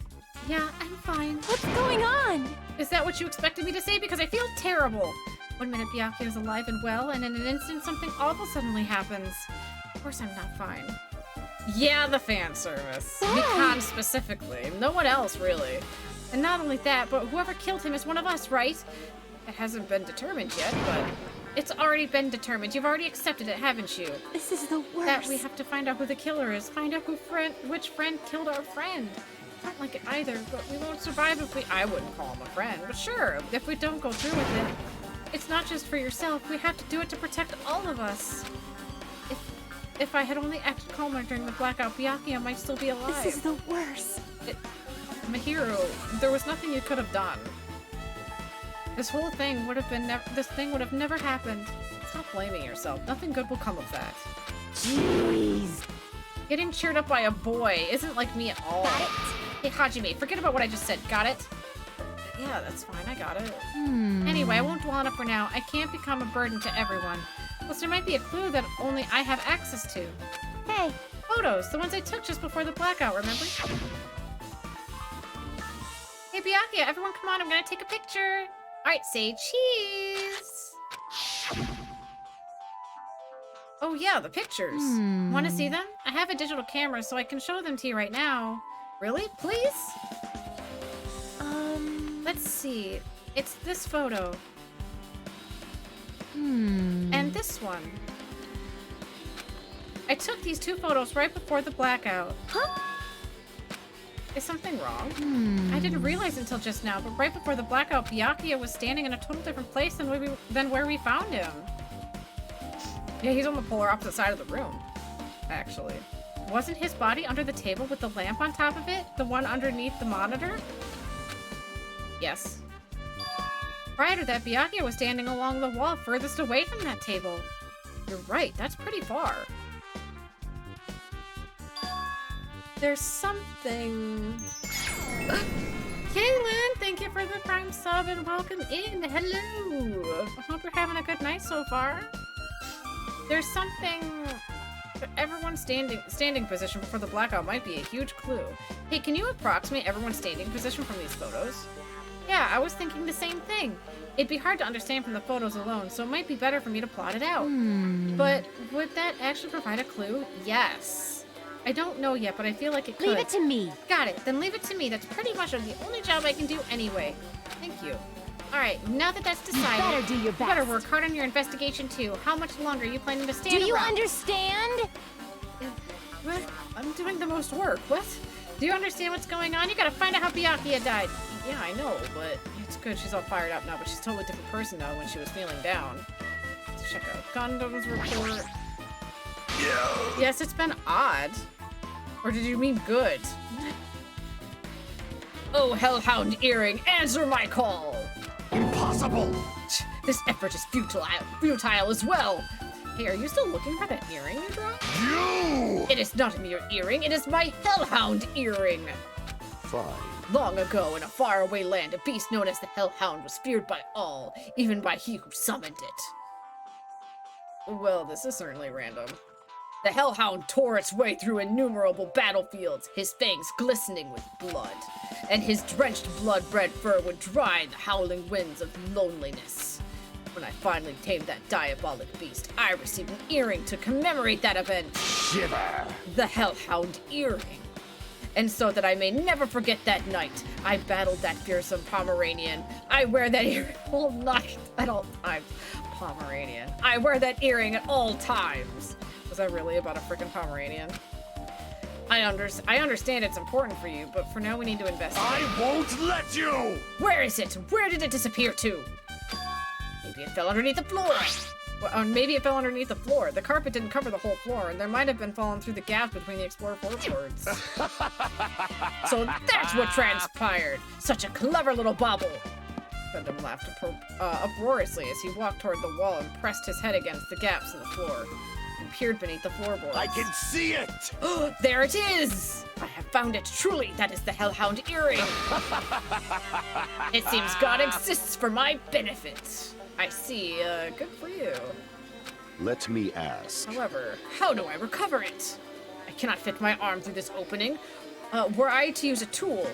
Yeah, I'm fine. What's going on? Is that what you expected me to say? Because I feel terrible. One minute Byakuya is alive and well, and in an instant something awful suddenly happens. Of course I'm not fine. Yeah, the fan service. Mikan specifically. No one else, really. And not only that, but whoever killed him is one of us, right? It hasn't been determined yet, but it's already been determined. You've already accepted it, haven't you? This is the worst. That we have to find out who the killer is. Find out which friend killed our friend. I don't like it either, but we won't survive if we... I wouldn't call him a friend, but sure, if we don't go through with it. It's not just for yourself. We have to do it to protect all of us. If I had only acted calmer during the blackout, Byakuya might still be alive. This is the worst. Mahiro, there was nothing you could have done. This whole thing would have been this thing would have never happened. Stop blaming yourself. Nothing good will come of that. Jeez. Getting cheered up by a boy isn't like me at all. Got it? Hey, Hajime, forget about what I just said. Got it? Yeah, that's fine. I got it. Anyway, I won't dwell on it for now. I can't become a burden to everyone. Plus, there might be a clue that only I have access to. Hey. Photos. The ones I took just before the blackout, remember? Hey, Byakuya, everyone come on. I'm gonna take a picture. Alright, say cheese. Oh yeah, the pictures. Want to see them? I have a digital camera, so I can show them to you right now. Really? Please? Let's see. It's this photo. And this one. I took these two photos right before the blackout. Huh? Is something wrong? I didn't realize until just now, but right before the blackout, Byakuya was standing in a total different place than where we found him. Yeah, he's on the polar opposite side of the room, actually. Wasn't his body under the table with the lamp on top of it? The one underneath the monitor? Yes. Prior to that, Byakuya was standing along the wall furthest away from that table. You're right, that's pretty far. There's something... Kaylin, thank you for the Prime sub and welcome in. Hello. I hope you're having a good night so far. There's something... Everyone's standing position before the blackout might be a huge clue. Hey, can you approximate everyone's standing position from these photos? Yeah, I was thinking the same thing. It'd be hard to understand from the photos alone, so it might be better for me to plot it out. But would that actually provide a clue? Yes. I don't know yet, but I feel like it could. Leave it to me. Got it. Then leave it to me. That's pretty much the only job I can do anyway. Thank you. Alright, now that that's decided, You better do your best. you better work hard on your investigation too. How much longer are you planning to stand Do you around? understand? What? I'm doing the most work. What? Do you understand what's going on? You gotta find out how Byakuya died. Yeah, I know, but it's good. She's all fired up now, but she's a totally different person now when she was feeling down. Let's check out Gundam's report. Yes, it's been odd. Or did you mean good? Oh, Hellhound Earring, answer my call! Impossible! This effort is futile as well. Hey, are you still looking for that earring you dropped? You! It is not a mere earring, it is my Hellhound Earring! Fine. Long ago, in a faraway land, a beast known as the Hellhound was feared by all, even by he who summoned it. Well, this is certainly random. The Hellhound tore its way through innumerable battlefields, his fangs glistening with blood, and his drenched blood-red fur would dry the howling winds of loneliness. When I finally tamed that diabolic beast, I received an earring to commemorate that event. Shiver! The Hellhound Earring. And so that I may never forget that night, I battled that fearsome Pomeranian. I wear that earring all night, at all times. Pomeranian. I wear that earring at all times. Was that really about a freaking Pomeranian? I understand it's important for you, but for now we need to investigate. I won't let you! Where is it? Where did it disappear to? Maybe it fell underneath the floor. Well, maybe it fell underneath the floor. The carpet didn't cover the whole floor, and there might have been fallen through the gaps between the Explorer floorboards. So that's what transpired. Such a clever little bauble. Gundam laughed uproariously as he walked toward the wall and pressed his head against the gaps in the floor and peered beneath the floorboards. I can see it! There it is! I have found it. Truly, that is the Hellhound Earring. It seems God exists for my benefit. I see. Good for you. Let me ask. However, how do I recover it? I cannot fit my arm through this opening. Were I to use a tool,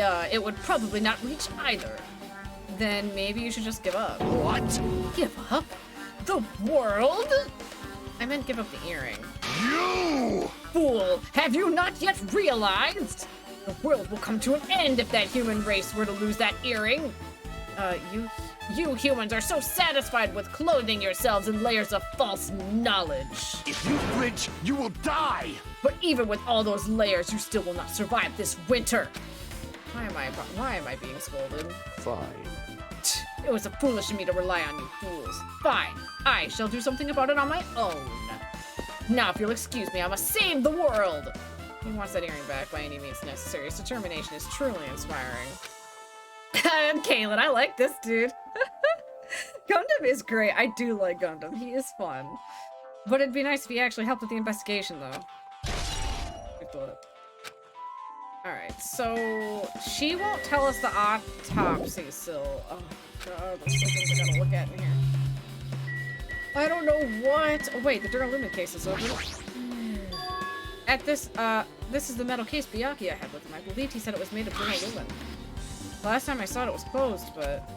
it would probably not reach either. Then maybe you should just give up. What? Give up? The world? I meant give up the earring. You! Fool! Have you not yet realized? The world will come to an end if that human race were to lose that earring. You humans are so satisfied with clothing yourselves in layers of false knowledge. If you flinch, you will die! But even with all those layers, you still will not survive this winter. Why am I being scolded? Fine. It was foolish of me to rely on you fools. Fine, I shall do something about it on my own. Now, if you'll excuse me, I must save the world. He wants that earring back by any means necessary. His determination is truly inspiring. Kaylin, I like this dude. Gundam is great. I do like Gundam. He is fun. But it'd be nice if he actually helped with the investigation, though. Good thought. Alright, so she won't tell us the autopsy still. Oh god, there's so things I gotta look at in here. I don't know what. Oh wait, the Duralumin case is open. At this is the metal case Byakuya had with him. I believed he said it was made of Duralumin. Last time I saw it was closed, but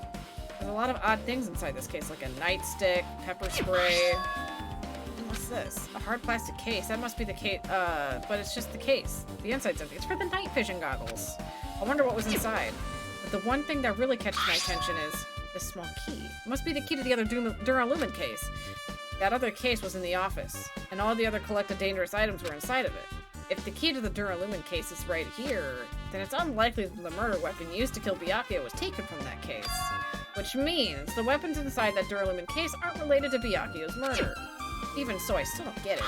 there's a lot of odd things inside this case, like a nightstick, pepper spray. What's this? A hard plastic case. That must be the case, but it's just the case. The inside's empty. It's for the night vision goggles. I wonder what was inside. But the one thing that really catches my attention is this small key. It must be the key to the other Duralumin case. That other case was in the office, and all the other collected dangerous items were inside of it. If the key to the Duralumin case is right here, then it's unlikely that the murder weapon used to kill Byakuya was taken from that case. Which means the weapons inside that Duralumin case aren't related to Byakuya's murder. Even so, I still don't get it.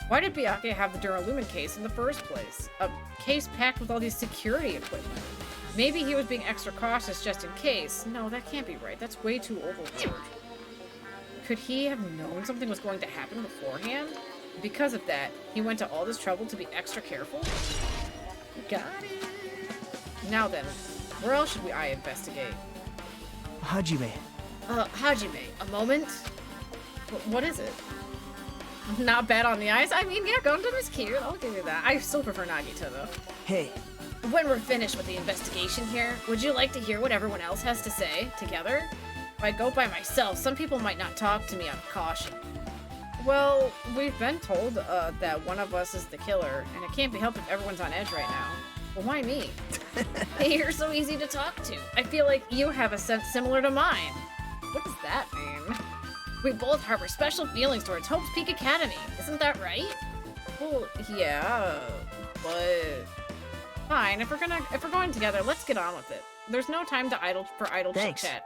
Why did Byakuya have the Duralumin case in the first place? A case packed with all these security equipment. Maybe he was being extra cautious just in case. No, that can't be right. That's way too overboard. Could he have known something was going to happen beforehand? Because of that, he went to all this trouble to be extra careful? Got it. Now then, where else should I investigate? Hajime. Hajime, a moment? What is it? Not bad on the eyes? I mean, yeah, Gundam is cute. I'll give you that. I still prefer Nagito, though. Hey. When we're finished with the investigation here, would you like to hear what everyone else has to say, together? If I go by myself, some people might not talk to me out of caution. Well, we've been told that one of us is the killer, and it can't be helped if everyone's on edge right now. Well, why me? You're so easy to talk to. I feel like you have a sense similar to mine. What does that mean? We both harbor special feelings towards Hope's Peak Academy. Isn't that right? Well, yeah, but fine. If we're going together, let's get on with it. There's no time to idle chit-chat.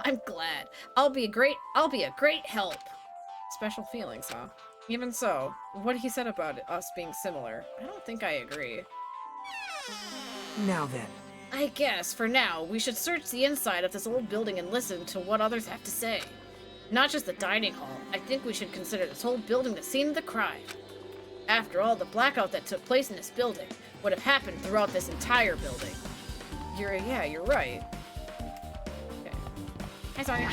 I'm glad. I'll be a great help. Special feelings, huh? Even so, what he said about us being similar, I don't think I agree. Now then. I guess, for now, we should search the inside of this old building and listen to what others have to say. Not just the dining hall. I think we should consider this whole building the scene of the crime. After all, the blackout that took place in this building would have happened throughout this entire building. You're right. Okay. Hi, Sonia.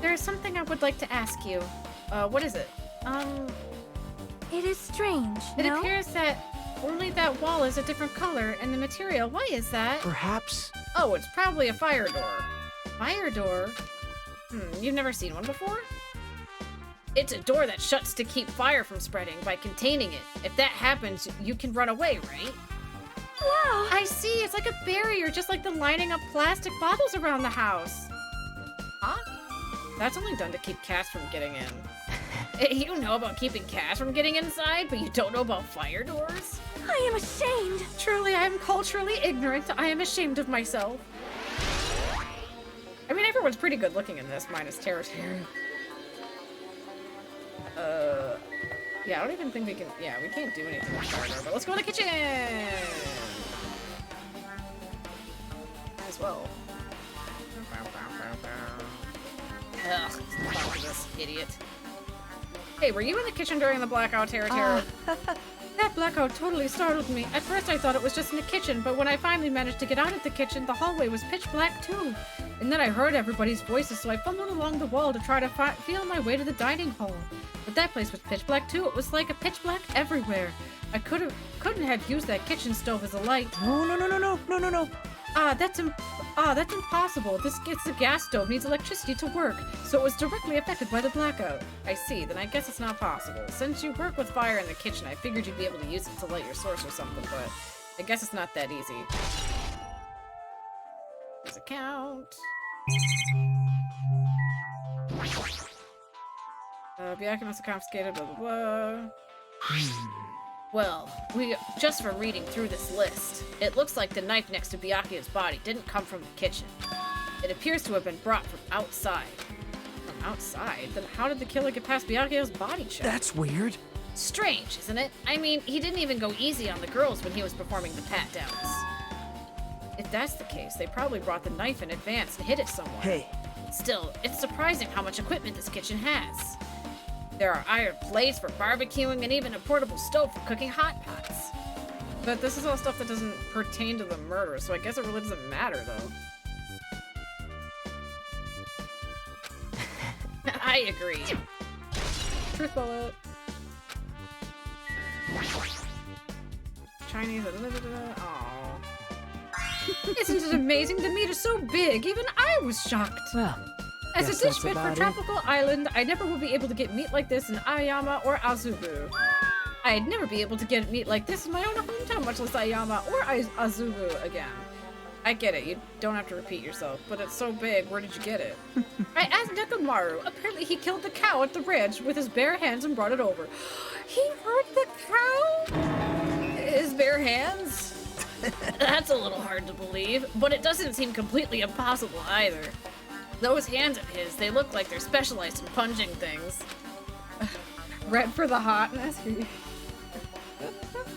There is something I would like to ask you. What is it? It is strange, It appears that only that wall is a different color and the material. Why is that? Perhaps? Oh, it's probably a fire door. Fire door? You've never seen one before? It's a door that shuts to keep fire from spreading by containing it. If that happens, you can run away, right? Wow! I see, it's like a barrier, just like the lining up plastic bottles around the house. Huh? That's only done to keep cats from getting in. You know about keeping cats from getting inside, but you don't know about fire doors? I am ashamed! Truly, I am culturally ignorant. I am ashamed of myself. I mean, everyone's pretty good looking in this, minus Terra. Yeah, I don't even think we can... Yeah, we can't do anything with fire door, but let's go to the kitchen! As well. Ugh, fuck this idiot. Hey, were you in the kitchen during the blackout, Terra? That blackout totally startled me. At first I thought it was just in the kitchen, but when I finally managed to get out of the kitchen, the hallway was pitch black too. And then I heard everybody's voices, so I fumbled along the wall to try to feel my way to the dining hall. But that place was pitch black too. It was like a pitch black everywhere. I couldn't have used that kitchen stove as a light. No. That's impossible. It's a gas stove, needs electricity to work, so it was directly affected by the blackout. I see, then I guess it's not possible. Since you work with fire in the kitchen, I figured you'd be able to use it to light your source or something, but I guess it's not that easy. There's a count. Byakuya must have confiscated, blah, blah, blah. Well, just from reading through this list, it looks like the knife next to Byakuya's body didn't come from the kitchen. It appears to have been brought from outside. From outside? Then how did the killer get past Byakuya's body check? That's weird. Strange, isn't it? I mean, he didn't even go easy on the girls when he was performing the pat-downs. If that's the case, they probably brought the knife in advance and hid it somewhere. Hey. Still, it's surprising how much equipment this kitchen has. There are iron plates for barbecuing and even a portable stove for cooking hot pots. But this is all stuff that doesn't pertain to the murder, so I guess it really doesn't matter, though. I agree. Truth bullet. Chinese. Aww. Isn't it amazing? The meat is so big, even I was shocked. Well, as a guess dish that's fit for about it. Tropical Island, I never will be able to get meat like this in Aoyama or Azubu. I'd never be able to get meat like this in my own hometown, much less Aoyama or Azubu again. I get it, you don't have to repeat yourself, but it's so big, where did you get it? I asked Nekomaru. Apparently he killed the cow at the ridge with his bare hands and brought it over. He hurt the cow? His bare hands? That's a little hard to believe, but it doesn't seem completely impossible either. Those hands of his, they look like they're specialized in punching things. Red for the hotness.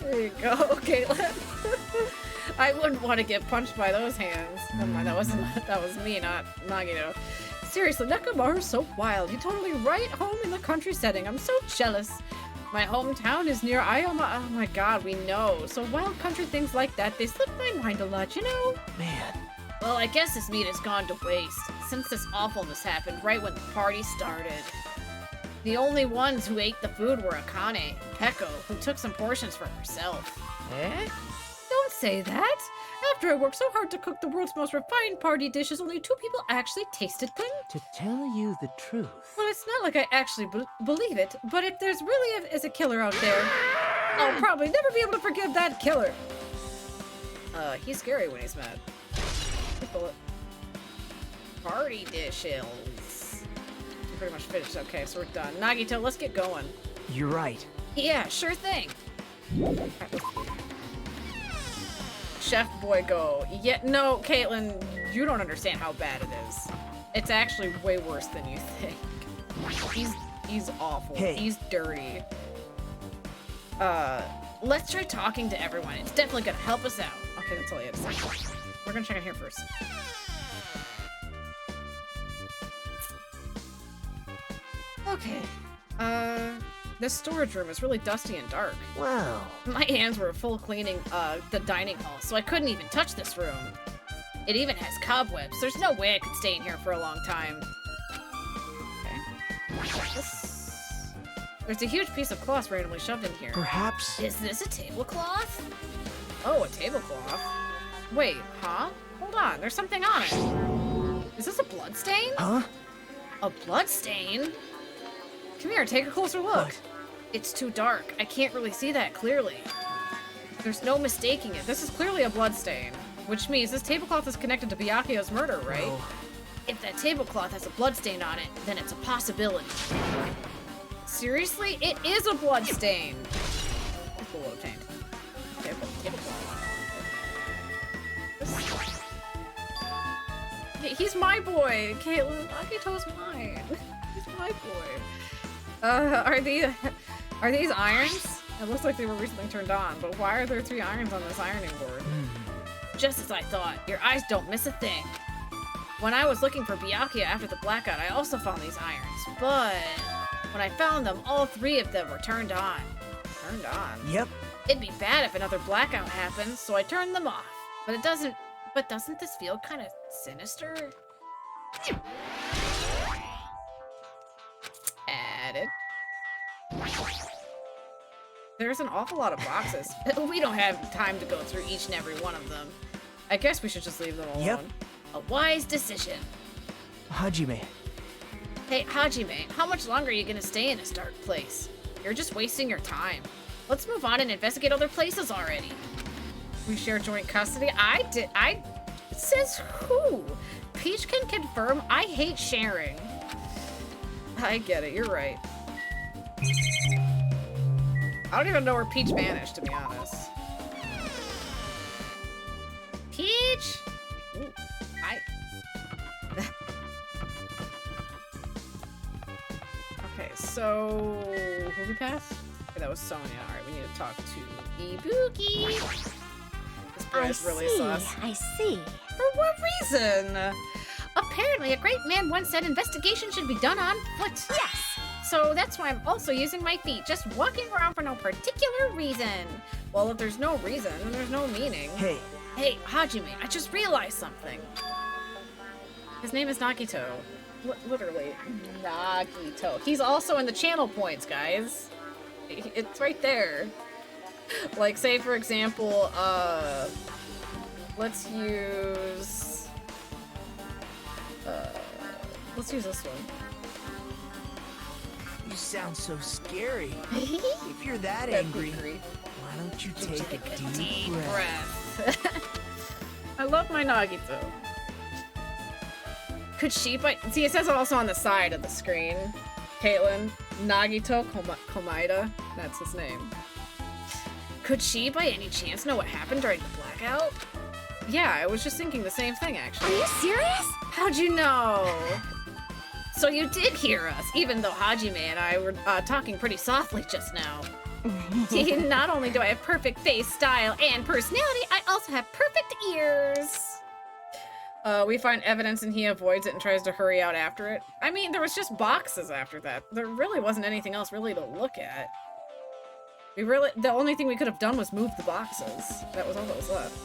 There you go, Caitlin. I wouldn't want to get punched by those hands. Never mind, that was me, not Nagito. Seriously, Nekomaru's so wild. You totally right home in the country setting. I'm so jealous. My hometown is near Ayama. Oh my god, we know. So wild country things like that, they slip my mind a lot, you know? Man. Well, I guess this meat has gone to waste, since this awfulness happened right when the party started. The only ones who ate the food were Akane and Peko, who took some portions for herself. Eh? Don't say that! After I worked so hard to cook the world's most refined party dishes, only 2 people actually tasted them? To tell you the truth. Well, it's not like I actually believe it, but if there's really is a killer out there, I'll probably never be able to forgive that killer. He's scary when he's mad. Party dishes. I'm pretty much finished. Okay, so we're done. Nagito, let's get going. You're right. Yeah, sure thing. Chef Boy Go. Yeah, no, Caitlin, you don't understand how bad it is. It's actually way worse than you think. He's awful. Hey. He's dirty. Let's try talking to everyone. It's definitely gonna help us out. Okay, that's all you had to say. We're gonna check in here first. Okay. This storage room is really dusty and dark. Wow. My hands were full cleaning the dining hall, so I couldn't even touch this room. It even has cobwebs. There's no way I could stay in here for a long time. Okay. There's a huge piece of cloth randomly shoved in here. Perhaps. Is this a tablecloth? Oh, a tablecloth. Wait, huh? Hold on, there's something on it. Is this a blood stain? Huh? A blood stain? Come here, take a closer look. What? It's too dark. I can't really see that clearly. There's no mistaking it. This is clearly a blood stain, which means this tablecloth is connected to Byakuyo's murder, right? No. If that tablecloth has a blood stain on it, then it's a possibility. Seriously? It is a blood stain. It's a little taint. Okay, tablecloth. He's my boy, Caitlin. Akito's mine. He's my boy. Are these irons? It looks like they were recently turned on, but why are there 3 irons on this ironing board? Just as I thought, your eyes don't miss a thing. When I was looking for Byakuya after the blackout, I also found these irons, but when I found them, all 3 of them were turned on. Turned on? Yep. It'd be bad if another blackout happens, so I turned them off. But doesn't this feel kind of sinister? Added. There's an awful lot of boxes. We don't have time to go through each and every one of them. I guess we should just leave them alone. Yep. A wise decision. Hajime. Hey, Hajime, how much longer are you gonna stay in this dark place? You're just wasting your time. Let's move on and investigate other places already. We share joint custody? Says who? Peach can confirm I hate sharing. I get it, you're right. I don't even know where Peach vanished, to be honest. Peach? Ooh, Okay, so who we pass? Okay, that was Sonia. Alright, we need to talk to Ibuki. This boy's really sus. I see. For what reason? Apparently, a great man once said investigation should be done on foot. Yes. So that's why I'm also using my feet, just walking around for no particular reason. Well, if there's no reason, then there's no meaning. Hey. Hey, Hajime, I just realized something. His name is Nagito. Literally, Nagito. He's also in the channel points, guys. It's right there. Like, say, for example, let's use this one. You sound so scary. If you're that angry, why don't you take a deep breath? I love my Nagito. Could she see, it says it also on the side of the screen. Caitlin, Nagito Komaeda, that's his name. Could she by any chance know what happened during the blackout? Yeah, I was just thinking the same thing, actually. Are you serious? How'd you know? So you did hear us, even though Hajime and I were talking pretty softly just now. See, not only do I have perfect face, style, and personality, I also have perfect ears. We find evidence and he avoids it and tries to hurry out after it. I mean, there was just boxes after that. There really wasn't anything else really to look at. The only thing we could have done was move the boxes. That was all that was left.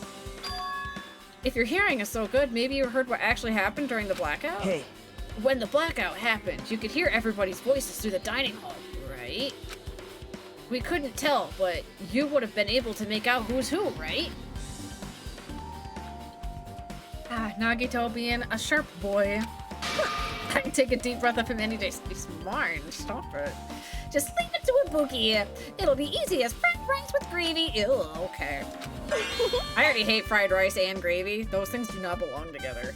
If your hearing is so good, maybe you heard what actually happened during the blackout? Hey. When the blackout happened, you could hear everybody's voices through the dining hall, right? We couldn't tell, but you would have been able to make out who's who, right? Ah, Nagito being a sharp boy. I can take a deep breath of him any day. Be smart. Stop it. Just leave it to Ibuki. It'll be easy as fried rice with gravy. Ew, okay. I already hate fried rice and gravy. Those things do not belong together.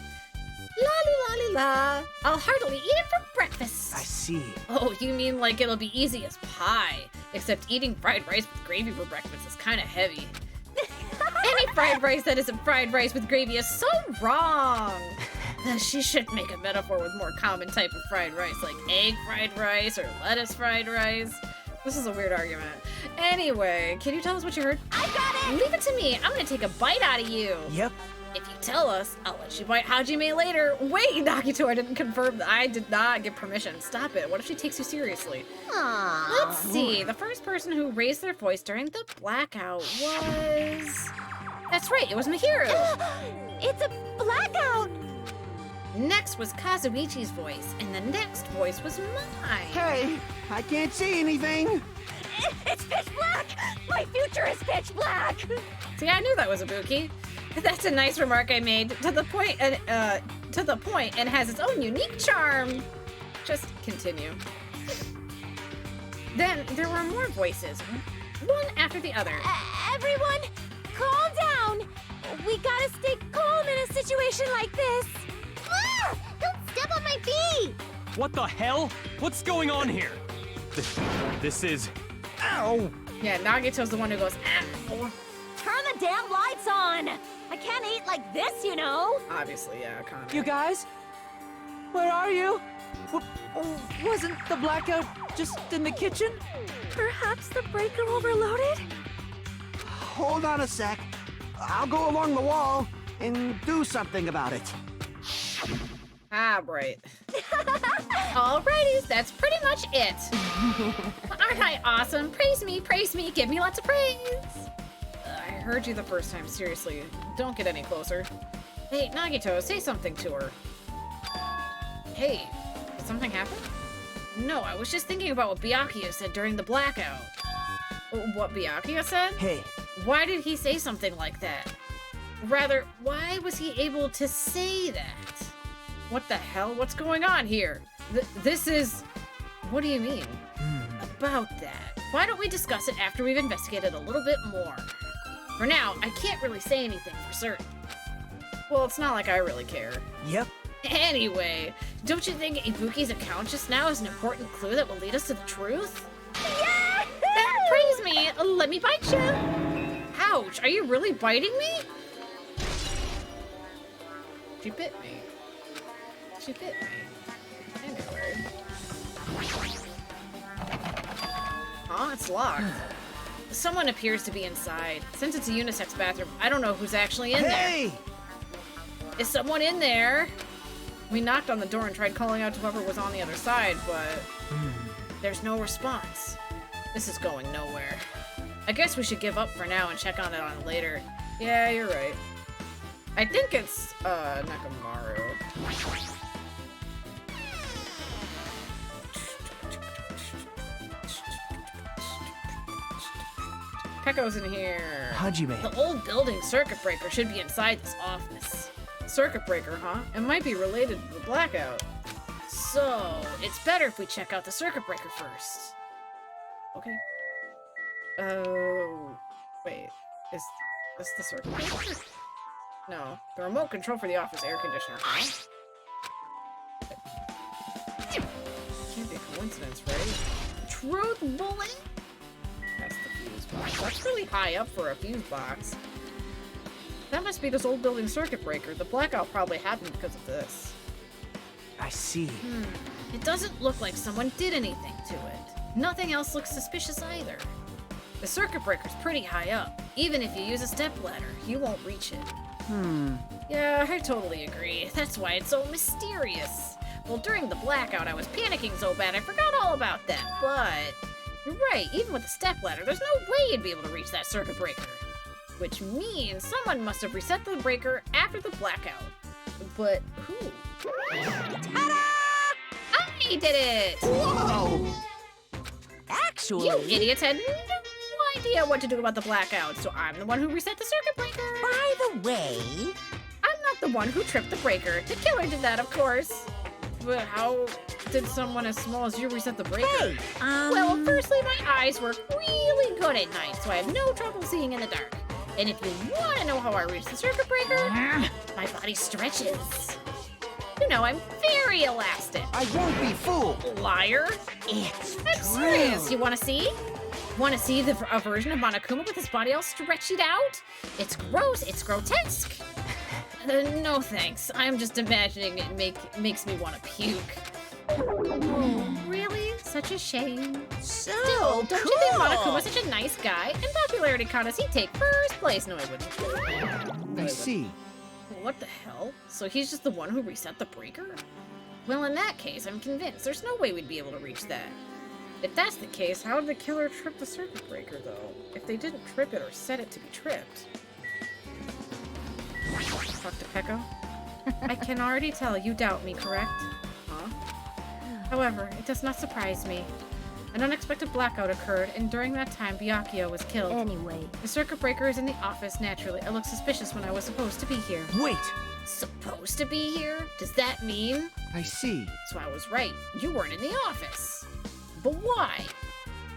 La. I'll heartily eat it for breakfast. I see. Oh, you mean like it'll be easy as pie. Except eating fried rice with gravy for breakfast is kind of heavy. Any fried rice that isn't fried rice with gravy is so wrong. She should make a metaphor with more common type of fried rice, like egg fried rice or lettuce fried rice. This is a weird argument. Anyway, can you tell us what you heard? I got it! Leave it to me. I'm gonna take a bite out of you. Yep. If you tell us, I'll let you bite Hajime later. Wait, Nagito, I didn't confirm that. I did not give permission. Stop it. What if she takes you seriously? Aww. Let's see. The first person who raised their voice during the blackout was... That's right, it was Mihiru. It's a blackout! Next was Kazuichi's voice, and the next voice was mine. Hey, I can't see anything. It's pitch black! My future is pitch black! See, I knew that was Ibuki. That's a nice remark I made. To the point and has its own unique charm. Just continue. Then there were more voices, one after the other. Everyone, calm down! We gotta stay calm in a situation like this. Ah! Don't step on my feet! What the hell? What's going on here? This is... Ow! Yeah, Nagito's the one who goes, ow! Turn the damn lights on! I can't eat like this, you know! Obviously, yeah, Connie. You guys? Where are you? Wasn't the blackout just in the kitchen? Perhaps the breaker overloaded? Hold on a sec. I'll go along the wall and do something about it. Ah, right. Alrighty, that's pretty much it. Aren't I awesome? Praise me, give me lots of praise. I heard you the first time, seriously. Don't get any closer. Hey, Nagito, say something to her. Hey, did something happen? No, I was just thinking about what Byakuya said during the blackout. What Byakuya said? Hey. Why did he say something like that? Rather, why was he able to say that? What the hell? What's going on here? This is... What do you mean? About that. Why don't we discuss it after we've investigated a little bit more? For now, I can't really say anything for certain. Well, it's not like I really care. Yep. Anyway, don't you think Ibuki's account just now is an important clue that will lead us to the truth? Yeah! Then praise me! Let me bite you! Ouch! Are you really biting me? She bit me. She bit me. Anyway. Huh? It's locked. Someone appears to be inside. Since it's a unisex bathroom, I don't know who's actually in there. Is someone in there? We knocked on the door and tried calling out to whoever was on the other side, but there's no response. This is going nowhere. I guess we should give up for now and check on it later. Yeah, you're right. I think it's, Nakamaru. Pekko's in here. Hajime. The old building circuit breaker should be inside this office. Circuit breaker, huh? It might be related to the blackout. So, it's better if we check out the circuit breaker first. Okay. Oh, wait. Is this the circuit breaker? No. The remote control for the office air conditioner, huh? Can't be a coincidence, right? Truth bullet? That's the fuse box. That's really high up for a fuse box. That must be this old building circuit breaker. The blackout probably happened because of this. I see. It doesn't look like someone did anything to it. Nothing else looks suspicious either. The circuit breaker's pretty high up. Even if you use a step ladder, you won't reach it. Yeah, I totally agree. That's why it's so mysterious. Well, during the blackout, I was panicking so bad I forgot all about that, but... You're right, even with the stepladder, there's no way you'd be able to reach that circuit breaker. Which means someone must have reset the breaker after the blackout. But who? Ta-da! I did it! Whoa! Actually... You idiots had no idea what to do about the blackout, so I'm the one who reset the circuit breaker. By the way... I'm not the one who tripped the breaker. The killer did that, of course. But how did someone as small as you reset the breaker? Hey, Well, firstly, my eyes work really good at night, so I have no trouble seeing in the dark. And if you want to know how I reach the circuit breaker, my body stretches. You know, I'm very elastic. I won't be fooled. Liar. It's I'm serious. You want to see? Want to see a version of Monokuma with his body all stretched out? It's gross. It's grotesque. No thanks. I'm just imagining it makes me want to puke. Oh, really? Such a shame. so Still, don't cool. you think Monokuma's such a nice guy? In popularity contests, he'd take first place. No, he wouldn't. I see. What the hell? So he's just the one who reset the breaker? Well, in that case, I'm convinced there's no way we'd be able to reach that. If that's the case, how did the killer trip the circuit breaker, though? If they didn't trip it or set it to be tripped. Talk to Peko. I can already tell you doubt me, correct? Huh? However, it does not surprise me. An unexpected blackout occurred, and during that time, Byakuya was killed. Anyway. The circuit breaker is in the office, naturally. It looked suspicious when I was supposed to be here. Wait! Supposed to be here? Does that mean? I see. So I was right. You weren't in the office. But why?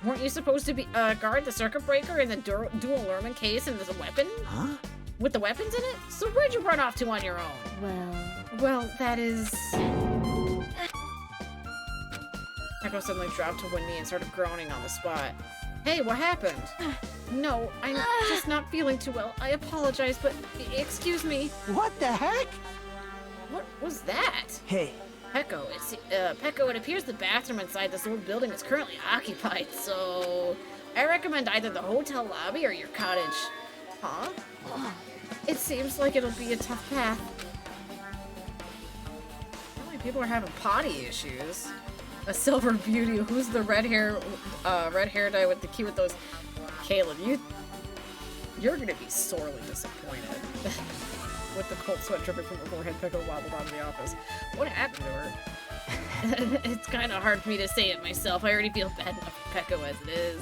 Weren't you supposed to be guard the circuit breaker in the dual alarming case and there's a weapon? Huh? With the weapons in it? So where'd you run off to on your own? Well, that is... Peko suddenly dropped to one knee and started groaning on the spot. Hey, what happened? No, I'm just not feeling too well. I apologize, but excuse me. What the heck? What was that? Hey. Peko, it appears the bathroom inside this old building is currently occupied, so I recommend either the hotel lobby or your cottage. Huh? It seems like it'll be a tough path. Apparently people are having potty issues. A silver beauty. Who's the red hair guy with the key with those? Caleb, you're gonna be sorely disappointed. With the cold sweat dripping from her forehead, Peko wobbled out of the office. What happened to her? It's kind of hard for me to say it myself. I already feel bad enough for Peko as it is.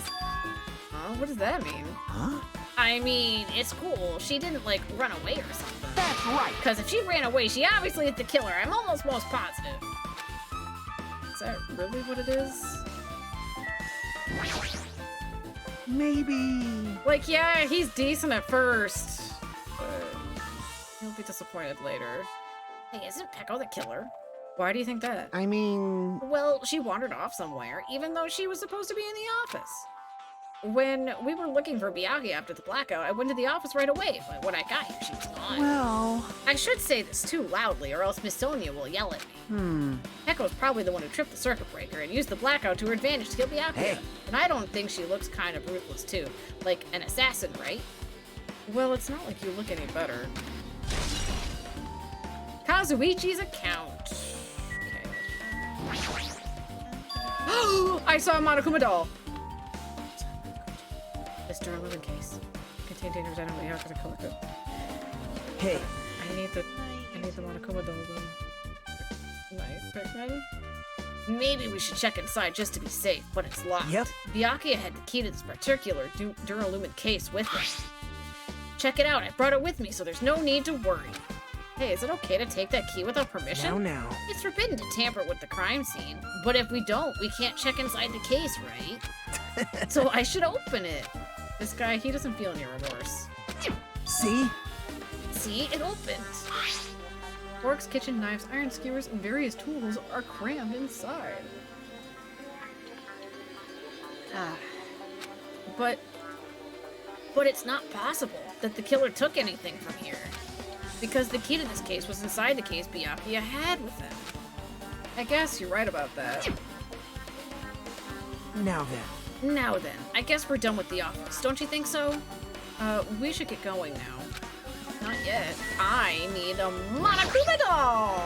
Huh? What does that mean? Huh? I mean, it's cool. She didn't, like, run away or something. That's right. Because if she ran away, she obviously hit the killer. I'm almost most positive. Is that really what it is? Maybe... Like, yeah, he's decent at first. But he'll be disappointed later. Hey, isn't Peko the killer? Why do you think that? I mean... Well, she wandered off somewhere, even though she was supposed to be in the office. When we were looking for Byakuya after the blackout, I went to the office right away, but when I got here, she was gone. Well... I should say this too loudly, or else Miss Sonia will yell at me. Peko's probably the one who tripped the circuit breaker and used the blackout to her advantage to kill Byakuya. Hey. And I don't think she looks kind of ruthless too. Like an assassin, right? Well, it's not like you look any better. Kazuichi's account. Okay. I saw a Monokuma doll. This Durham living case. Contained dangerous items we have to collect it. Hey. I need the Monokuma doll though. Night, Pikmin. Maybe we should check inside just to be safe, but it's locked. Yep. Byakuya had the key to this particular Duralumin case with him. Check it out. I brought it with me, so there's no need to worry. Hey, is it okay to take that key without permission? Now. It's forbidden to tamper with the crime scene. But if we don't, we can't check inside the case, right? So I should open it. This guy, he doesn't feel any remorse. See? See? It opens. Forks, kitchen knives, iron skewers, and various tools are crammed inside. But it's not possible that the killer took anything from here. Because the key to this case was inside the case Byakuya had with him. I guess you're right about that. Now then, I guess we're done with the office. Don't you think so? We should get going now. Not yet. I need a Monokuma doll!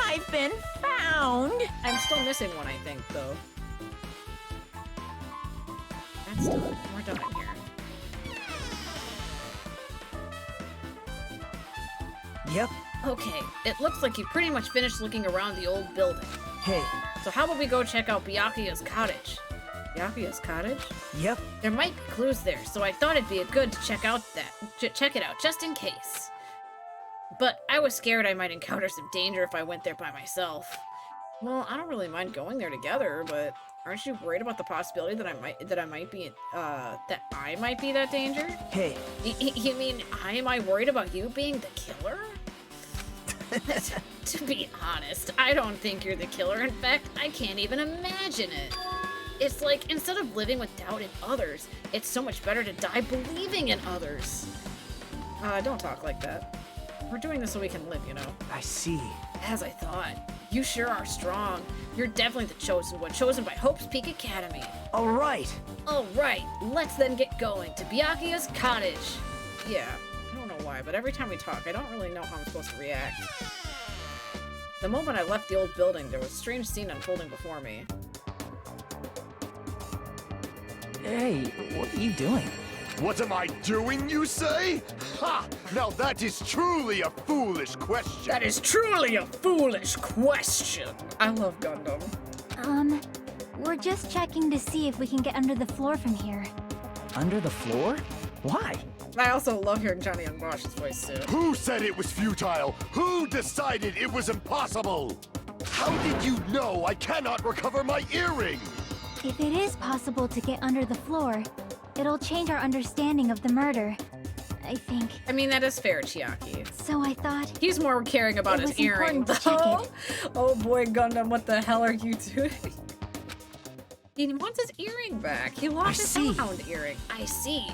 I've been found. I'm still missing one, I think, though. That's done. We're done in here. Yep. Okay, it looks like you pretty much finished looking around the old building. Hey. So how about we go check out Byakuya's cottage? Byakuya's cottage? Yep. There might be clues there, so I thought it'd be good to check out check it out, just in case. But I was scared I might encounter some danger if I went there by myself. Well, I don't really mind going there together, but aren't you worried about the possibility that I might be that danger? Hey. You mean, am I worried about you being the killer? To be honest, I don't think you're the killer. In fact, I can't even imagine it. It's like, instead of living with doubt in others, it's so much better to die believing in others. Don't talk like that. We're doing this so we can live, you know. I see. As I thought. You sure are strong. You're definitely the chosen one, chosen by Hope's Peak Academy. All right. All right, let's then get going to Byakuya's cottage. Yeah, I don't know why, but every time we talk, I don't really know how I'm supposed to react. The moment I left the old building, there was a strange scene unfolding before me. Hey, what are you doing? What am I doing, you say? Ha! Now that is truly a foolish question. That is truly a foolish question. I love Gundam. We're just checking to see if we can get under the floor from here. Under the floor? Why? I also love hearing Johnny Young Bosch's voice too. Who said it was futile? Who decided it was impossible? How did you know I cannot recover my earring? If it is possible to get under the floor, it'll change our understanding of the murder, I think. I mean, that is fair, Chiaki. So I thought... He's more caring about his earring, though. Oh boy, Gundam, what the hell are you doing? He wants his earring back. He lost his hellhound earring. I see.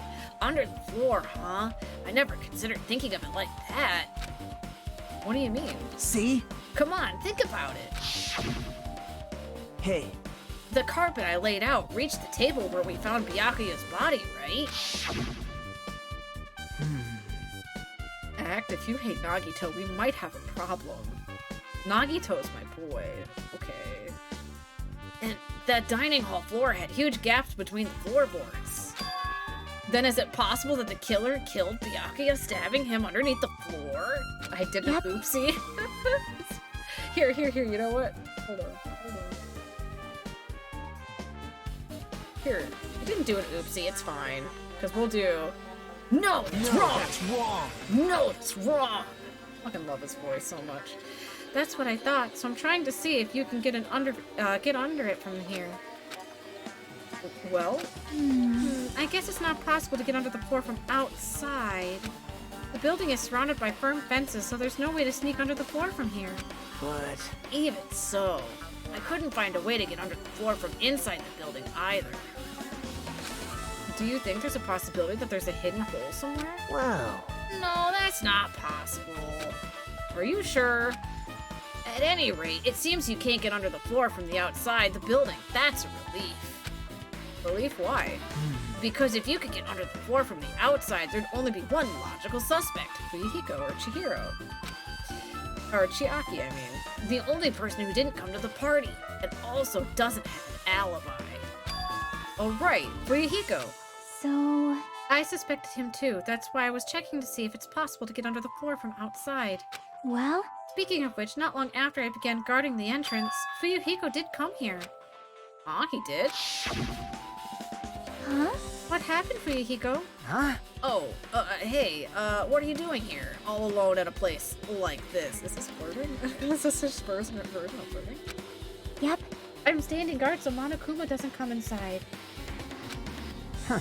Under the floor, huh? I never considered thinking of it like that. What do you mean? See? Come on, think about it. Hey. The carpet I laid out reached the table where we found Byakuya's body, right? Act, if you hate Nagito, we might have a problem. Nagito's my boy. Okay. And that dining hall floor had huge gaps between the floorboards. Then is it possible that the killer killed Byakuya, stabbing him underneath the floor? I did an oopsie. Here, you know what? Hold on. Here, I didn't do an oopsie, it's fine. Because we'll do... No, it's wrong! That's wrong! No, it's wrong! I fucking love his voice so much. That's what I thought, so I'm trying to see if you can get under it from here. Well? I guess it's not possible to get under the floor from outside. The building is surrounded by firm fences, so there's no way to sneak under the floor from here. But... Even so, I couldn't find a way to get under the floor from inside the building either. Do you think there's a possibility that there's a hidden hole somewhere? Well... No, that's not possible. Are you sure? At any rate, it seems you can't get under the floor from the outside the building. That's a relief. Relief? Why? Because if you could get under the floor from the outside, there'd only be one logical suspect, Fuyuhiko or Chihiro. Or Chiaki, I mean. The only person who didn't come to the party, and also doesn't have an alibi. Oh right, Fuyuhiko. So... I suspected him too. That's why I was checking to see if it's possible to get under the floor from outside. Well? Speaking of which, not long after I began guarding the entrance, Fuyuhiko did come here. Aw, he did? Huh? What happened, Fuyuhiko? Huh? Oh, hey, what are you doing here? All alone at a place like this. Is this flirting? Is this his first version of flirting? Yep. I'm standing guard so Monokuma doesn't come inside. Huh.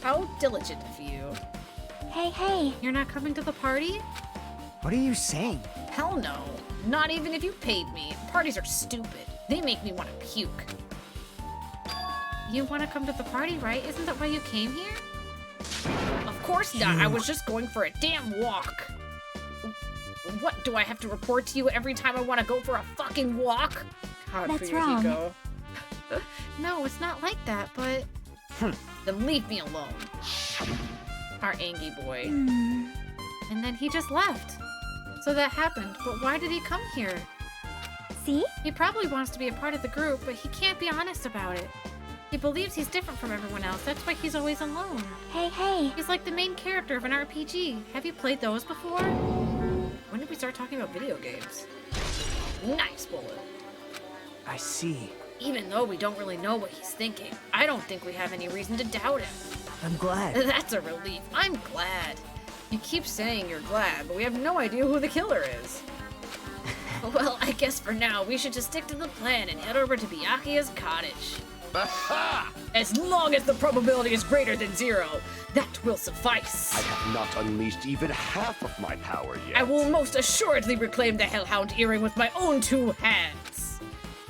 How diligent of you. Hey. You're not coming to the party? What are you saying? Hell no. Not even if you paid me. Parties are stupid. They make me want to puke. You want to come to the party, right? Isn't that why you came here? Of course not. I was just going for a damn walk. What, do I have to report to you every time I want to go for a fucking walk? God, That's Fuyuhiko. wrong. No, it's not like that, but... Then leave me alone. Our Angie boy. And then he just left. So that happened, but why did he come here? See? He probably wants to be a part of the group, but he can't be honest about it. He believes he's different from everyone else, that's why he's always alone. Hey. He's like the main character of an RPG. Have you played those before? When did we start talking about video games? Nice bullet. I see. Even though we don't really know what he's thinking, I don't think we have any reason to doubt him. I'm glad. That's a relief. I'm glad. You keep saying you're glad, but we have no idea who the killer is. Well, I guess for now, we should just stick to the plan and head over to Byakuya's cottage. Aha! As long as the probability is greater than 0, that will suffice. I have not unleashed even half of my power yet. I will most assuredly reclaim the Hellhound earring with my own 2 hands.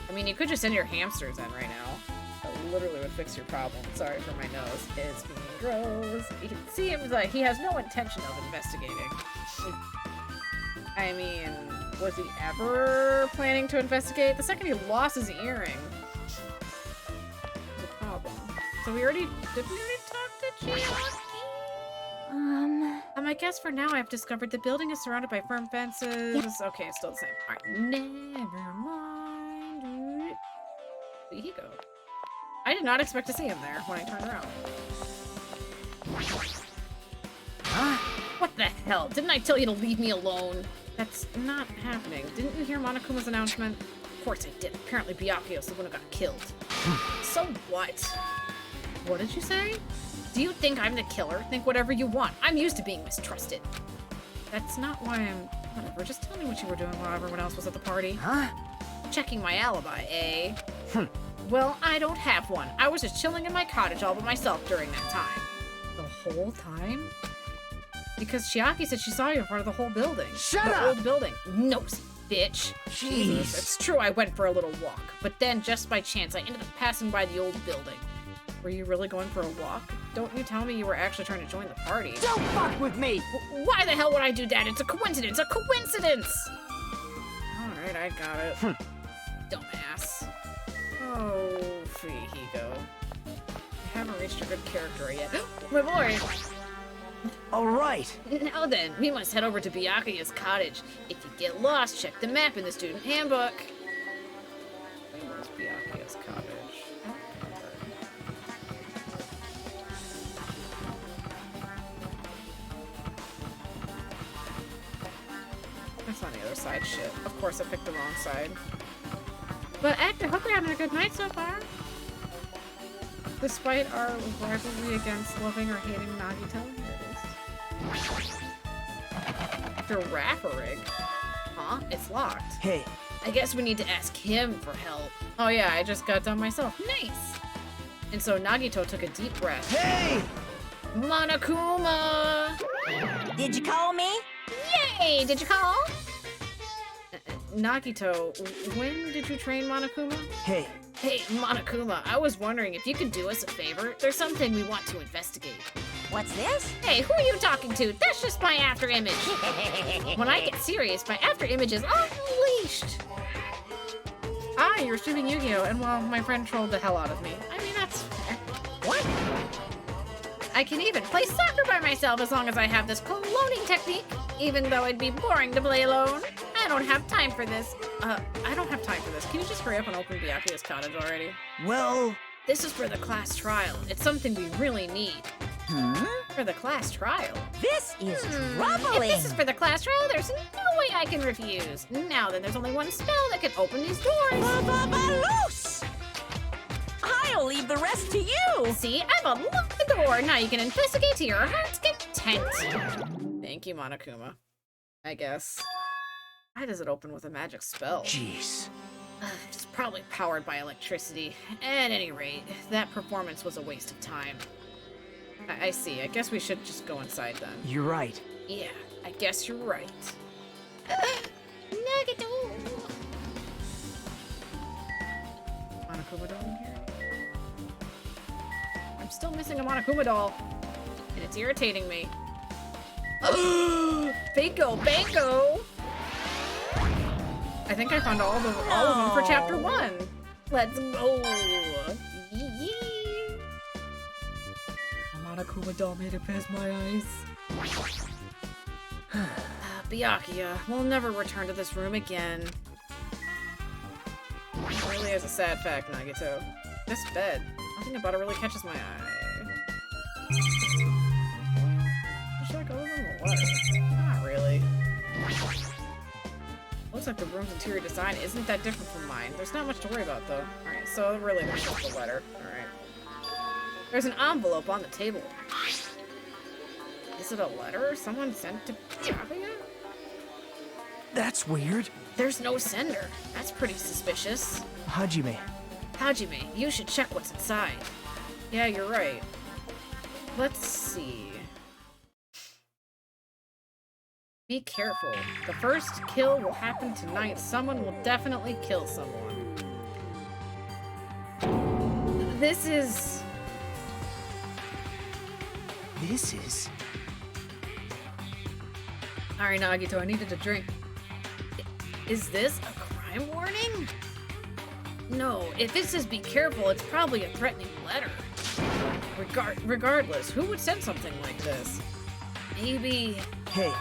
I mean, you could just send your hamsters in right now. That literally would fix your problem. Sorry for my nose. It's being gross. It seems like he has no intention of investigating. I mean, was he ever planning to investigate? The second he lost his earring. The problem. So did we already talk to Chiaki? I guess for now I've discovered the building is surrounded by firm fences. Yep. Okay, it's still the same. Alright, never mind. Where'd he go? I did not expect to see him there when I turned around. Huh? What the hell? Didn't I tell you to leave me alone? That's not happening. Didn't you hear Monokuma's announcement? Of course I did. Apparently Byakuya's the one who got killed. So what? What did you say? Do you think I'm the killer? Think whatever you want. I'm used to being mistrusted. That's not why I'm... Whatever, just tell me what you were doing while everyone else was at the party. Huh? Checking my alibi, eh? Well, I don't have one. I was just chilling in my cottage all by myself during that time. The whole time? Because Chiaki said she saw you in front of the whole building. Shut up! The old building. Nosy bitch. Jeez. It's true, I went for a little walk. But then, just by chance, I ended up passing by the old building. Were you really going for a walk? Don't you tell me you were actually trying to join the party. Don't fuck with me! Why the hell would I do that? It's a coincidence! A coincidence! Alright, I got it. Dumbass. Oh, Frihigo. I haven't reached a good character yet. My boy! Alright. Now then, we must head over to Byakuya's cottage. If you get lost, check the map in the student handbook. Where's Byakuya's cottage? That's on the other side, shit. Of course I picked the wrong side. But I hope you're having a good night so far. Despite our rivalry against loving or hating Nagito, here it is. Giraffarig? Huh? It's locked. Hey. I guess we need to ask him for help. Oh yeah, I just got done myself. Nice! And so Nagito took a deep breath. Hey! Monokuma! Did you call me? Yay! Did you call? Nagito, when did you train Monokuma? Hey. Hey, Monokuma, I was wondering if you could do us a favor. There's something we want to investigate. What's this? Hey, who are you talking to? That's just my after image. When I get serious, my after image is unleashed. Ah, you're streaming Yu-Gi-Oh! And well, my friend trolled the hell out of me. I mean, that's fair. What? I can even play soccer by myself as long as I have this cloning technique, even though it'd be boring to play alone. I don't have time for this. I don't have time for this. Can you just hurry up and open Byakuya's cottage already? Well... This is for the class trial. It's something we really need. For the class trial? This is troubling. If this is for the class trial, there's no way I can refuse. Now then, there's only one spell that can open these doors. Loose! I'll leave the rest to you. See, I've unlocked the door. Now you can investigate to your heart's content. Thank you, Monokuma. I guess. Why does it open with a magic spell? Jeez. It's probably powered by electricity. At any rate, that performance was a waste of time. I see. I guess we should just go inside then. You're right. Yeah, I guess you're right. Nagito! Monokuma doll in here? I'm still missing a Monokuma doll. And it's irritating me. Bingo! Bango! I think I found all of them for chapter 1. Let's go! Akuma made it past my eyes. Byakuya, we'll never return to this room again. It really is a sad fact, Nagito. This bed, nothing about it really catches my eye. Should I go over the letter? Not really. Looks like the room's interior design isn't that different from mine. There's not much to worry about, though. Alright, so really there's just the letter. Alright. There's an envelope on the table. Is it a letter someone sent to Byakuya? That's weird. There's no sender. That's pretty suspicious. Hajime. Hajime, you should check what's inside. Yeah, you're right. Let's see. Be careful. The first kill will happen tonight. Someone will definitely kill someone. This is... Alright, Nagito, I needed a drink. Is this a crime warning? No, if it says be careful, it's probably a threatening letter. Regardless, who would send something like this? Maybe... Hey.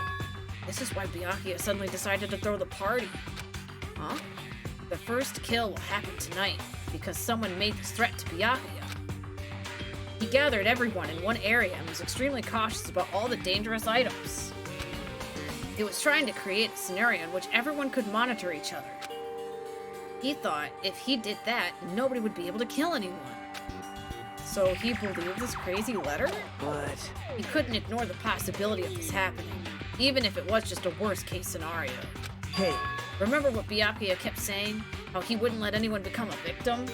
This is why Byakuya suddenly decided to throw the party. Huh? The first kill will happen tonight, because someone made this threat to Byakuya. He gathered everyone in one area and was extremely cautious about all the dangerous items. He was trying to create a scenario in which everyone could monitor each other. He thought if he did that, nobody would be able to kill anyone. So he believed this crazy letter? But... He couldn't ignore the possibility of this happening, even if it was just a worst-case scenario. Hey. Remember what Byakuya kept saying? How he wouldn't let anyone become a victim?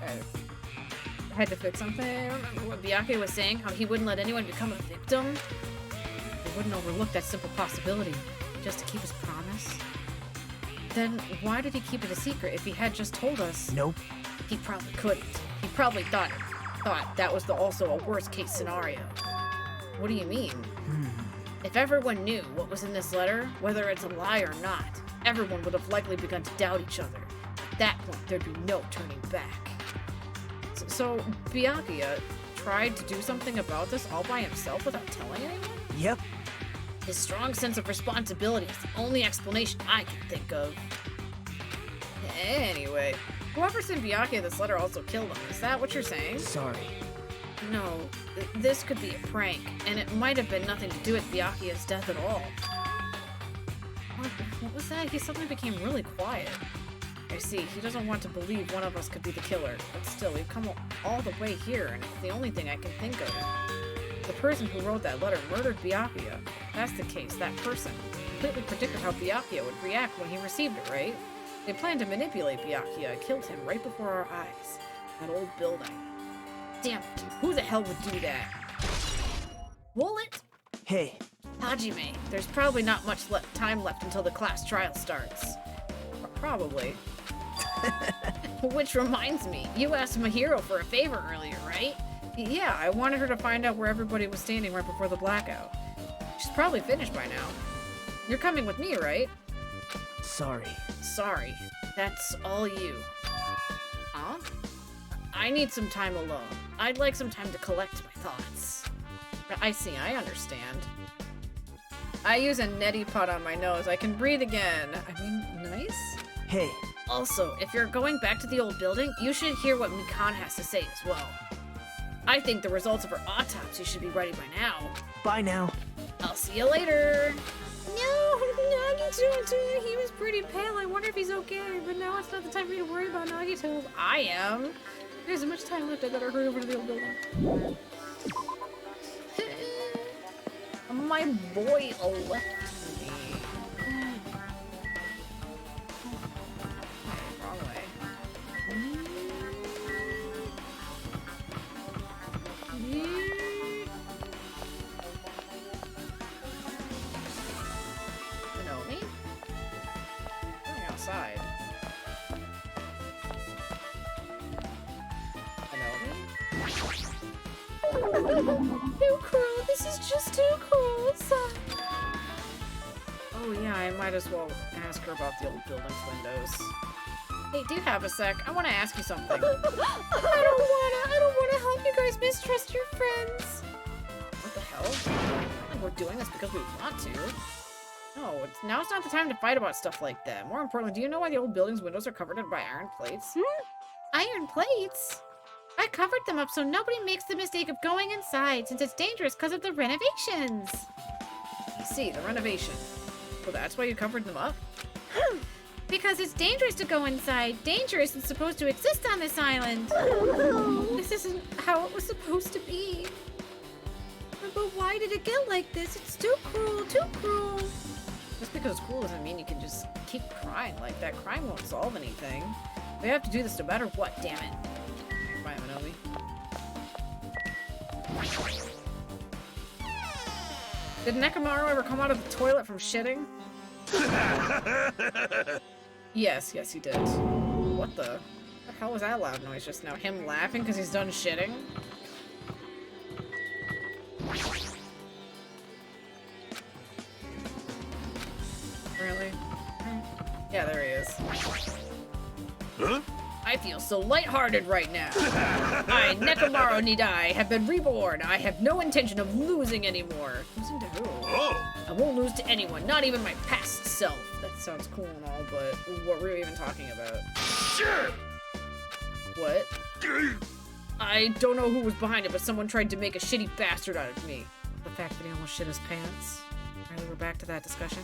I had to fix something. Remember what Byakuya was saying? How he wouldn't let anyone become a victim? He wouldn't overlook that simple possibility, just to keep his promise. Then why did he keep it a secret if he had just told us? Nope. He probably couldn't. He probably thought that was also a worst-case scenario. What do you mean? If everyone knew what was in this letter, whether it's a lie or not, everyone would have likely begun to doubt each other. At that point, there'd be no turning back. So Byakuya tried to do something about this all by himself without telling anyone? Yep. His strong sense of responsibility is the only explanation I can think of. Anyway, whoever sent Byakuya this letter also killed him. Is that what you're saying? Sorry. No, this could be a prank, and it might have been nothing to do with Byakuya's death at all. What was that? He suddenly became really quiet. I see, he doesn't want to believe one of us could be the killer, but still, we've come all the way here, and it's the only thing I can think of. The person who wrote that letter murdered Byakuya. If that's the case, that person completely predicted how Byakuya would react when he received it, right? They planned to manipulate Byakuya and killed him right before our eyes. That old building. Damn it, who the hell would do that? Woolet? Hey. Hajime, there's probably not much time left until the class trial starts. Probably. Which reminds me, you asked Mahiro for a favor earlier, right? Yeah, I wanted her to find out where everybody was standing right before the blackout. She's probably finished by now. You're coming with me, right? Sorry. Sorry. That's all you. Huh? I need some time alone. I'd like some time to collect my thoughts. I see, I understand. I use a neti pot on my nose. I can breathe again. I mean, nice? Hey. Also, if you're going back to the old building, you should hear what Mikan has to say as well. I think the results of her autopsy should be ready by now. Bye now. I'll see you later. No, Nagito, he was pretty pale. I wonder if he's okay, but now it's not the time for me to worry about Nagito. I am. There's so much time left, I better hurry over to the old building. My boy left me. Wrong way. Anomi? Going outside. Too cruel. This is just too cruel. Oh yeah, I might as well ask her about the old building's windows. Hey, do you have a sec? I want to ask you something. I don't wanna help you guys mistrust your friends. What the hell? Like we're doing this because we want to. No, now's not the time to fight about stuff like that. More importantly, do you know why the old building's windows are covered by iron plates? Iron plates? I covered them up so nobody makes the mistake of going inside, since it's dangerous because of the renovations. I see, the renovation. Well, that's why you covered them up? Because it's dangerous to go inside. Danger isn't supposed to exist on this island. This isn't how it was supposed to be. But why did it get like this? It's too cruel, too cruel. Just because it's cruel doesn't mean you can just keep crying like that. Crying won't solve anything. We have to do this no matter what, damn it. Bye, Minomi. Did Nekomaru ever come out of the toilet from shitting? Yes, he did. What the hell was that loud noise just now? Him laughing because he's done shitting? Really? Yeah, there he is. Huh? I feel so lighthearted right now. I, Nekomaru Nidai, have been reborn. I have no intention of losing anymore. Losing to who? Oh. I won't lose to anyone, not even my past self. That sounds cool and all, but what were we even talking about? Sure. What? I don't know who was behind it, but someone tried to make a shitty bastard out of me. The fact that he almost shit his pants. Really, we're back to that discussion.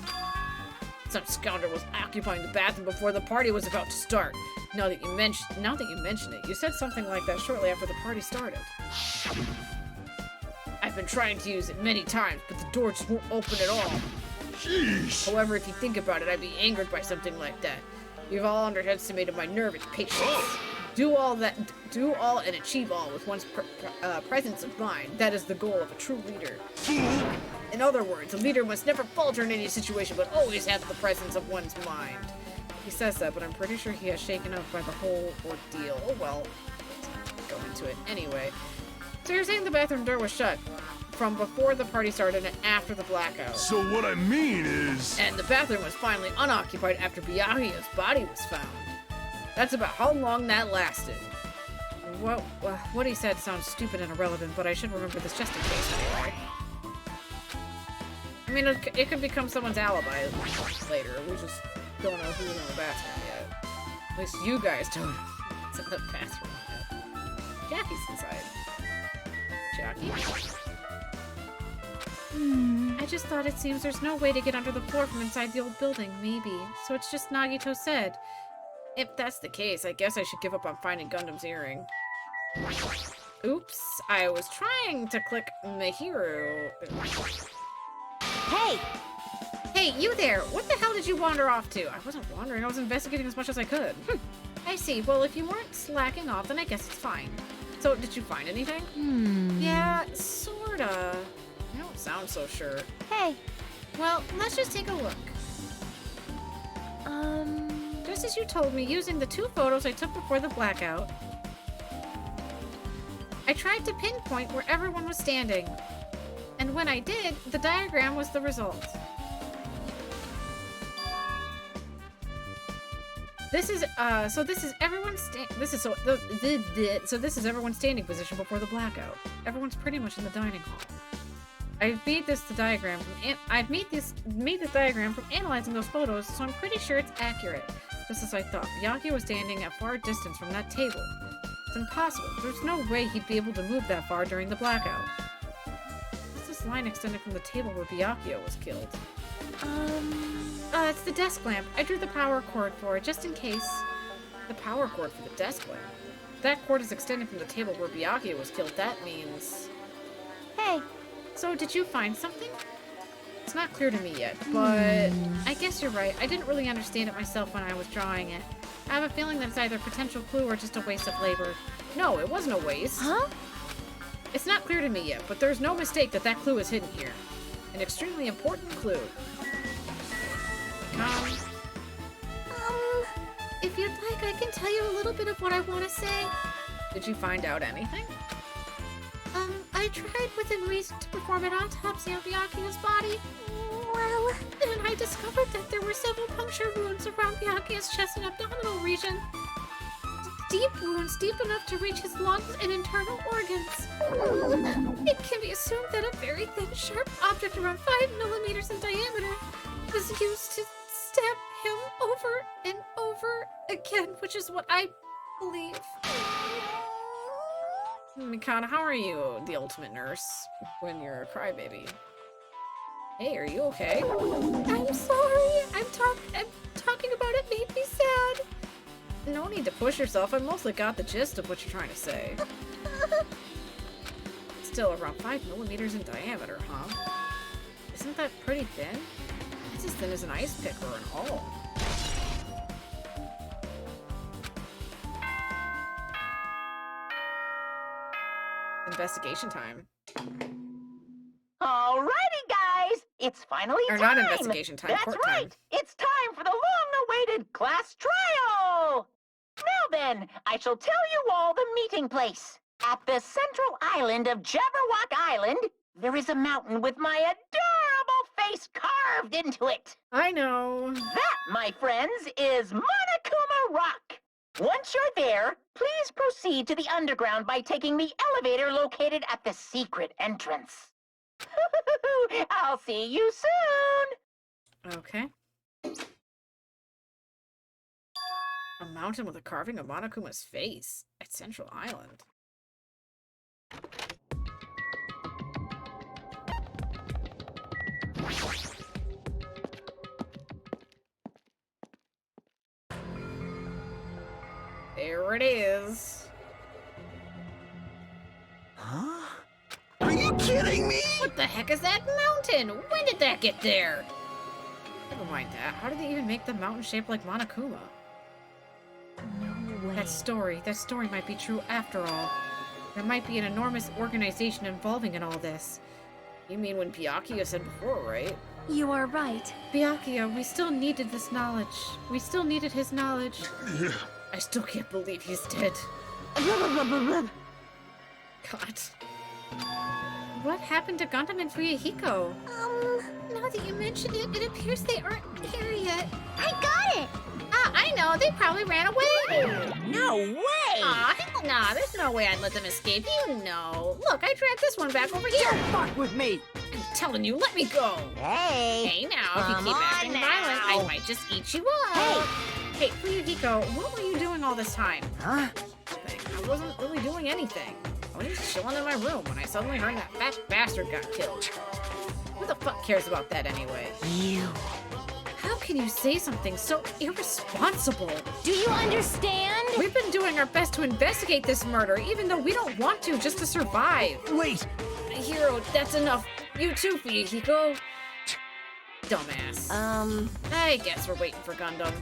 Some scoundrel was occupying the bathroom before the party was about to start. Now that you mention it, you said something like that shortly after the party started. I've been trying to use it many times, but the door just won't open at all. Jeez. However, if you think about it, I'd be angered by something like that. You've all underestimated my nerve and patience. Do all and achieve all with one's presence of mind. That is the goal of a true leader. In other words, a leader must never falter in any situation, but always have the presence of one's mind. He says that, but I'm pretty sure he has shaken up by the whole ordeal. Oh well, let's go into it anyway. So you're saying the bathroom door was shut from before the party started and after the blackout. So what I mean is... And the bathroom was finally unoccupied after Byakuya's body was found. That's about how long that lasted. What he said sounds stupid and irrelevant, but I should remember this just in case anyway. I mean, it could become someone's alibi later. We just don't know who's in the bathroom yet. At least you guys don't know who's in the bathroom yet. Jackie's inside. Jackie? I just thought it seems there's no way to get under the floor from inside the old building, maybe. So it's just Nagito said. If that's the case, I guess I should give up on finding Gundam's earring. Oops, I was trying to click Mihiru. Hey! Hey, you there! What the hell did you wander off to? I wasn't wandering, I was investigating as much as I could. I see. Well, if you weren't slacking off, then I guess it's fine. So, did you find anything? Yeah, sorta. You don't sound so sure. Hey. Well, let's just take a look. Just as you told me, using the 2 photos I took before the blackout, I tried to pinpoint where everyone was standing. And when I did, the diagram was the result. This is everyone's everyone's standing position before the blackout. Everyone's pretty much in the dining hall. I've made this diagram from analyzing those photos, so I'm pretty sure it's accurate. Just as I thought, Byakuya was standing at far distance from that table. It's impossible. There's no way he'd be able to move that far during the blackout. What's this line extending from the table where Byakuya was killed? It's the desk lamp. I drew the power cord for it, just in case. The power cord for the desk lamp? If that cord is extending from the table where Byakuya was killed, that means... Hey, so did you find something? It's not clear to me yet, but I guess you're right. I didn't really understand it myself when I was drawing it. I have a feeling that it's either a potential clue or just a waste of labor. No, it wasn't a waste. Huh? It's not clear to me yet, but there's no mistake that clue is hidden here. An extremely important clue. If you'd like, I can tell you a little bit of what I want to say. Did you find out anything? I tried within reason to perform an autopsy on Byakuya's body. Well, and I discovered that there were several puncture wounds around Byakuya's chest and abdominal region. Deep wounds, deep enough to reach his lungs and internal organs. It can be assumed that a very thin, sharp object around 5 millimeters in diameter was used to stab him over and over again, which is what I believe. Mikana, how are you, the ultimate nurse, when you're a crybaby? Hey, are you okay? I'm sorry. I'm talking about it made me sad. No need to push yourself. I mostly got the gist of what you're trying to say. Still around 5 millimeters in diameter, huh? Isn't that pretty thin? It's as thin as an ice pick or an awl. Investigation time. Alrighty, guys, it's finally Or time. not investigation time, That's court right. time. It's time for the long-awaited class trial. Now then, I shall tell you all the meeting place. At the central island of Jabberwock Island, there is a mountain with my adorable face carved into it. I know. That, my friends, is Monokuma Rock. Once you're there, please proceed to the underground by taking the elevator located at the secret entrance. I'll see you soon! Okay. A mountain with a carving of Monokuma's face at Central Island. There it is. Huh? Are you kidding me? What the heck is that mountain? When did that get there? Never mind that. How did they even make the mountain shaped like Monokuma? No way. That story might be true after all. There might be an enormous organization involving in all this. You mean when Byakuya said before, right? You are right. Byakuya, we still needed this knowledge. We still needed his knowledge. I still can't believe he's dead. God. What happened to Gundam and Fuyuhiko? Now that you mention it, it appears they aren't here yet. I got it! Ah, I know. They probably ran away. No way! Aw, hell nah. There's no way I'd let them escape. You know. Look, I dragged this one back over here. Fuck with me! I'm telling you, let me go. Hey! Hey, now, if Come you keep on acting now. violent, I might just eat you up. Hey, Fuyuhiko, what were you doing all this time? Huh? I wasn't really doing anything. I was just chilling in my room when I suddenly heard that fat bastard got killed. Who the fuck cares about that anyway? You. How can you say something so irresponsible? Do you understand? We've been doing our best to investigate this murder, even though we don't want to, just to survive. Wait! Hero, that's enough. You too, Fuyuhiko. Dumbass. I guess we're waiting for Gundam.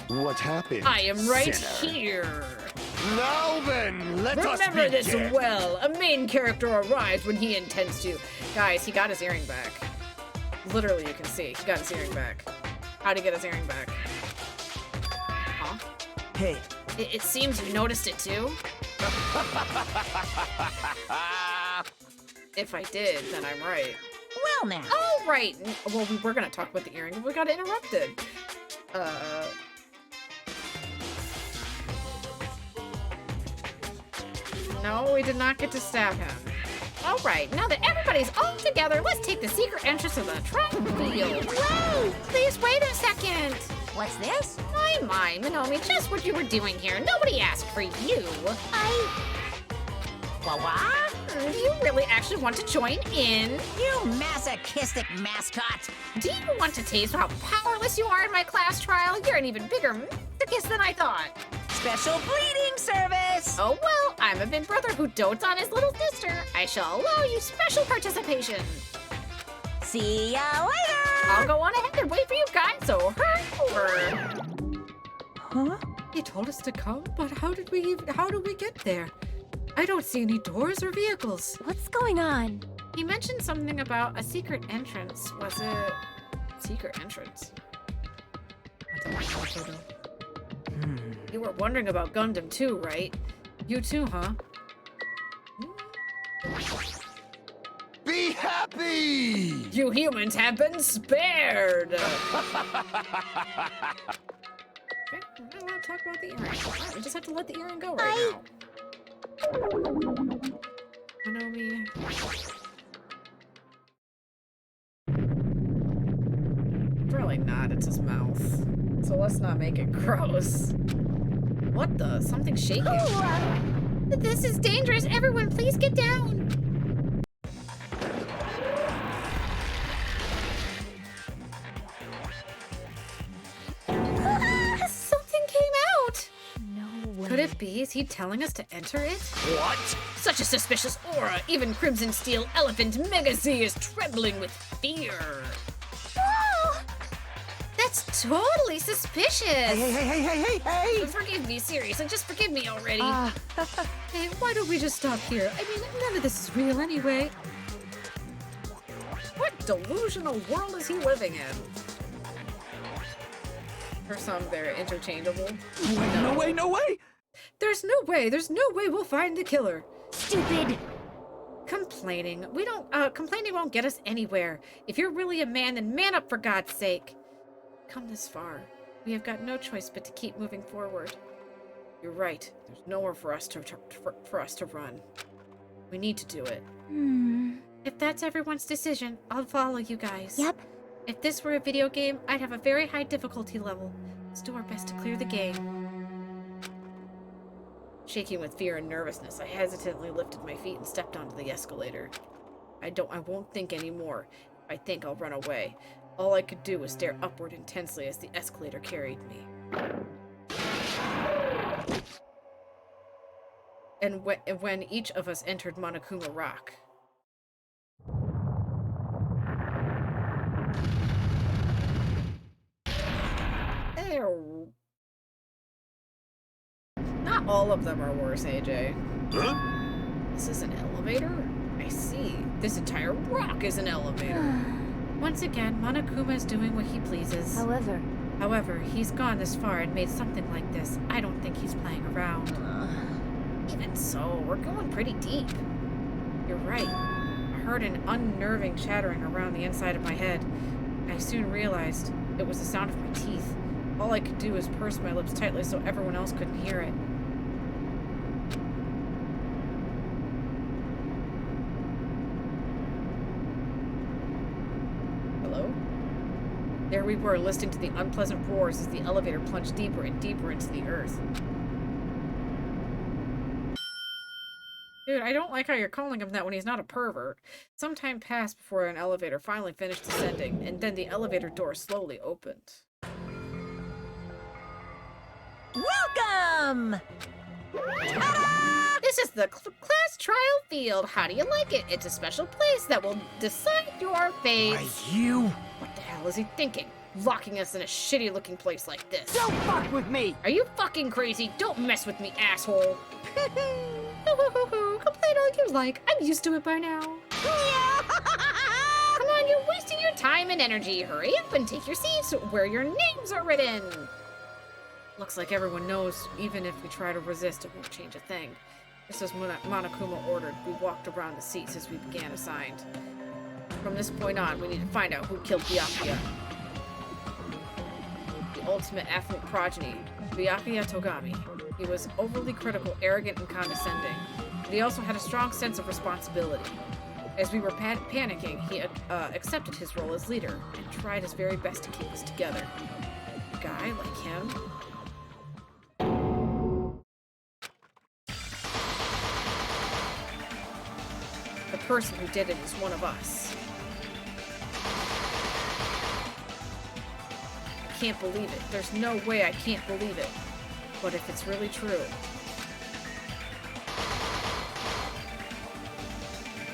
What happened? I am right sinner? here. Now then, let us Remember this begin. well. A main character arrives when he intends to. Guys, he got his earring back. Literally, you can see. He got his earring back. How'd he get his earring back? Huh? Hey, It seems you noticed it too. If I did, then I'm right. Well now. Oh, right. Well, we were gonna talk about the earring, but we got interrupted. No, we did not get to stab him. All right, now that everybody's all together, let's take the secret entrance to the track field. Whoa! Please wait a second. What's this? My, Minomi, just what you were doing here. Nobody asked for you. What? You really actually want to join in? You masochistic mascot. Do you want to taste how powerless you are in my class trial? You're an even bigger masochist than I thought. Special bleeding service. Oh well, I'm a big brother who dotes on his little sister. I shall allow you special participation. See ya later. I'll go on ahead and wait for you guys, so hurry over. huh? He told us to come, but how do we get there? I don't see any doors or vehicles. What's going on? He mentioned something about a secret entrance. Was it secret entrance? I don't know, though. You were wondering about Gundam too, right? You too, huh? Be happy! You humans have been spared! Okay, we're not allowed to talk about the earring. Alright, we just have to let the earring go right now. Monomi. Really not, it's his mouth. So let's not make it gross. What the? Something's shaking. This is dangerous. Everyone, please get down. Something came out! No way. Could it be? Is he telling us to enter it? What? Such a suspicious aura. Even Crimson Steel Elephant Mega Z is trembling with fear. Whoa! That's totally suspicious! Hey! Forgive me, seriously. Just forgive me already. Hey, why don't we just stop here? I mean, none of this is real anyway. What delusional world is he living in? For some, they're interchangeable. No way! There's no way we'll find the killer. Stupid. Complaining won't get us anywhere. If you're really a man, then man up for God's sake. Come this far. We have got no choice but to keep moving forward. You're right. There's nowhere for us to run. We need to do it. If that's everyone's decision, I'll follow you guys. Yep. If this were a video game, I'd have a very high difficulty level. Let's do our best to clear the game. Shaking with fear and nervousness, I hesitantly lifted my feet and stepped onto the escalator. I won't think anymore. If I think, I'll run away. All I could do was stare upward intensely as the escalator carried me. And when each of us entered Monokuma Rock. Not all of them are worse, AJ. Huh? This is an elevator? I see. This entire rock is an elevator. Once again, Monokuma is doing what he pleases. However, he's gone this far and made something like this. I don't think he's playing around. Even so, we're going pretty deep. You're right. I heard an unnerving chattering around the inside of my head. I soon realized it was the sound of my teeth. All I could do was purse my lips tightly so everyone else couldn't hear it. Hello? There we were, listening to the unpleasant roars as the elevator plunged deeper and deeper into the earth. Dude, I don't like how you're calling him that when he's not a pervert. Some time passed before an elevator finally finished descending, and then the elevator door slowly opened. Welcome! Ta-da! This is the class trial field. How do you like it? It's a special place that will decide your fate. Why, you? What the hell is he thinking? Locking us in a shitty-looking place like this. Don't fuck with me! Are you fucking crazy? Don't mess with me, asshole. Complain all you like. I'm used to it by now. Come on, you're wasting your time and energy. Hurry up and take your seats where your names are written. Looks like everyone knows, even if we try to resist, it won't change a thing. Just as Monokuma ordered, we walked around the seats as we began assigned. From this point on, we need to find out who killed Byakuya. The ultimate athlete progeny, Byakuya Togami. He was overly critical, arrogant, and condescending, but he also had a strong sense of responsibility. As we were panicking, he accepted his role as leader and tried his very best to keep us together. A guy like him? The person who did it is one of us. I can't believe it. There's no way I can't believe it. But if it's really true,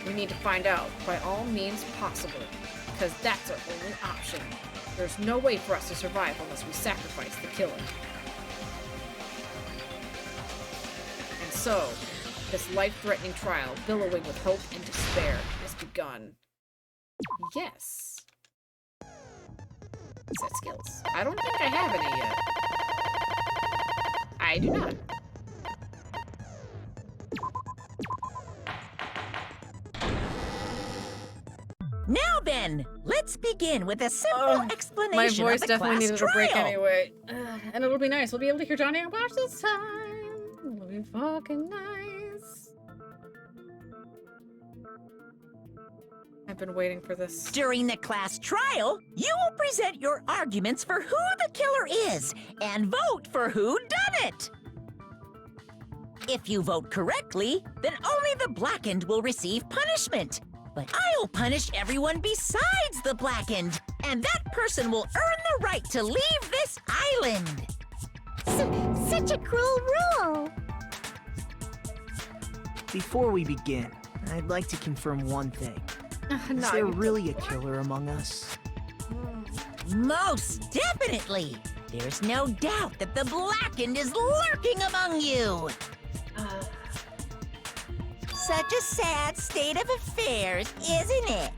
we need to find out by all means possible, because that's our only option. There's no way for us to survive unless we sacrifice the killer. And so, this life-threatening trial, billowing with hope and despair, has begun. Yes. Set skills. I don't think I have any yet. I do not. then, let's begin with a simple explanation My of voice the definitely class needed trial. a break anyway. And it'll be nice. We'll be able to hear Johnny and Bosch this time. It'll be fucking nice. I've been waiting for this. During the class trial, you will present your arguments for who the killer is and vote for who done it. If you vote correctly, then only the blackened will receive punishment. But I'll punish everyone besides the blackened, and that person will earn the right to leave this island. Such a cruel rule. Before we begin, I'd like to confirm one thing. Is there really a killer among us? Most definitely. There's no doubt that the blackened is lurking among you. Such a sad state of affairs, isn't it?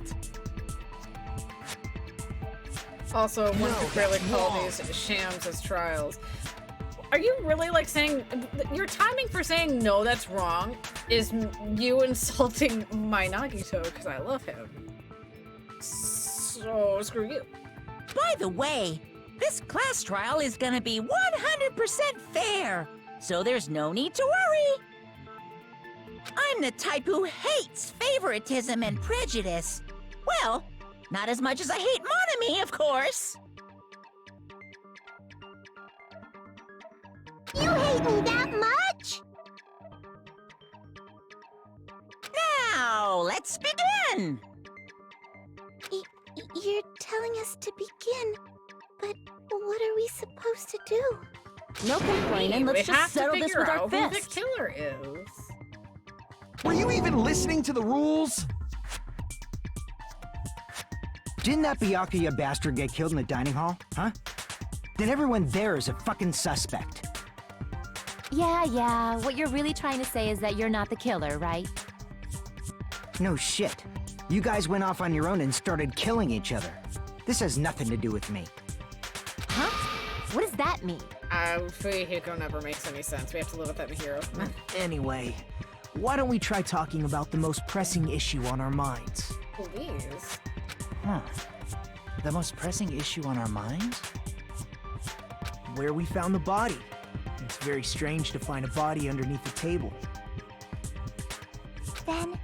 Also, one No, could really that's call wrong. these shams as trials. Are you really like saying your timing for saying no, that's wrong, is you insulting my Nagito because I love him? So screw you. By the way, this class trial is gonna be 100% fair, so there's no need to worry. I'm the type who hates favoritism and prejudice. Well, not as much as I hate Monami, of course. You hate me that much? Now, let's begin. You're telling us to begin, but what are we supposed to do? No complaining. We Let's have just to settle this figure with our out who the fist. killer is. Were you even listening to the rules? Didn't that Byakuya bastard get killed in the dining hall, huh? Then everyone there is a fucking suspect. Yeah. What you're really trying to say is that you're not the killer, right? No shit. You guys went off on your own and started killing each other. This has nothing to do with me. Huh? What does that mean? Fuyuhiko never makes any sense. We have to live with that Mihiro. Anyway, why don't we try talking about the most pressing issue on our minds? Please. Huh. The most pressing issue on our minds? Where we found the body. It's very strange to find a body underneath the table. Then,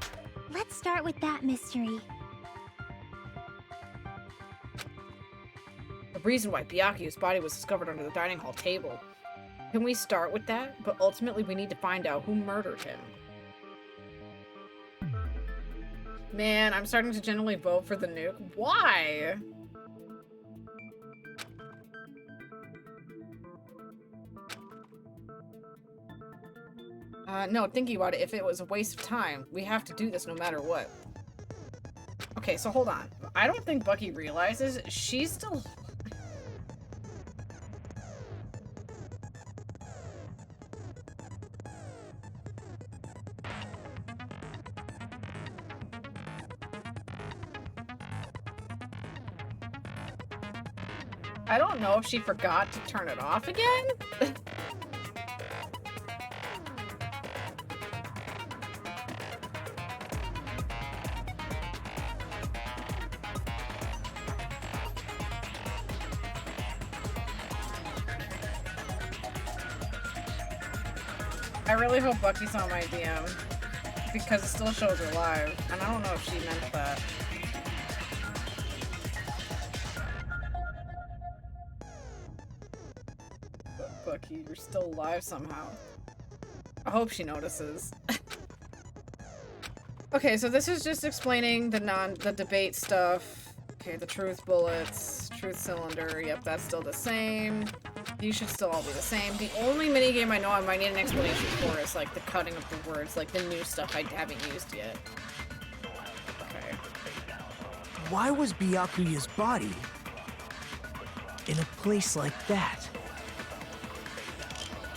let's start with that mystery. The reason why Byakuya's body was discovered under the dining hall table. Can we start with that? But ultimately we need to find out who murdered him. Man, I'm starting to generally vote for the nuke. Why? No, thinking about it, if it was a waste of time, we have to do this no matter what. Okay, so hold on. I don't think Bucky realizes she's still... I don't know if she forgot to turn it off again. I really hope Bucky saw my DM, because it still shows her live, and I don't know if she meant that. But Bucky, you're still alive somehow. I hope she notices. Okay, so this is just explaining the debate stuff. Okay, the truth bullets, truth cylinder, yep, that's still the same. These should still all be the same. The only minigame I know I might need an explanation for is like the cutting of the words, like the new stuff I haven't used yet. Okay. Why was Byakuya's body in a place like that?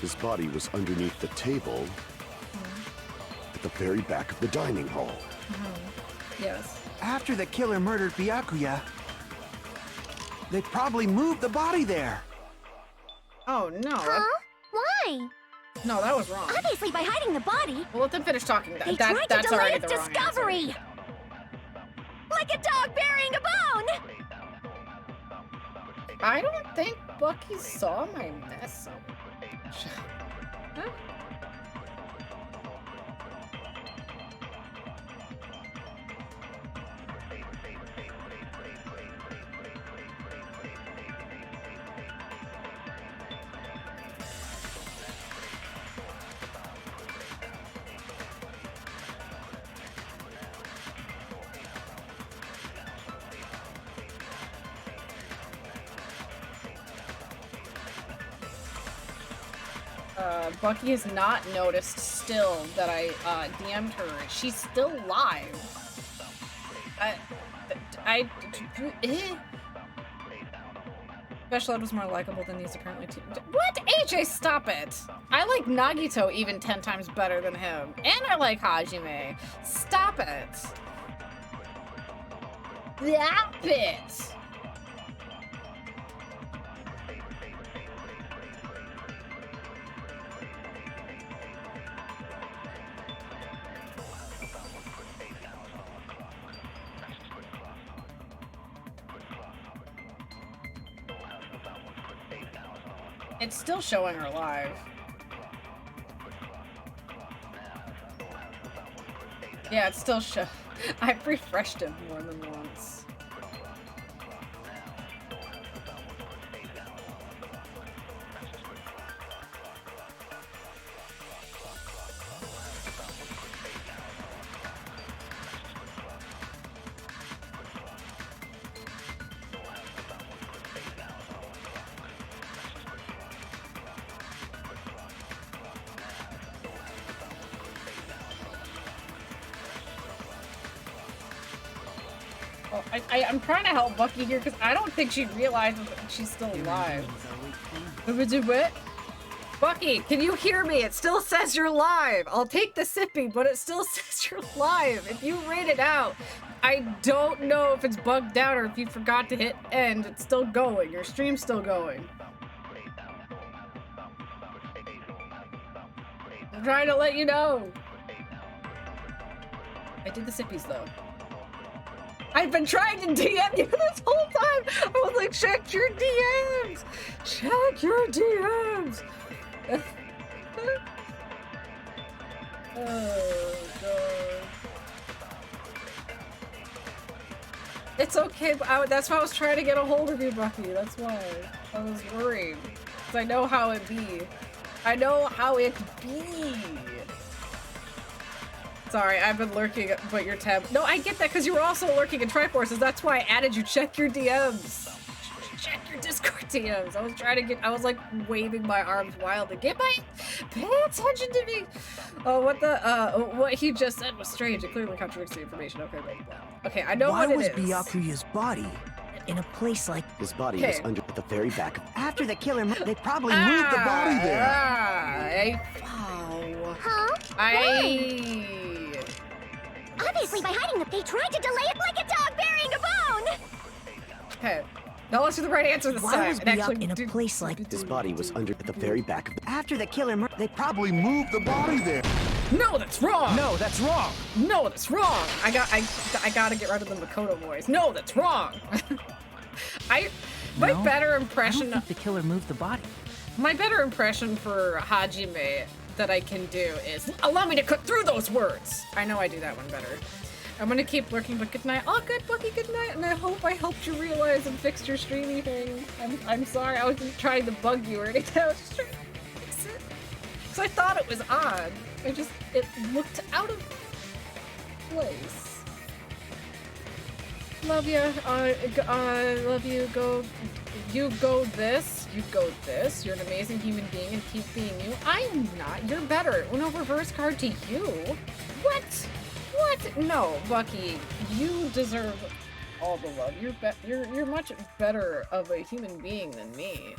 His body was underneath the table at the very back of the dining hall. Yes. After the killer murdered Byakuya, they probably moved the body there. Oh no. Huh? Why? No, that was wrong. Obviously by hiding the body. Well, let them finish talking. They tried to That's delay already its the wrong discovery. answer. Like a dog burying a bone! I don't think Bucky saw my message. Huh? Bucky has not noticed still that I DM'd her. She's still live. Special Ed was more likable than these apparently too. What? AJ, stop it! I like Nagito even 10 times better than him. And I like Hajime. Stop it! Stop it! It's still showing her live. Yeah, it's still I've refreshed it more than once. I'm trying to help Bucky here because I don't think she realizes that she's still alive. What? Bucky, can you hear me? It still says you're live. I'll take the sippy, but it still says you're live. If you read it out, I don't know if it's bugged out or if you forgot to hit end. It's still going. Your stream's still going. I'm trying to let you know. I did the sippies though. I've been trying to DM you this whole time! I was like, check your DMs! Check your DMs! Oh, God. It's okay, but that's why I was trying to get a hold of you, Bucky. That's why. I was worried. Because I know how it be. I know how it be! Sorry, I've been lurking, but your tab. No, I get that because you were also lurking in Triforces. That's why I added you. Check your DMs. Check your Discord DMs. I was trying to get. I was like waving my arms wildly. Pay attention to me. Oh, what he just said was strange. It clearly contradicts the information. Okay, okay, I know Why Why was was Byakuya's body in a place like? His body was under at the very back of. After the killer, they probably moved the body there. Obviously, by hiding them, they tried to delay it like a dog burying a bone! Okay. Now let's do the right answer this Why time. was Byakuya in a place like? His body was under at the very back of. After the killer, they probably moved the body there. No, that's wrong! No, that's wrong! No, that's wrong! I gotta get rid of the Makoto voice. No, that's wrong! My better impression. I don't think the killer moved the body. My better impression for Hajime that I can do is allow me to cut through those words. I know I do that one better. I'm gonna keep lurking, but good night. Oh, good, Bucky, good night. And I hope I helped you realize and fixed your streamy thing. I'm sorry, I wasn't trying to bug you or anything. I was just trying to fix it. Because I thought it was odd. It looked out of place. Love you. Love you. You go this. You go this. You're an amazing human being and keep being you. I'm not. You're better. Uno reverse card to you. What? What? No, Bucky. You deserve all the love. You're much better of a human being than me.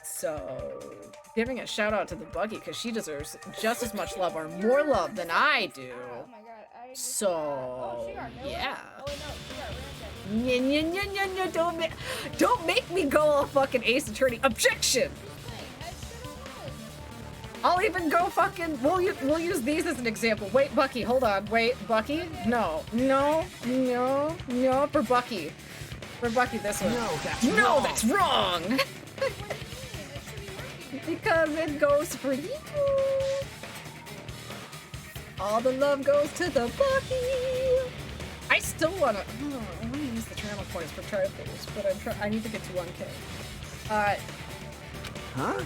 So, giving a shout out to the Bucky because she deserves just as much love or more love than I do. So, yeah. Don't make me go all fucking Ace Attorney. Objection! I'll even go fucking. We'll use these as an example. Wait, Bucky, hold on. Wait, Bucky? No. For Bucky. For Bucky, this one. No, that's wrong! Because it goes for you. All the love goes to the Bucky. I still wanna. I wanna use the channel points for triples, but I need to get to 1K. Huh?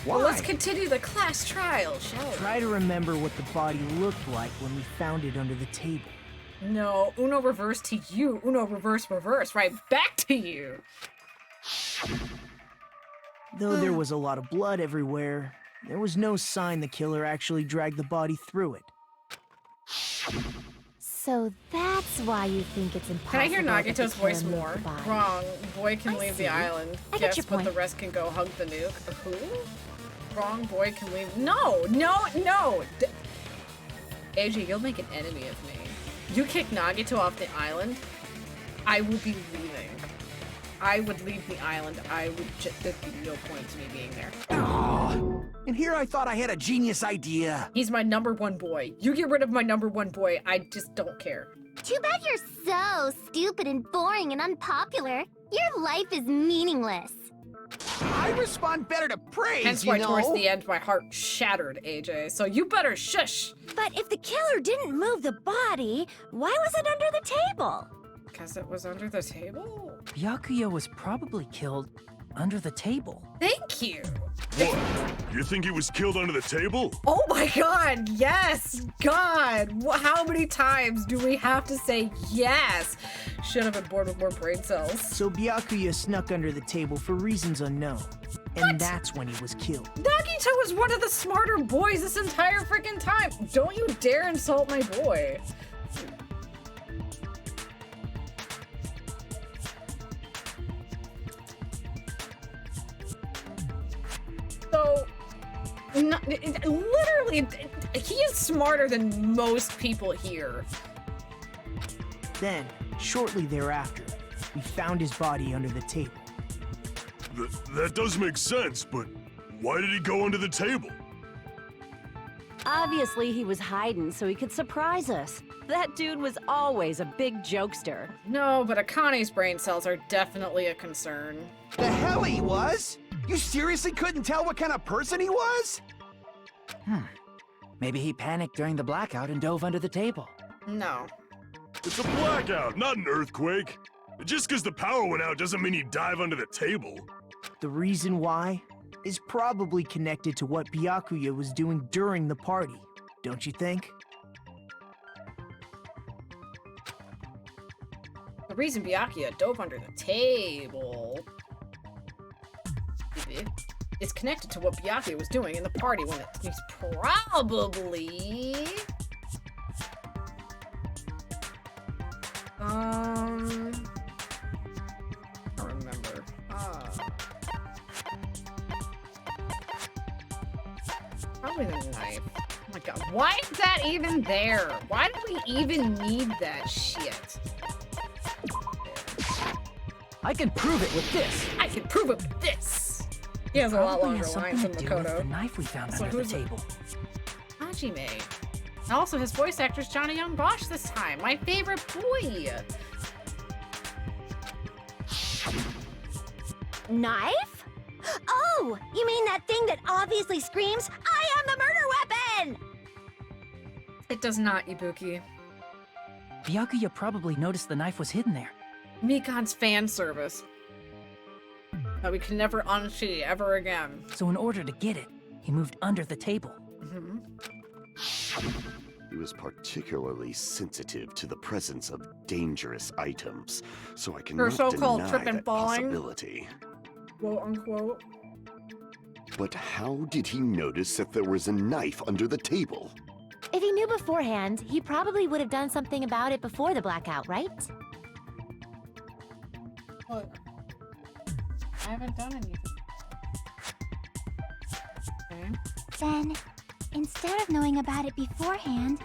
Why? Well, let's continue the class trial, shall we? Try to remember what the body looked like when we found it under the table. No, Uno reverse to you. Uno reverse, right back to you. Though there was a lot of blood everywhere, there was no sign the killer actually dragged the body through it. So that's why you think it's impossible. Can I hear that the Nagito's killer voice moved more? the body? Wrong. Boy can leave the see. island. I get Guess your but the point. rest can go hug the nuke. Who? Wrong. Boy can leave. No! AJ, you'll make an enemy of me. You kick Nagito off the island, I will be leaving. I would leave the island. There'd be no point to me being there. Oh, and here I thought I had a genius idea. He's my #1 boy. You get rid of my #1 boy, I just don't care. Too bad you're so stupid and boring and unpopular. Your life is meaningless. I respond better to praise, Hence you why know. towards the end my heart shattered, AJ. So you better shush. But if the killer didn't move the body, why was it under the table? Because it was under the table? Byakuya was probably killed under the table. Thank you. What? You think he was killed under the table? Oh my god, yes! God! How many times do we have to say yes? Should have been born with more brain cells. So Byakuya snuck under the table for reasons unknown. And that's when he was killed. Nagito was one of the smarter boys this entire freaking time. Don't you dare insult my boy. So, literally, he is smarter than most people here. Then, shortly thereafter, we found his body under the table. That does make sense, but why did he go under the table? Obviously, he was hiding so he could surprise us. That dude was always a big jokester. No, but Akane's brain cells are definitely a concern. The hell he was? You seriously couldn't tell what kind of person he was? Maybe he panicked during the blackout and dove under the table. No. It's a blackout, not an earthquake. Just because the power went out doesn't mean he'd dive under the table. The reason why is probably connected to what Byakuya was doing during the party, don't you think? The reason Byakuya dove under the table is connected to what Byakuya was doing in the party when he's probably... I don't remember. Probably the knife. Oh my god, why is that even there? Why do we even need that shit? I can prove it with this. I can prove it with this. He has a lot Probably longer has lines than something to do with Makoto. the knife we found So under the who's it? table. Hajime. Also, his voice actor's Johnny Young Bosch this time. My favorite boy. Knife? Oh, you mean that thing that obviously screams, I am the murder weapon! It does not, Ibuki. Byakuya probably noticed the knife was hidden there. Mikan's fan service. That we can never unsee ever again. So in order to get it, he moved under the table. He was particularly sensitive to the presence of dangerous items, so I cannot so-called deny trip and that falling. possibility. Quote unquote. But how did he notice that there was a knife under the table? If he knew beforehand, he probably would have done something about it before the blackout, right? What? I haven't done anything. Okay. Then, instead of knowing about it beforehand,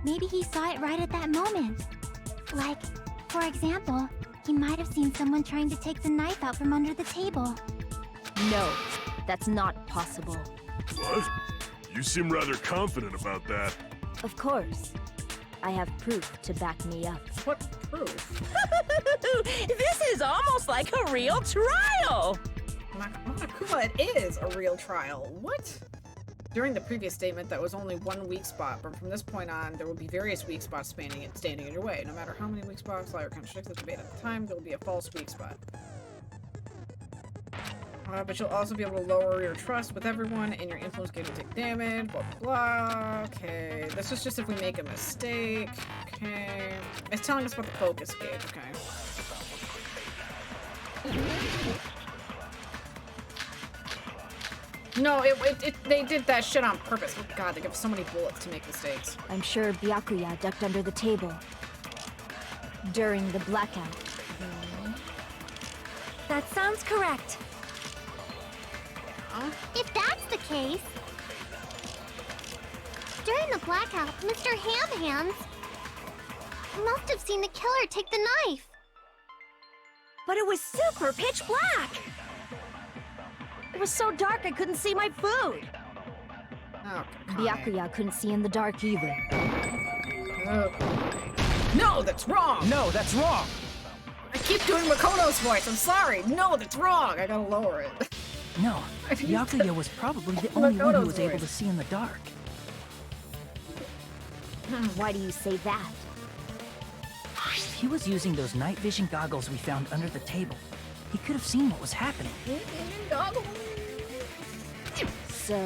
maybe he saw it right at that moment. Like, for example, he might have seen someone trying to take the knife out from under the table. No, that's not possible. What? You seem rather confident about that. Of course. I have proof to back me up. What proof? This is almost like a real trial! Monokuma, it is a real trial. What? During the previous statement, that was only one weak spot, but from this point on, there will be various weak spots standing in your way. No matter how many weak spots lie or contradict the debate at the time, there will be a false weak spot. But you'll also be able to lower your trust with everyone, and your influence gauge will take damage, blah, blah, blah. Okay, this is just if we make a mistake. Okay. It's telling us about the focus gauge, okay. No, they did that shit on purpose. Oh god, they give so many bullets to make mistakes. I'm sure Byakuya ducked under the table during the blackout. That sounds correct. If that's the case, during the blackout, Mr. Ham Hands must have seen the killer take the knife. But it was super pitch black! It was so dark I couldn't see my food! Oh, Byakuya couldn't see in the dark either. No, that's wrong! No, that's wrong! I keep doing Makoto's voice, I'm sorry! No, that's wrong! I gotta lower it. No, Byakuya was probably the only one who was able to see in the dark. Why do you say that? He was using those night vision goggles we found under the table. He could have seen what was happening. So,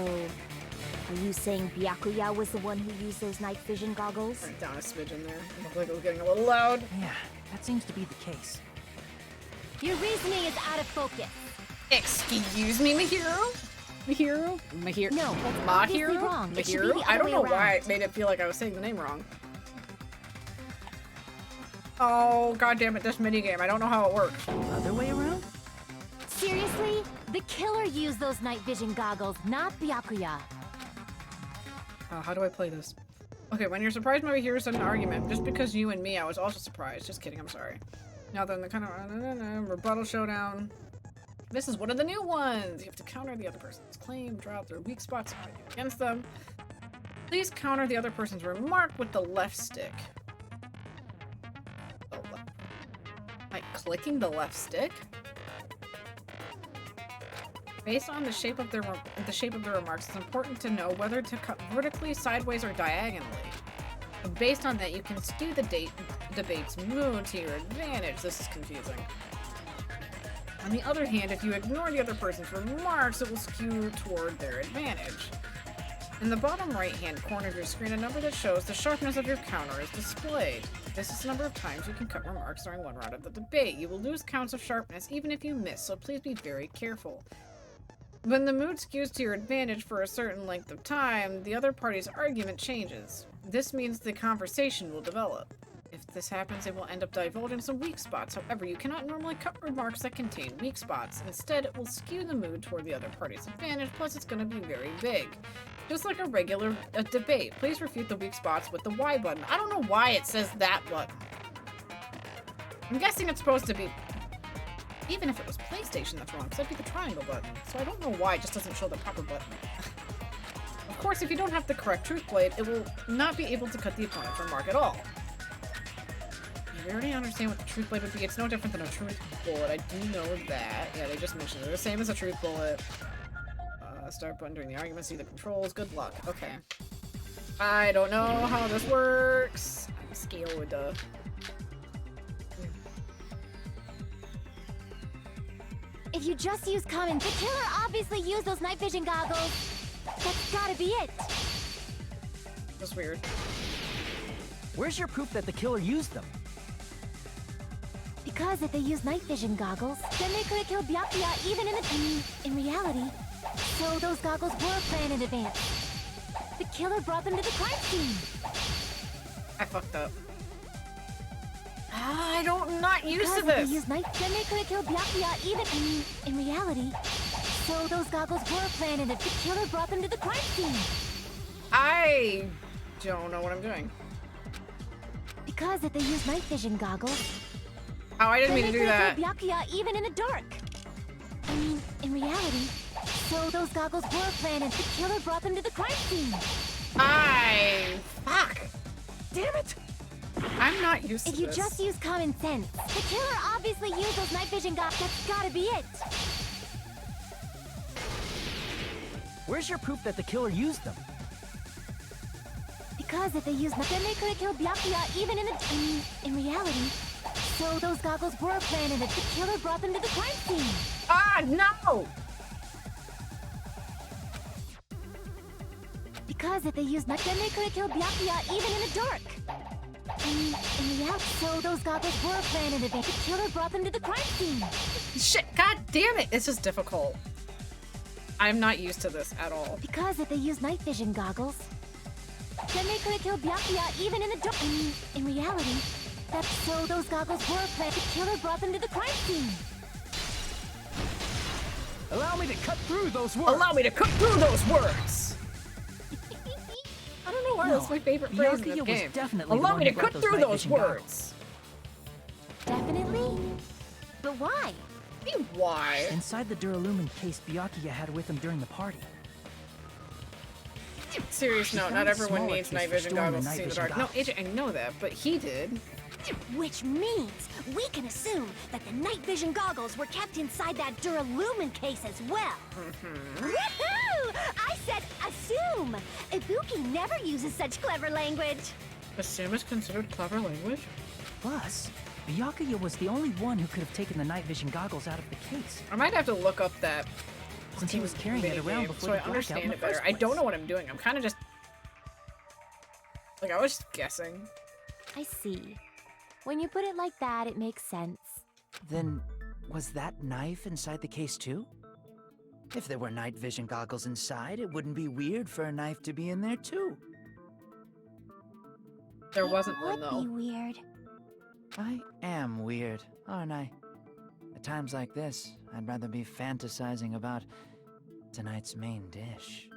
are you saying Byakuya was the one who used those night vision goggles? Turn it down a smidgen there. It looked like it was getting a little loud. Yeah, that seems to be the case. Your reasoning is out of focus. Excuse me, Mahiro? Mahiro? Mahiro? No, that's Mahiro? obviously wrong. It should be Mahiro? the I other don't way know why around. it made it feel like I was saying the name wrong. Oh, goddammit, this minigame. I don't know how it works. Other way around? Seriously? The killer used those night vision goggles, not Byakuya. How do I play this? Okay, when you're surprised by Mahiro said an argument, just because you and me, I was also surprised. Just kidding, I'm sorry. Now then, the kind of rebuttal showdown. This is one of the new ones! You have to counter the other person's claim, drop their weak spots, and fight against them. Please counter the other person's remark with the left stick. Like clicking the left stick? Based on the shape of their remarks, it's important to know whether to cut vertically, sideways, or diagonally. Based on that, you can skew the debate's mood to your advantage. This is confusing. On the other hand, if you ignore the other person's remarks, it will skew toward their advantage. In the bottom right-hand corner of your screen, a number that shows the sharpness of your counter is displayed. This is the number of times you can cut remarks during one round of the debate. You will lose counts of sharpness even if you miss, so please be very careful. When the mood skews to your advantage for a certain length of time, the other party's argument changes. This means the conversation will develop. If this happens, it will end up divulging some weak spots. However, you cannot normally cut remarks that contain weak spots. Instead, it will skew the mood toward the other party's advantage, plus it's going to be very big. Just like a regular debate, please refute the weak spots with the Y button. I don't know why it says that button. I'm guessing it's supposed to be... Even if it was PlayStation, that's wrong, because that'd be the triangle button. So I don't know why it just doesn't show the proper button. Of course, if you don't have the correct truth blade, it will not be able to cut the opponent's remark at all. We already understand what the truth blade would be. It's no different than a truth bullet. I do know that. Yeah, they just mentioned it. They're the same as a truth bullet. Start button during the argument. See the controls. Good luck. Okay. I don't know how this works. I'm scared. If you just use common, the killer obviously used those night vision goggles. That's gotta be it. That's weird. Where's your proof that the killer used them? Because if they used night vision goggles, then they could have killed Byakuya even in reality. So those goggles were planned in advance. The killer brought them to the crime scene. I fucked up. I'm not used to Because this. if they used night, then they could have killed Byakuya even in reality. So those goggles were planned in advance. The killer brought them to the crime scene. I don't know what I'm doing. Because if they used night vision goggles, oh, I didn't mean to do that. Byakuya even in the dark. I mean, in reality. So So those goggles were planted. The killer brought them to the crime scene. Fuck! Damn it! I'm not used to If you this. just use common sense, the killer obviously used those night vision goggles. That's gotta be it. Where's your proof that the killer used them? Because if they used them, then they could have killed Byakuya even in reality. So those goggles were planted. The killer brought them to the crime scene. No! Because if they used them, then they could have killed Byakuya even in the dark. In reality, so those goggles were planted. The killer brought them to the crime scene. Shit, god damn it! It's just difficult. I'm not used to this at all. Because if they used night vision goggles, then they could have killed Byakuya even in the dark. In reality, so those goggles were planted. The killer brought them to the crime scene. Allow me to cut through those words! Allow me to cut through those words! I don't know why that's my favorite phrase in this Byakuya game. was definitely Allow the me one to who brought cut through night those vision words! Definitely? But why? Why? Inside the Duralumin case Byakuya had with him during the party. Serious note, not found a everyone smaller needs case night for vision storing the goggles to night see the vision dark. No, goggles. AJ, I know that, but he did. Which means we can assume that the night vision goggles were kept inside that Duralumin case as well. Woohoo! I said assume! Ibuki never uses such clever language. Assume is considered clever language? Plus, Byakuya was the only one who could have taken the night vision goggles out of the case. I might have to look up that Since he was carrying it around minigame before so the I blackout understand in the it better. first I don't place. know what I'm doing. I'm kind of just... Like, I was just guessing. I see. When you put it like that, it makes sense. Then, was that knife inside the case too? If there were night vision goggles inside, it wouldn't be weird for a knife to be in there too. There wasn't one, Would though. be weird. I am weird, aren't I? At times like this, I'd rather be fantasizing about tonight's main dish.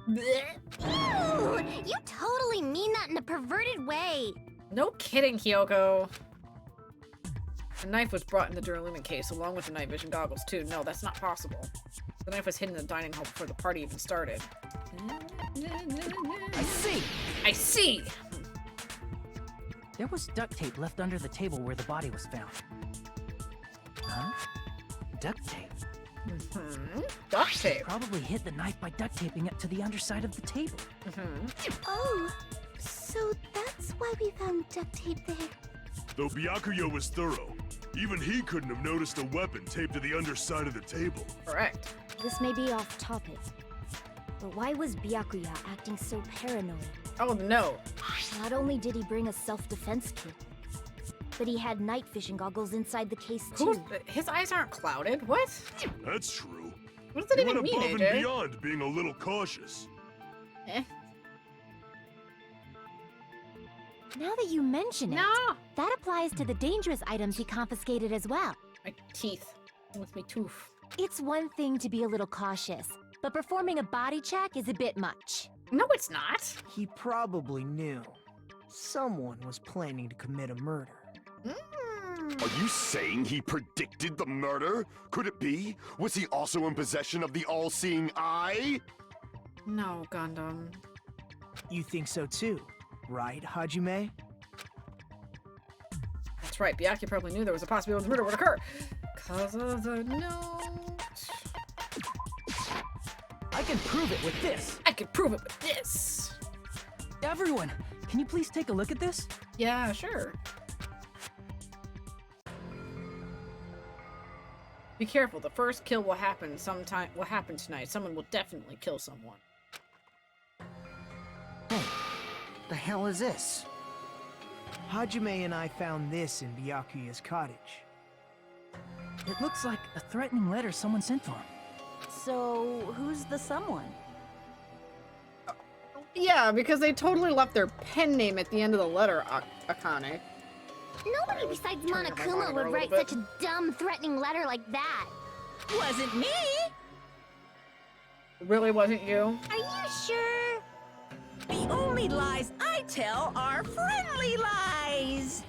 Ooh, you totally mean that in a perverted way. No kidding, Kyoko. The knife was brought in the Duralumin case along with the night vision goggles, too. No, that's not possible. The knife was hidden in the dining hall before the party even started. I see! I see! There was duct tape left under the table where the body was found. Huh? Duct tape? Duct tape? Probably hid the knife by duct taping it to the underside of the table. Oh, so that's why we found duct tape there. Though Byakuya was thorough, even he couldn't have noticed a weapon taped to the underside of the table. Correct. This may be off topic, but why was Byakuya acting so paranoid? Oh, no. Not only did he bring a self-defense kit, but he had night vision goggles inside the case too. His eyes aren't clouded? What? That's true. What does that He even went mean, above AJ? and beyond being a little cautious. Now that you mention it, No! that applies to the dangerous items he confiscated as well. My teeth. With my tooth. It's one thing to be a little cautious, but performing a body check is a bit much. No, it's not. He probably knew. Someone was planning to commit a murder. Are you saying he predicted the murder? Could it be? Was he also in possession of the all-seeing eye? No, Gundam. You think so too, right, Hajime? That's right, Byakuya probably knew there was a possibility the murder would occur. Cause of the note. I can prove it with this! I can prove it with this! Everyone, can you please take a look at this? Yeah, sure. Be careful, the first kill will happen tonight. Someone will definitely kill someone. Hey, the hell is this? Hajime and I found this in Byakuya's cottage. It looks like a threatening letter someone sent to him. So, who's the someone? Yeah, because they totally left their pen name at the end of the letter, Akane. Nobody besides Turn my Monokuma monitor would a write little bit. such a dumb, threatening letter like that. Wasn't me! It really wasn't you? Are you sure? The only lies I tell are friendly lies!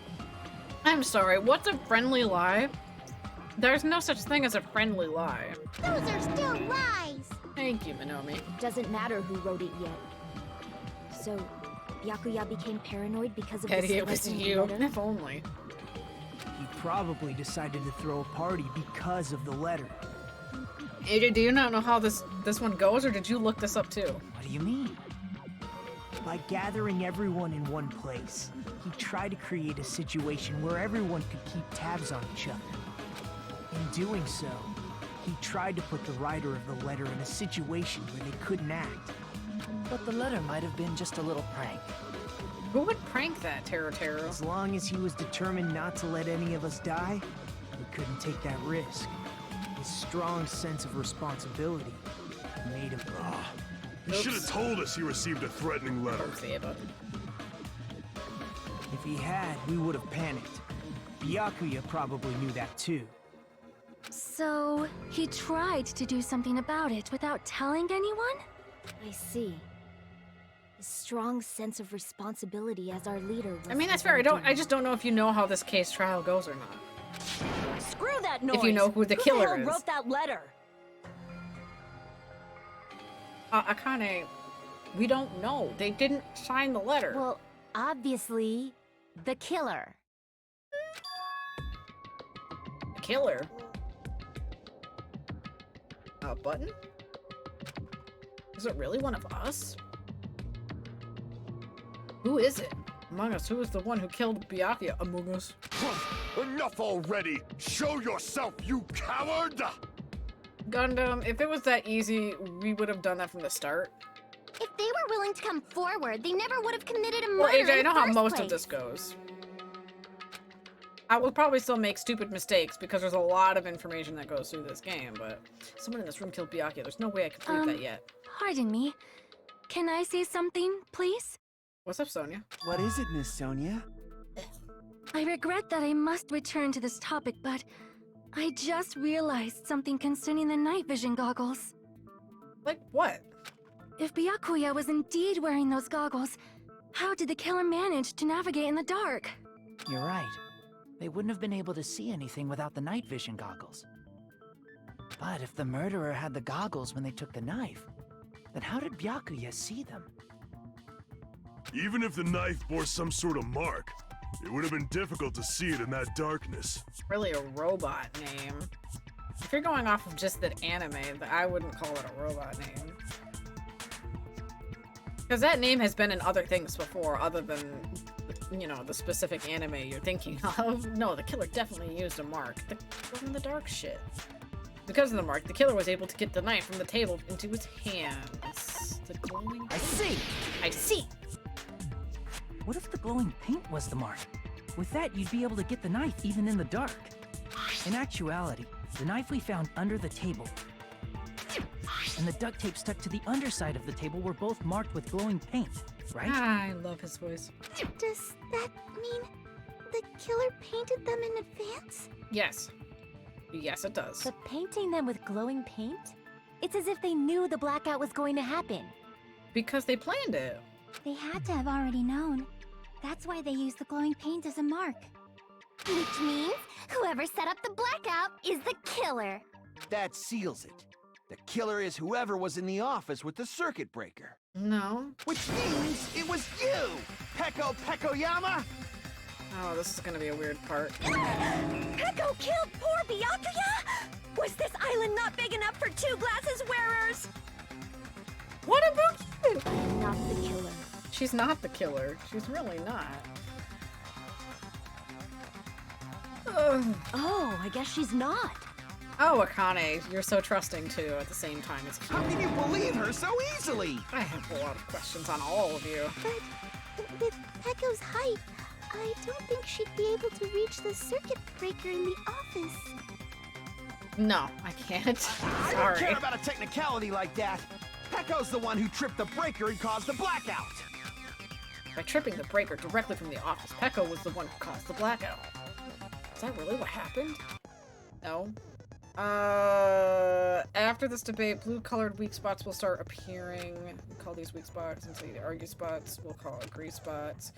I'm sorry, what's a friendly lie? There's no such thing as a friendly lie. Those are still lies. Thank you, Minomi. Doesn't matter who wrote it yet. So, Byakuya became paranoid because of Eddie, the it was you. If only. He probably decided to throw a party because of the letter. AJ, do you not know how this one goes, or did you look this up too? What do you mean? By gathering everyone in one place, he tried to create a situation where everyone could keep tabs on each other. In doing so, he tried to put the writer of the letter in a situation where they couldn't act. But the letter might have been just a little prank. Who would prank that, Taro? As long as he was determined not to let any of us die, he couldn't take that risk. His strong sense of responsibility made him. He should have told us he received a threatening letter. If he had, we would have panicked. Byakuya probably knew that too. So, he tried to do something about it without telling anyone? I see. A strong sense of responsibility as our leader was. I mean, that's fair. I just don't know if you know how this case trial goes or not. Screw that noise! If you know who the killer hell is. wrote that letter? Akane, we don't know. They didn't sign the letter. Well, obviously, the killer. The killer? A button? Is it really one of us? Who is it? Among us, who is the one who killed Byakuya among us? Enough already! Show yourself, you coward! Gundam, if it was that easy, we would have done that from the start. If they were willing to come forward, they never would have committed a murder. Well, AJ, I in know the how first most place. of this goes. I will probably still make stupid mistakes because there's a lot of information that goes through this game, but someone in this room killed Byakuya. There's no way I could prove that yet. Pardon me. Can I say something, please? What's up, Sonia? What is it, Miss Sonia? I regret that I must return to this topic, but I just realized something concerning the night vision goggles. Like what? If Byakuya was indeed wearing those goggles, how did the killer manage to navigate in the dark? You're right. They wouldn't have been able to see anything without the night vision goggles. But if the murderer had the goggles when they took the knife, then how did Byakuya see them? Even if the knife bore some sort of mark, it would have been difficult to see it in that darkness. It's really a robot name. If you're going off of just the anime, I wouldn't call it a robot name. Because that name has been in other things before, other than, you know, the specific anime you're thinking of. No, the killer definitely used a mark. The glow in the dark shit. Because of the mark, the killer was able to get the knife from the table into his hands. The glowing... I see! I see! What if the glowing paint was the mark? With that, you'd be able to get the knife even in the dark. In actuality, the knife we found under the table and the duct tape stuck to the underside of the table were both marked with glowing paint, right? Ah, I love his voice. Does that mean the killer painted them in advance? Yes. Yes, it does. But painting them with glowing paint? It's as if they knew the blackout was going to happen. Because they planned it. They had to have already known. That's why they used the glowing paint as a mark. Which means whoever set up the blackout is the killer. That seals it. The killer is whoever was in the office with the circuit breaker. No. Which means it was you, Peko Pekoyama! Oh, this is gonna be a weird part. Peko killed poor Byakuya? Was this island not big enough for 2 glasses wearers? What about you? I'm not the killer. She's not the killer. She's really not. Ugh. Oh, I guess she's not. Oh, Akane, you're so trusting too at the same time. It's cute. How can you believe her so easily? I have a lot of questions on all of you. But with Peko's height, I don't think she'd be able to reach the circuit breaker in the office. No, I can't. I Sorry. don't care about a technicality like that. Peko's the one who tripped the breaker and caused the blackout. By tripping the breaker directly from the office, Peko was the one who caused the blackout. Is that really what happened? No. After this debate, blue-colored weak spots will start appearing. We call these weak spots until you argue spots. We'll call agree spots.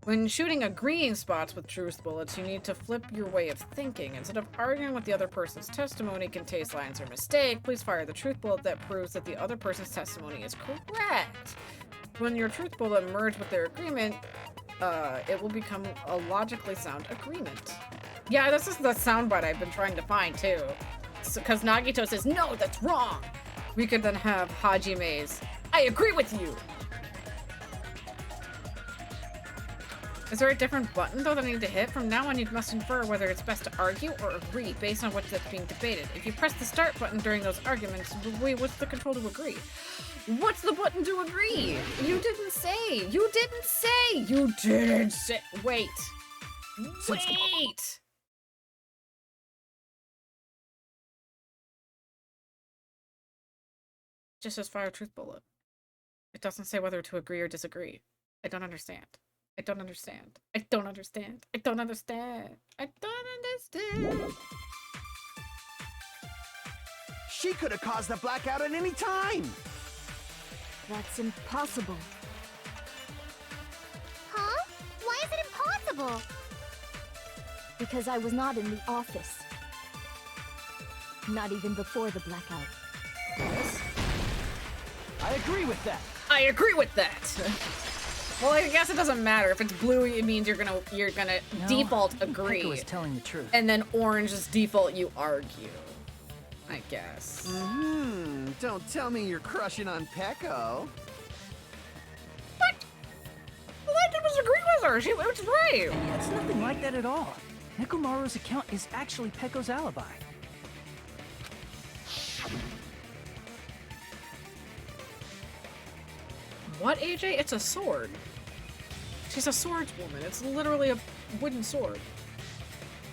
When shooting agreeing spots with truth bullets, you need to flip your way of thinking. Instead of arguing with the other person's testimony contains lies or mistake, please fire the truth bullet that proves that the other person's testimony is correct. When your truth bullet merges with their agreement, it will become a logically sound agreement. Yeah, this is the soundbite I've been trying to find too. Because Nagito says, no, that's wrong. We could then have Hajime's, I agree with you. Is there a different button, though, that I need to hit? From now on, you must infer whether it's best to argue or agree based on what's being debated. If you press the start button during those arguments, wait, what's the control to agree? What's the button to agree? You didn't say. You didn't say. You didn't say. Wait. Wait. Just says fire truth bullet. It doesn't say whether to agree or disagree. I don't understand. I don't understand. I don't understand. I don't understand. I don't understand. She could have caused the blackout at any time. That's impossible. Huh? Why is it impossible? Because I was not in the office. Not even before the blackout. I agree with that. I agree with that. Well, I guess it doesn't matter. If it's blue, it means you're gonna default agree. Pekka was telling the truth. And then orange is default you argue. I guess. Don't tell me you're crushing on Pekko. What? All I did was agree with her. She was right. It's nothing like that at all. Nekomaru's account is actually Pekko's alibi. What, AJ? It's a sword. She's a swordswoman. It's literally a wooden sword.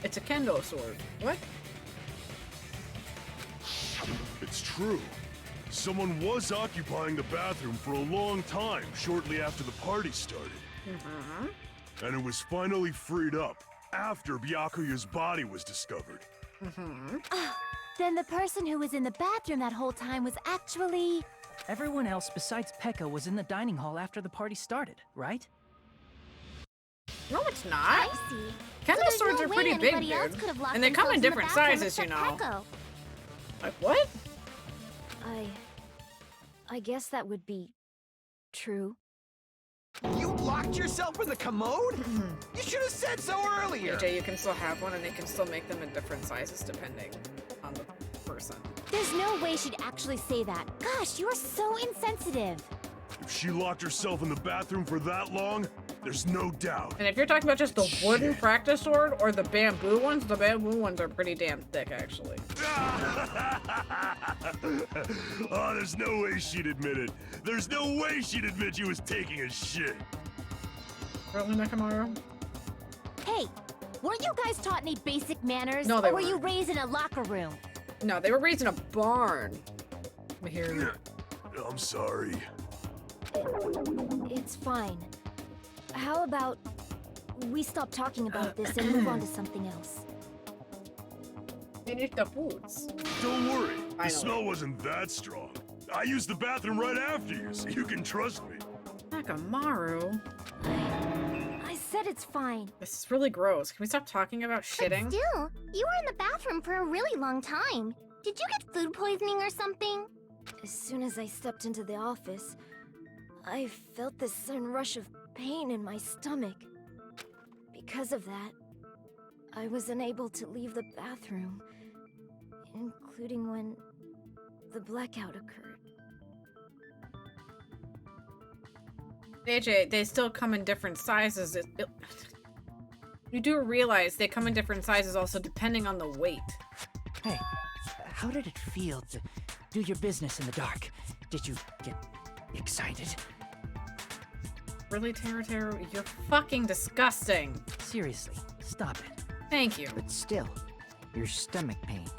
It's a kendo sword. What? It's true. Someone was occupying the bathroom for a long time shortly after the party started. And it was finally freed up after Byakuya's body was discovered. Then the person who was in the bathroom that whole time was actually... Everyone else besides Pekka was in the dining hall after the party started, right? No, it's not. I see. Kendo swords are pretty big, dude. And they come in different sizes, you know. Like, what? I guess that would be true. You locked yourself in the commode? You should have said so earlier. AJ, you can still have one, and they can still make them in different sizes depending on the person. There's no way she'd actually say that. Gosh, you're so insensitive. If she locked herself in the bathroom for that long, there's no doubt. And if you're talking about just the wooden practice sword or the bamboo ones are pretty damn thick, actually. Oh, there's no way she'd admit it. There's no way she'd admit she was taking a shit. Really, Nekomaru? Hey, weren't you guys taught any basic manners? No, they or were you weren't. raised in a locker room? No, they were raised in a barn. Here. I'm sorry. It's fine. How about we stop talking about this and move on to something else? Finish the foods. Don't worry, the smell wasn't that strong. I used the bathroom right after you, so you can trust me. Nekomaru. I said it's fine. This is really gross. Can we stop talking about shitting? But still, you were in the bathroom for a really long time. Did you get food poisoning or something? As soon as I stepped into the office, I felt this sudden rush of pain in my stomach. Because of that, I was unable to leave the bathroom, including when the blackout occurred. AJ, they still come in different sizes. You do realize they come in different sizes also depending on the weight. Hey, how did it feel to do your business in the dark? Did you get excited? Really, Taro? You're fucking disgusting. Seriously, stop it. Thank you. But still, your stomach pain.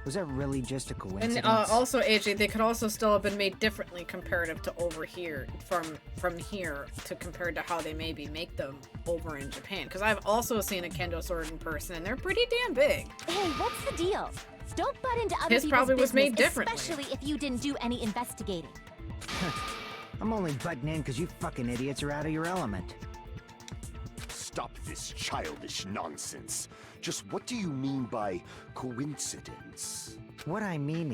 Was that really just a coincidence? And also, AJ, they could also still have been made differently comparative to over here, from here to compared to how they maybe make them over in Japan. Because I've also seen a kendo sword in person, and they're pretty damn big. Hey, what's the deal? Don't butt into other His people's probably was business, made differently. especially if you didn't do any investigating. I'm only butting in because you fucking idiots are out of your element. stop this childish nonsense. Just what do you mean by coincidence? What I mean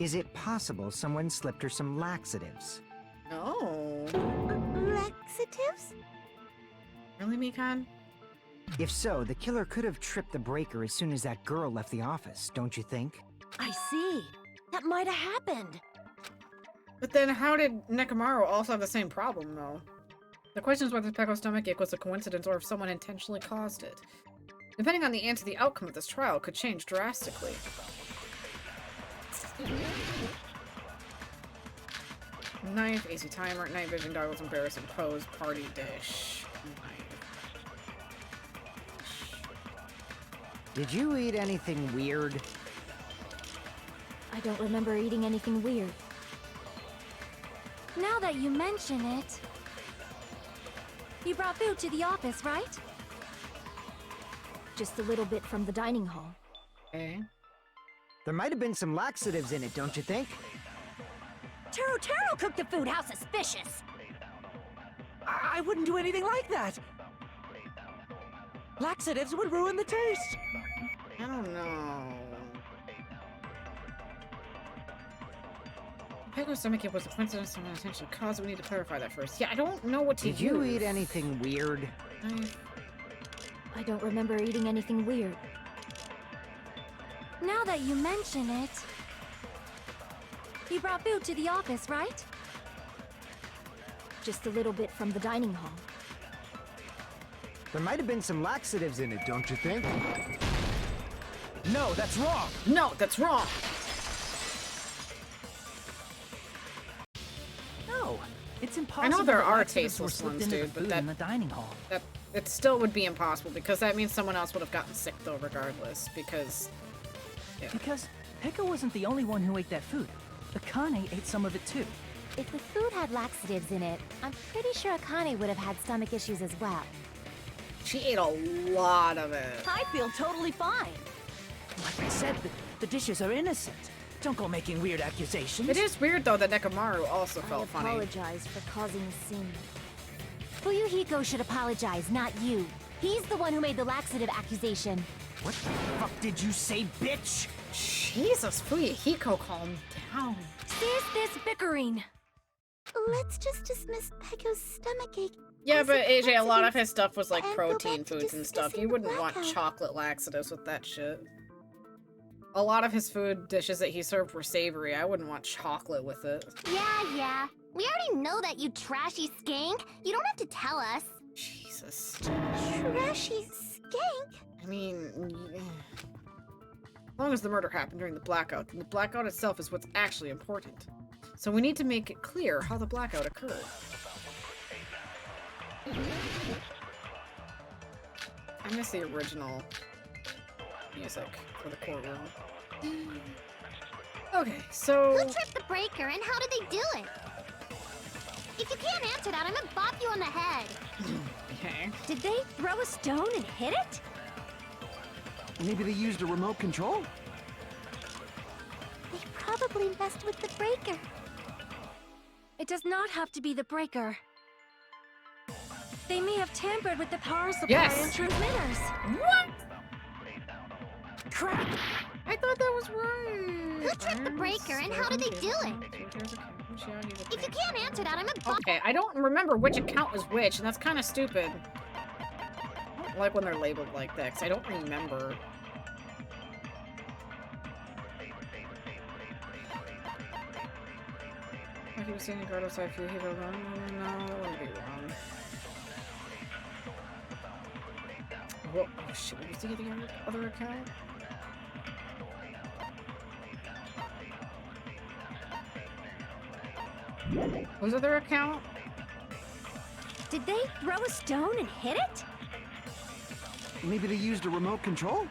is it possible someone slipped her some laxatives? No. Laxatives? Really, Mikan? If so, the killer could have tripped the breaker as soon as that girl left the office, don't you think? I see. That might have happened. But then how did Nekomaru also have the same problem, though? The question is whether Pecco's stomachache was a coincidence or if someone intentionally caused it. Depending on the answer, the outcome of this trial could change drastically. Knife, AC timer, night vision goggles, embarrassing pose, party dish. Did you eat anything weird? I don't remember eating anything weird. Now that you mention it... You brought food to the office, right? Just a little bit from the dining hall. Okay. There might have been some laxatives in it, don't you think? Taro cooked the food. How suspicious! I wouldn't do anything like that. Laxatives would ruin the taste. I don't know. Pecco's stomachache was a coincidence someone intentionally caused. We need to clarify that first. Yeah, I don't know what to use. Did you eat anything weird? I don't remember eating anything weird. Now that you mention it... You brought food to the office, right? Just a little bit from the dining hall. There might have been some laxatives in it, don't you think? No, that's wrong! No, that's wrong! No, it's impossible. I know there that are laxatives were tasteless slipped ones, into the dude, but food that in the dining hall. It still would be impossible because that means someone else would have gotten sick though, regardless. Because, yeah. Because Pecco wasn't the only one who ate that food. Akane ate some of it too. If the food had laxatives in it, I'm pretty sure Akane would have had stomach issues as well. She ate a lot of it. I feel totally fine. Like I said, the dishes are innocent. Don't go making weird accusations. It is weird though that Nekomaru also I felt funny. apologize for causing a scene. Fuyuhiko should apologize, not you. He's the one who made the laxative accusation. What the fuck did you say, bitch? Jesus, Fuyuhiko, calm down. Cease this bickering. Let's just dismiss Pecco's stomachache. Yeah, but AJ, a lot of his stuff was like and go protein back to foods and stuff. dismissing You the wouldn't want blackout. chocolate laxatives with that shit. A lot of his food dishes that he served were savory. I wouldn't want chocolate with it. Yeah. We already know that, you trashy skank. You don't have to tell us. Jesus. Trashy skank? I mean, as long as the murder happened during the blackout, then the blackout itself is what's actually important. So we need to make it clear how the blackout occurred. I miss the original music for the courtroom. Okay, so... Who tripped the breaker and how did they do it? If you can't answer that, I'm gonna bop you on the head. Okay. Did they throw a stone and hit it? Maybe they used a remote control? They probably messed with the breaker. It does not have to be the breaker. They may have tampered with the power supply Yes. and transmitters. What? Crap! I thought that was right. Who tripped the breaker and how did they do it? If you can't answer that, I'm gonna bop. Okay, I don't remember which account was which, and that's kind of stupid. I don't like when they're labeled like that, 'cause I don't remember. Like he was standing guard outside Fuyuhiko. No, that wouldn't be wrong. What? Oh shit, what was the other account? Whose other account? Did they throw a stone and hit it? Maybe they used a remote control?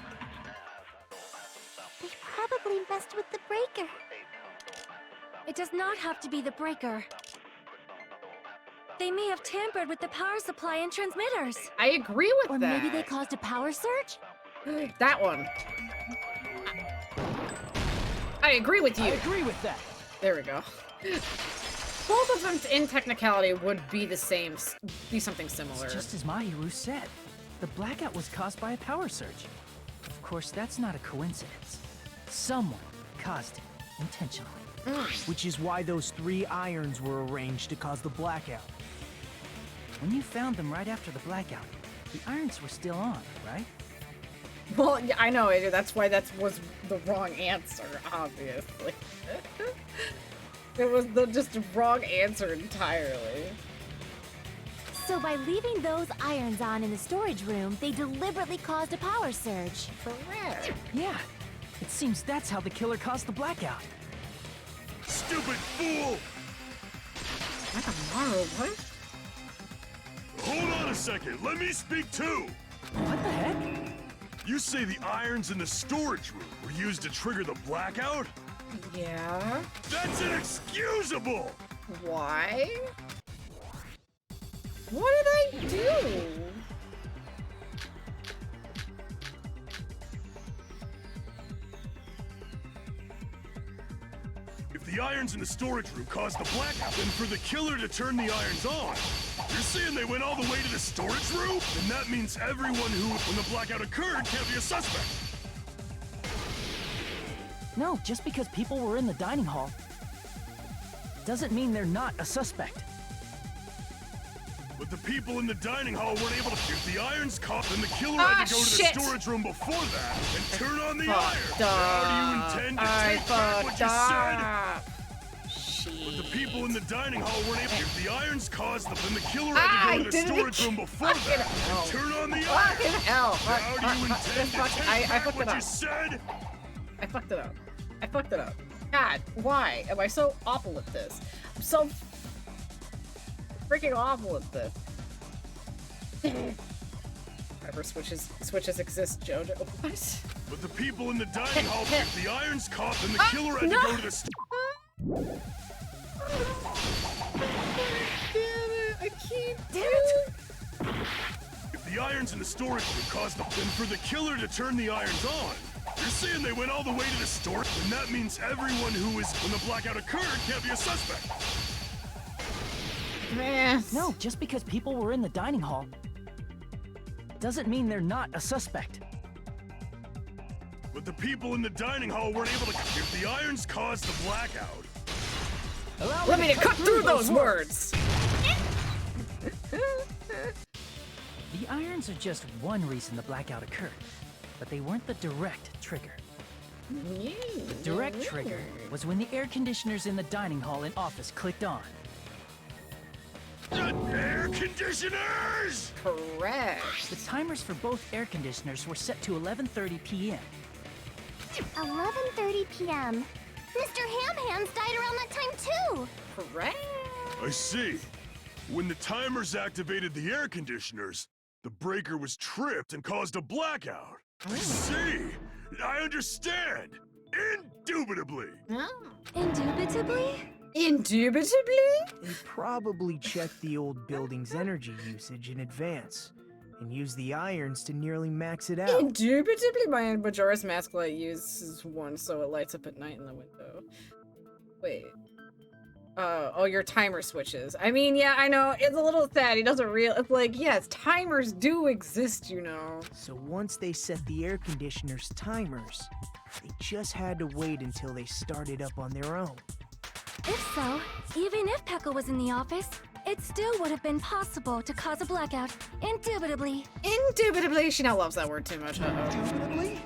They probably messed with the breaker. It does not have to be the breaker. They may have tampered with the power supply and transmitters. I agree with Or that. maybe they caused a power surge? That one. I agree with you. I agree with that. There we go. Both of them in technicality would be the same, be something similar. It's just as Mahiru said. The blackout was caused by a power surge. Of course, that's not a coincidence. Someone caused it intentionally. Which is why those 3 irons were arranged to cause the blackout. When you found them right after the blackout, the irons were still on, right? Well, yeah, I know, AJ, that's why that was the wrong answer, obviously. It was just the wrong answer entirely. So by leaving those irons on in the storage room, they deliberately caused a power surge. Correct. Yeah. It seems that's how the killer caused the blackout. Stupid fool! Nakamaro, what? Hold on a second, let me speak too! What the heck? You say the irons in the storage room were used to trigger the blackout? Yeah. That's inexcusable! Why? What did I do? If the irons in the storage room caused the blackout, then for the killer to turn the irons on, you're saying they went all the way to the storage room? Then that means everyone who, when the blackout occurred, can't be a suspect. No, just because people were in the dining hall doesn't mean they're not a suspect. But the people in the dining hall weren't able to. If the irons caught, then the killer had to go to the storage room before that and turn on the irons. How do you intend to take back what you said? But the people in the dining hall weren't able. If the irons caused them, then the killer had to go to the storage room before that and turn on the irons. Fucking hell! How do you intend to take back what you said? I fucked it up. I fucked it up. God, why am I so awful at this? I'm so freaking awful at this. Whatever, switches exist, Jojo. What? But the people in the dining hall, if the irons caught, then the killer had to go to the I can't. Damn it! If the irons in the storage room caused the then for the killer to turn the irons on, you're saying they went all the way to the storage, and that means everyone who is when the blackout occurred can't be a suspect. Man. No, just because people were in the dining hall doesn't mean they're not a suspect. But the people in the dining hall weren't able to. If the irons caused the blackout. Let me to cut through those words! The irons are just one reason the blackout occurred, but they weren't the direct trigger. The direct trigger was when the air conditioners in the dining hall and office clicked on. The air conditioners! Correct. The timers for both air conditioners were set to 11:30 p.m. 11:30 p.m. Mr. Ham-Hands died around that time too! Correct. I see. When the timers activated the air conditioners, the breaker was tripped and caused a blackout. I see. I understand. Indubitably. Indubitably? Indubitably? They probably checked the old building's energy usage in advance and used the irons to nearly max it out. Indubitably, my Majora's Mask light uses one, so it lights up at night in the window. Wait. Oh, your timer switches. I mean, yeah, I know, it's a little sad. He doesn't it's like, yes, timers do exist, you know. So once they set the air conditioner's timers, they just had to wait until they started up on their own. If so, even if Pekka was in the office, it still would have been possible to cause a blackout. Indubitably. Indubitably. She now loves that word too much. Indubitably?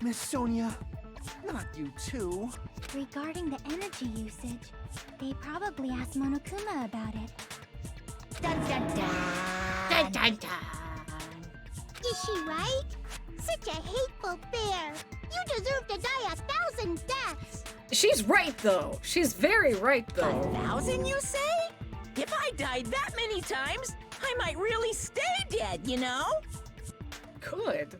Miss Sonia, not you too. Regarding the energy usage, they probably asked Monokuma about it. Dun dun dun! Dun dun dun! Is she right? Such a hateful bear! You deserve to die 1,000 deaths! She's right, though. She's very right, though. 1,000, you say? If I died that many times, I might really stay dead, you know? Good.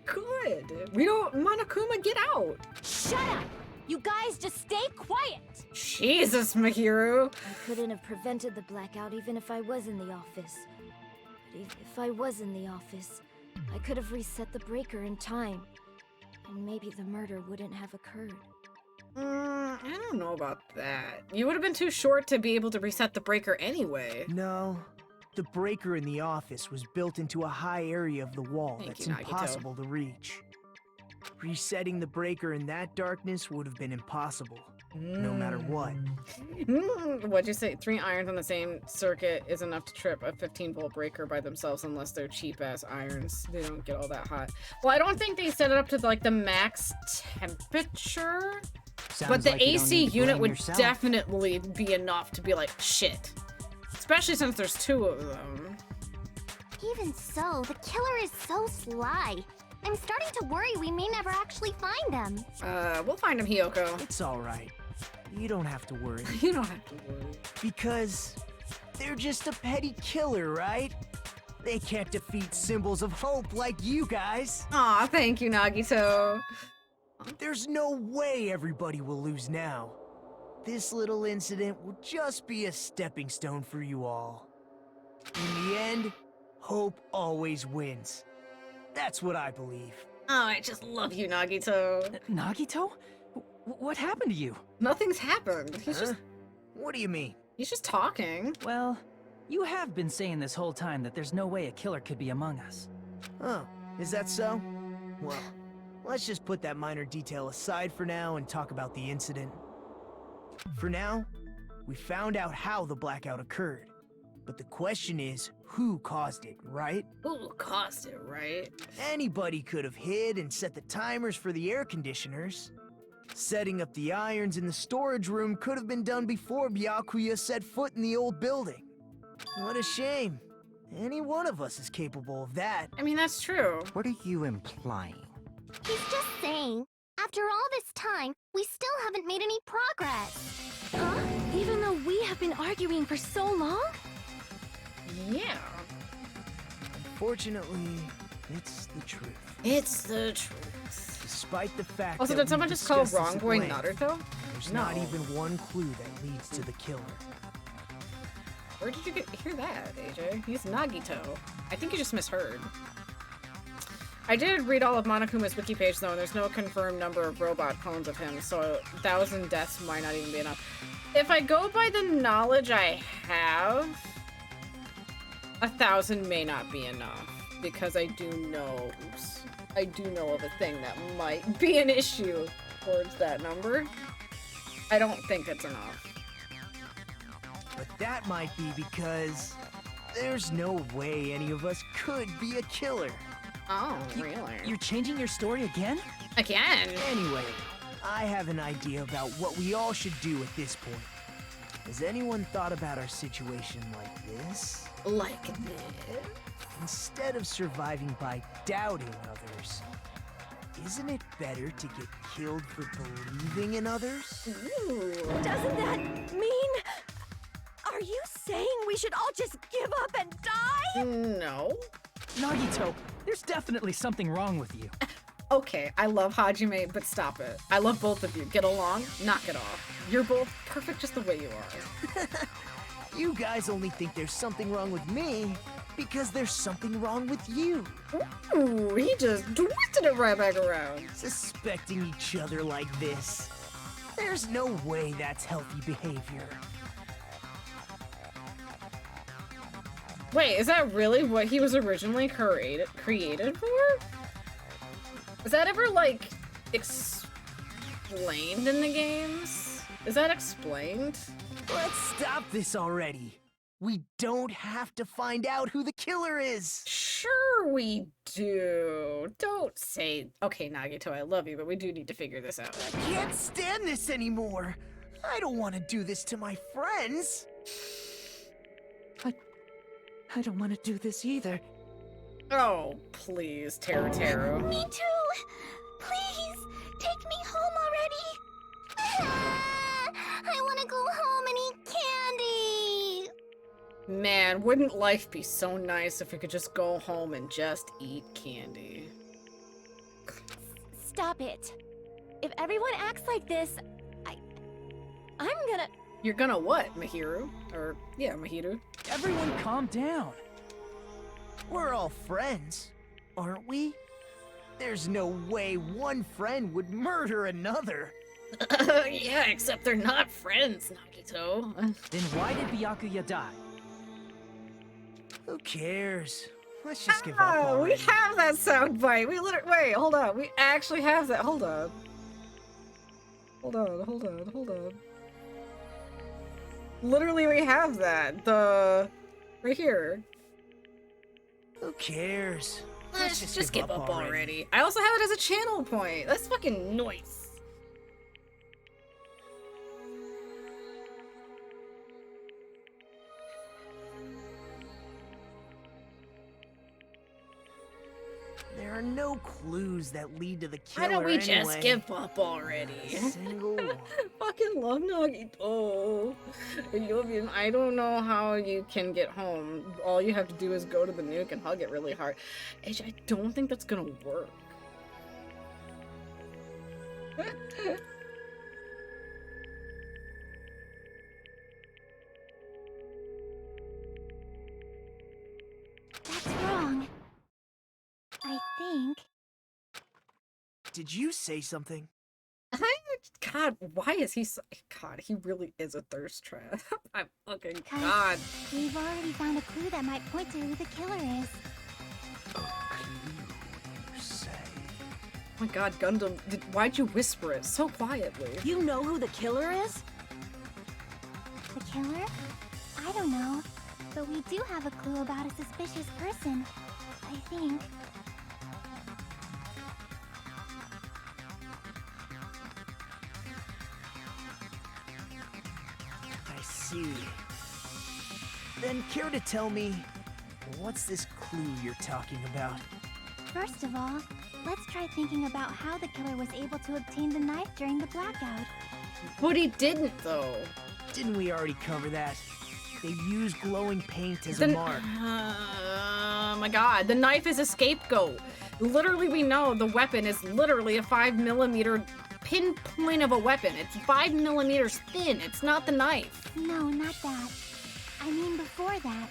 Good. We don't... Monokuma, get out. Shut up! You guys just stay quiet! Jesus, Mihiru. I couldn't have prevented the blackout even if I was in the office. But if I was in the office, I could have reset the breaker in time. And maybe the murder wouldn't have occurred. I don't know about that. You would have been too short to be able to reset the breaker anyway. No, The breaker in the office was built into a high area of the wall Thank that's you, Nagito. impossible to reach. Resetting the breaker in that darkness would have been impossible, no matter what. What'd you say? 3 irons on the same circuit is enough to trip a 15-volt breaker by themselves unless they're cheap-ass irons. They don't get all that hot. Well, I don't think they set it up to, like, the max temperature. Sounds But the like you don't AC need to unit blame would yourself. definitely be enough to be like, shit. Especially since there's 2 of them. Even so, the killer is so sly. I'm starting to worry we may never actually find them. We'll find him, Hiyoko. It's alright. You don't have to worry. You don't have to worry. Because they're just a petty killer, right? They can't defeat symbols of hope like you guys. Aw, thank you, Nagito. There's no way everybody will lose now. This little incident will just be a stepping stone for you all. In the end, hope always wins. That's what I believe. Oh, I just love you, Nagito. Nagito? What happened to you? Nothing's happened. He's just... What do you mean? He's just talking. Well, you have been saying this whole time that there's no way a killer could be among us. Oh, is that so? Well, let's just put that minor detail aside for now and talk about the incident. For now, we found out how the blackout occurred. But the question is, who caused it, right? Who caused it, right? Anybody could have hid and set the timers for the air conditioners. Setting up the irons in the storage room could have been done before Byakuya set foot in the old building. What a shame. Any one of us is capable of that. I mean, that's true. What are you implying? He's just saying, after all this time, we still haven't made any progress. Huh? Even though we have been arguing for so long? Yeah. Unfortunately, it's the truth. It's the truth. Despite the fact Also, that did someone we just call discussed this Wrong at Boy length, Naruto? There's No. not even one clue that leads to the killer. Where did you hear that, AJ? He's Nagito. I think you just misheard. I did read all of Monokuma's wiki page, though, and there's no confirmed number of robot clones of him, so 1,000 deaths might not even be enough. If I go by the knowledge I have, 1,000 may not be enough, because I do know, I do know of a thing that might be an issue towards that number. I don't think it's enough. But that might be because there's no way any of us could be a killer. Oh, really? You're changing your story again? Again? Anyway, I have an idea about what we all should do at this point. Has anyone thought about our situation like this? Like this? Instead of surviving by doubting others, isn't it better to get killed for believing in others? Ooh. Doesn't that mean... Are you saying we should all just give up and die? No. Nagito, there's definitely something wrong with you. Okay, I love Hajime, but stop it. I love both of you. Get along, knock it off. You're both perfect just the way you are. You guys only think there's something wrong with me because there's something wrong with you. Ooh, he just twisted it right back around. Suspecting each other like this. There's no way that's healthy behavior. Wait, is that really what he was originally created for? Is that ever, like, explained in the games? Is that explained? Let's stop this already. We don't have to find out who the killer is. Sure we do. Don't say... Okay, Nagito, I love you, but we do need to figure this out. I can't stand this anymore. I don't want to do this to my friends. I don't want to do this either. Oh, please, Teru. Me too! Please, take me home already! I want to go home and eat candy! Man, wouldn't life be so nice if we could just go home and just eat candy? Stop it. If everyone acts like this, I'm gonna... You're gonna what, Mahiru? Or, yeah, Mahiru. Everyone calm down. We're all friends, aren't we? There's no way one friend would murder another. Yeah, except they're not friends, Nagito. Then why did Byakuya die? Who cares? Let's just give up Oh, we already. have that sound bite. We literally wait, hold on. We actually have that. Hold on. Hold on. Literally, we have that. Right here. Who cares? Let's just give up already. I also have it as a channel point. That's fucking nice. There are no clues that lead to the killer. Why don't we anyway. just give up already? Single one. Fucking love Nagito. I don't know how you can get home. All you have to do is go to the nuke and hug it really hard. I don't think that's gonna work. That's wrong. I think. Did you say something? God, why is he so... God, he really is a thirst trap. I'm fucking... 'Cause God. We've already found a clue that might point to who the killer is. Oh my god, Gundam, why'd you whisper it so quietly? You know who the killer is? The killer? I don't know. But we do have a clue about a suspicious person. I think. I see. Then care to tell me, what's this clue you're talking about? First of all, let's try thinking about how the killer was able to obtain the knife during the blackout. But he didn't, though. Didn't we already cover that? They used glowing paint as a mark. Oh my god, the knife is a scapegoat. Literally, we know the weapon is literally a 5mm pinpoint of a weapon. It's 5mm thin. It's not the knife. No, not that. I mean before that.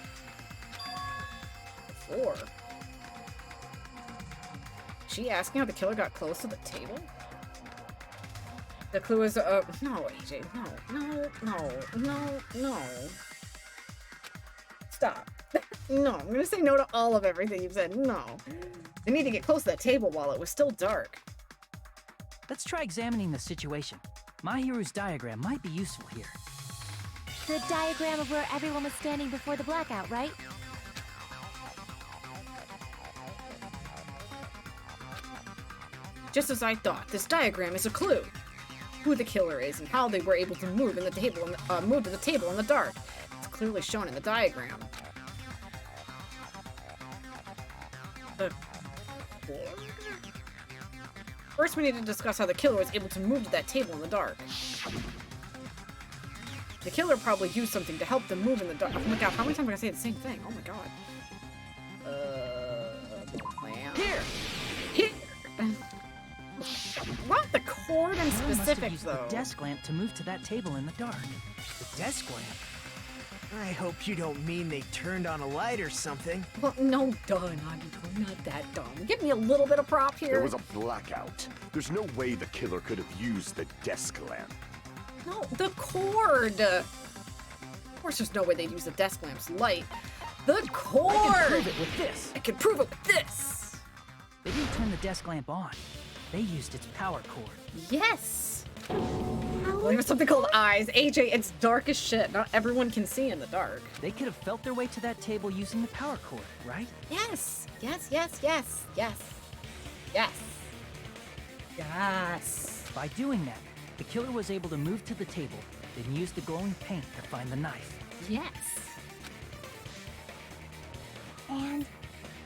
Before? She asking how the killer got close to the table? The clue is, no, AJ, no. Stop. No, I'm gonna say no to all of everything you've said. No. They need to get close to that table while it was still dark. Let's try examining the situation. Mahiru's diagram might be useful here. The diagram of where everyone was standing before the blackout, right? Just as I thought, this diagram is a clue. Who the killer is and how they were able to move to the table in the dark. It's clearly shown in the diagram. First, we need to discuss how the killer was able to move to that table in the dark. The killer probably used something to help them move in the dark. Oh my god, how many times am I gonna say the same thing? Oh my god. Here! Not the cord in Killer must have specific, used though. the desk lamp to move to that table in the dark. The desk lamp? I hope you don't mean they turned on a light or something. Well, no, duh, Nagito, not that dumb. Give me a little bit of prop here. There was a blackout. There's no way the killer could have used the desk lamp. No, the cord! Of course there's no way they'd use the desk lamp's light. The cord! I can prove it with this. I can prove it with this! They didn't turn the desk lamp on. They used its power cord. Yes! Well, there's something called eyes. AJ, it's dark as shit. Not everyone can see in the dark. They could have felt their way to that table using the power cord, right? Yes! Yes, yes, yes, yes. Yes. Yes. By doing that, the killer was able to move to the table, then use the glowing paint to find the knife. Yes. And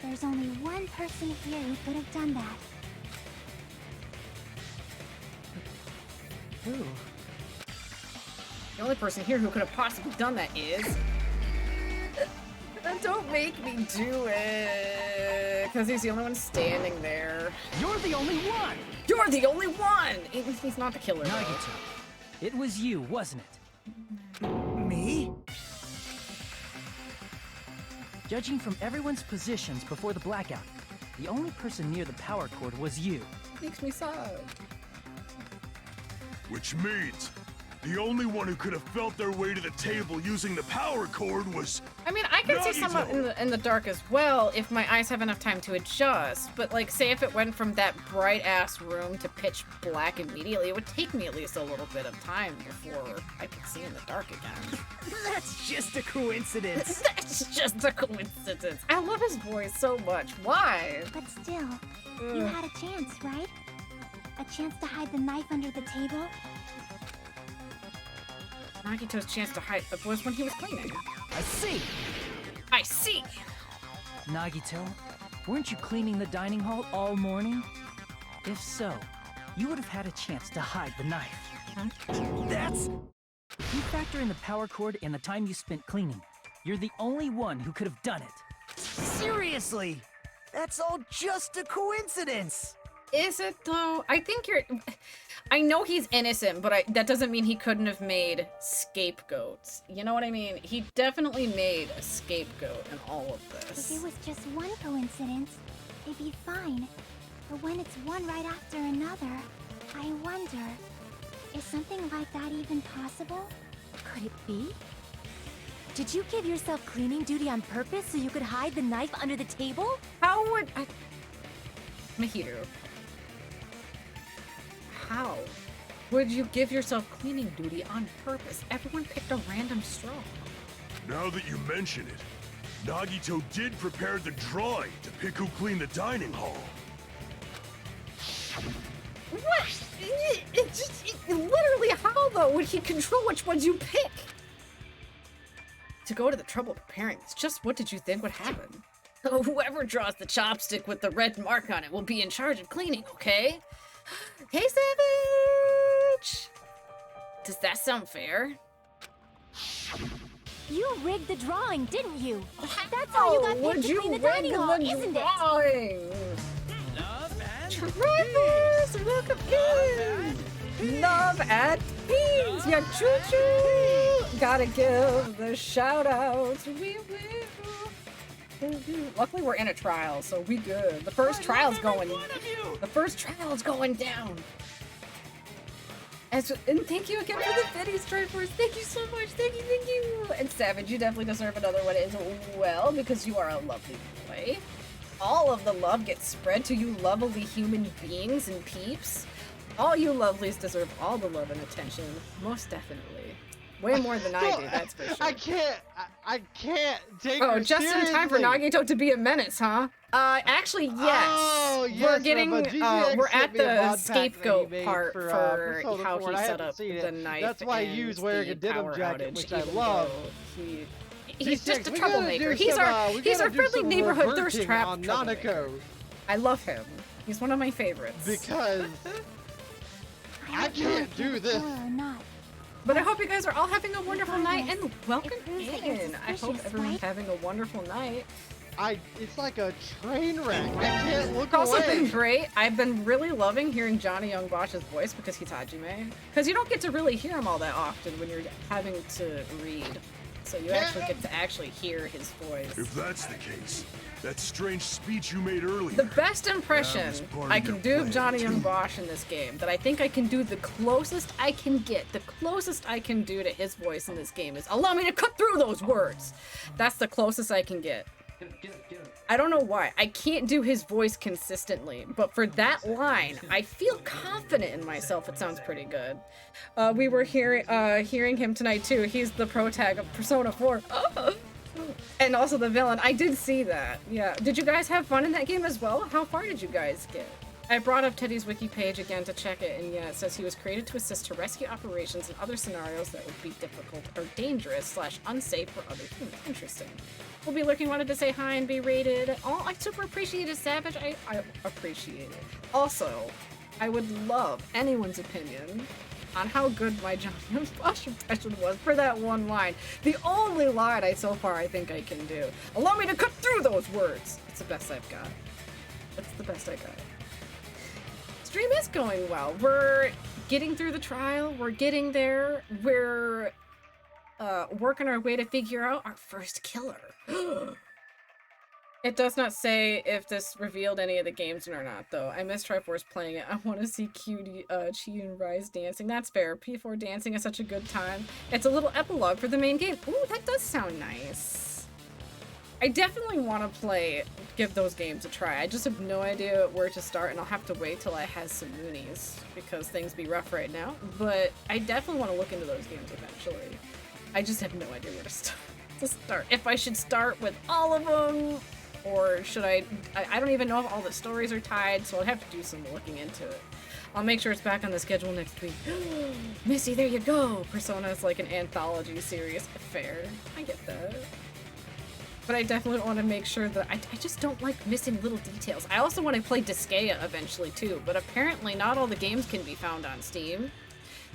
there's only one person here who could have done that. Who? The only person here who could have possibly done that is... Don't make me do it! Because he's the only one standing there. You're the only one! You're the only one! He's not the killer, though. Nagito, it was you, wasn't it? Me? Judging from everyone's positions before the blackout, the only person near the power cord was you. Makes me sad. Which means The only one who could have felt their way to the table using the power cord was... I mean, I can see someone in the dark as well if my eyes have enough time to adjust, but like, say if it went from that bright-ass room to pitch black immediately, it would take me at least a little bit of time before I could see in the dark again. That's just a coincidence. That's just a coincidence. I love his voice so much. Why? But still, you had a chance, right? A chance to hide the knife under the table? Nagito's chance to hide was when he was cleaning. I see! I see! Nagito, weren't you cleaning the dining hall all morning? If so, you would have had a chance to hide the knife. That's... If you factor in the power cord and the time you spent cleaning, you're the only one who could have done it. Seriously! That's all just a coincidence! Is it though? I think I know he's innocent, but that doesn't mean he couldn't have made scapegoats. You know what I mean? He definitely made a scapegoat in all of this. If it was just one coincidence, it'd be fine. But when it's one right after another, I wonder, is something like that even possible? Could it be? Did you give yourself cleaning duty on purpose so you could hide the knife under the table? How would I... Mahito. How would you give yourself cleaning duty on purpose? Everyone picked a random straw. Now that you mention it, Nagito did prepare the drawing to pick who cleaned the dining hall. What? Literally, how though would he control which ones you pick? To go to the trouble of preparing this, just what did you think would happen? Oh, whoever draws the chopstick with the red mark on it will be in charge of cleaning, okay? Hey, Savage! Does that sound fair? You rigged the drawing, didn't you? That's how you got picked to clean the dining hall, isn't it? Travis, welcome in! Love and peace, yeah, choo-choo! Gotta give the shout-outs, we will. Luckily we're in a trial, so we good. The first trial's going down. And thank you again for the Fitties, Stripers. Thank you so much. Thank you. And Savage, you definitely deserve another one as well, because you are a lovely boy. All of the love gets spread to you lovely human beings and peeps. All you lovelies deserve all the love and attention. Most definitely. Way more than I do, that's for sure. I can't take Oh, her just in time for seriously. Nagito to be a menace, huh? Actually, yes. Oh, yes, we're getting, but GGX we're sent at me a the mod pack that scapegoat he made part for Persona how 4, he and I set haven't up seen the it. knife. That's why and he was wearing a the denim power jacket, outage, which I even love. though he's just a we gotta troublemaker. do He's some, our we he's gotta our do friendly some neighborhood thirst reverting trap on troublemaker. Nanako. I love him. He's one of my favorites. Because I can't do this. But I hope you guys are all having a wonderful night and welcome proves that you're in. I hope suspicious, everyone's right? having a wonderful night. It's like a train wreck. I can't look It's also away. been great. I've been really loving hearing Johnny Young Bosch's voice because he's Hajime. Because you don't get to really hear him all that often when you're having to read. So you actually get to actually hear his voice. If that's the case, that strange speech you made earlier... The best impression that was part I of can your do of plan, Johnny Young too. Bosch in this game, that I think I can do the closest I can get, the closest I can do to his voice in this game is, allow me to cut through those words! That's the closest I can get. I don't know why. I can't do his voice consistently, but for that line, I feel confident in myself. It sounds pretty good. We were hearing him tonight too. He's the protag of Persona 4. And also the villain. I did see that. Yeah. Did you guys have fun in that game as well? How far did you guys get? I brought up Teddy's wiki page again to check it, and yeah, it says he was created to assist to rescue operations in other scenarios that would be difficult or dangerous / unsafe for other humans. Interesting. We'll be lurking, wanted to say hi and be rated. Oh, I super appreciate it, Savage. I appreciate it. Also, I would love anyone's opinion on how good my Johnny Bosch impression was for that one line. The only line so far I think I can do. Allow me to cut through those words. It's the best I've got. That's the best I got. Stream is going well. We're getting through the trial. We're getting there. We're working our way to figure out our first killer. It does not say if this revealed any of the games or not, though. I miss Triforce playing it. I want to see Cutie, Chi and Rise dancing. That's fair. P4 dancing is such a good time. It's a little epilogue for the main game. Ooh, that does sound nice. I definitely want to give those games a try. I just have no idea where to start, and I'll have to wait till I have some moonies, because things be rough right now. But I definitely want to look into those games eventually. I just have no idea where to start. If I should start with all of them, or should I don't even know if all the stories are tied, so I'll have to do some looking into it. I'll make sure it's back on the schedule next week. Missy, there you go! Persona is like an anthology series. Fair. I get that. But I definitely want to make sure that I just don't like missing little details. I also want to play Despiar eventually too, but apparently not all the games can be found on Steam.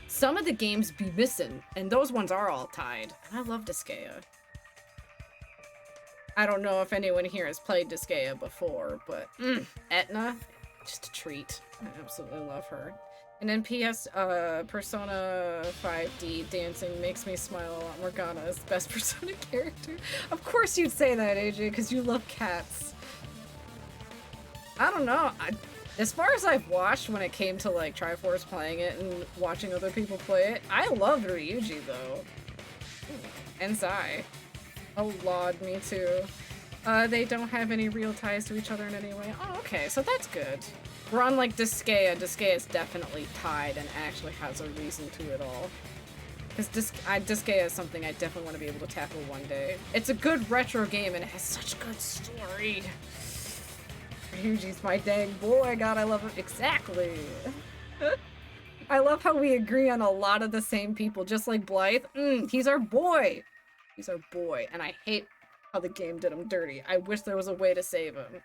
Some of the games be missing, and those ones are all tied. And I love Despiar. I don't know if anyone here has played Despiar before, but Etna, just a treat. I absolutely love her. And then PS, Persona 5D dancing makes me smile a lot. Morgana is the best Persona character. Of course you'd say that, AJ, because you love cats. I don't know. As far as I've watched when it came to like Triforce playing it and watching other people play it, I loved Ryuji though. And Sai. Oh lord, me too. They don't have any real ties to each other in any way. Oh, okay, so that's good. We're on like Despiar. Despiar is definitely tied and actually has a reason to it all. Because Despiar is something I definitely want to be able to tackle one day. It's a good retro game and it has such good story. Ryuji's my dang boy. God, I love him. Exactly. I love how we agree on a lot of the same people, just like Blythe. He's our boy. He's our boy, and I hate how the game did him dirty. I wish there was a way to save him.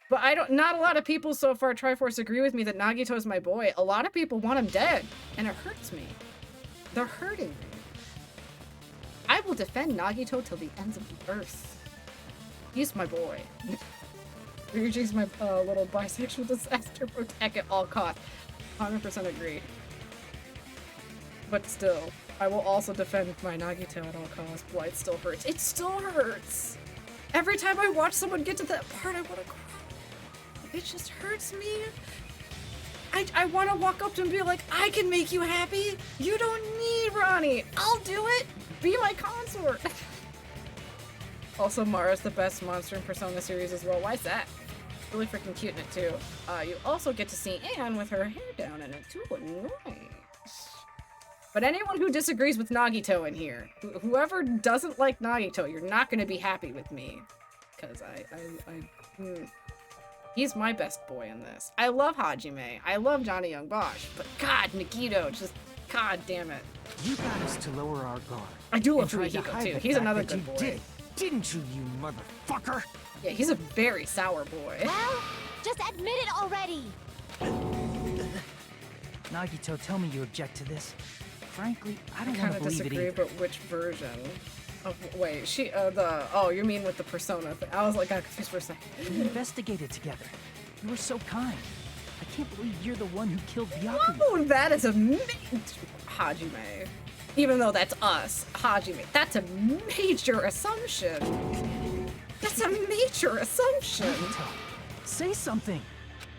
But not a lot of people so far Triforce agree with me that Nagito is my boy. A lot of people want him dead, and it hurts me. They're hurting me. I will defend Nagito till the ends of the earth. He's my boy. Ryuji's my little bisexual disaster. Protect at all costs. 100% agree. But still, I will also defend my Nagito at all costs. Blight still hurts. It still hurts! Every time I watch someone get to that part, I want to cry. It just hurts me. I want to walk up to him and be like, I can make you happy. You don't need Ronnie. I'll do it. Be my consort. Also, Mara's the best monster in Persona series as well. Why is that? Really freaking cute in it too. You also get to see Anne with her hair down in it too. Nice. But anyone who disagrees with Nagito in here, whoever doesn't like Nagito, you're not going to be happy with me. Because he's my best boy in this. I love Hajime. I love Johnny Young Bosch. But God, Nagito, just God damn it. You got us to lower our guard. I do love Fumihiko too. He's another good boy. Didn't you, you motherfucker? Yeah, he's a very sour boy. Well, just admit it already. Nagito, tell me you object to this. Frankly, I don't want kind to of believe it disagree, either. but which version? Oh, wait, oh, you mean with the Persona thing? I was like, got confused for a second. We investigated together. You were so kind. I can't believe you're the one who killed Byakuya. Oh, that is Hajime. Even though that's us, Hajime. That's a major assumption. That's a major assumption. Nagito, say something.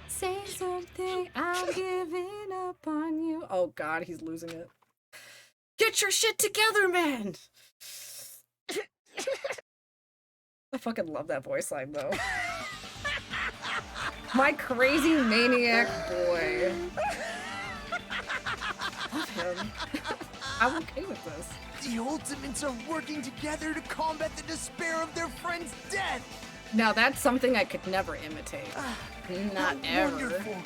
Say something, I'm giving up on you. Oh God, he's losing it. Get your shit together, man! I fucking love that voice line, though. My crazy maniac boy. Love him. I'm okay with this. The Ultimates are working together to combat the despair of their friend's death! Now that's something I could never imitate. Not ever. Wonderful.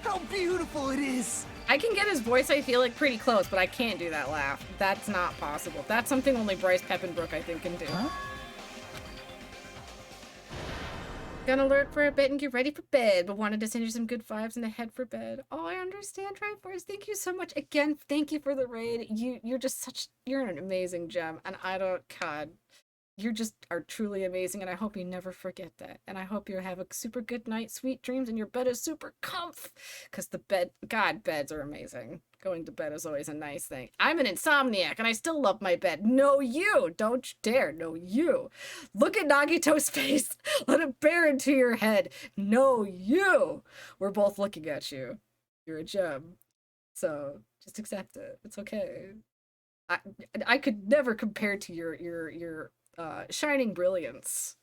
How beautiful it is! I can get his voice, I feel like, pretty close, but I can't do that laugh. That's not possible. That's something only Bryce Peppenbrook, I think, can do. Huh? Gonna lurk for a bit and get ready for bed, but wanted to send you some good vibes and a head for bed. Oh, I understand, Triforce. Thank you so much. Again, thank you for the raid. You're just you're an amazing gem, and God. You just are truly amazing, and I hope you never forget that. And I hope you have a super good night, sweet dreams, and your bed is super comf. Because the bed, God, beds are amazing. Going to bed is always a nice thing. I'm an insomniac, and I still love my bed. No, you! Don't you dare. No, you! Look at Nagito's face. Let it bear into your head. No, you! We're both looking at you. You're a gem. So, just accept it. It's okay. I could never compare to your shining brilliance.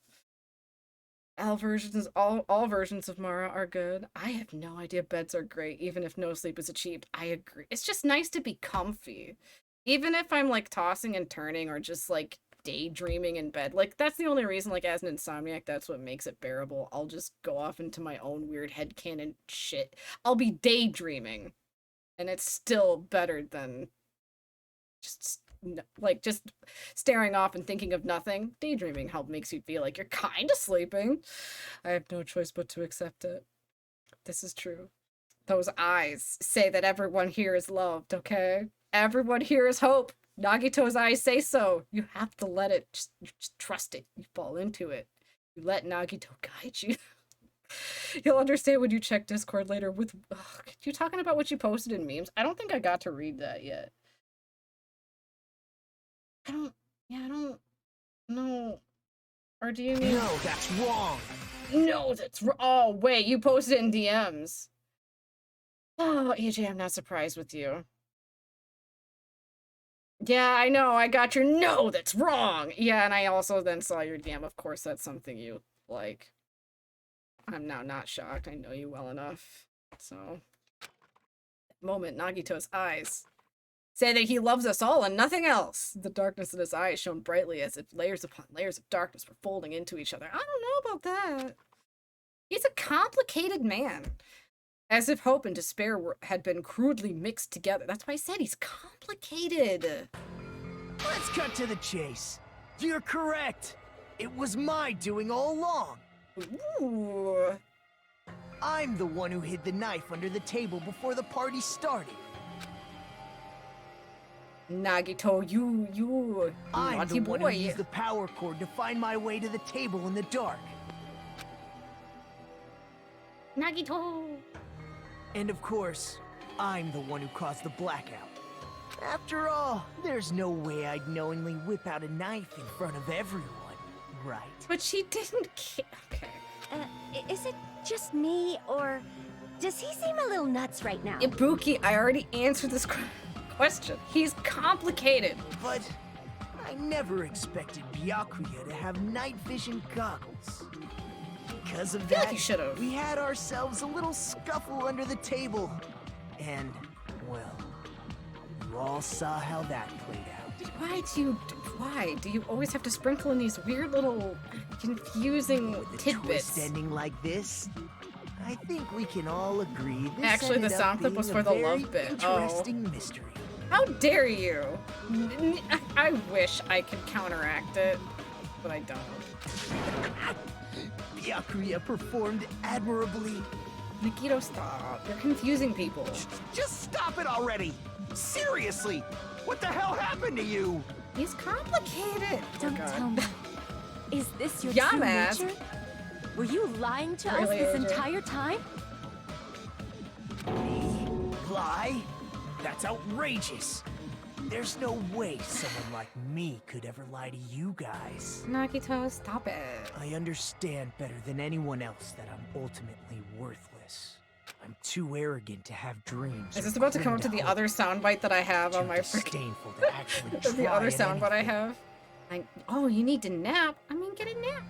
All versions of Mara are good. I have no idea beds are great, even if no sleep is achieved. I agree. It's just nice to be comfy. Even if I'm like tossing and turning or just like daydreaming in bed. Like that's the only reason, like as an insomniac, that's what makes it bearable. I'll just go off into my own weird headcanon shit. I'll be daydreaming. And it's still better than just staring off and thinking of nothing. Daydreaming makes you feel like you're kind of sleeping. I have no choice but to accept it. This is true. Those eyes say that everyone here is loved, okay? Everyone here is hope. Nagito's eyes say so. You have to let it, just trust it. You fall into it. You let Nagito guide you. You'll understand when you check Discord later with... you talking about what you posted in memes? I don't think I got to read that yet. I don't know. Or do you mean... No, that's wrong. No, that's wrong. Oh, wait, you posted it in DMs. Oh, AJ, I'm not surprised with you. Yeah, I know, I got your no, that's wrong. Yeah, and I also then saw your DM. Of course, that's something you like. I'm now not shocked. I know you well enough. So, that moment, Nagito's eyes say that he loves us all and nothing else. The darkness in his eyes shone brightly as if layers upon layers of darkness were folding into each other. I don't know about that. He's a complicated man. As if hope and despair had been crudely mixed together. That's why I said he's complicated. Let's cut to the chase. You're correct. It was my doing all along. Ooh. I'm the one who hid the knife under the table before the party started. Nagito, you I'm naughty the one boy. who used the power cord to find my way to the table in the dark. Nagito! And of course, I'm the one who caused the blackout. After all, there's no way I'd knowingly whip out a knife in front of everyone, right? But she didn't care. Okay. Is it just me, or does he seem a little nuts right now? Ibuki, I already answered this question. He's complicated. But I never expected Byakuya to have night vision goggles. Because of that, like we had ourselves a little scuffle under the table. And, well, you all saw how that played out. Why do you always have to sprinkle in these weird little confusing With a tidbits? twist ending like this, I think we can all agree this Actually, the ended sound up clip was being for a the very love bit. Interesting mystery. How dare you? I wish I could counteract it, but I don't. Byakuya performed admirably. Nikito, stop. You're confusing people. Just stop it already! Seriously! What the hell happened to you? He's complicated. Don't tell me. Is this your Yeah, true man. nature? Were you lying to us Really, this AJ? entire time? Me? Lie? That's outrageous. There's no way someone like me could ever lie to you guys. Nagito, stop it. I understand better than anyone else that I'm ultimately worthless. I'm too arrogant to have dreams. Is this about to come up to the other soundbite that I have on my disdainful to actually try the other at soundbite I anything. have? Oh, you need to nap. I mean, get a nap.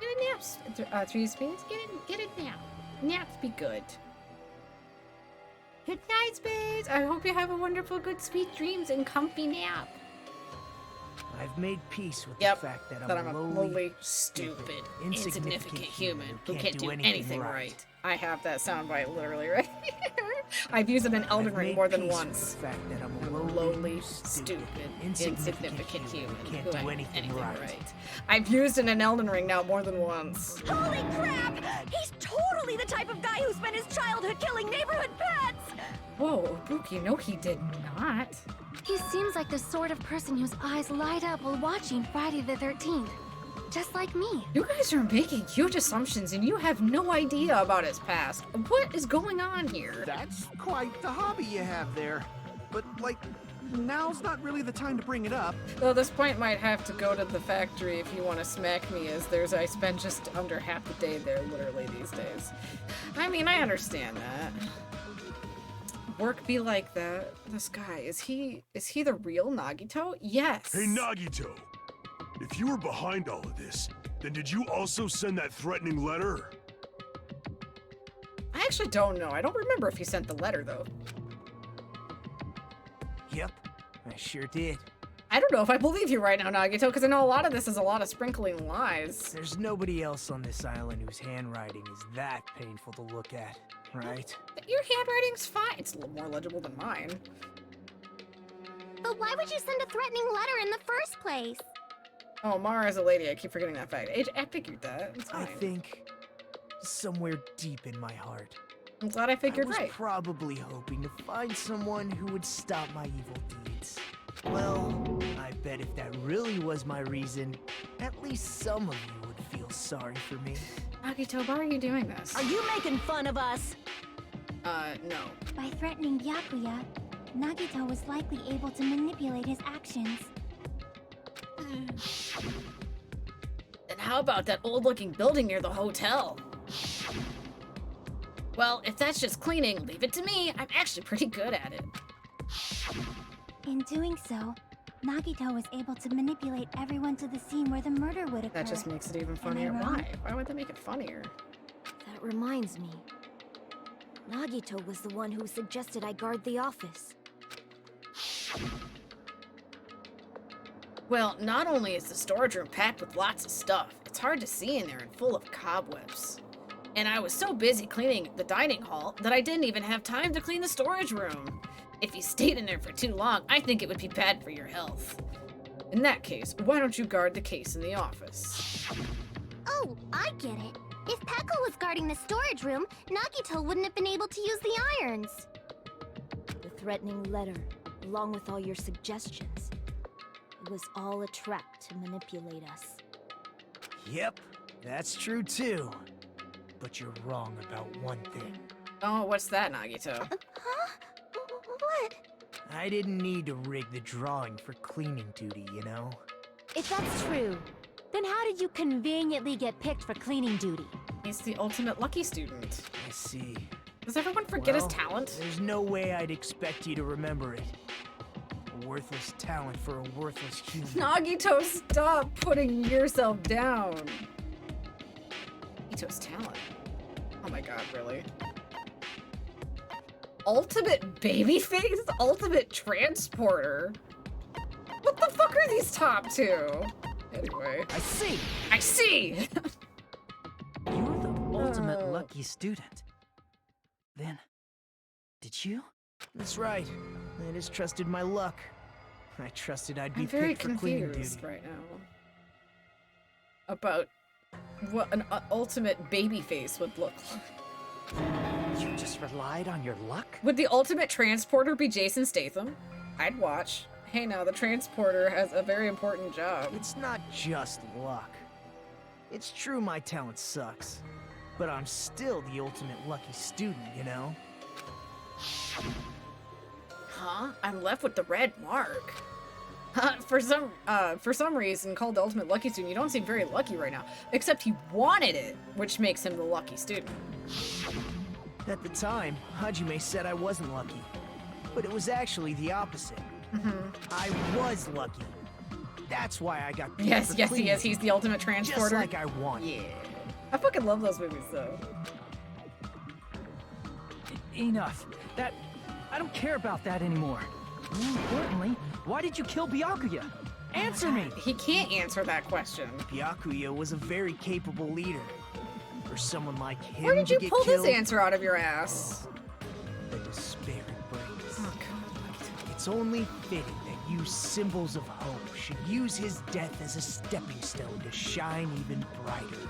Get a nap. 3 spins. Get a nap. Naps be good. Good night, Spades. I hope you have a wonderful, good, sweet dreams and comfy nap. I've made peace with Yep, the fact that that I'm I'm a a lowly, stupid, insignificant human who can't do anything right. I have that soundbite literally right here. I've used it in Elden Ring more than once. The fact that I'm I'm a lowly, stupid, insignificant human who can't can't do do anything anything right. right. I've used it in Elden Ring now more than once. Holy crap! He's totally the type of guy who spent his childhood killing neighborhood pets! Whoa, Ibuki, no he did not. He seems like the sort of person whose eyes light up while watching Friday the 13th. Just like me. You guys are making huge assumptions and you have no idea about his past. What is going on here? That's quite the hobby you have there. But, like, now's not really the time to bring it up. Though this point might have to go to the factory if you want to smack me, as I spend just under half the day there literally these days. I mean, I understand that. Work be like that. This guy, is he the real Nagito? Yes. Hey, Nagito! If you were behind all of this, then did you also send that threatening letter? I actually don't know. I don't remember if he sent the letter, though. Yep, I sure did. I don't know if I believe you right now, Nagito, because I know a lot of this is a lot of sprinkling lies. There's nobody else on this island whose handwriting is that painful to look at, right? Your handwriting's fine. It's a little more legible than mine. But why would you send a threatening letter in the first place? Oh, Mara's a lady. I keep forgetting that fact. I figured that. It's fine. I think somewhere deep in my heart, I'm glad I figured I was right. probably hoping to find someone who would stop my evil deeds. Well, I bet if that really was my reason, at least some of you would feel sorry for me. Nagito, why are you doing this? Are you making fun of us? No. By threatening Byakuya, Nagito was likely able to manipulate his actions. Then how about that old-looking building near the hotel? Well, if that's just cleaning, leave it to me. I'm actually pretty good at it. In doing so, Nagito was able to manipulate everyone to the scene where the murder would occur. That just makes it even funnier. Am I wrong? Why? Why would that make it funnier? That reminds me. Nagito was the one who suggested I guard the office. Well, not only is the storage room packed with lots of stuff, it's hard to see in there and full of cobwebs. And I was so busy cleaning the dining hall that I didn't even have time to clean the storage room. If you stayed in there for too long, I think it would be bad for your health. In that case, why don't you guard the case in the office? Oh, I get it. If Peko was guarding the storage room, Nagito wouldn't have been able to use the irons. The threatening letter, along with all your suggestions. It was all a trap to manipulate us. Yep, that's true too. But you're wrong about one thing. Oh, what's that, Nagito? Huh? What? I didn't need to rig the drawing for cleaning duty, you know? If that's true, then how did you conveniently get picked for cleaning duty? He's the ultimate lucky student. I see. Does everyone forget his talent? There's no way I'd expect you to remember it. A worthless talent for a worthless human. Nagito, stop putting yourself down. Nagito's talent. Oh my god, really? Ultimate babyface? Ultimate transporter? What the fuck are these top two? Anyway. I see! I see! You're the ultimate lucky student. Then, did you? That's right. I just trusted my luck. I trusted I'd be I'm very picked for cleaning confused duty. right now. About what an ultimate babyface would look like. You just relied on your luck? Would the ultimate transporter be Jason Statham? I'd watch. Hey now, the transporter has a very important job. It's not just luck. It's true my talent sucks, but I'm still the ultimate lucky student, you know? Huh? I'm left with the red mark. For some reason, called the ultimate lucky student, you don't seem very lucky right now. Except he wanted it, which makes him the lucky student. At the time, Hajime said I wasn't lucky, but it was actually the opposite. I was lucky. That's why I got picked Yes, for yes, he cleaning is. He's the ultimate transporter. Just like I wanted. Yeah. I fucking love those movies, though. Enough. I don't care about that anymore. More importantly, why did you kill Byakuya? Answer me! He can't answer that question. Byakuya was a very capable leader. For someone like him Where did to you get pull killed, this answer out of your ass? the despair it brings. Oh god. It's only fitting that you symbols of hope should use his death as a stepping stone to shine even brighter.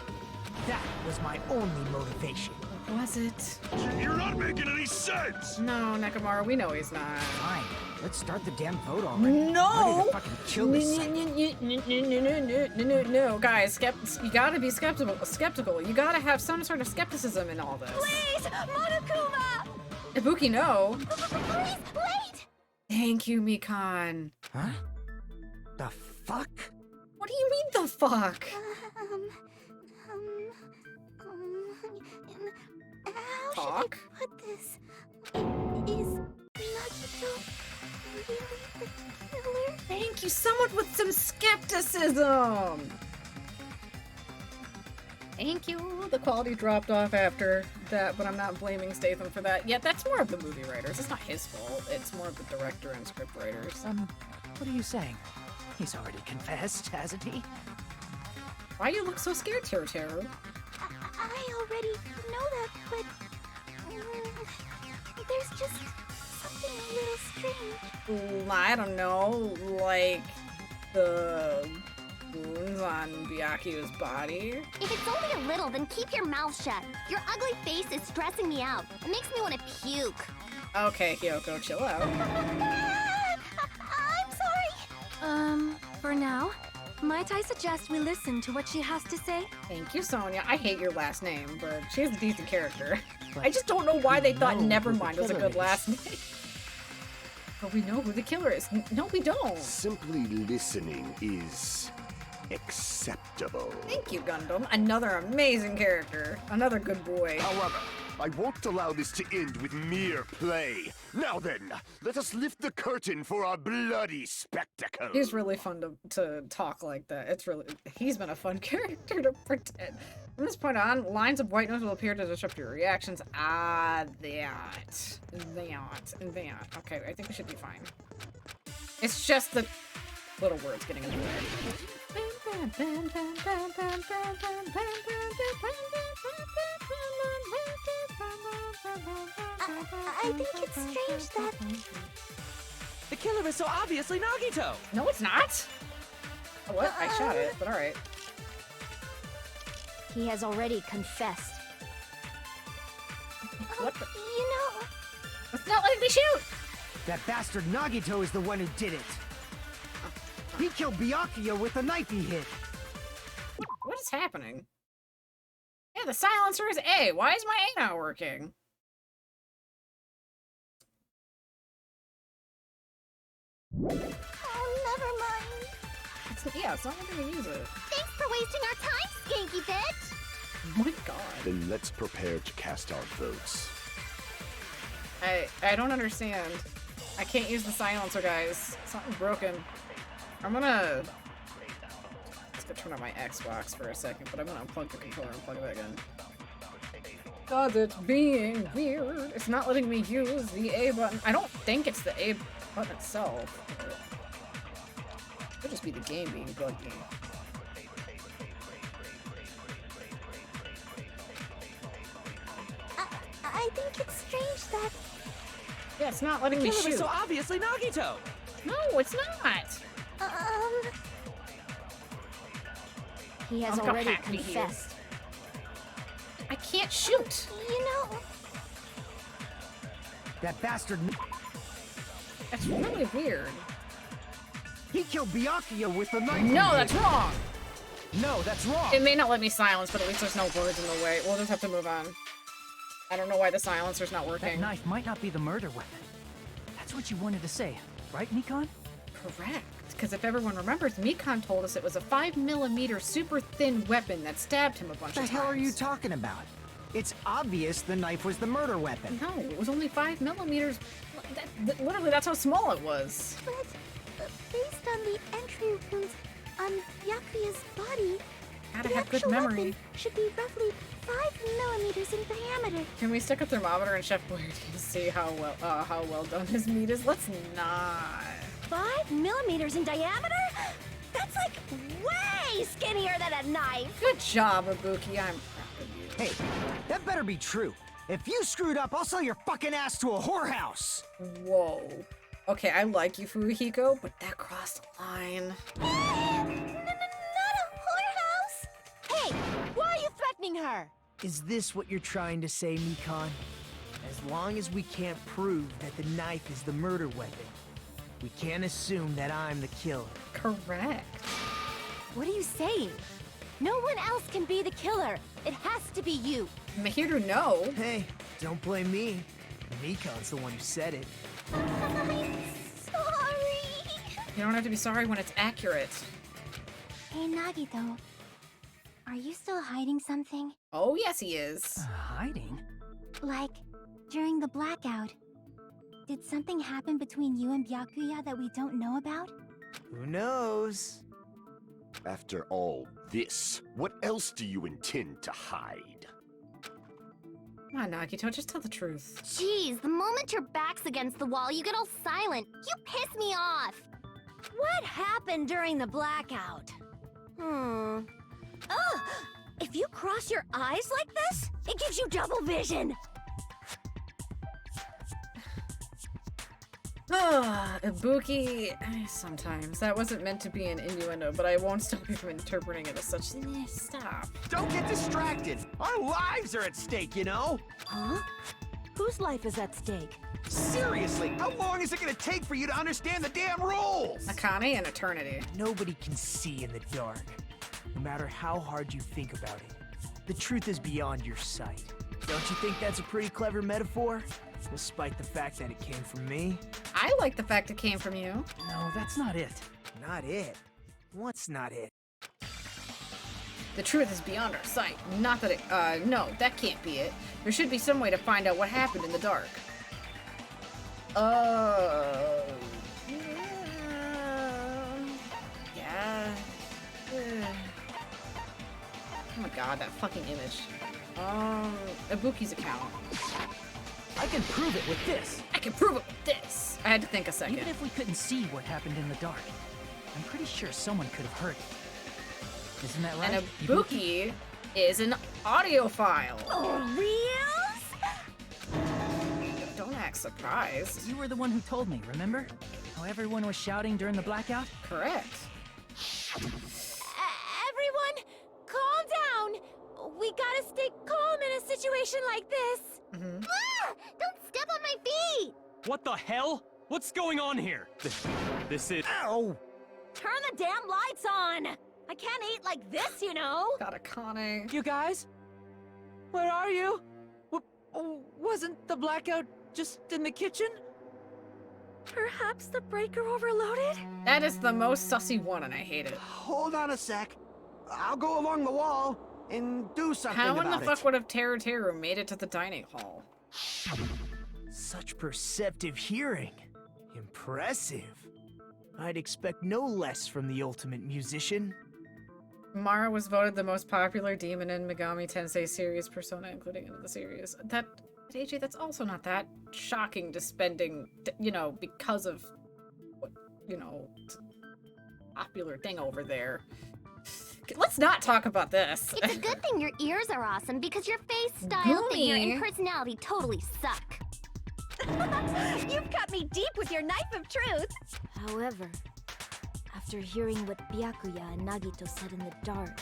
That was my only motivation. Was it? You're not making any sense! No, Nekomaru, we know he's not. Fine. Let's start the damn vote already. No! I'm ready to fucking kill this cycle. No, guys, you gotta be skeptical. You gotta have some sort of skepticism in all this. Please, Monokuma! Ibuki, no. Please, wait! Thank you, Mikan. Huh? The fuck? What do you mean, the fuck? How should I put this? Is Nagito really the killer? Thank you, someone with some skepticism. Thank you. The quality dropped off after that, but I'm not blaming Statham for that. Yeah, that's more of the movie writers. It's not his fault. It's more of the director and script writers. What are you saying? He's already confessed, hasn't he? Why you look so scared, Teru? I already know that, but there's just something a little strange. I don't know, like the wounds on Byakuya's body? If it's only a little, then keep your mouth shut. Your ugly face is stressing me out. It makes me want to puke. Okay, Hyoko, chill out. I'm sorry. For now, might I suggest we listen to what she has to say? Thank you, Sonia. I hate your last name, but she's a decent character. I just don't know why they thought Nevermind was a good last name. But we know who the killer is. No, we don't. Simply listening is acceptable. Thank you, Gundam. Another amazing character. Another good boy. However, I won't allow this to end with mere play. Now then, let us lift the curtain for our bloody spectacle. He's really fun to talk like that. He's been a fun character to pretend. From this point on, lines of white noise will appear to disrupt your reactions. That. Okay, I think we should be fine. It's just the little words getting in the way. I think it's strange that... The killer is so obviously Nagito! No, it's not! Oh, what? I shot it, but alright. He has already confessed. What the? You know... It's not letting me shoot! That bastard Nagito is the one who did it. He killed Byakuya with the knife he hid. What is happening? Yeah, the silencer is A. Why is my A not working? Oh, never mind. It's not letting me use it. Thanks for wasting our time, skanky bitch! Oh my god. Then let's prepare to cast our votes. I don't understand. I can't use the silencer, guys. Something's broken. I'm gonna... Let's go turn on my Xbox for a second, but I'm gonna unplug the controller and plug it back in. God, it's being weird. It's not letting me use the A button. I don't think it's the A button itself. It could just be the game being buggy. I think it's strange that... Yeah, it's not letting me Killer shoot. is so obviously Nagito! No, it's not! He has Look how already happy he is. confessed. I can't shoot! You know... That bastard... That's really weird. He killed Byakuya with the knife. No, that's wrong! No, that's wrong! It may not let me silence, but at least there's no words in the way. We'll just have to move on. I don't know why the silencer's not working. That knife might not be the murder weapon. That's what you wanted to say, right, Mikan? Correct. Because if everyone remembers, Mikan told us it was a 5mm super thin weapon that stabbed him a bunch of times. What the hell are you talking about? It's obvious the knife was the murder weapon. No, it was only 5mm. Literally, that's how small it was. But based on the entry wounds on Byakuya's body, Gotta the have good actual memory. weapon should be roughly 5mm in diameter. Can we stick a thermometer in Chef Boyardee to see how well done his meat is? Let's not. 5mm in diameter? That's like way skinnier than a knife. Good job, Ibuki. I'm proud of you. Hey, that better be true. If you screwed up, I'll sell your fucking ass to a whorehouse. Whoa. Okay, I like you, Furuhiko, but that crossed the line. Not a whorehouse. Hey, why are you threatening her? Is this what you're trying to say, Mikan? As long as we can't prove that the knife is the murder weapon, We can't assume that I'm the killer. Correct. What are you saying? No one else can be the killer. It has to be you. Mahiru, no. Hey, don't blame me. Mikon's the one who said it. I'm sorry. You don't have to be sorry when it's accurate. Hey, Nagito. Are you still hiding something? Oh, yes, he is. Hiding? Like, during the blackout. Did something happen between you and Byakuya that we don't know about? Who knows? After all this, what else do you intend to hide? Come on, Nagito, just tell the truth. Jeez, the moment your back's against the wall, you get all silent. You piss me off. What happened during the blackout? Ugh! If you cross your eyes like this, it gives you double vision. Ibuki, sometimes. That wasn't meant to be an innuendo, but I won't stop you from interpreting it as such. Stop. Don't get distracted. Our lives are at stake, you know? Huh? Whose life is at stake? Seriously, how long is it gonna take for you to understand the damn rules? Akane, an eternity. Nobody can see in the dark, no matter how hard you think about it. The truth is beyond your sight. Don't you think that's a pretty clever metaphor? Despite the fact that it came from me? I like the fact it came from you. No, that's not it. Not it? What's not it? The truth is beyond our sight. Not that it, no, that can't be it. There should be some way to find out what happened in the dark. Yeah. Oh my god, that fucking image. Ibuki's account. I can prove it with this. I can prove it with this. I had to think a second. Even if we couldn't see what happened in the dark, I'm pretty sure someone could have heard it. Isn't that right? And Ibuki is an audiophile. Oh, reals? Don't act surprised. You were the one who told me, remember? How everyone was shouting during the blackout? Correct. Everyone, calm down. We gotta stay calm in a situation like this. Ah! Don't step on my feet! What the hell? What's going on here? This is... Ow! Turn the damn lights on! I can't eat like this, you know? God, Akane. You guys? Where are you? Wasn't the blackout just in the kitchen? Perhaps the breaker overloaded? That is the most sussy one, and I hate it. Hold on a sec. I'll go along the wall and do something How about in the fuck would have Teru made it to the dining hall? Such perceptive hearing. Impressive. I'd expect no less from the ultimate musician. Mara was voted the most popular demon in Megami Tensei series persona, including into the series. That, AJ, that's also not that shocking to spending, you know, because of, what, you know, popular thing over there. Let's not talk about this. It's a good thing your ears are awesome because your face, style, figure, and personality totally suck. You've cut me deep with your knife of truth. However, after hearing what Byakuya and Nagito said in the dark...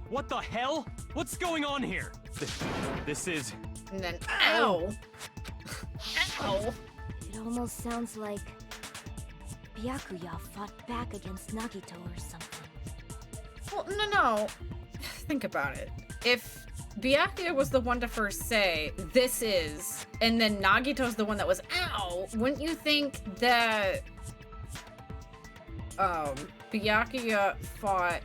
What the hell? What's going on here? This is... And then, ow! Ow! It almost sounds like Byakuya fought back against Nagito or something. Well, no. Think about it. If Byakuya was the one to first say, this is, and then Nagito's the one that was, ow, wouldn't you think that Byakuya fought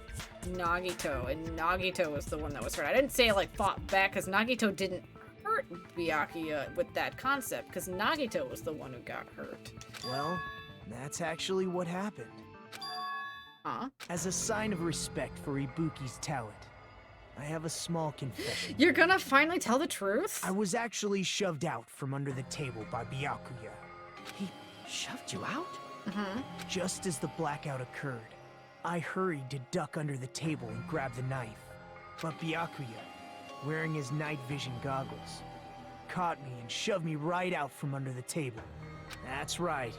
Nagito, and Nagito was the one that was hurt? I didn't say, like, fought back, because Nagito didn't hurt Byakuya with that concept, because Nagito was the one who got hurt. Well, that's actually what happened. Huh? As a sign of respect for Ibuki's talent, I have a small confession. You're gonna finally tell the truth? I was actually shoved out from under the table by Byakuya. He shoved you out? Just as the blackout occurred, I hurried to duck under the table and grab the knife. But Byakuya, wearing his night vision goggles, caught me and shoved me right out from under the table. That's right.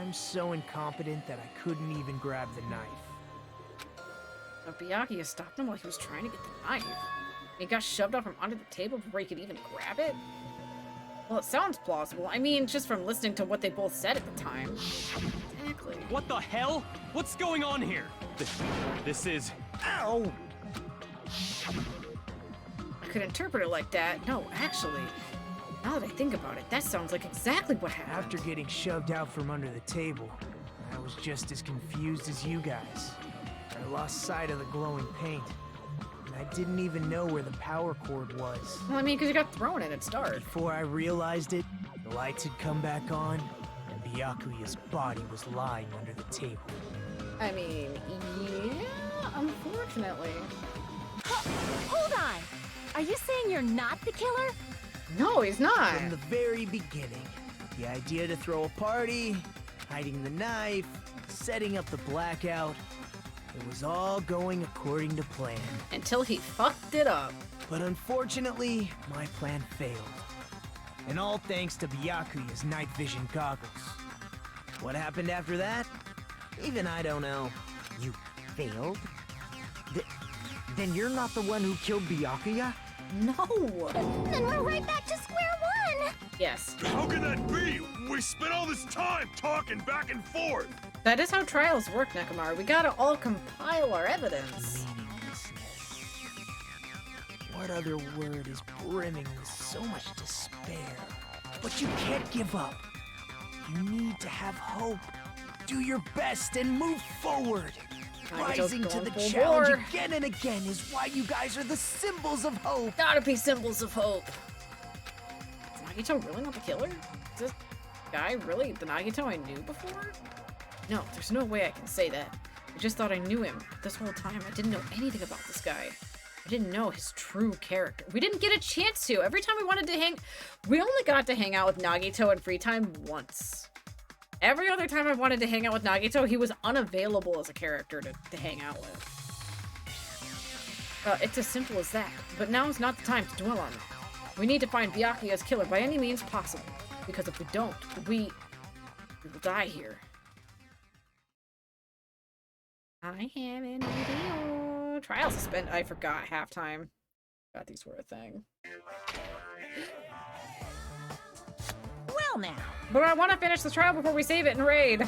I'm so incompetent that I couldn't even grab the knife. But Byakuya stopped him while he was trying to get the knife. He got shoved off from under the table before he could even grab it? Well, it sounds plausible. I mean, just from listening to what they both said at the time. Exactly. What the hell? What's going on here? This is... Ow! I could interpret it like that. No, actually, now that I think about it, that sounds like exactly what happened. After getting shoved out from under the table, I was just as confused as you guys. I lost sight of the glowing paint, and I didn't even know where the power cord was. Well, I mean, because you got thrown in, it's dark. Before I realized it, the lights had come back on, and Byakuya's body was lying under the table. I mean, yeah, unfortunately. Hold on! Are you saying you're not the killer? No, he's not. From the very beginning, the idea to throw a party, hiding the knife, setting up the blackout, it was all going according to plan. Until he fucked it up. But unfortunately, my plan failed. And all thanks to Byakuya's night vision goggles. What happened after that? Even I don't know. You failed? Then you're not the one who killed Byakuya? No! Then we're right back to square one! Yes. How can that be? We spent all this time talking back and forth! That is how trials work, Nekomaru. We gotta all compile our evidence. Meaninglessness. What other word is brimming with so much despair? But you can't give up. You need to have hope. Do your best and move forward. Rising to the challenge again and again is why you guys are the symbols of hope. Gotta be symbols of hope. Is Nagito really not the killer? Is this guy really the Nagito I knew before? No, there's no way I can say that. I just thought I knew him. This whole time, I didn't know anything about this guy. I didn't know his true character. We didn't get a chance to. Every time we wanted to we only got to hang out with Nagito in free time once. Every other time I wanted to hang out with Nagito, he was unavailable as a character to hang out with. It's as simple as that. But now is not the time to dwell on it. We need to find Byakuya's killer by any means possible. Because if we don't, we will die here. I have an idea. Trial suspend. I forgot halftime. Forgot these were a thing. Well now. But I want to finish the trial before we save it and raid.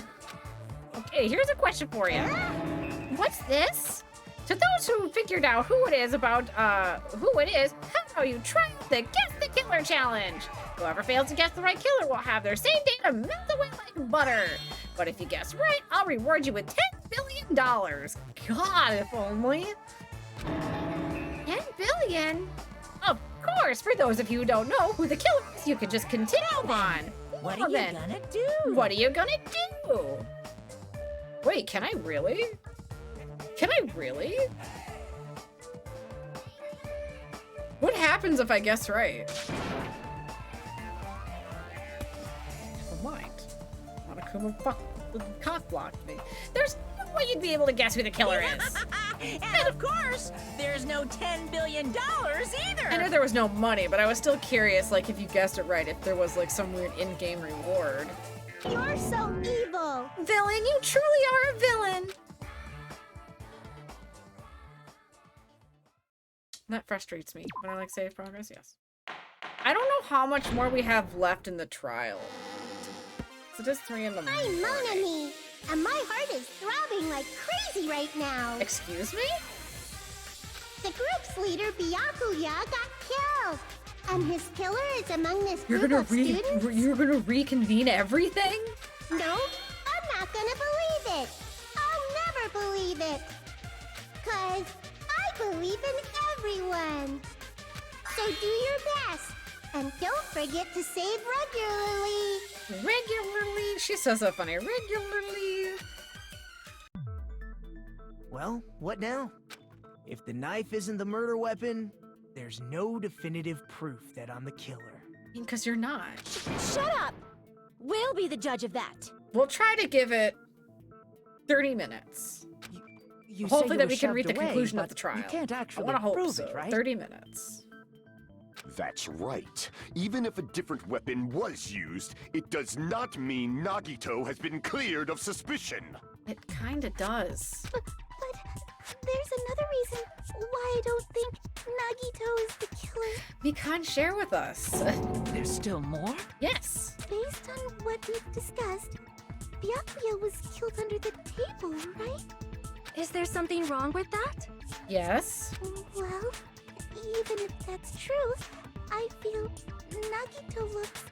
Okay, here's a question for you. What's this? To those who figured out who it is, how you try the Guess the Killer challenge. Whoever fails to guess the right killer will have their same data melt away like butter. But if you guess right, I'll reward you with $10 billion. God, if only. 10 billion? Of course, for those of you who don't know who the killer is, you can just continue on. What are you gonna do? What are you gonna do? Wait, can I really? Can I really? What happens if I guess right? Never mind. Monokuma cock blocked me. There's no way you'd be able to guess who the killer is. And of course, there's no $10 billion either. I know there was no money, but I was still curious, like, if you guessed it right, if there was, like, some weird in-game reward. You're so evil. Villain, you truly are a villain. That frustrates me. But I like save progress, yes. I don't know how much more we have left in the trial. So just 3 in the morning. I'm Monami, and my heart is throbbing like crazy right now. Excuse me? The group's leader, Byakuya, got killed. And his killer is among this group of students? You're gonna reconvene everything? No, I'm not gonna believe it. I'll never believe it. 'Cause I believe in everyone. So do your best. And don't forget to save regularly. Regularly? She says that funny. Regularly. Well, what now? If the knife isn't the murder weapon, there's no definitive proof that I'm the killer. Because you're not. Shut up! We'll be the judge of that. We'll try to give it 30 minutes. You Hopefully say that you we can were read the shoved away, conclusion of but the trial. You can't actually I want to hope prove so. it, right? 30 minutes. That's right. Even if a different weapon was used, it does not mean Nagito has been cleared of suspicion. It kinda does. But there's another reason why I don't think Nagito is the killer. Mikan, share with us. There's still more? Yes. Based on what we've discussed, Byakuya was killed under the table, right? Is there something wrong with that? Yes. Well, even if that's true, I feel Nagito looks,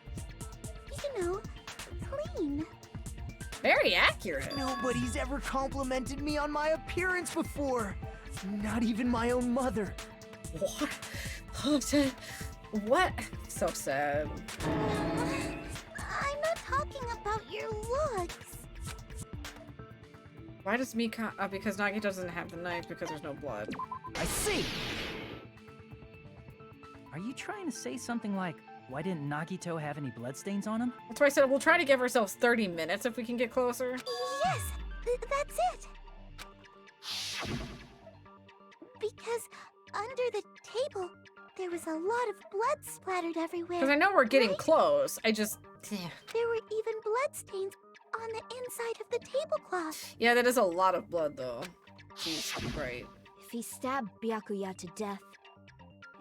clean. Very accurate. Nobody's ever complimented me on my appearance before. Not even my own mother. What? What? So sad. I'm not talking about your looks. Why does Mikan? Because Nagito doesn't have the knife because there's no blood. I see. Are you trying to say something like, why didn't Nagito have any bloodstains on him? That's why I said we'll try to give ourselves 30 minutes if we can get closer. Yes, that's it. Because under the table, there was a lot of blood splattered everywhere. Because I know we're getting right? close. I just... There were even bloodstains on the inside of the tablecloth. Yeah, that is a lot of blood, though. Jeez, right. If he stabbed Byakuya to death,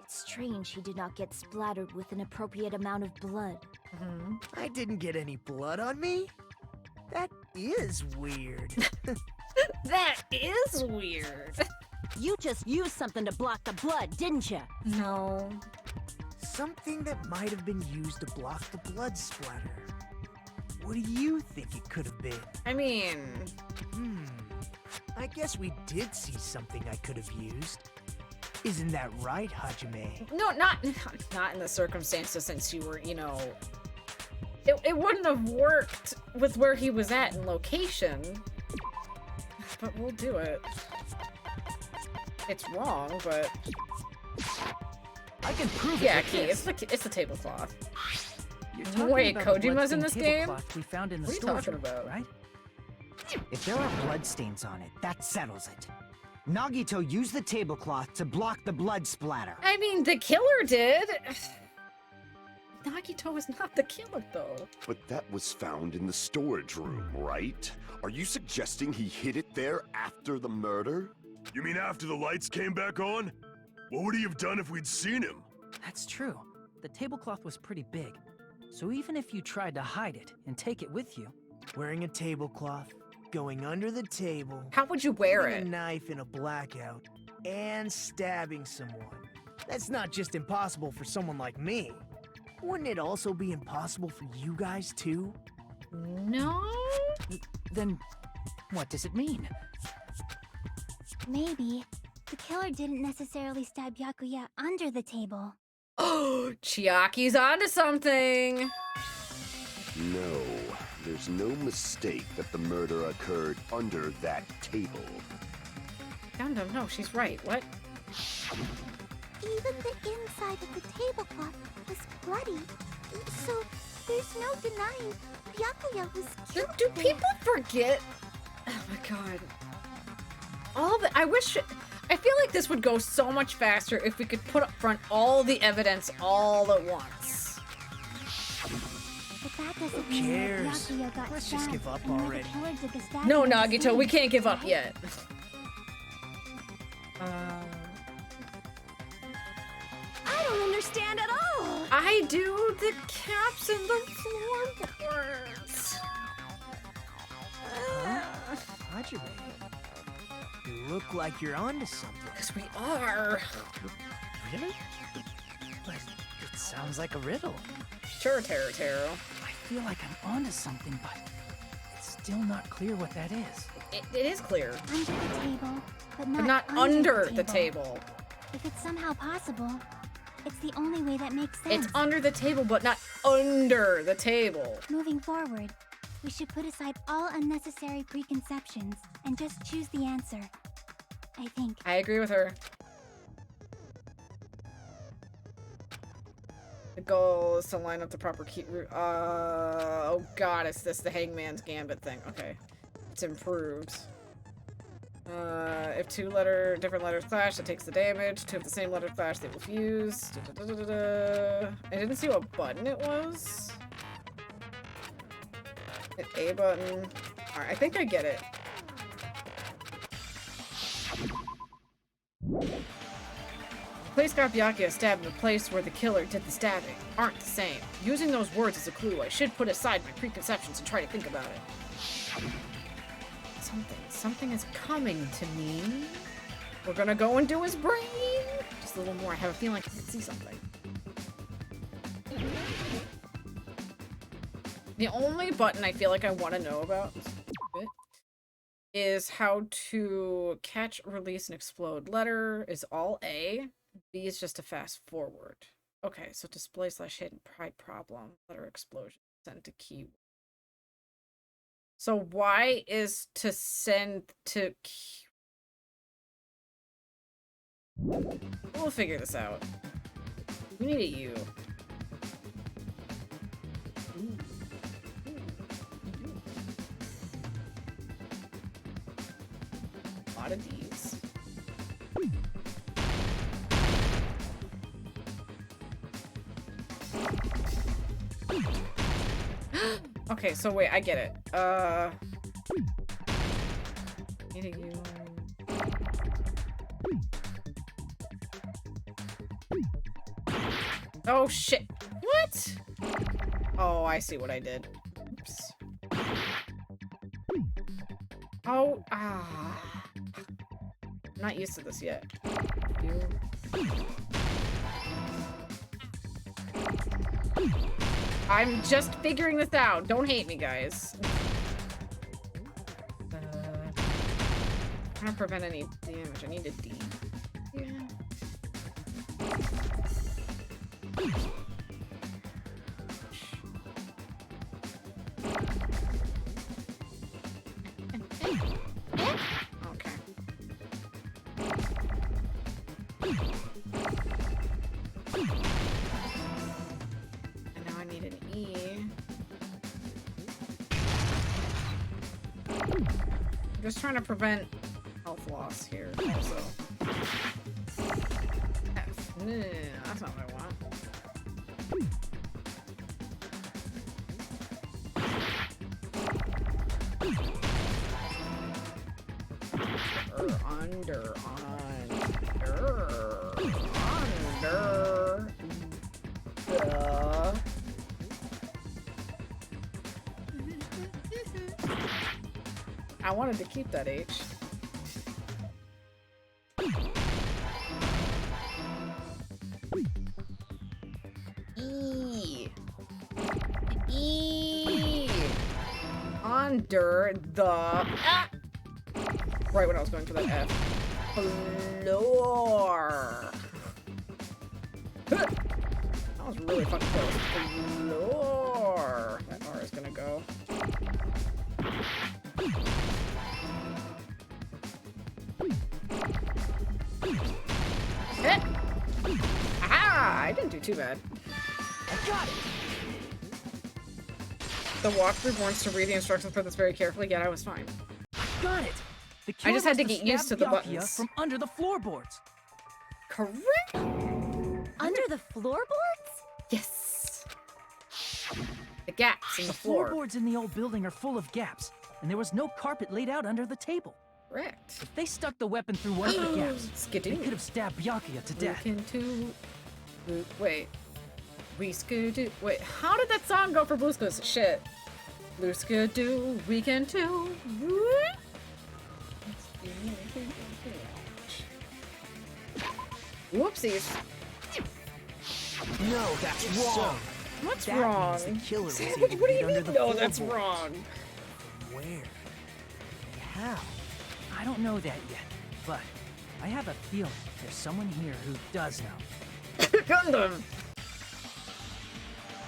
it's strange he did not get splattered with an appropriate amount of blood. I didn't get any blood on me? That is weird. That is weird. You just used something to block the blood, didn't you? No. Something that might have been used to block the blood splatter. What do you think it could have been? I mean... I guess we did see something I could have used. Isn't that right, Hajime? No, not in the circumstances since you were, It wouldn't have worked with where he was at in location. But we'll do it. It's wrong, but... I can prove yeah, it with Key, it's the tablecloth. You're talking Wait, about the Kojima's in bloodstained this game? tablecloth we found in the What are you storage talking room, about? right? If there are bloodstains on it, that settles it. Nagito used the tablecloth to block the blood splatter. I mean, the killer did. Nagito was not the killer, though. But that was found in the storage room, right? Are you suggesting he hid it there after the murder? You mean after the lights came back on? What would he have done if we'd seen him? That's true. The tablecloth was pretty big. So even if you tried to hide it and take it with you... Wearing a tablecloth, going under the table... How would you wear putting it? a knife in a blackout, and stabbing someone. That's not just impossible for someone like me. Wouldn't it also be impossible for you guys, too? No? Then what does it mean? Maybe the killer didn't necessarily stab Byakuya under the table. Oh, Chiaki's onto something. No, there's no mistake that the murder occurred under that table. No, she's right. What? Even the inside of the tablecloth was bloody. So there's no denying Byakuya was killed. Do people forget? Oh my god. I feel like this would go so much faster if we could put up front all the evidence all at once. But that doesn't Who mean that cares? Byakuya got Let's just stabbed give up and already. the killer did the stabbing No, in the Nagito, scene, we can't give up right? yet. I don't understand at all. I do the caps and the floorboards. Hajime, you look like you're onto something. Because we are. Really? But it sounds like a riddle. Sure, Taro. I feel like I'm onto something, but it's still not clear what that is. It is clear. Under the table, but But not, not under the table. If it's somehow possible, it's the only way that makes sense. It's under the table, but not under the table. Moving forward, we should put aside all unnecessary preconceptions and just choose the answer. I think. I agree with her. The goal is to line up the proper key. Oh god, it's the Hangman's Gambit thing. Okay. It's improved. If different letters clash, it takes the damage. Two of the same letter clash, they will fuse. I didn't see what button it was. Hit A button. Alright, I think I get it. place got Byakuya stabbed and the place where the killer did the stabbing aren't the same. Using those words as a clue, I should put aside my preconceptions and try to think about it. Something is coming to me. We're gonna go and do his brain. Just a little more. I have a feeling I can see something. The only button I feel like I want to know about is how to catch, release, and explode. Letter is all A. B is just a fast forward. Okay, so display / hidden pride problem. Letter explosion. Send to key. So Y is to send to key. We'll figure this out. We need a U. A lot of D's. Okay, so wait, I get it. Need a U. Oh shit. What? Oh, I see what I did. Oops. Oh, not used to this yet. I'm just figuring this out. Don't hate me, guys. Trying to prevent any damage. I need a D. Yeah. Okay. And now I need an E. I'm just trying to prevent health loss here also. F. No, that's not what I want. Under. I wanted to keep that H. E. Under the... Right when I was going for that F. Floor. That was really fucking close. Floor. That R is gonna go. Hit. Aha! I didn't do too bad. I got it. The walkthrough wants to read the instructions for this very carefully, yet I was fine. Got it. I just had to get used to the buttons. From under the floorboards. Correct. Under the floorboards? Yes. The gaps in the floor. Floorboards in the old building are full of gaps, and there was no carpet laid out under the table. Correct. If they stuck the weapon through one of the gaps, they could have stabbed Byakuya to death. Wait. Wait, how did that song go for Blue Scooters? Shit. Blue Skidoo, we can too. Whoopsies. No, that's wrong. What's that wrong? Means the killer was Sandwich, able to what do get you under mean? the No, that's floorboards. wrong. Where? How? I don't know that yet, but I have a feeling there's someone here who does know. Gundam!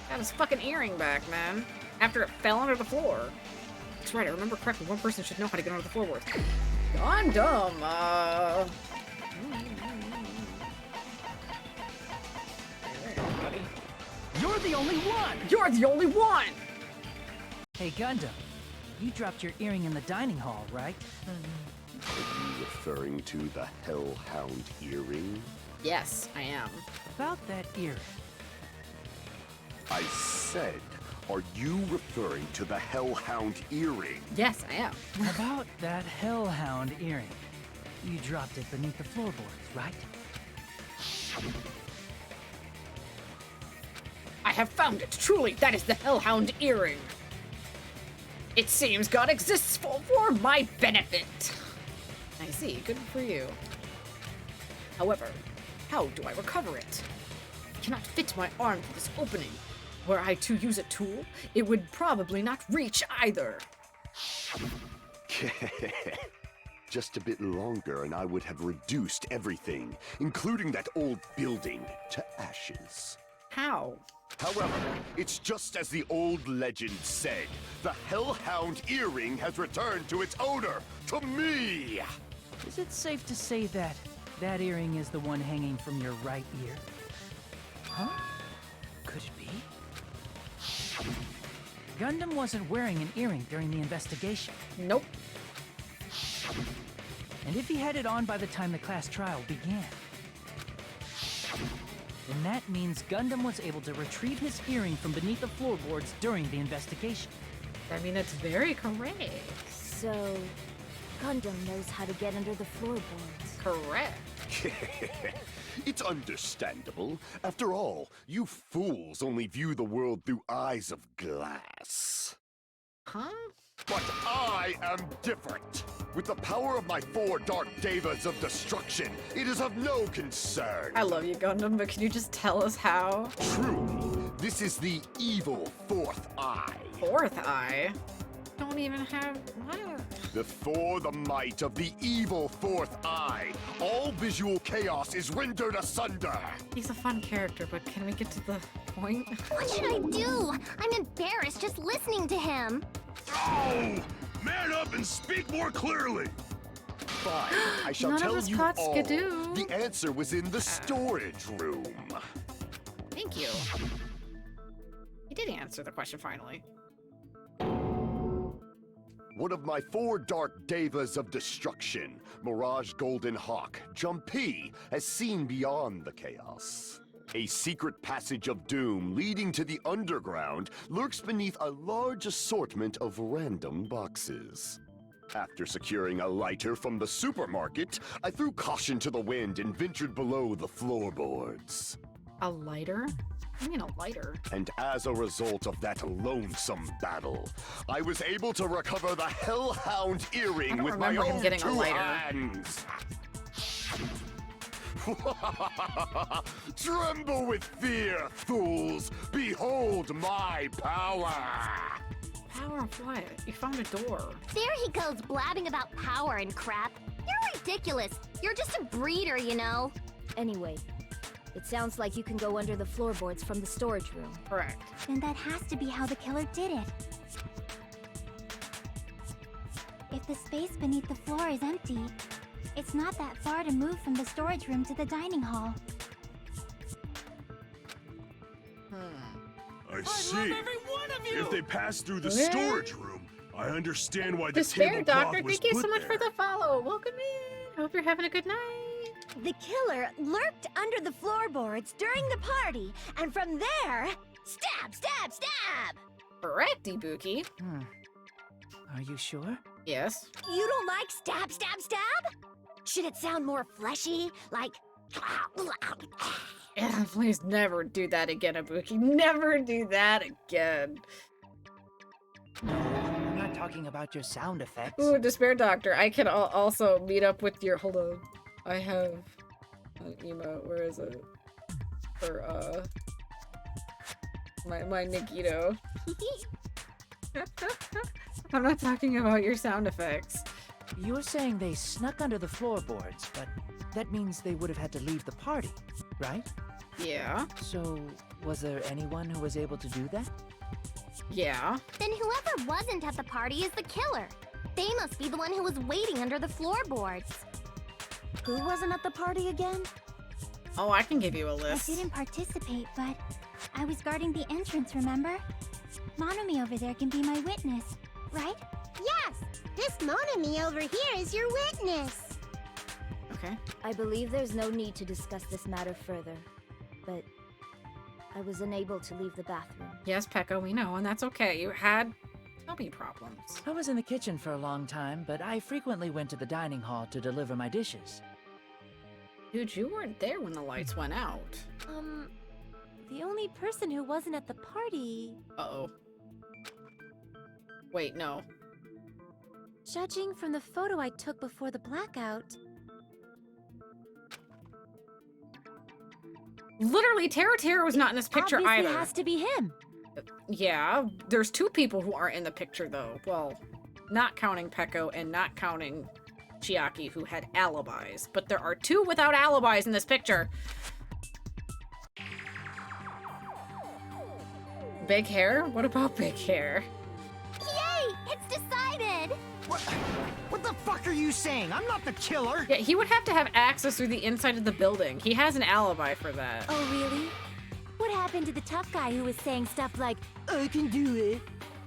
Got his fucking earring back, man. After it fell under the floor. That's right, I remember correctly. One person should know how to get under the floorboards. Gundam, You're the only one! You're the only one! Hey, Gundam. You dropped your earring in the dining hall, right? Are you referring to the Hellhound earring? Yes, I am. About that earring. I said, are you referring to the Hellhound earring? Yes, I am. About that Hellhound earring. You dropped it beneath the floorboards, right? I have found it. Truly, that is the Hellhound earring. It seems God exists for my benefit. I see. Good for you. However, how do I recover it? I cannot fit my arm through this opening. Were I to use a tool, it would probably not reach either. Just a bit longer and I would have reduced everything, including that old building, to ashes. How? However, it's just as the old legend said. The Hellhound earring has returned to its owner, to me! Is it safe to say that that earring is the one hanging from your right ear? Huh? Could it be? Gundam wasn't wearing an earring during the investigation. Nope. And if he had it on by the time the class trial began, then that means Gundam was able to retrieve his earring from beneath the floorboards during the investigation. I mean, it's very correct. So, Gundam knows how to get under the floorboards. Correct. It's understandable. After all, you fools only view the world through eyes of glass. Huh? But I am different. With the power of my 4 Dark Devas of Destruction, it is of no concern. I love you, Gundam, but can you just tell us how? Truly, this is the evil 4th eye. 4th eye? Don't even have... what? Before the might of the evil 4th eye, all visual chaos is rendered asunder. He's a fun character, but can we get to the point? What should I do? I'm embarrassed just listening to him. Oh! Man up and speak more clearly! Fine, I shall None of tell us you caught all. Skidoo. The answer was in the storage room. Thank you. He did answer the question finally. One of my 4 Dark Devas of Destruction, Mirage Golden Hawk, Jumpy, has seen beyond the chaos. A secret passage of doom leading to the underground lurks beneath a large assortment of random boxes. After securing a lighter from the supermarket, I threw caution to the wind and ventured below the floorboards. A lighter? I mean a lighter. And as a result of that lonesome battle, I was able to recover the Hellhound earring with my own 2 hands. Tremble with fear, fools! Behold my power! Power of what? You found a door. There he goes blabbing about power and crap. You're ridiculous. You're just a breeder, you know. Anyway, it sounds like you can go under the floorboards from the storage room. Correct. Then that has to be how the killer did it. If the space beneath the floor is empty, it's not that far to move from the storage room to the dining hall. I see. If they pass through the Yeah. storage room, I understand why the Despair tablecloth Doctor, was thank you so put much for there. the follow. Welcome in. Hope you're having a good night. The killer lurked under the floorboards during the party, and from there, stab, stab, stab! Correct, Ibuki. Are you sure? Yes. You don't like stab, stab, stab? Should it sound more fleshy? Like... Yeah, please never do that again, Ibuki. Never do that again. I'm not talking about your sound effects. Ooh, Despair Doctor. I can also meet up with your... Hold on. I have an emote. Where is it? For, my Nagito. I'm not talking about your sound effects. You're saying they snuck under the floorboards, but that means they would have had to leave the party, right? Yeah. So, was there anyone who was able to do that? Yeah. Then whoever wasn't at the party is the killer. They must be the one who was waiting under the floorboards. Who wasn't at the party again? Oh, I can give you a I list. didn't participate, but I was guarding the entrance, remember? Monomi over there can be my witness, right? Yes, this Monomi over here is your witness. Okay. I believe there's no need to discuss this matter further, but I was unable to leave the bathroom. Yes, Pekka, we know, and that's okay. You had tummy problems. I was in the kitchen for a long time, but I frequently went to the dining hall to deliver my dishes. Dude, you weren't there when the lights went out. The only person who wasn't at the party... Uh-oh. Wait, no. Judging from the photo I took before the blackout... Literally, Tara was not in this picture Obviously either. It has to be him. Yeah, there's two people who aren't in the picture, though. Well, not counting Peko and not counting Chiaki, who had alibis. But there are two without alibis in this picture. Big hair? What about big hair? Yay! It's decided! What the fuck are you saying? I'm not the killer! Yeah, he would have to have access through the inside of the building. He has an alibi for that. Oh, really? What happened to the tough guy who was saying stuff like, I can do it?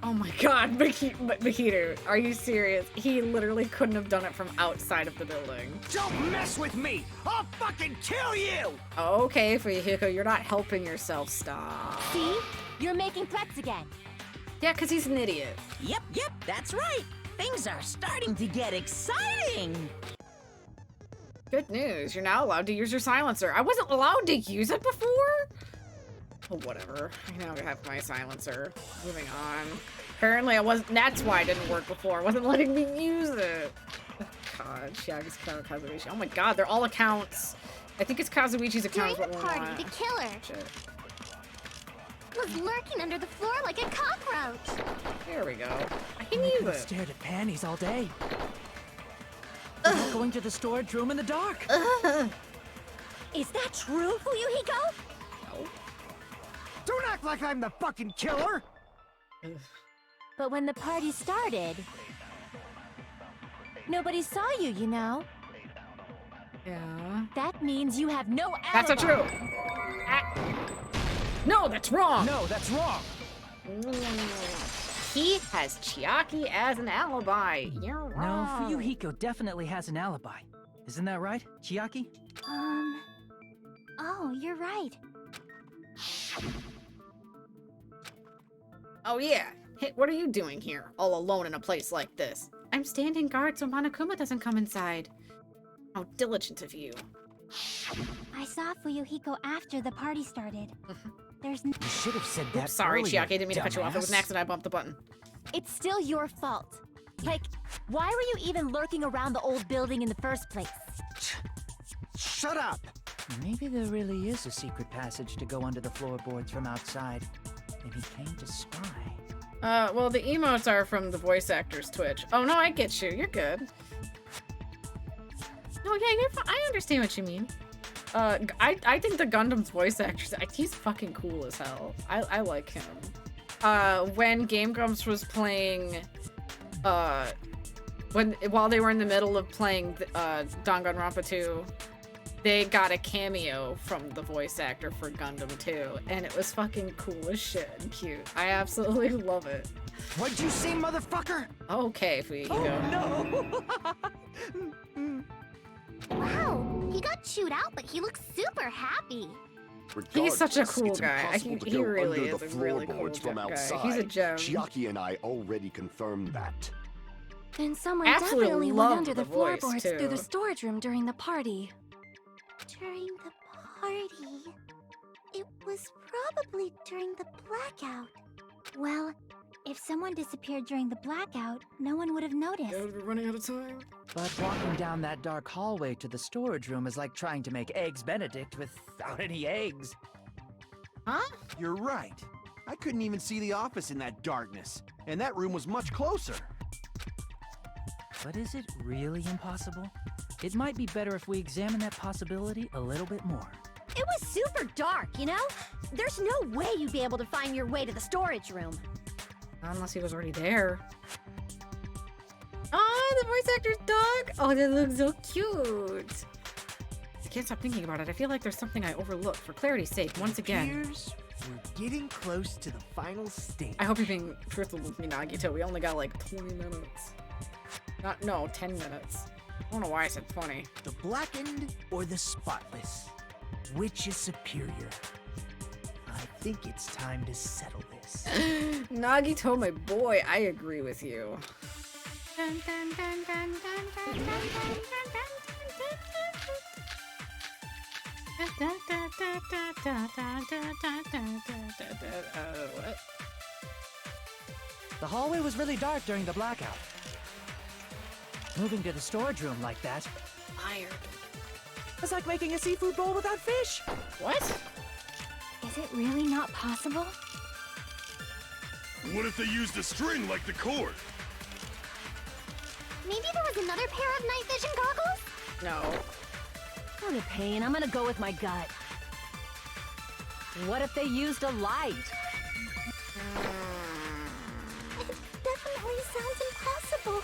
Oh my god, Mahiru, are you serious? He literally couldn't have done it from outside of the building. Don't mess with me! I'll fucking kill you! Okay, Fuyuhiko, you're not helping yourself. Stop. See? You're making threats again. Yeah, because he's an idiot. Yep, that's right. Things are starting to get exciting. Good news, you're now allowed to use your silencer. I wasn't allowed to use it before? Oh, whatever. I now have my silencer. Moving on. Apparently I wasn't, that's why it didn't work before. It wasn't letting me use it. Oh, God, Chiaki's account, Kazuichi. Oh my god, they're all accounts. I think it's Kazuichi's account. During the party, the killer was lurking under the floor like a cockroach. There we go. I I can use could have it. stared at panties all day. Going to the storage room in the dark. Is that true, Fuyuhiko? No. Don't act like I'm the fucking killer! But when the party started, nobody saw you, you know? Yeah. That means you have no alibi. That's not true. No, that's wrong. No, that's wrong. He has Chiaki as an alibi. You're No, wrong. Fuyuhiko definitely has an alibi. Isn't that right, Chiaki? Oh, you're right. Oh yeah. Hey, what are you doing here, all alone in a place like this? I'm standing guard so Monokuma doesn't come inside. How diligent of you. I saw Fuyuhiko after the party started. There's You should have said that. Oops, sorry, earlier, Chiaki. I didn't mean to cut you off. It was an dumbass. accident. I bumped the button. It's still your fault. Like, why were you even lurking around the old building in the first place? Shut up! Maybe there really is a secret passage to go under the floorboards from outside, and he came to spy. Well, the emotes are from the voice actor's Twitch. Oh, no, I get you. You're good. No, yeah, you're fine. I understand what you mean. I think the Gundam's voice actor, he's fucking cool as hell. I like him. When Game Grumps was playing, while they were in the middle of playing Danganronpa 2, they got a cameo from the voice actor for Gundam 2, and it was fucking cool as shit and cute. I absolutely love it. What'd you say, motherfucker? Okay, Fuyuhiko. No! Wow, he got chewed out, but he looks super happy. He's such a Regardless, cool it's guy. impossible to He go really under is the a really cool floorboards from guy. outside. He's a gem. Chiaki and I already confirmed that. And someone Absolutely definitely loved went under the the voice, floorboards through the too. storage room during the party. during the party. It was probably during the blackout. Well, if someone disappeared during the blackout, no one would have noticed. We're running out of time. But walking down that dark hallway to the storage room is like trying to make Eggs Benedict without any eggs. Huh? You're right. I couldn't even see the office in that darkness, and that room was much closer. But is it really impossible? It might be better if we examine that possibility a little bit more. It was super dark, you know? There's no way you'd be able to find your way to the storage room. Not unless he was already there. Oh, the voice actor's dog! Oh, that looks so cute! I can't stop thinking about it. I feel like there's something I overlooked. For clarity's sake, once again. Appears we're getting close to the final stage. I hope you're being truthful with me, Nagito. We only got like 20 minutes. No, 10 minutes. I don't know why I said 20. The blackened or the spotless? Which is superior? I think it's time to settle this. Nagito, my boy, I agree with you. What? The hallway was really dark during the blackout. Moving to the storage room like that. Fired. It's like making a seafood bowl without fish. What? Is it really not possible? What if they used a string like the cord? Maybe there was another pair of night vision goggles? No. What a pain. I'm gonna go with my gut. What if they used a light? It definitely sounds impossible.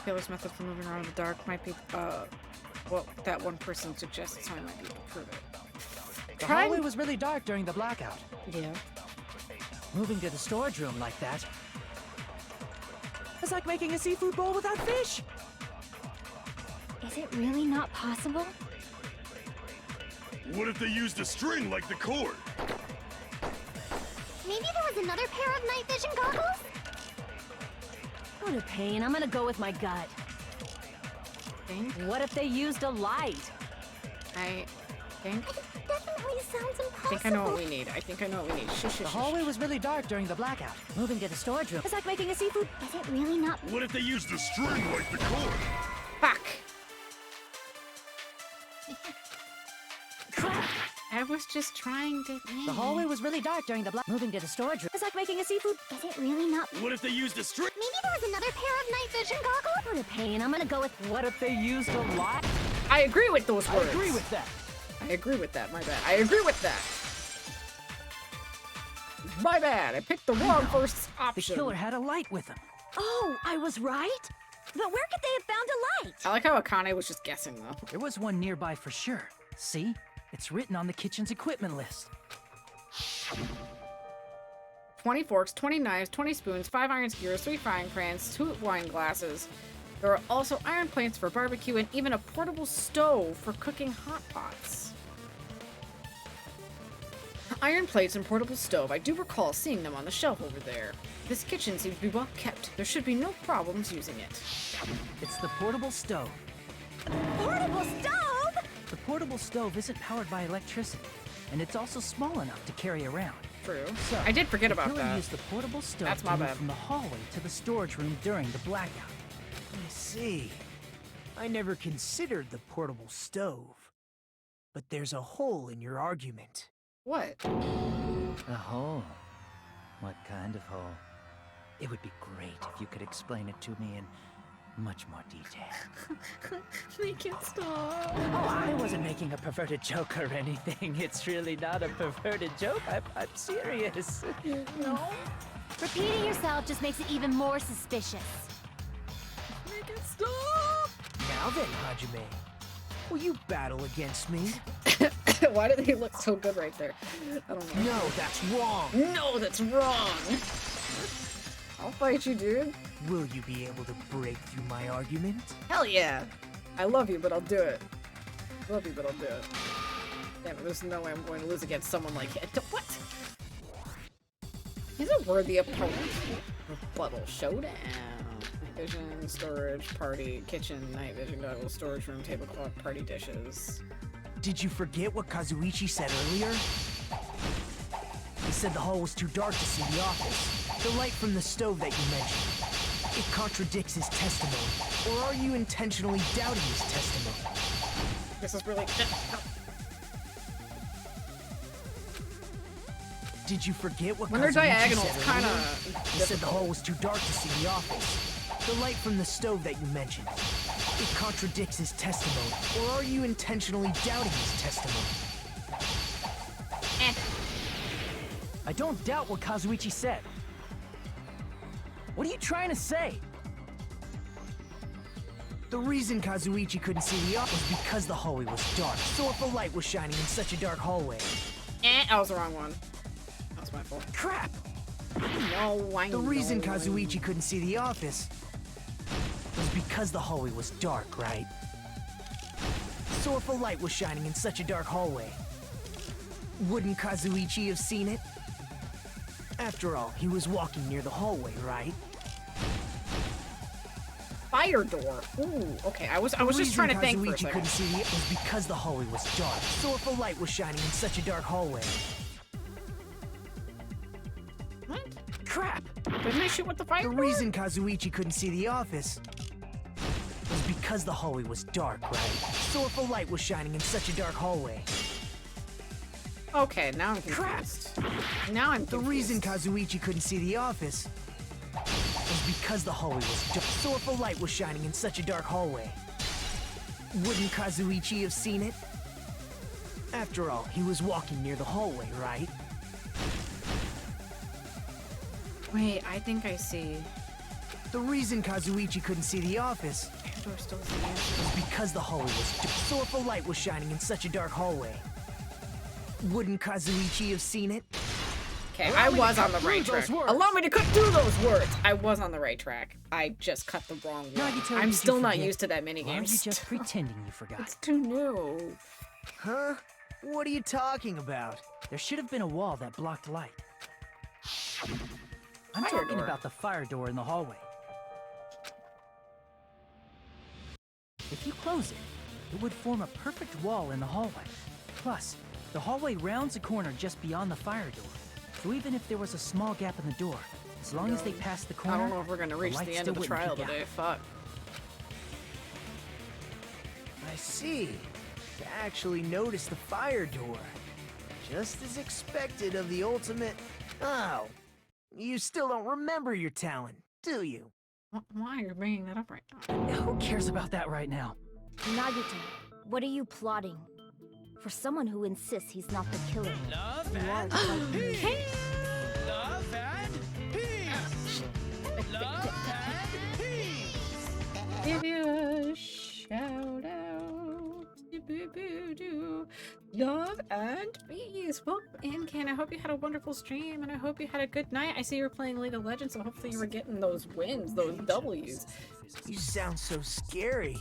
Taylor's method for moving around in the dark might be, well, that one person suggests I might be able to prove it. The hallway was really dark during the blackout. Yeah. Moving to the storage room like that. It's like making a seafood bowl without fish. Is it really not possible? What if they used a string like the cord? Maybe there was another pair of night vision goggles? What a pain. I'm gonna go with my gut. What if they used a light? I think... It definitely sounds impossible. I think I know what we need. I think I know what we need. Shush, The hallway was really dark during the blackout. Moving to the storage room. It's like making a seafood. Is it really not? What if they used a string like the cord? Fuck! I was just trying to... The hallway was really dark during the moving to the storage room. It's like making a seafood. Is it really not? What if they used a string? Maybe there was another pair of night vision goggles? What a pain. I'm gonna go with... What if they used a light? I agree with those words. I agree with that. I agree with that, my bad. I agree with that. My bad, I picked the wrong first The option. killer had a light with him. Oh, I was right? But where could they have found a light? I like how Akane was just guessing, though. There was one nearby for sure. See? It's written on the kitchen's equipment list. 20 forks, 20 knives, 20 spoons, 5 iron skewers, 3 frying pans, 2 wine glasses. There are also iron plates for barbecue and even a portable stove for cooking hot pots. Iron plates and portable stove. I do recall seeing them on the shelf over there. This kitchen seems to be well kept. There should be no problems using it. It's the portable stove. Portable stove? The portable stove isn't powered by electricity, and it's also small enough to carry around. True. So, I did forget about the killer that. used the portable stove That's to my move bad. from the hallway to the storage room during the blackout. I see. I never considered the portable stove. But there's a hole in your argument. What? A hole? What kind of hole? It would be great if you could explain it to me in much more detail. Make it stop. Oh, I wasn't making a perverted joke or anything. It's really not a perverted joke. I'm serious. No. Repeating yourself just makes it even more suspicious. Make it stop. Now then, Hajime, will you battle against me? Why do they look so good right there? I don't know. No, that's wrong. No, that's wrong. I'll fight you, dude. Will you be able to break through my argument? Hell yeah. I love you, but I'll do it. Love you, but I'll do it. Damn it, there's no way I'm going to lose against someone like him. What? He's a worthy opponent. Rebuttal showdown. Night vision, storage, party, kitchen, night vision goggles, storage room, tablecloth, party dishes. Did you forget what Kazuichi said earlier? He said the hall was too dark to see the office. The light from the stove that you mentioned. It contradicts his testimony. Or are you intentionally doubting his testimony? This is really... Did you forget what When they're Kazuichi diagonal, said it's kinda earlier? He said the hall was too dark to see the office. The light from the stove that you mentioned. It contradicts his testimony. Or are you intentionally doubting his testimony? I don't doubt what Kazuichi said. What are you trying to say? The reason Kazuichi couldn't see the office was because the hallway was dark. So if a light was shining in such a dark hallway... That was the wrong one. That was my fault. Crap! I know. The reason Kazuichi couldn't see the office was because the hallway was dark, right? So if a light was shining in such a dark hallway, wouldn't Kazuichi have seen it? After all, he was walking near the hallway, right? fire door. Ooh, okay. I was just trying to think for a Kazuichi second. couldn't see it was because the hallway was dark. So if a light was shining in such a dark hallway. What? Crap! Didn't I shoot with the fire The door? reason Kazuichi couldn't see the office was because the hallway was dark, right? So if a light was shining in such a dark hallway. Okay, now I'm confused. Now I'm confused. The reason Kazuichi couldn't see the office was because the hallway was dark. So if a light was shining in such a dark hallway, wouldn't Kazuichi have seen it? After all, he was walking near the hallway, right? Wait, I think I see. The reason Kazuichi couldn't see the office Door still is the answer. was because the hallway was dark. So if a light was shining in such a dark hallway, wouldn't Kazuichi have seen it? Okay, I was on the right track. Allow me to cut through those words. I was on the right track. I just cut the wrong one. Nagito, I'm did still you not forget? used to that Or are you minigame. just pretending you forgot? It's too new. Huh? What are you talking about? There should have been a wall that blocked light. I'm Fire talking door. about the fire door in the hallway. If you close it, it would form a perfect wall in the hallway. Plus, the hallway rounds a corner just beyond the fire door. So even if there was a small gap in the door, as long as they passed the corner, I don't know if we're gonna reach light the end still of the wouldn't trial peek out. today. Fuck. I see. You actually noticed the fire door. Just as expected of the ultimate... Oh. You still don't remember your talent, do you? Why are you bringing that up right now? Who cares about that right now? Nagito, what are you plotting? For someone who insists he's not the killer. Love you are and quite peace. Love and peace. Love and peace. Give you a shout out. Doo-boo-boo-doo. Love and peace. Welcome in, Ken. I hope you had a wonderful stream and I hope you had a good night. I see you were playing League of Legends, so hopefully you were getting those wins, those W's. You sound so scary.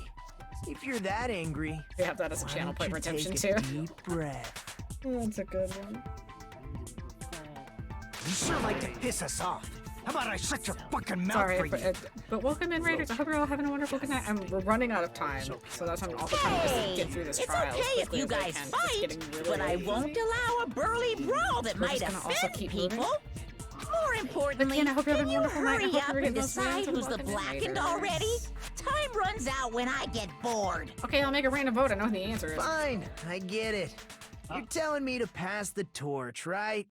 If you're that angry, We have that as a why channel don't play you redemption take a too. deep breath. That's a good one. You sure like to piss us off. How about I shut your fucking mouth Sorry, for you? but welcome in, Raiders. I hope you're all having a wonderful good night. We're running out of time, so that's why I'm also trying to just get through this It's trial. okay as if quickly you as I guys can. It's fight, getting really but I late. won't allow a burly brawl that We're might just gonna also offend keep people. moving. More importantly, Again, I hope you're having can a you wonderful night. I hurry hope up you're and getting those decide wins and who's the welcome in, blackened Raiders. already? Time runs out when I get bored. Okay, I'll make a random vote. I know what the answer is. Fine, I get it. You're telling me to pass the torch, right?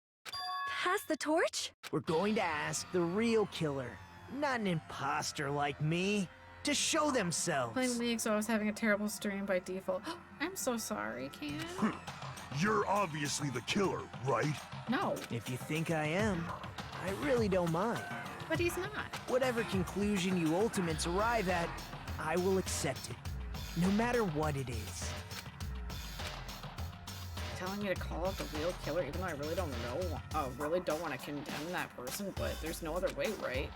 Pass the torch? We're going to ask the real killer, not an imposter like me, to show themselves. Playing League, so I was having a terrible stream by default. I'm so sorry, Ken. You're obviously the killer, right? No, If you think I am, I really don't mind. but he's not. Whatever conclusion you ultimates arrive at, I will accept it, no matter what it is. Telling me to call out the real killer, even though I really don't know. Really don't want to condemn that person, but there's no other way, right?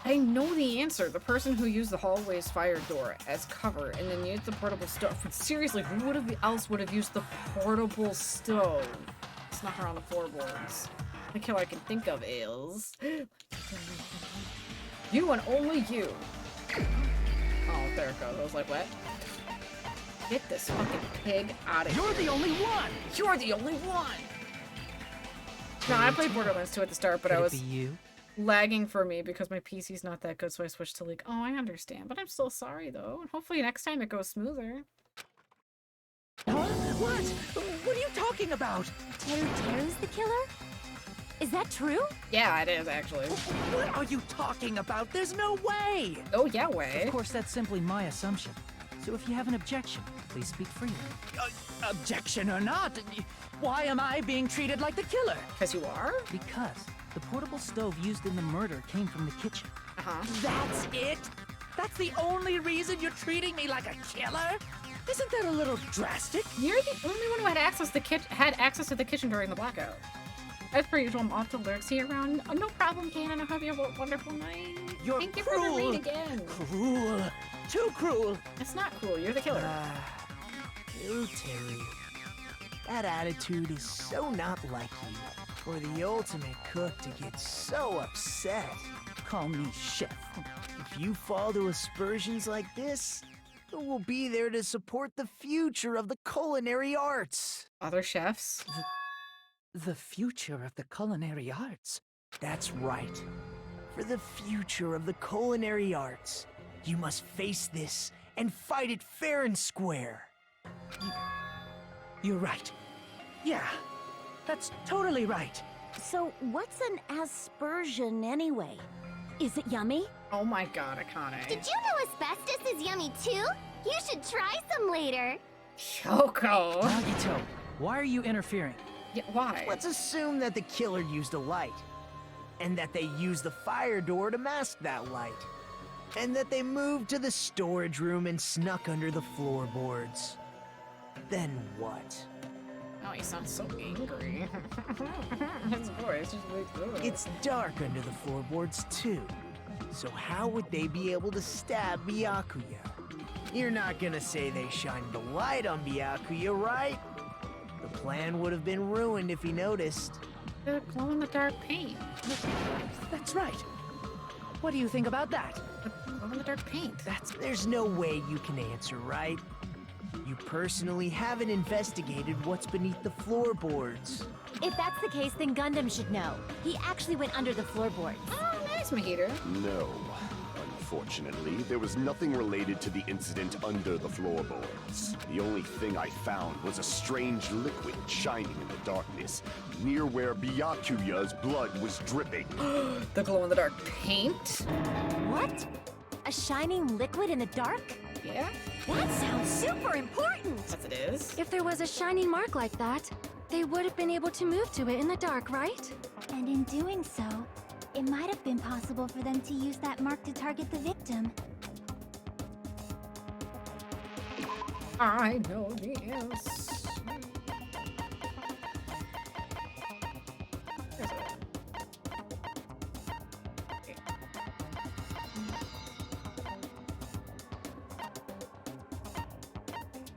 I know the answer. The person who used the hallway's fire door as cover and then used the portable stove. But seriously, who else would have used the portable stove? Snuck around the floorboards. The killer I can think of is... you and only you. Oh, there it goes. I was like, what? Get this fucking pig out of here. You're the only one! You're the only one! No, I played Borderlands 2 at the start, but Could I it was be you? lagging for me because my PC's not that good, so I switched to League. Oh, I understand, but I'm still sorry, though. And hopefully next time it goes smoother. Huh? What? What are you talking about? Teru's the killer? Is that true? Yeah, it is, actually. What are you talking about? There's no way! Oh, yeah, way. Of course, that's simply my assumption. So if you have an objection, please speak freely. Objection or not, why am I being treated like the killer? Because you are? Because the portable stove used in the murder came from the kitchen. Uh-huh. That's it? That's the only reason you're treating me like a killer? Isn't that a little drastic? You're the only one who had access to the kitchen during the blackout. As per usual, I'm off to lurk. See you around. Oh, no problem, Cannon. I hope you have a wonderful night. You're Thank you cruel. for the read again. Cruel. Too cruel. It's not cruel. You're the killer. Teru. That attitude is so not like you. For the ultimate cook to get so upset. Call me chef. If you fall to aspersions like this, who will be there to support the future of the culinary arts? Other chefs? The future of the culinary arts? That's right. For the future of the culinary arts, you must face this and fight it fair and square. You're right. Yeah, that's totally right. So, what's an aspersion anyway? Is it yummy? Oh my god, Akane. Did you know asbestos is yummy too? You should try some later. Choco! Nagito, why are you interfering? Yeah, why? Let's assume that the killer used a light, and that they used the fire door to mask that light, and that they moved to the storage room and snuck under the floorboards. Then what? Oh, he sounds so angry. His voice just makes it. It's dark under the floorboards too, so how would they be able to stab Byakuya? You're not gonna say they shined the light on Byakuya, right? The plan would have been ruined if he noticed. The glow-in-the-dark paint. That's right. What do you think about that? The glow-in-the-dark paint. There's no way you can answer, right? You personally haven't investigated what's beneath the floorboards. If that's the case, then Gundam should know. He actually went under the floorboards. Oh, nice, Mahito. No. Unfortunately, there was nothing related to the incident under the floorboards. The only thing I found was a strange liquid shining in the darkness, near where Byakuya's blood was dripping. The glow-in-the-dark paint? What? A shining liquid in the dark? Yeah? That sounds super important! Yes, it is. If there was a shining mark like that, they would have been able to move to it in the dark, right? And in doing so, it might have been possible for them to use that mark to target the victim. I know the answer.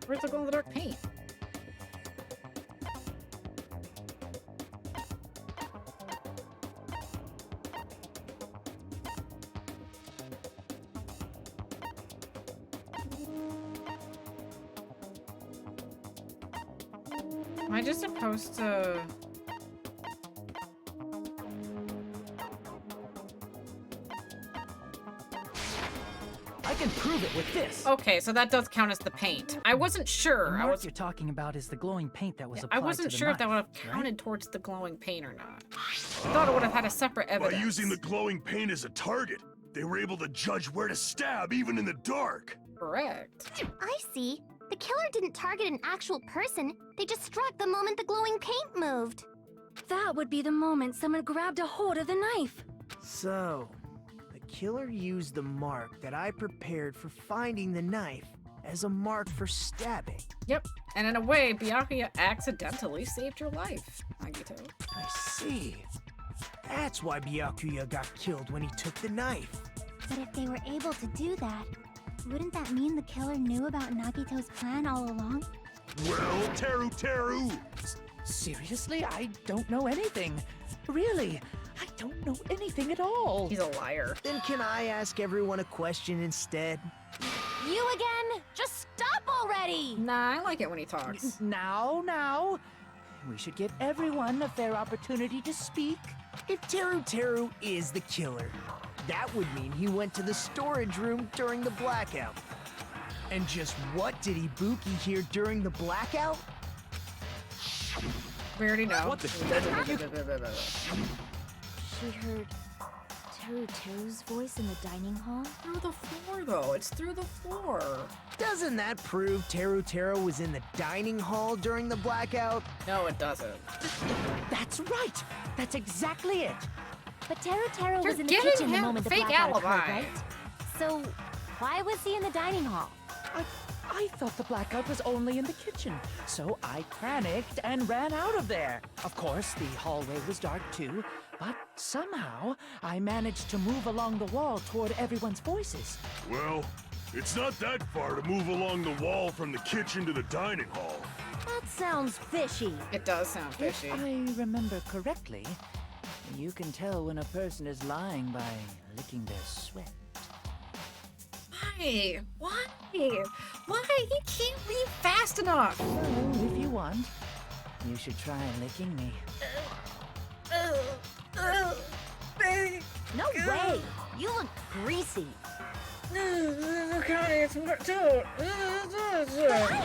Where's the glow-in-the-dark paint? Am I just supposed to... I can prove it with this. Okay, so that does count as the paint. I wasn't sure. The mark you're talking about is the glowing paint that was applied I to wasn't the sure if that knife, would have counted towards the glowing paint or not. I thought it would have had a separate evidence. By using the glowing paint as a target, they were able to judge where to stab even in the dark. Correct. I see. The killer didn't target an actual person. They just struck the moment the glowing paint moved. That would be the moment someone grabbed a hold of the knife. So, the killer used the mark that I prepared for finding the knife as a mark for stabbing. Yep, and in a way, Byakuya accidentally saved your life, Nagito. I see. That's why Byakuya got killed when he took the knife. But if they were able to do that, wouldn't that mean the killer knew about Nagito's plan all along? Well, Teru! Seriously? I don't know anything. Really, I don't know anything at all. He's a liar. Then can I ask everyone a question instead? You again? Just stop already! Nah, I like it when he talks. Now. We should give everyone a fair opportunity to speak. If Teru is the killer, that would mean he went to the storage room during the blackout. And just what did Ibuki hear during the blackout? We already know. What the She heard Teru's voice in the dining hall? Through the floor, though. It's through the floor. Doesn't that prove Teru was in the dining hall during the blackout? No, it doesn't. That's right. That's exactly it. But Teru was in the giving kitchen the him moment the fake blackout alibi. occurred, right? So, why was he in the dining hall? I thought the blackout was only in the kitchen, so I panicked and ran out of there. Of course, the hallway was dark too, but somehow I managed to move along the wall toward everyone's voices. Well, it's not that far to move along the wall from the kitchen to the dining hall. That's sounds fishy. It does sound fishy. If I remember correctly, you can tell when a person is lying by licking their sweat. Why? Why? Why? He can't read fast enough. So, if you want, you should try licking me. No way! You look greasy. But I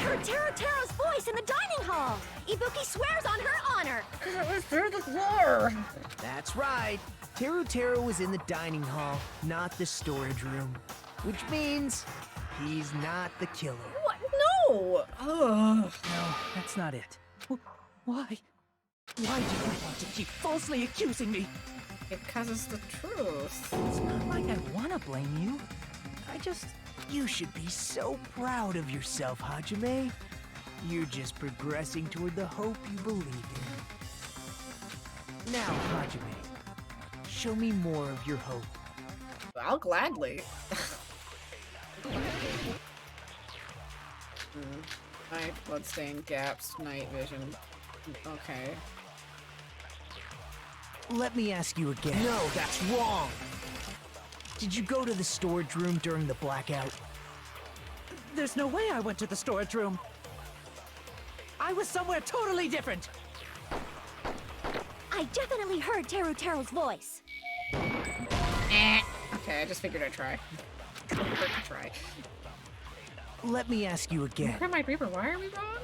heard Teru's voice in the dining hall. Ibuki swears on her honor. It was through the floor. That's right. Teru was in the dining hall, not the storage room. Which means he's not the killer. What? No! Ugh. No, that's not it. Why? Why do you want to keep falsely accusing me? Because it's the truth. It's not like I want to blame you. You should be so proud of yourself, Hajime. You're just progressing toward the hope you believe in. Now, Hajime, show me more of your hope. I'll gladly. Night, bloodstain, gaps, night vision. Okay. Let me ask you again. No, that's wrong. Did you go to the storage room during the blackout? There's no way I went to the storage room. I was somewhere totally different. I definitely heard Teru's voice. Okay, I just figured I'd try. Try. Let me ask you again. Grandma Reaper, why are we wrong?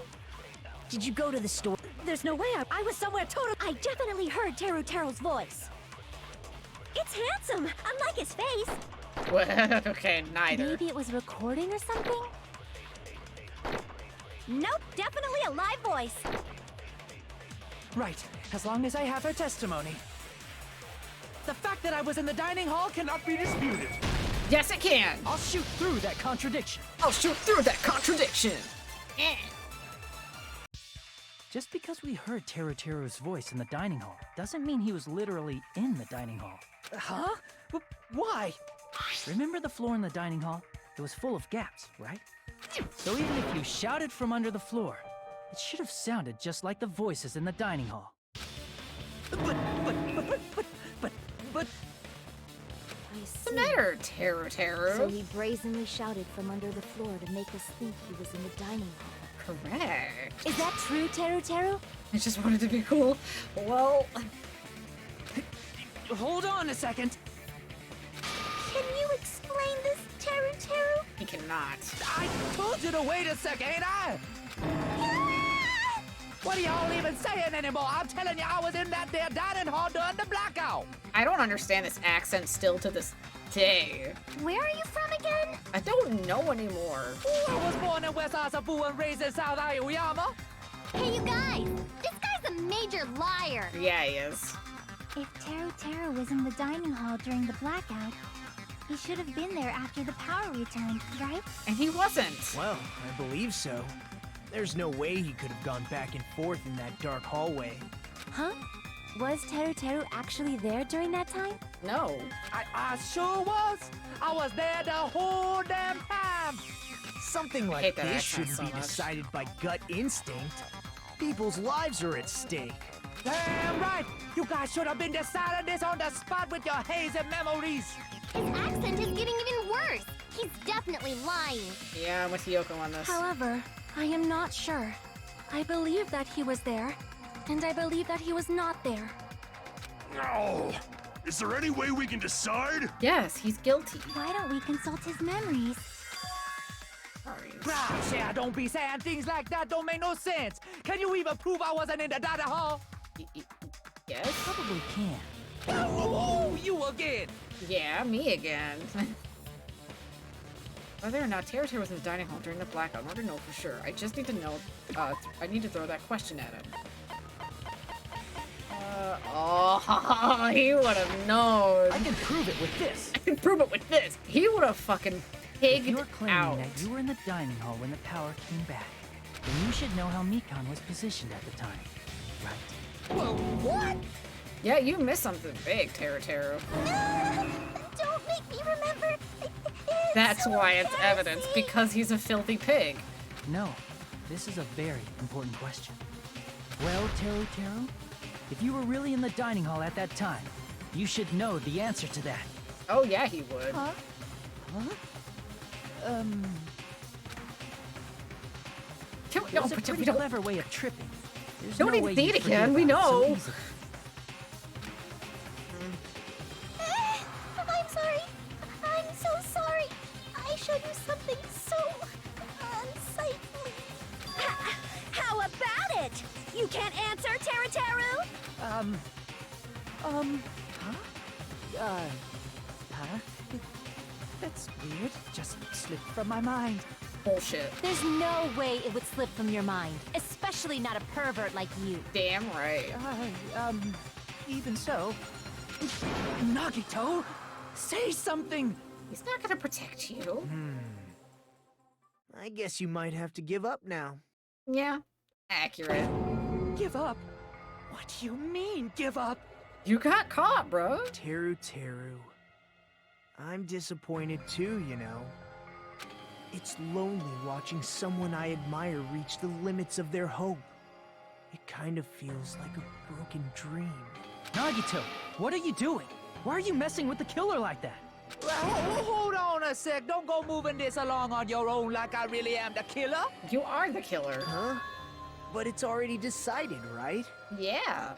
Did you go to the store? There's no way I was somewhere totally. I definitely heard Teru's voice. It's handsome, unlike his face. Well, okay, neither. Maybe it was recording or something? Nope, definitely a live voice. Right, as long as I have her testimony. The fact that I was in the dining hall cannot be disputed. Yes, it can. I'll shoot through that contradiction. I'll shoot through that contradiction. Just because we heard Teru's voice in the dining hall doesn't mean he was literally in the dining hall. Huh? Why? Remember the floor in the dining hall? It was full of gaps, right? So even if you shouted from under the floor, it should have sounded just like the voices in the dining hall. But... What's the matter, Teru? So he brazenly shouted from under the floor to make us think he was in the dining hall. Correct. Is that true, Teru? I just wanted to be cool. Well... Hold on a second. Can you explain this, Teru? He cannot. I told you to wait a second, ain't I? What are y'all even saying anymore? I'm telling you, I was in that there dining hall during the blackout. I don't understand this accent still to this day. Where are you from again? I don't know anymore. I was born in West Asabu and raised in South Aoyama. Hey, you guys! This guy's a major liar! Yeah, he is. If Teru was in the dining hall during the blackout, he should have been there after the power returned, right? And he wasn't. Well, I believe so. There's no way he could have gone back and forth in that dark hallway. Huh? Was Teru actually there during that time? No. I sure was. I was there the whole damn time. Something like this shouldn't be decided by gut instinct. People's lives are at stake. Damn right! You guys should have been deciding this on the spot with your hazy memories. His accent is getting even worse. He's definitely lying. Yeah, I'm with Yoko on this. However, I am not sure. I believe that he was there, and I believe that he was not there. No! Is there any way we can decide? Yes, he's guilty. Why don't we consult his memories? Gosh, yeah, don't be saying things like that. Don't make no sense. Can you even prove I wasn't in the dining hall? Yes. Probably can. Oh, you again. Yeah, me again. Whether or not Teru was in the dining hall during the blackout, I want to know for sure. I just need to know. I need to throw that question at him. Oh, he would have known. I can prove it with this. I can prove it with this. He would have fucking pigged If you're claiming out. that you were in the dining hall when the power came back, then you should know how Mikan was positioned at the time, right? Whoa, what? Yeah, you missed something big, Teru. Don't make me remember. That's why it's evidence, because he's a filthy pig. No, This is a very important question. Well, Teru Teru, if you were really in the dining hall at that time, you should know the answer to that. Oh yeah, he would. Huh? It's a pretty clever way of tripping. There's Don't no need way to see you'd it forget again, we about it so know. easily. I'm sorry. I'm so sorry. I showed you something so unsightly. How about it? You can't answer, Teru Teru? Huh? That's weird. Just slipped from my mind. Bullshit. There's no way it would slip from your mind, especially not a pervert like you. Damn right. Even so. Nagito, say something. He's not gonna protect you. I guess you might have to give up now. Yeah. Accurate. Give up? What do you mean, give up? You got caught, bro. Teru Teru. I'm disappointed too, you know. It's lonely watching someone I admire reach the limits of their hope. It kind of feels like a broken dream. Nagito, what are you doing? Why are you messing with the killer like that? Hold on a sec. Don't go moving this along on your own like I really am the killer. You are the killer. Huh? But it's already decided, right? Yeah.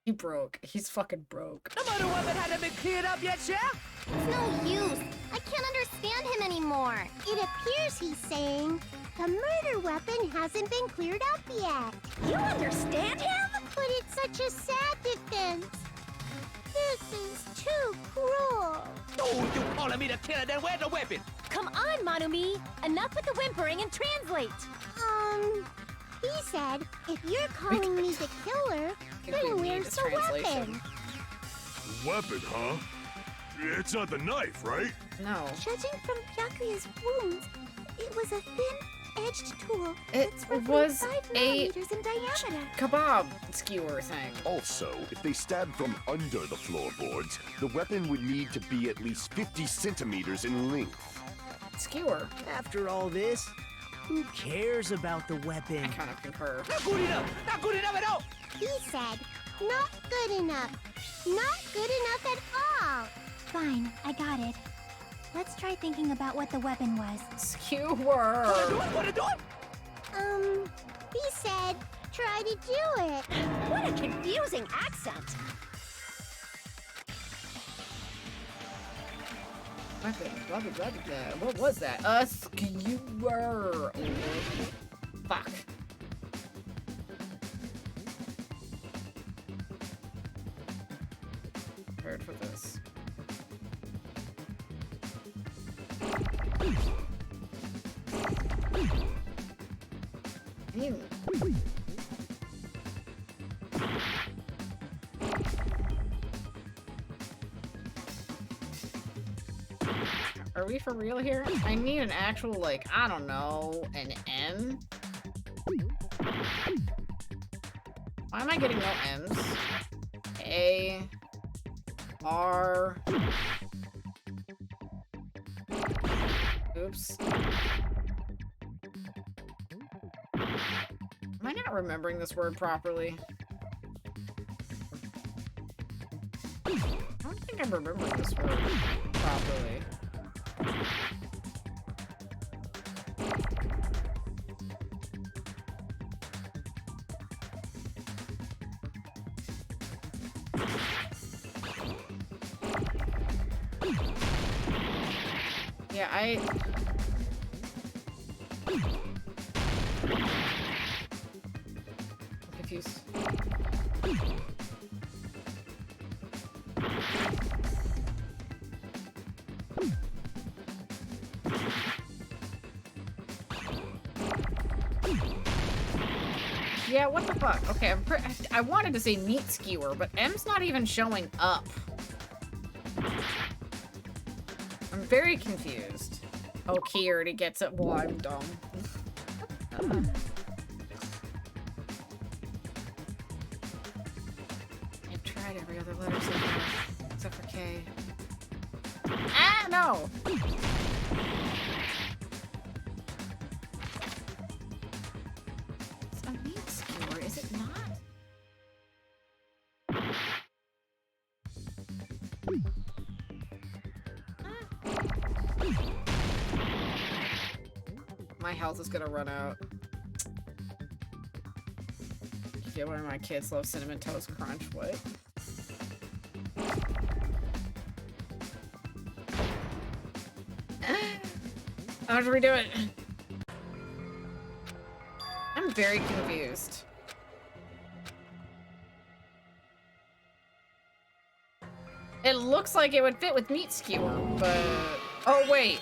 He broke. He's fucking broke. The murder weapon hadn't been cleared up yet, yeah? It's no use. I can't understand him anymore. It appears he's saying the murder weapon hasn't been cleared up yet. You understand him? But it's such a sad defense. This is too cruel. Oh, you calling me the killer, then where's the weapon? Come on, Manumi. Enough with the whimpering and translate. He said, if you're calling me the killer, then where's the weapon? Weapon, huh? It's not the knife, right? No. Judging from Byakuya's wounds, it was a thin-edged tool. It that's roughly was 5 a millimeters in diameter. kebab skewer thing. Also, if they stabbed from under the floorboards, the weapon would need to be at least 50 centimeters in length. Skewer. After all this, who cares about the weapon? I kind of concur. Not good enough! Not good enough at all! He said, not good enough. Not good enough at all. Fine, I got it. Let's try thinking about what the weapon was. Skewer. What are you doing? He said, try to do it. What a confusing accent. What was that? A skewer. Fuck. Prepared for this. Are we for real here? I need an actual, like, I don't know, an M? Why am I getting no M's? A... R... Oops. Am I not remembering this word properly? I don't think I'm remembering this word properly. Yeah, I'm confused. Yeah, what the fuck? Okay, I wanted to say meat skewer, but M's not even showing up. I'm very confused. Oh, Key already gets it. Well, I'm dumb. I've tried every other letter so far, except for K. Ah, no! My health is gonna run out. Yeah, one of my kids love Cinnamon Toast Crunch. What? How do we do it? I'm very confused. It looks like it would fit with meat skewer, but... Oh, wait.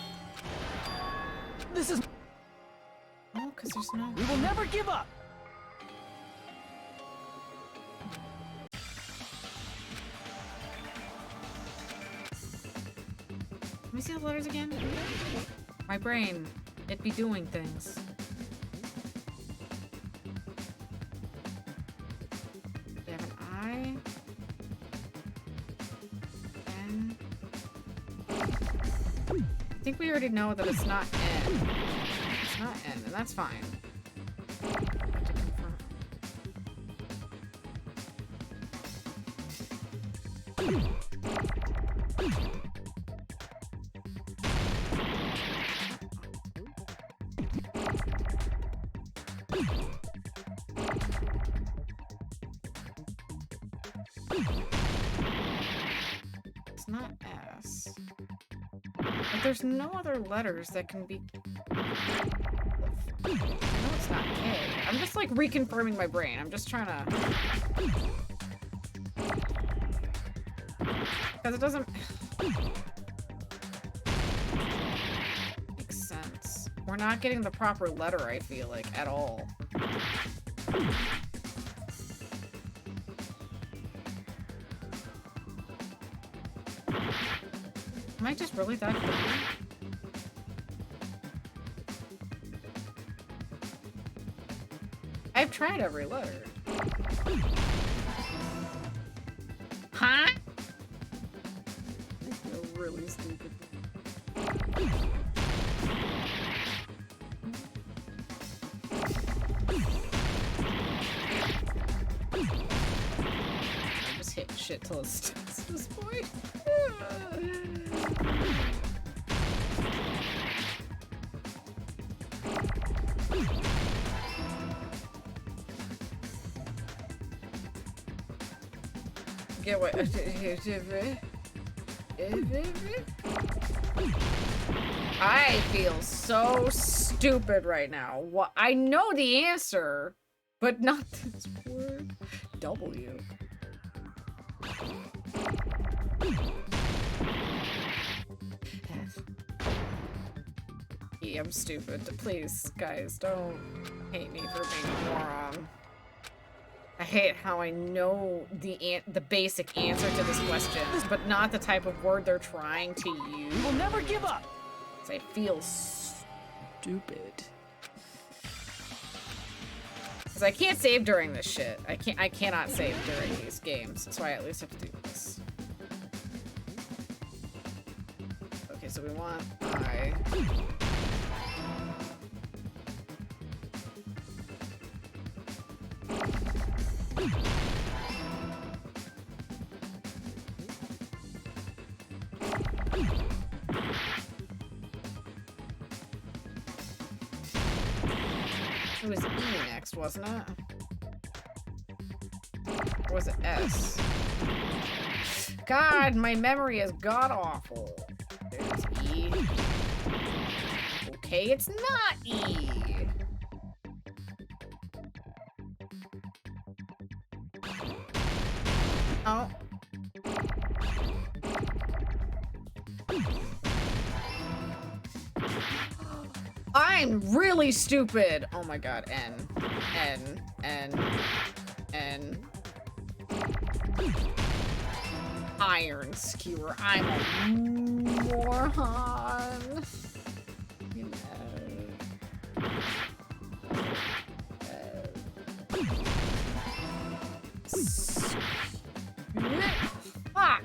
This is... Oh, because there's no... We will never give up! Let me see the letters again. My brain. It be doing things. They have an I. N. I think we already know that it's not N. It's not N, and that's fine. It's not S. But there's no other letters that can be... No, it's not K. I'm just like reconfirming my brain. I'm just trying to... Because it doesn't... Makes sense. We're not getting the proper letter, I feel like, at all. Am I just really that good? I've tried every letter. Huh? I feel really stupid. I just hit shit till it stops at this point. Get what? I feel so stupid right now. What? I know the answer, but not this word. W. Yeah, I'm stupid. Please, guys, don't hate me for being a moron. I hate how I know the basic answer to this question, but not the type of word they're trying to use. We'll never give up. I feel stupid. Because I can't save during this shit. I cannot save during these games, so I at least have to do this. Okay, so we want I. It was E next, wasn't it? Or was it S? God, my memory is god-awful. There's E. Okay, it's not E. Oh. I'm really stupid. Oh my god, N. Iron skewer. I'm a moron. You know. Fuck.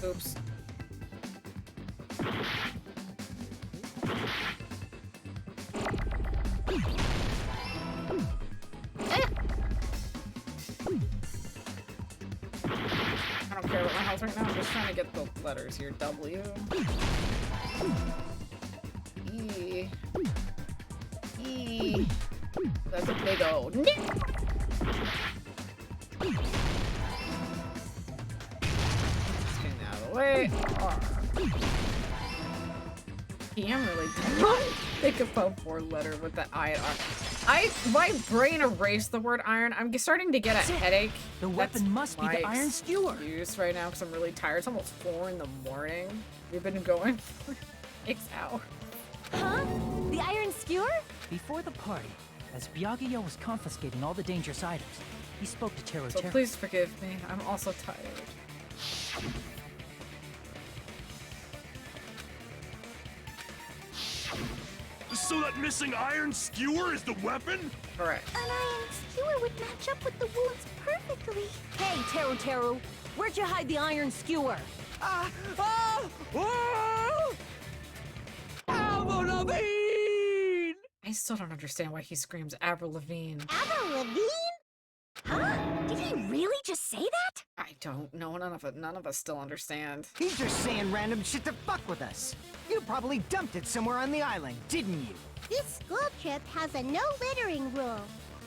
Oops. house right now. I'm just trying to get the letters here. W. E. E. That's a big O. Getting out of the way. R. I'm really done. Think of a four-letter with the I and R. My brain erased the word iron. I'm starting to get a headache. The weapon must be the iron skewer. Excuse right now because I'm really tired. It's almost 4 in the morning. We've been going for 6 hours. Huh? The iron skewer? Before the party, as Byakuya was confiscating all the dangerous items, he spoke to Teru So Teru. please forgive me. I'm also tired. So that missing iron skewer is the weapon? Correct. An iron skewer would match up with the wounds perfectly. Hey, Teru, where'd you hide the iron skewer? Avril Lavigne! I still don't understand why he screams Avril Lavigne. Avril Lavigne? Huh? Did he really just say that? I don't know. None of us still understand. He's just saying random shit to fuck with us. You probably dumped it somewhere on the island, didn't you? This school trip has a no littering rule.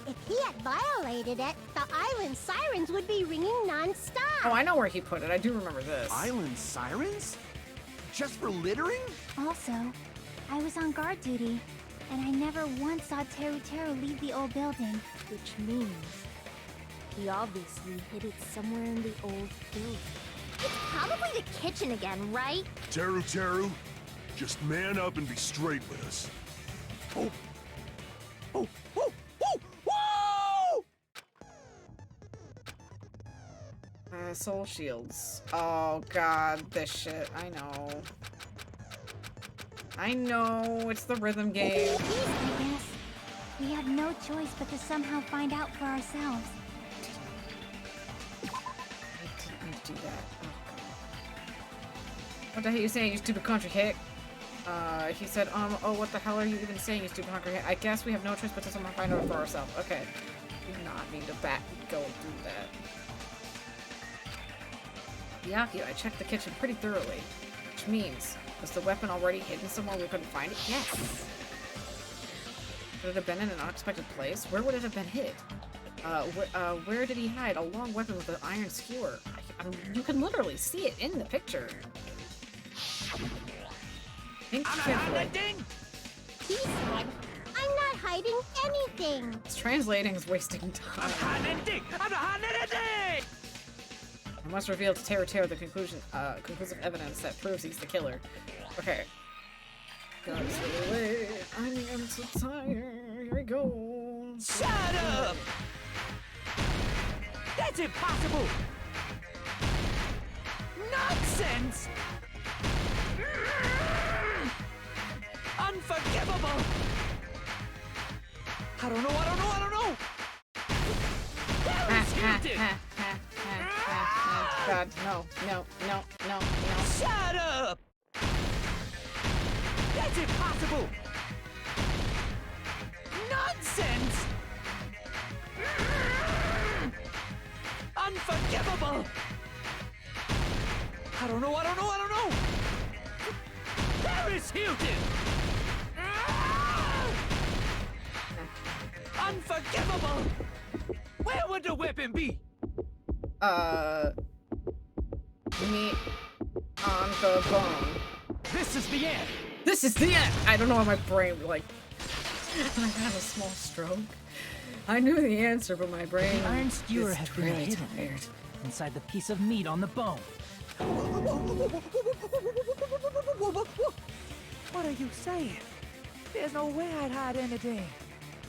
If he had violated it, the island sirens would be ringing non-stop. Oh, I know where he put it. I do remember this. Island sirens? Just for littering? Also, I was on guard duty, and I never once saw Teru leave the old building. Which means he obviously hid it somewhere in the old building. It's probably the kitchen again, right? Teru, just man up and be straight with us. Oh! Whoa! Soul shields. Oh god, this shit. I know. It's the rhythm game. I guess. We have no choice but to somehow find out for ourselves. I didn't do that. Oh, god. What the hell are you saying, you stupid country hick? He said, oh, what the hell are you even saying, you stupid country hick? I guess we have no choice but to somehow find out for ourselves. Okay. Do not need to go through that. Byakuya, I checked the kitchen pretty thoroughly. Which means, was the weapon already hidden somewhere we couldn't find it? Yes! Would it have been in an unexpected place? Where would it have been hid? Where did he hide a long weapon with an iron skewer? You can literally see it in the picture. Think carefully. He said, I'm not hiding anything. This translating is wasting time. I'm not hiding anything! I must reveal to Teru the conclusive evidence that proves he's the killer. Okay. Gotta stay away. I am so tired. Here we go. Shut up! That's impossible! Nonsense! Unforgivable! I don't know! Paris Hilton! God, no. Shut up! That's impossible! Nonsense! Unforgivable! I don't know! Paris Hilton! Unforgivable! Where would the weapon be? Me on the bone. This is the end! This is the end! I don't know why my brain, like... I had a small stroke. I knew the answer, but my brain The iron skewer had been really hidden tired. inside the piece of meat on the bone. What are you saying? There's no way I'd hide anything.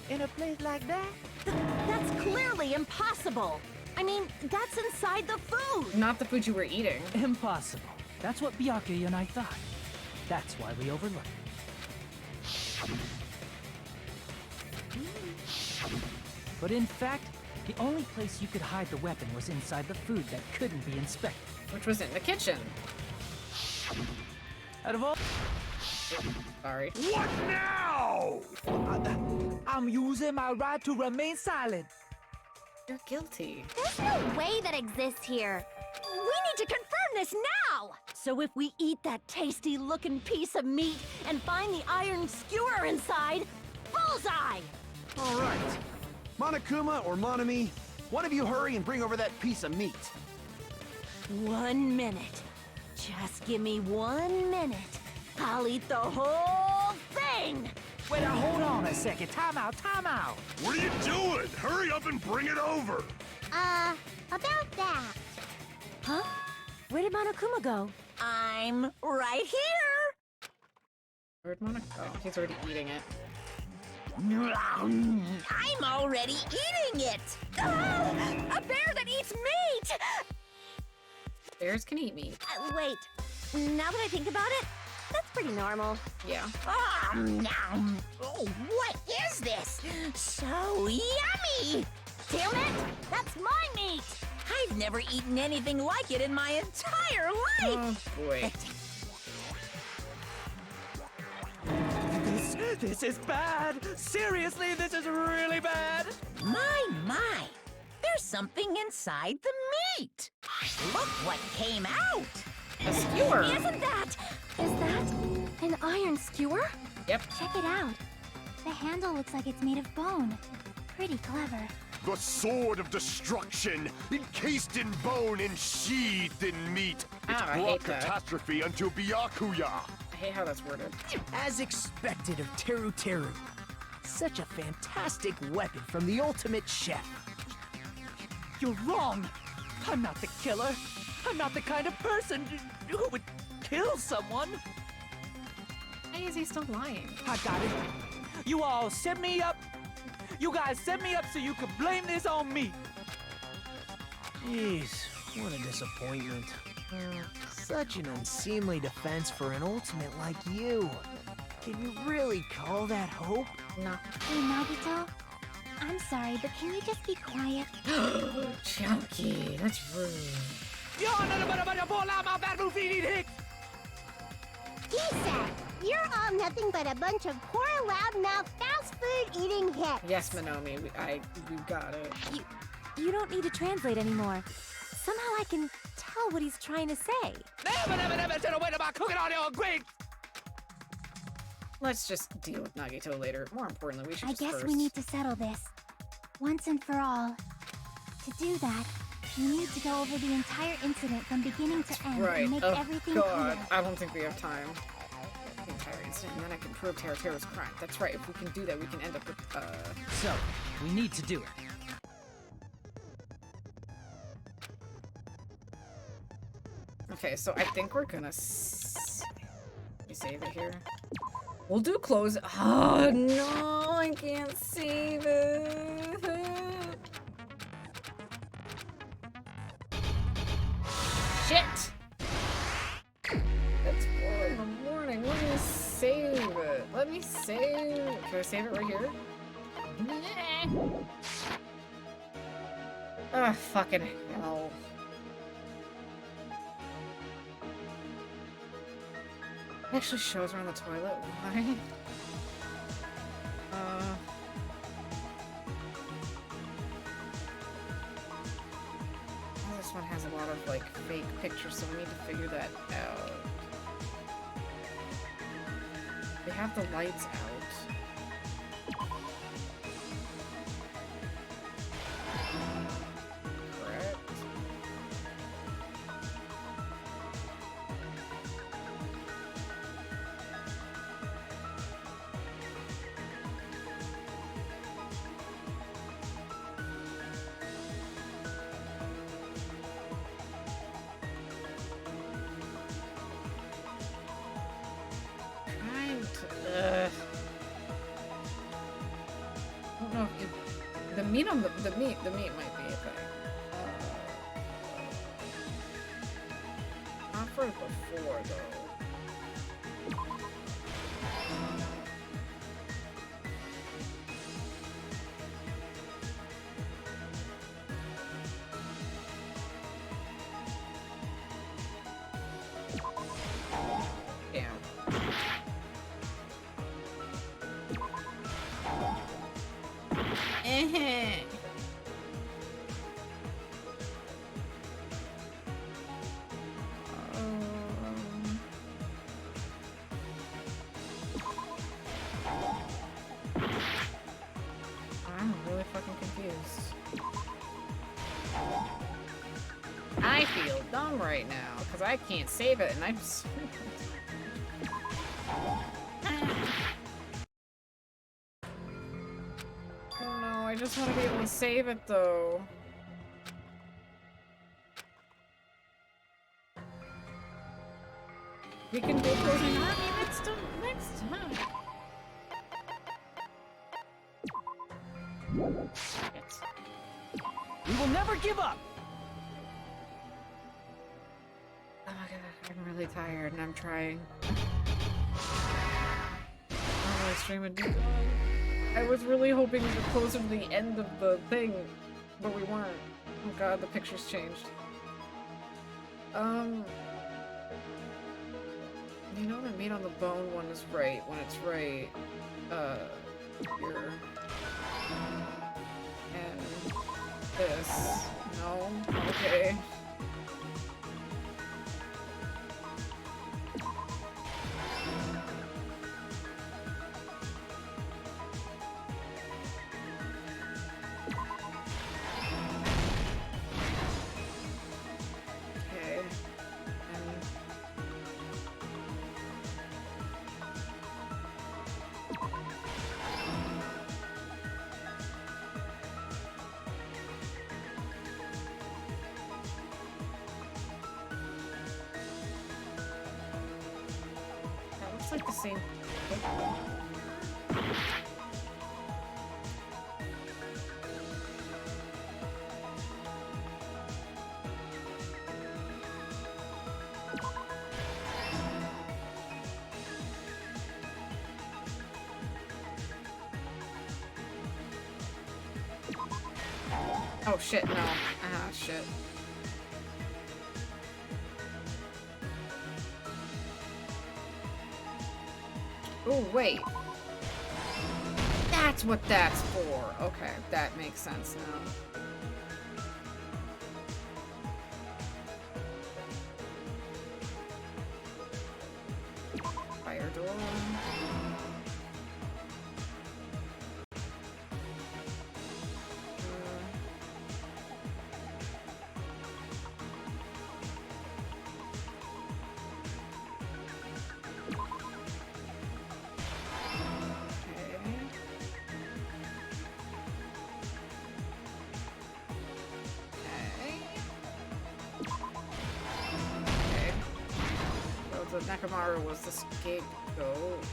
In a place like that? That's clearly impossible. I mean, that's inside the food. Not the food you were eating. Impossible. That's what Byakuya and I thought. That's why we overlooked it. But in fact, the only place you could hide the weapon was inside the food that couldn't be inspected. Which was in the kitchen. Out of all... Sorry. What now? I'm using my right to remain silent. You're guilty. There's no way that exists here. We need to confirm this now! So if we eat that tasty-looking piece of meat and find the iron skewer inside, bullseye! All right. Monokuma or Monami, one of you hurry and bring over that piece of meat. 1 minute. Just give me 1 minute. I'll eat the whole thing! Wait, now hold on a second. Time out, time out. What are you doing? Hurry up and bring it over! About that. Huh? Where did Monokuma go? I'm right here! Where'd Monica? Oh, he's already eating it. I'm already eating it! Ah, a bear that eats meat! Bears can eat meat. Wait. Now that I think about it, that's pretty normal. Yeah. Oh, what is this? So yummy! Damn it! That's my meat! I've never eaten anything like it in my entire life! Oh, boy. This is bad. Seriously, this is really bad. My. There's something inside the meat. Look what came out. A skewer. Isn't that? Is that an iron skewer? Yep. Check it out. The handle looks like it's made of bone. Pretty clever. The sword of destruction, encased in bone and sheathed in meat. It's I brought hate that. catastrophe unto Byakuya. I hate how that's worded. As expected of Teru Teru. Such a fantastic weapon from the ultimate chef. You're wrong. I'm not the killer. I'm not the kind of person who would kill someone. Why is he still lying? I got it. You all set me up. You guys set me up so you could blame this on me. Jeez, what a disappointment. Such an unseemly defense for an ultimate like you. Can you really call that hope? No. Hey, Nagito. I'm sorry, but can you just be quiet? Chunky, that's rude. Kisa, you're all nothing but a bunch of poor, loudmouth, fast food eating hicks. Yes, Minomi, we got it. You don't need to translate anymore. Somehow I can tell what he's trying to say. Never said a word about cooking on your grapes. Let's just deal with Nagito later. More importantly, we should I just guess first. we need to settle this. Once and for all. To do that, you need to go over the entire incident from beginning to end Right. and make Oh, everything God. clear. I don't think we have time. The entire incident, and then I can prove Teru's crime. That's right. If we can do that, we can end up with, So, we need to do it. Okay, so I think we're gonna let me save it here. We'll do close. Oh no, I can't save it. Shit! It's 4 in the morning. Let me save it. Let me save. Can I save it right here? Ah, fucking hell. It actually shows her on the toilet. Why? This one has a lot of like fake pictures, so we need to figure that out. They have the lights out. Correct. I don't know if the meat on the meat might be a thing. Not for before though. Damn. I feel dumb right now because I can't save it and I'm so... Oh no, I just want to be able to save it though. We can do closing army next time. Yes. We will never give up! Oh my god, I'm really tired and I'm trying. Oh, stream it. I was really hoping we were closer to the end of the thing, but we weren't. Oh god, the picture's changed. You know the meat on the bone one is right when it's right. Here. And this. No? Okay. Like the same. Oh shit, no. Ah, shit. Oh, wait. That's what that's for. Okay, that makes sense now. Fire door. Nakamura was the scapegoat.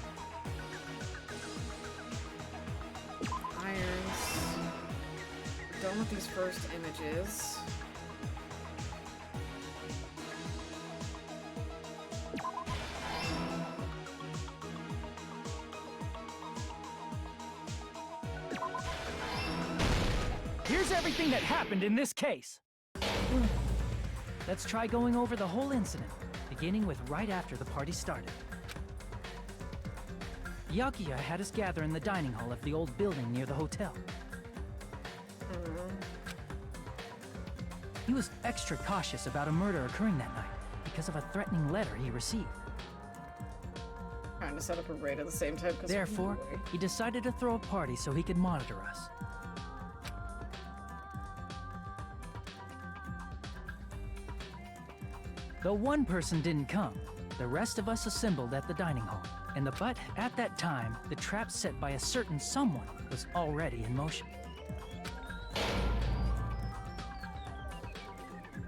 Irons. We're done with these first images. Here's everything that happened in this case. Let's try going over the whole incident, beginning with right after the party started. Byakuya had us gather in the dining hall of the old building near the hotel. He was extra cautious about a murder occurring that night because of a threatening letter he received. Trying to set up a raid at the same time. Therefore, he decided to throw a party so he could monitor us. Though one person didn't come, the rest of us assembled at the dining hall. But at that time, the trap set by a certain someone was already in motion.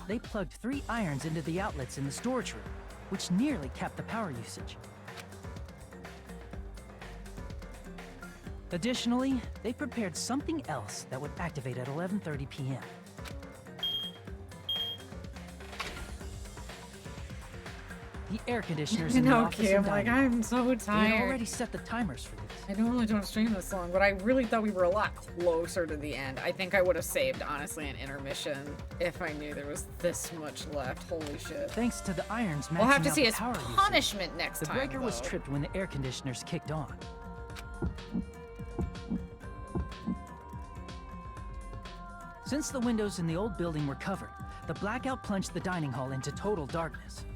They plugged 3 irons into the outlets in the storage room, which nearly capped the power usage. Additionally, they prepared something else that would activate at 11:30 p.m. The air conditioners in the office and dining room. I'm so tired. They had already set the timers for these. I normally don't stream this long, but I really thought we were a lot closer to the end. I think I would have saved, honestly, an intermission if I knew there was this much left. Holy shit. Thanks to the irons maxing we'll have to out see the his power punishment usage. next the time, breaker was though. tripped when the air conditioners kicked on. Since the windows in the old building were covered, the blackout plunged the dining hall into total darkness.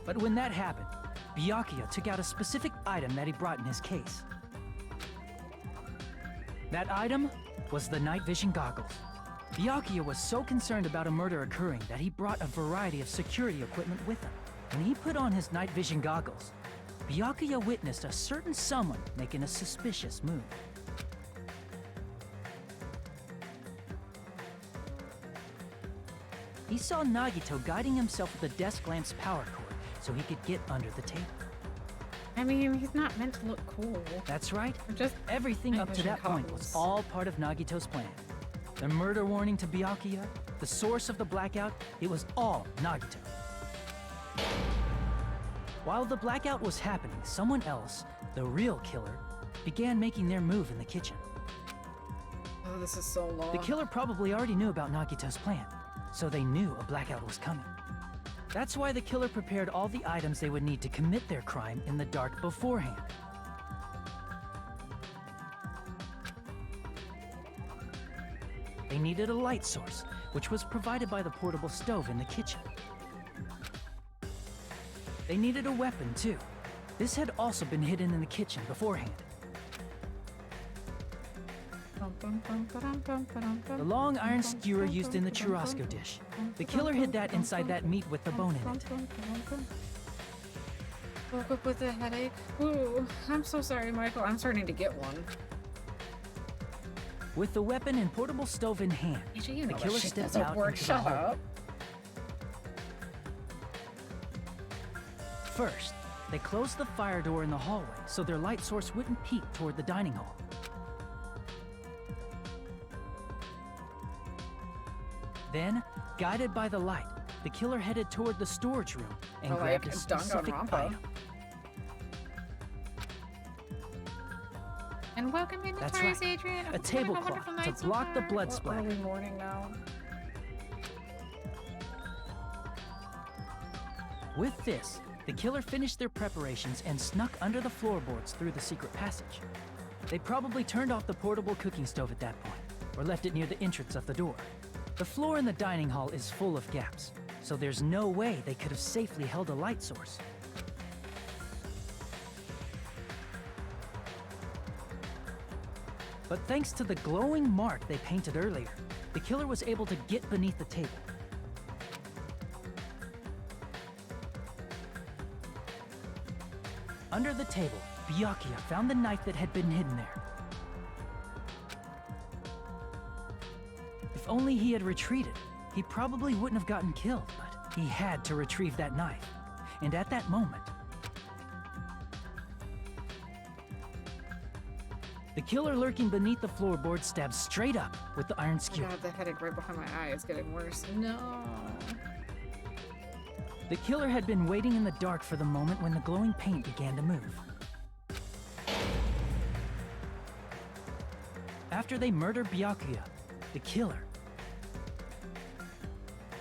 But when that happened, Byakuya took out a specific item that he brought in his case. That item was the night vision goggles. Byakuya was so concerned about a murder occurring that he brought a variety of security equipment with him. When he put on his night vision goggles, Byakuya witnessed a certain someone making a suspicious move. He saw Nagito guiding himself with the desk lamp's power cord so he could get under the table. I mean, he's not meant to look cool. That's right. Just everything up to that point was all part of Nagito's plan. The murder warning to Byakuya, the source of the blackout, it was all Nagito. While the blackout was happening, someone else, the real killer, began making their move in the kitchen. Oh, this is so long. The killer probably already knew about Nagito's plan, so they knew a blackout was coming. That's why the killer prepared all the items they would need to commit their crime in the dark beforehand. They needed a light source, which was provided by the portable stove in the kitchen. They needed a weapon, too. This had also been hidden in the kitchen beforehand. The long iron skewer used in the churrasco dish. The killer hid that inside that meat with the bone in it. Woke up with a headache. Ooh, I'm so sorry, Michael. I'm starting to get one. With the weapon and portable stove in hand, the killer stepped out into the hallway. First, they closed the fire door in the hallway so their light source wouldn't peek toward the dining hall. Then, guided by the light, the killer headed toward the storage room and grabbed a specific item. And welcome into That's Twice, right. Adrian. A tablecloth to block the blood splatter. Early morning now. With this, the killer finished their preparations and snuck under the floorboards through the secret passage. They probably turned off the portable cooking stove at that point, or left it near the entrance of the door. The floor in the dining hall is full of gaps, so there's no way they could have safely held a light source. But thanks to the glowing mark they painted earlier, the killer was able to get beneath the table. Under the table, Byakuya found the knife that had been hidden there. If only he had retreated, he probably wouldn't have gotten killed, but he had to retrieve that knife. And at that moment, the killer lurking beneath the floorboard stabbed straight up with the iron skewer. I have the headache right behind my eye. It's getting worse. No. The killer had been waiting in the dark for the moment when the glowing paint began to move. After they murdered Byakuya, the killer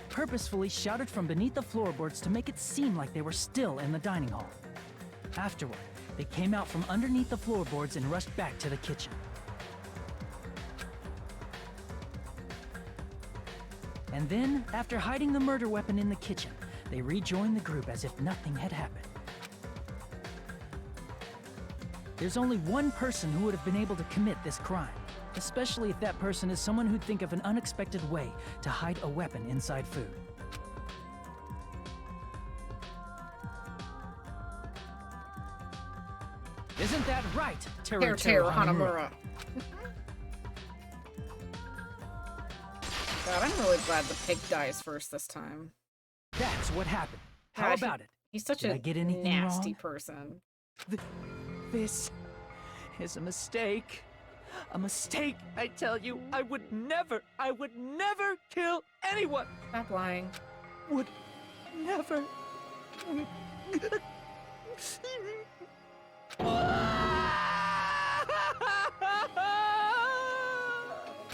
purposefully shouted from beneath the floorboards to make it seem like they were still in the dining hall. Afterward, they came out from underneath the floorboards and rushed back to the kitchen. And then, after hiding the murder weapon in the kitchen, they rejoined the group as if nothing had happened. There's only one person who would have been able to commit this crime, especially if that person is someone who'd think of an unexpected way to hide a weapon inside food. Isn't that right, Teru Hanamura? God, I'm really glad the pig dies first this time. That's what happened. How God, about it? He's such Did a I get anything nasty wrong? person. This is a mistake. A mistake, I tell you. I would never kill anyone. Stop lying. Would never.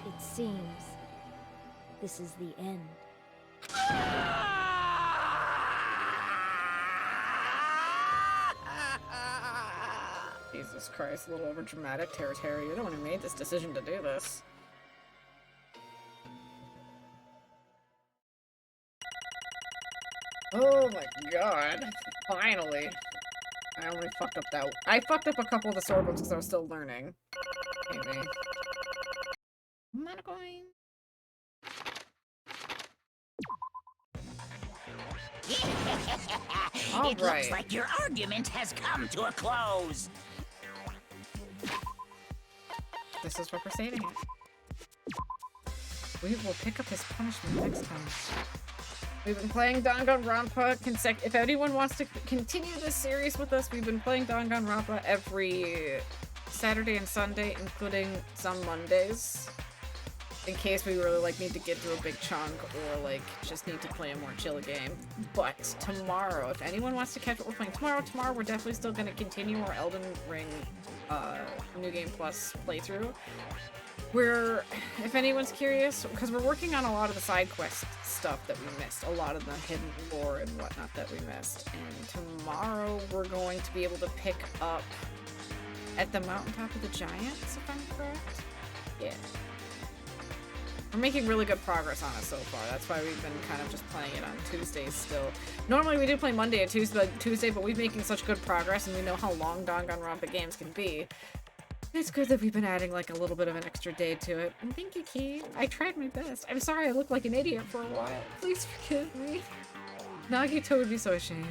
It seems this is the end. Jesus Christ, a little over dramatic. Terry, you're the one who made this decision to do this. Oh my god. Finally. I only fucked up that. I fucked up a couple of the sword ones because I was still learning. Maybe. I'm not going. It looks like your argument has come to a close. This is what we're saving it. We will pick up his punishment next time. We've been playing Danganronpa if anyone wants to continue this series with us, we've been playing Danganronpa every Saturday and Sunday, including some Mondays. In case we really like need to get through a big chunk or like just need to play a more chill game. But tomorrow, if anyone wants to catch what we're playing tomorrow we're definitely still going to continue our Elden Ring New Game Plus playthrough. If anyone's curious, because we're working on a lot of the side quest stuff that we missed, a lot of the hidden lore and whatnot that we missed. And tomorrow we're going to be able to pick up at the mountaintop of the giants, if I'm correct. Yeah. We're making really good progress on it so far. That's why we've been kind of just playing it on Tuesdays still. Normally we do play Monday and Tuesday, but we're making such good progress and we know how long Danganronpa games can be. It's good that we've been adding like a little bit of an extra day to it. And thank you, Key. I tried my best. I'm sorry I looked like an idiot for a while. Please forgive me. Nagito would be so ashamed.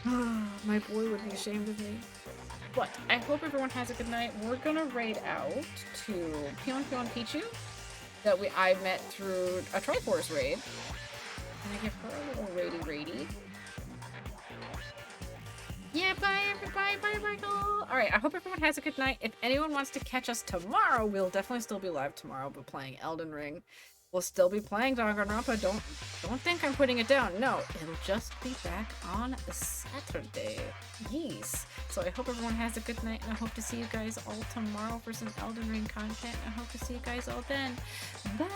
My boy would be ashamed of me. But I hope everyone has a good night. We're gonna raid out to Pion Pichu that I met through a Triforce raid. And I give her a little raidy. Yeah, bye everybody, bye Michael! Alright, I hope everyone has a good night. If anyone wants to catch us tomorrow, we'll definitely still be live tomorrow, but playing Elden Ring. We'll still be playing Danganronpa. Don't think I'm putting it down. No, it'll just be back on Saturday. Yes. So I hope everyone has a good night, and I hope to see you guys all tomorrow for some Elden Ring content. I hope to see you guys all then. Bye!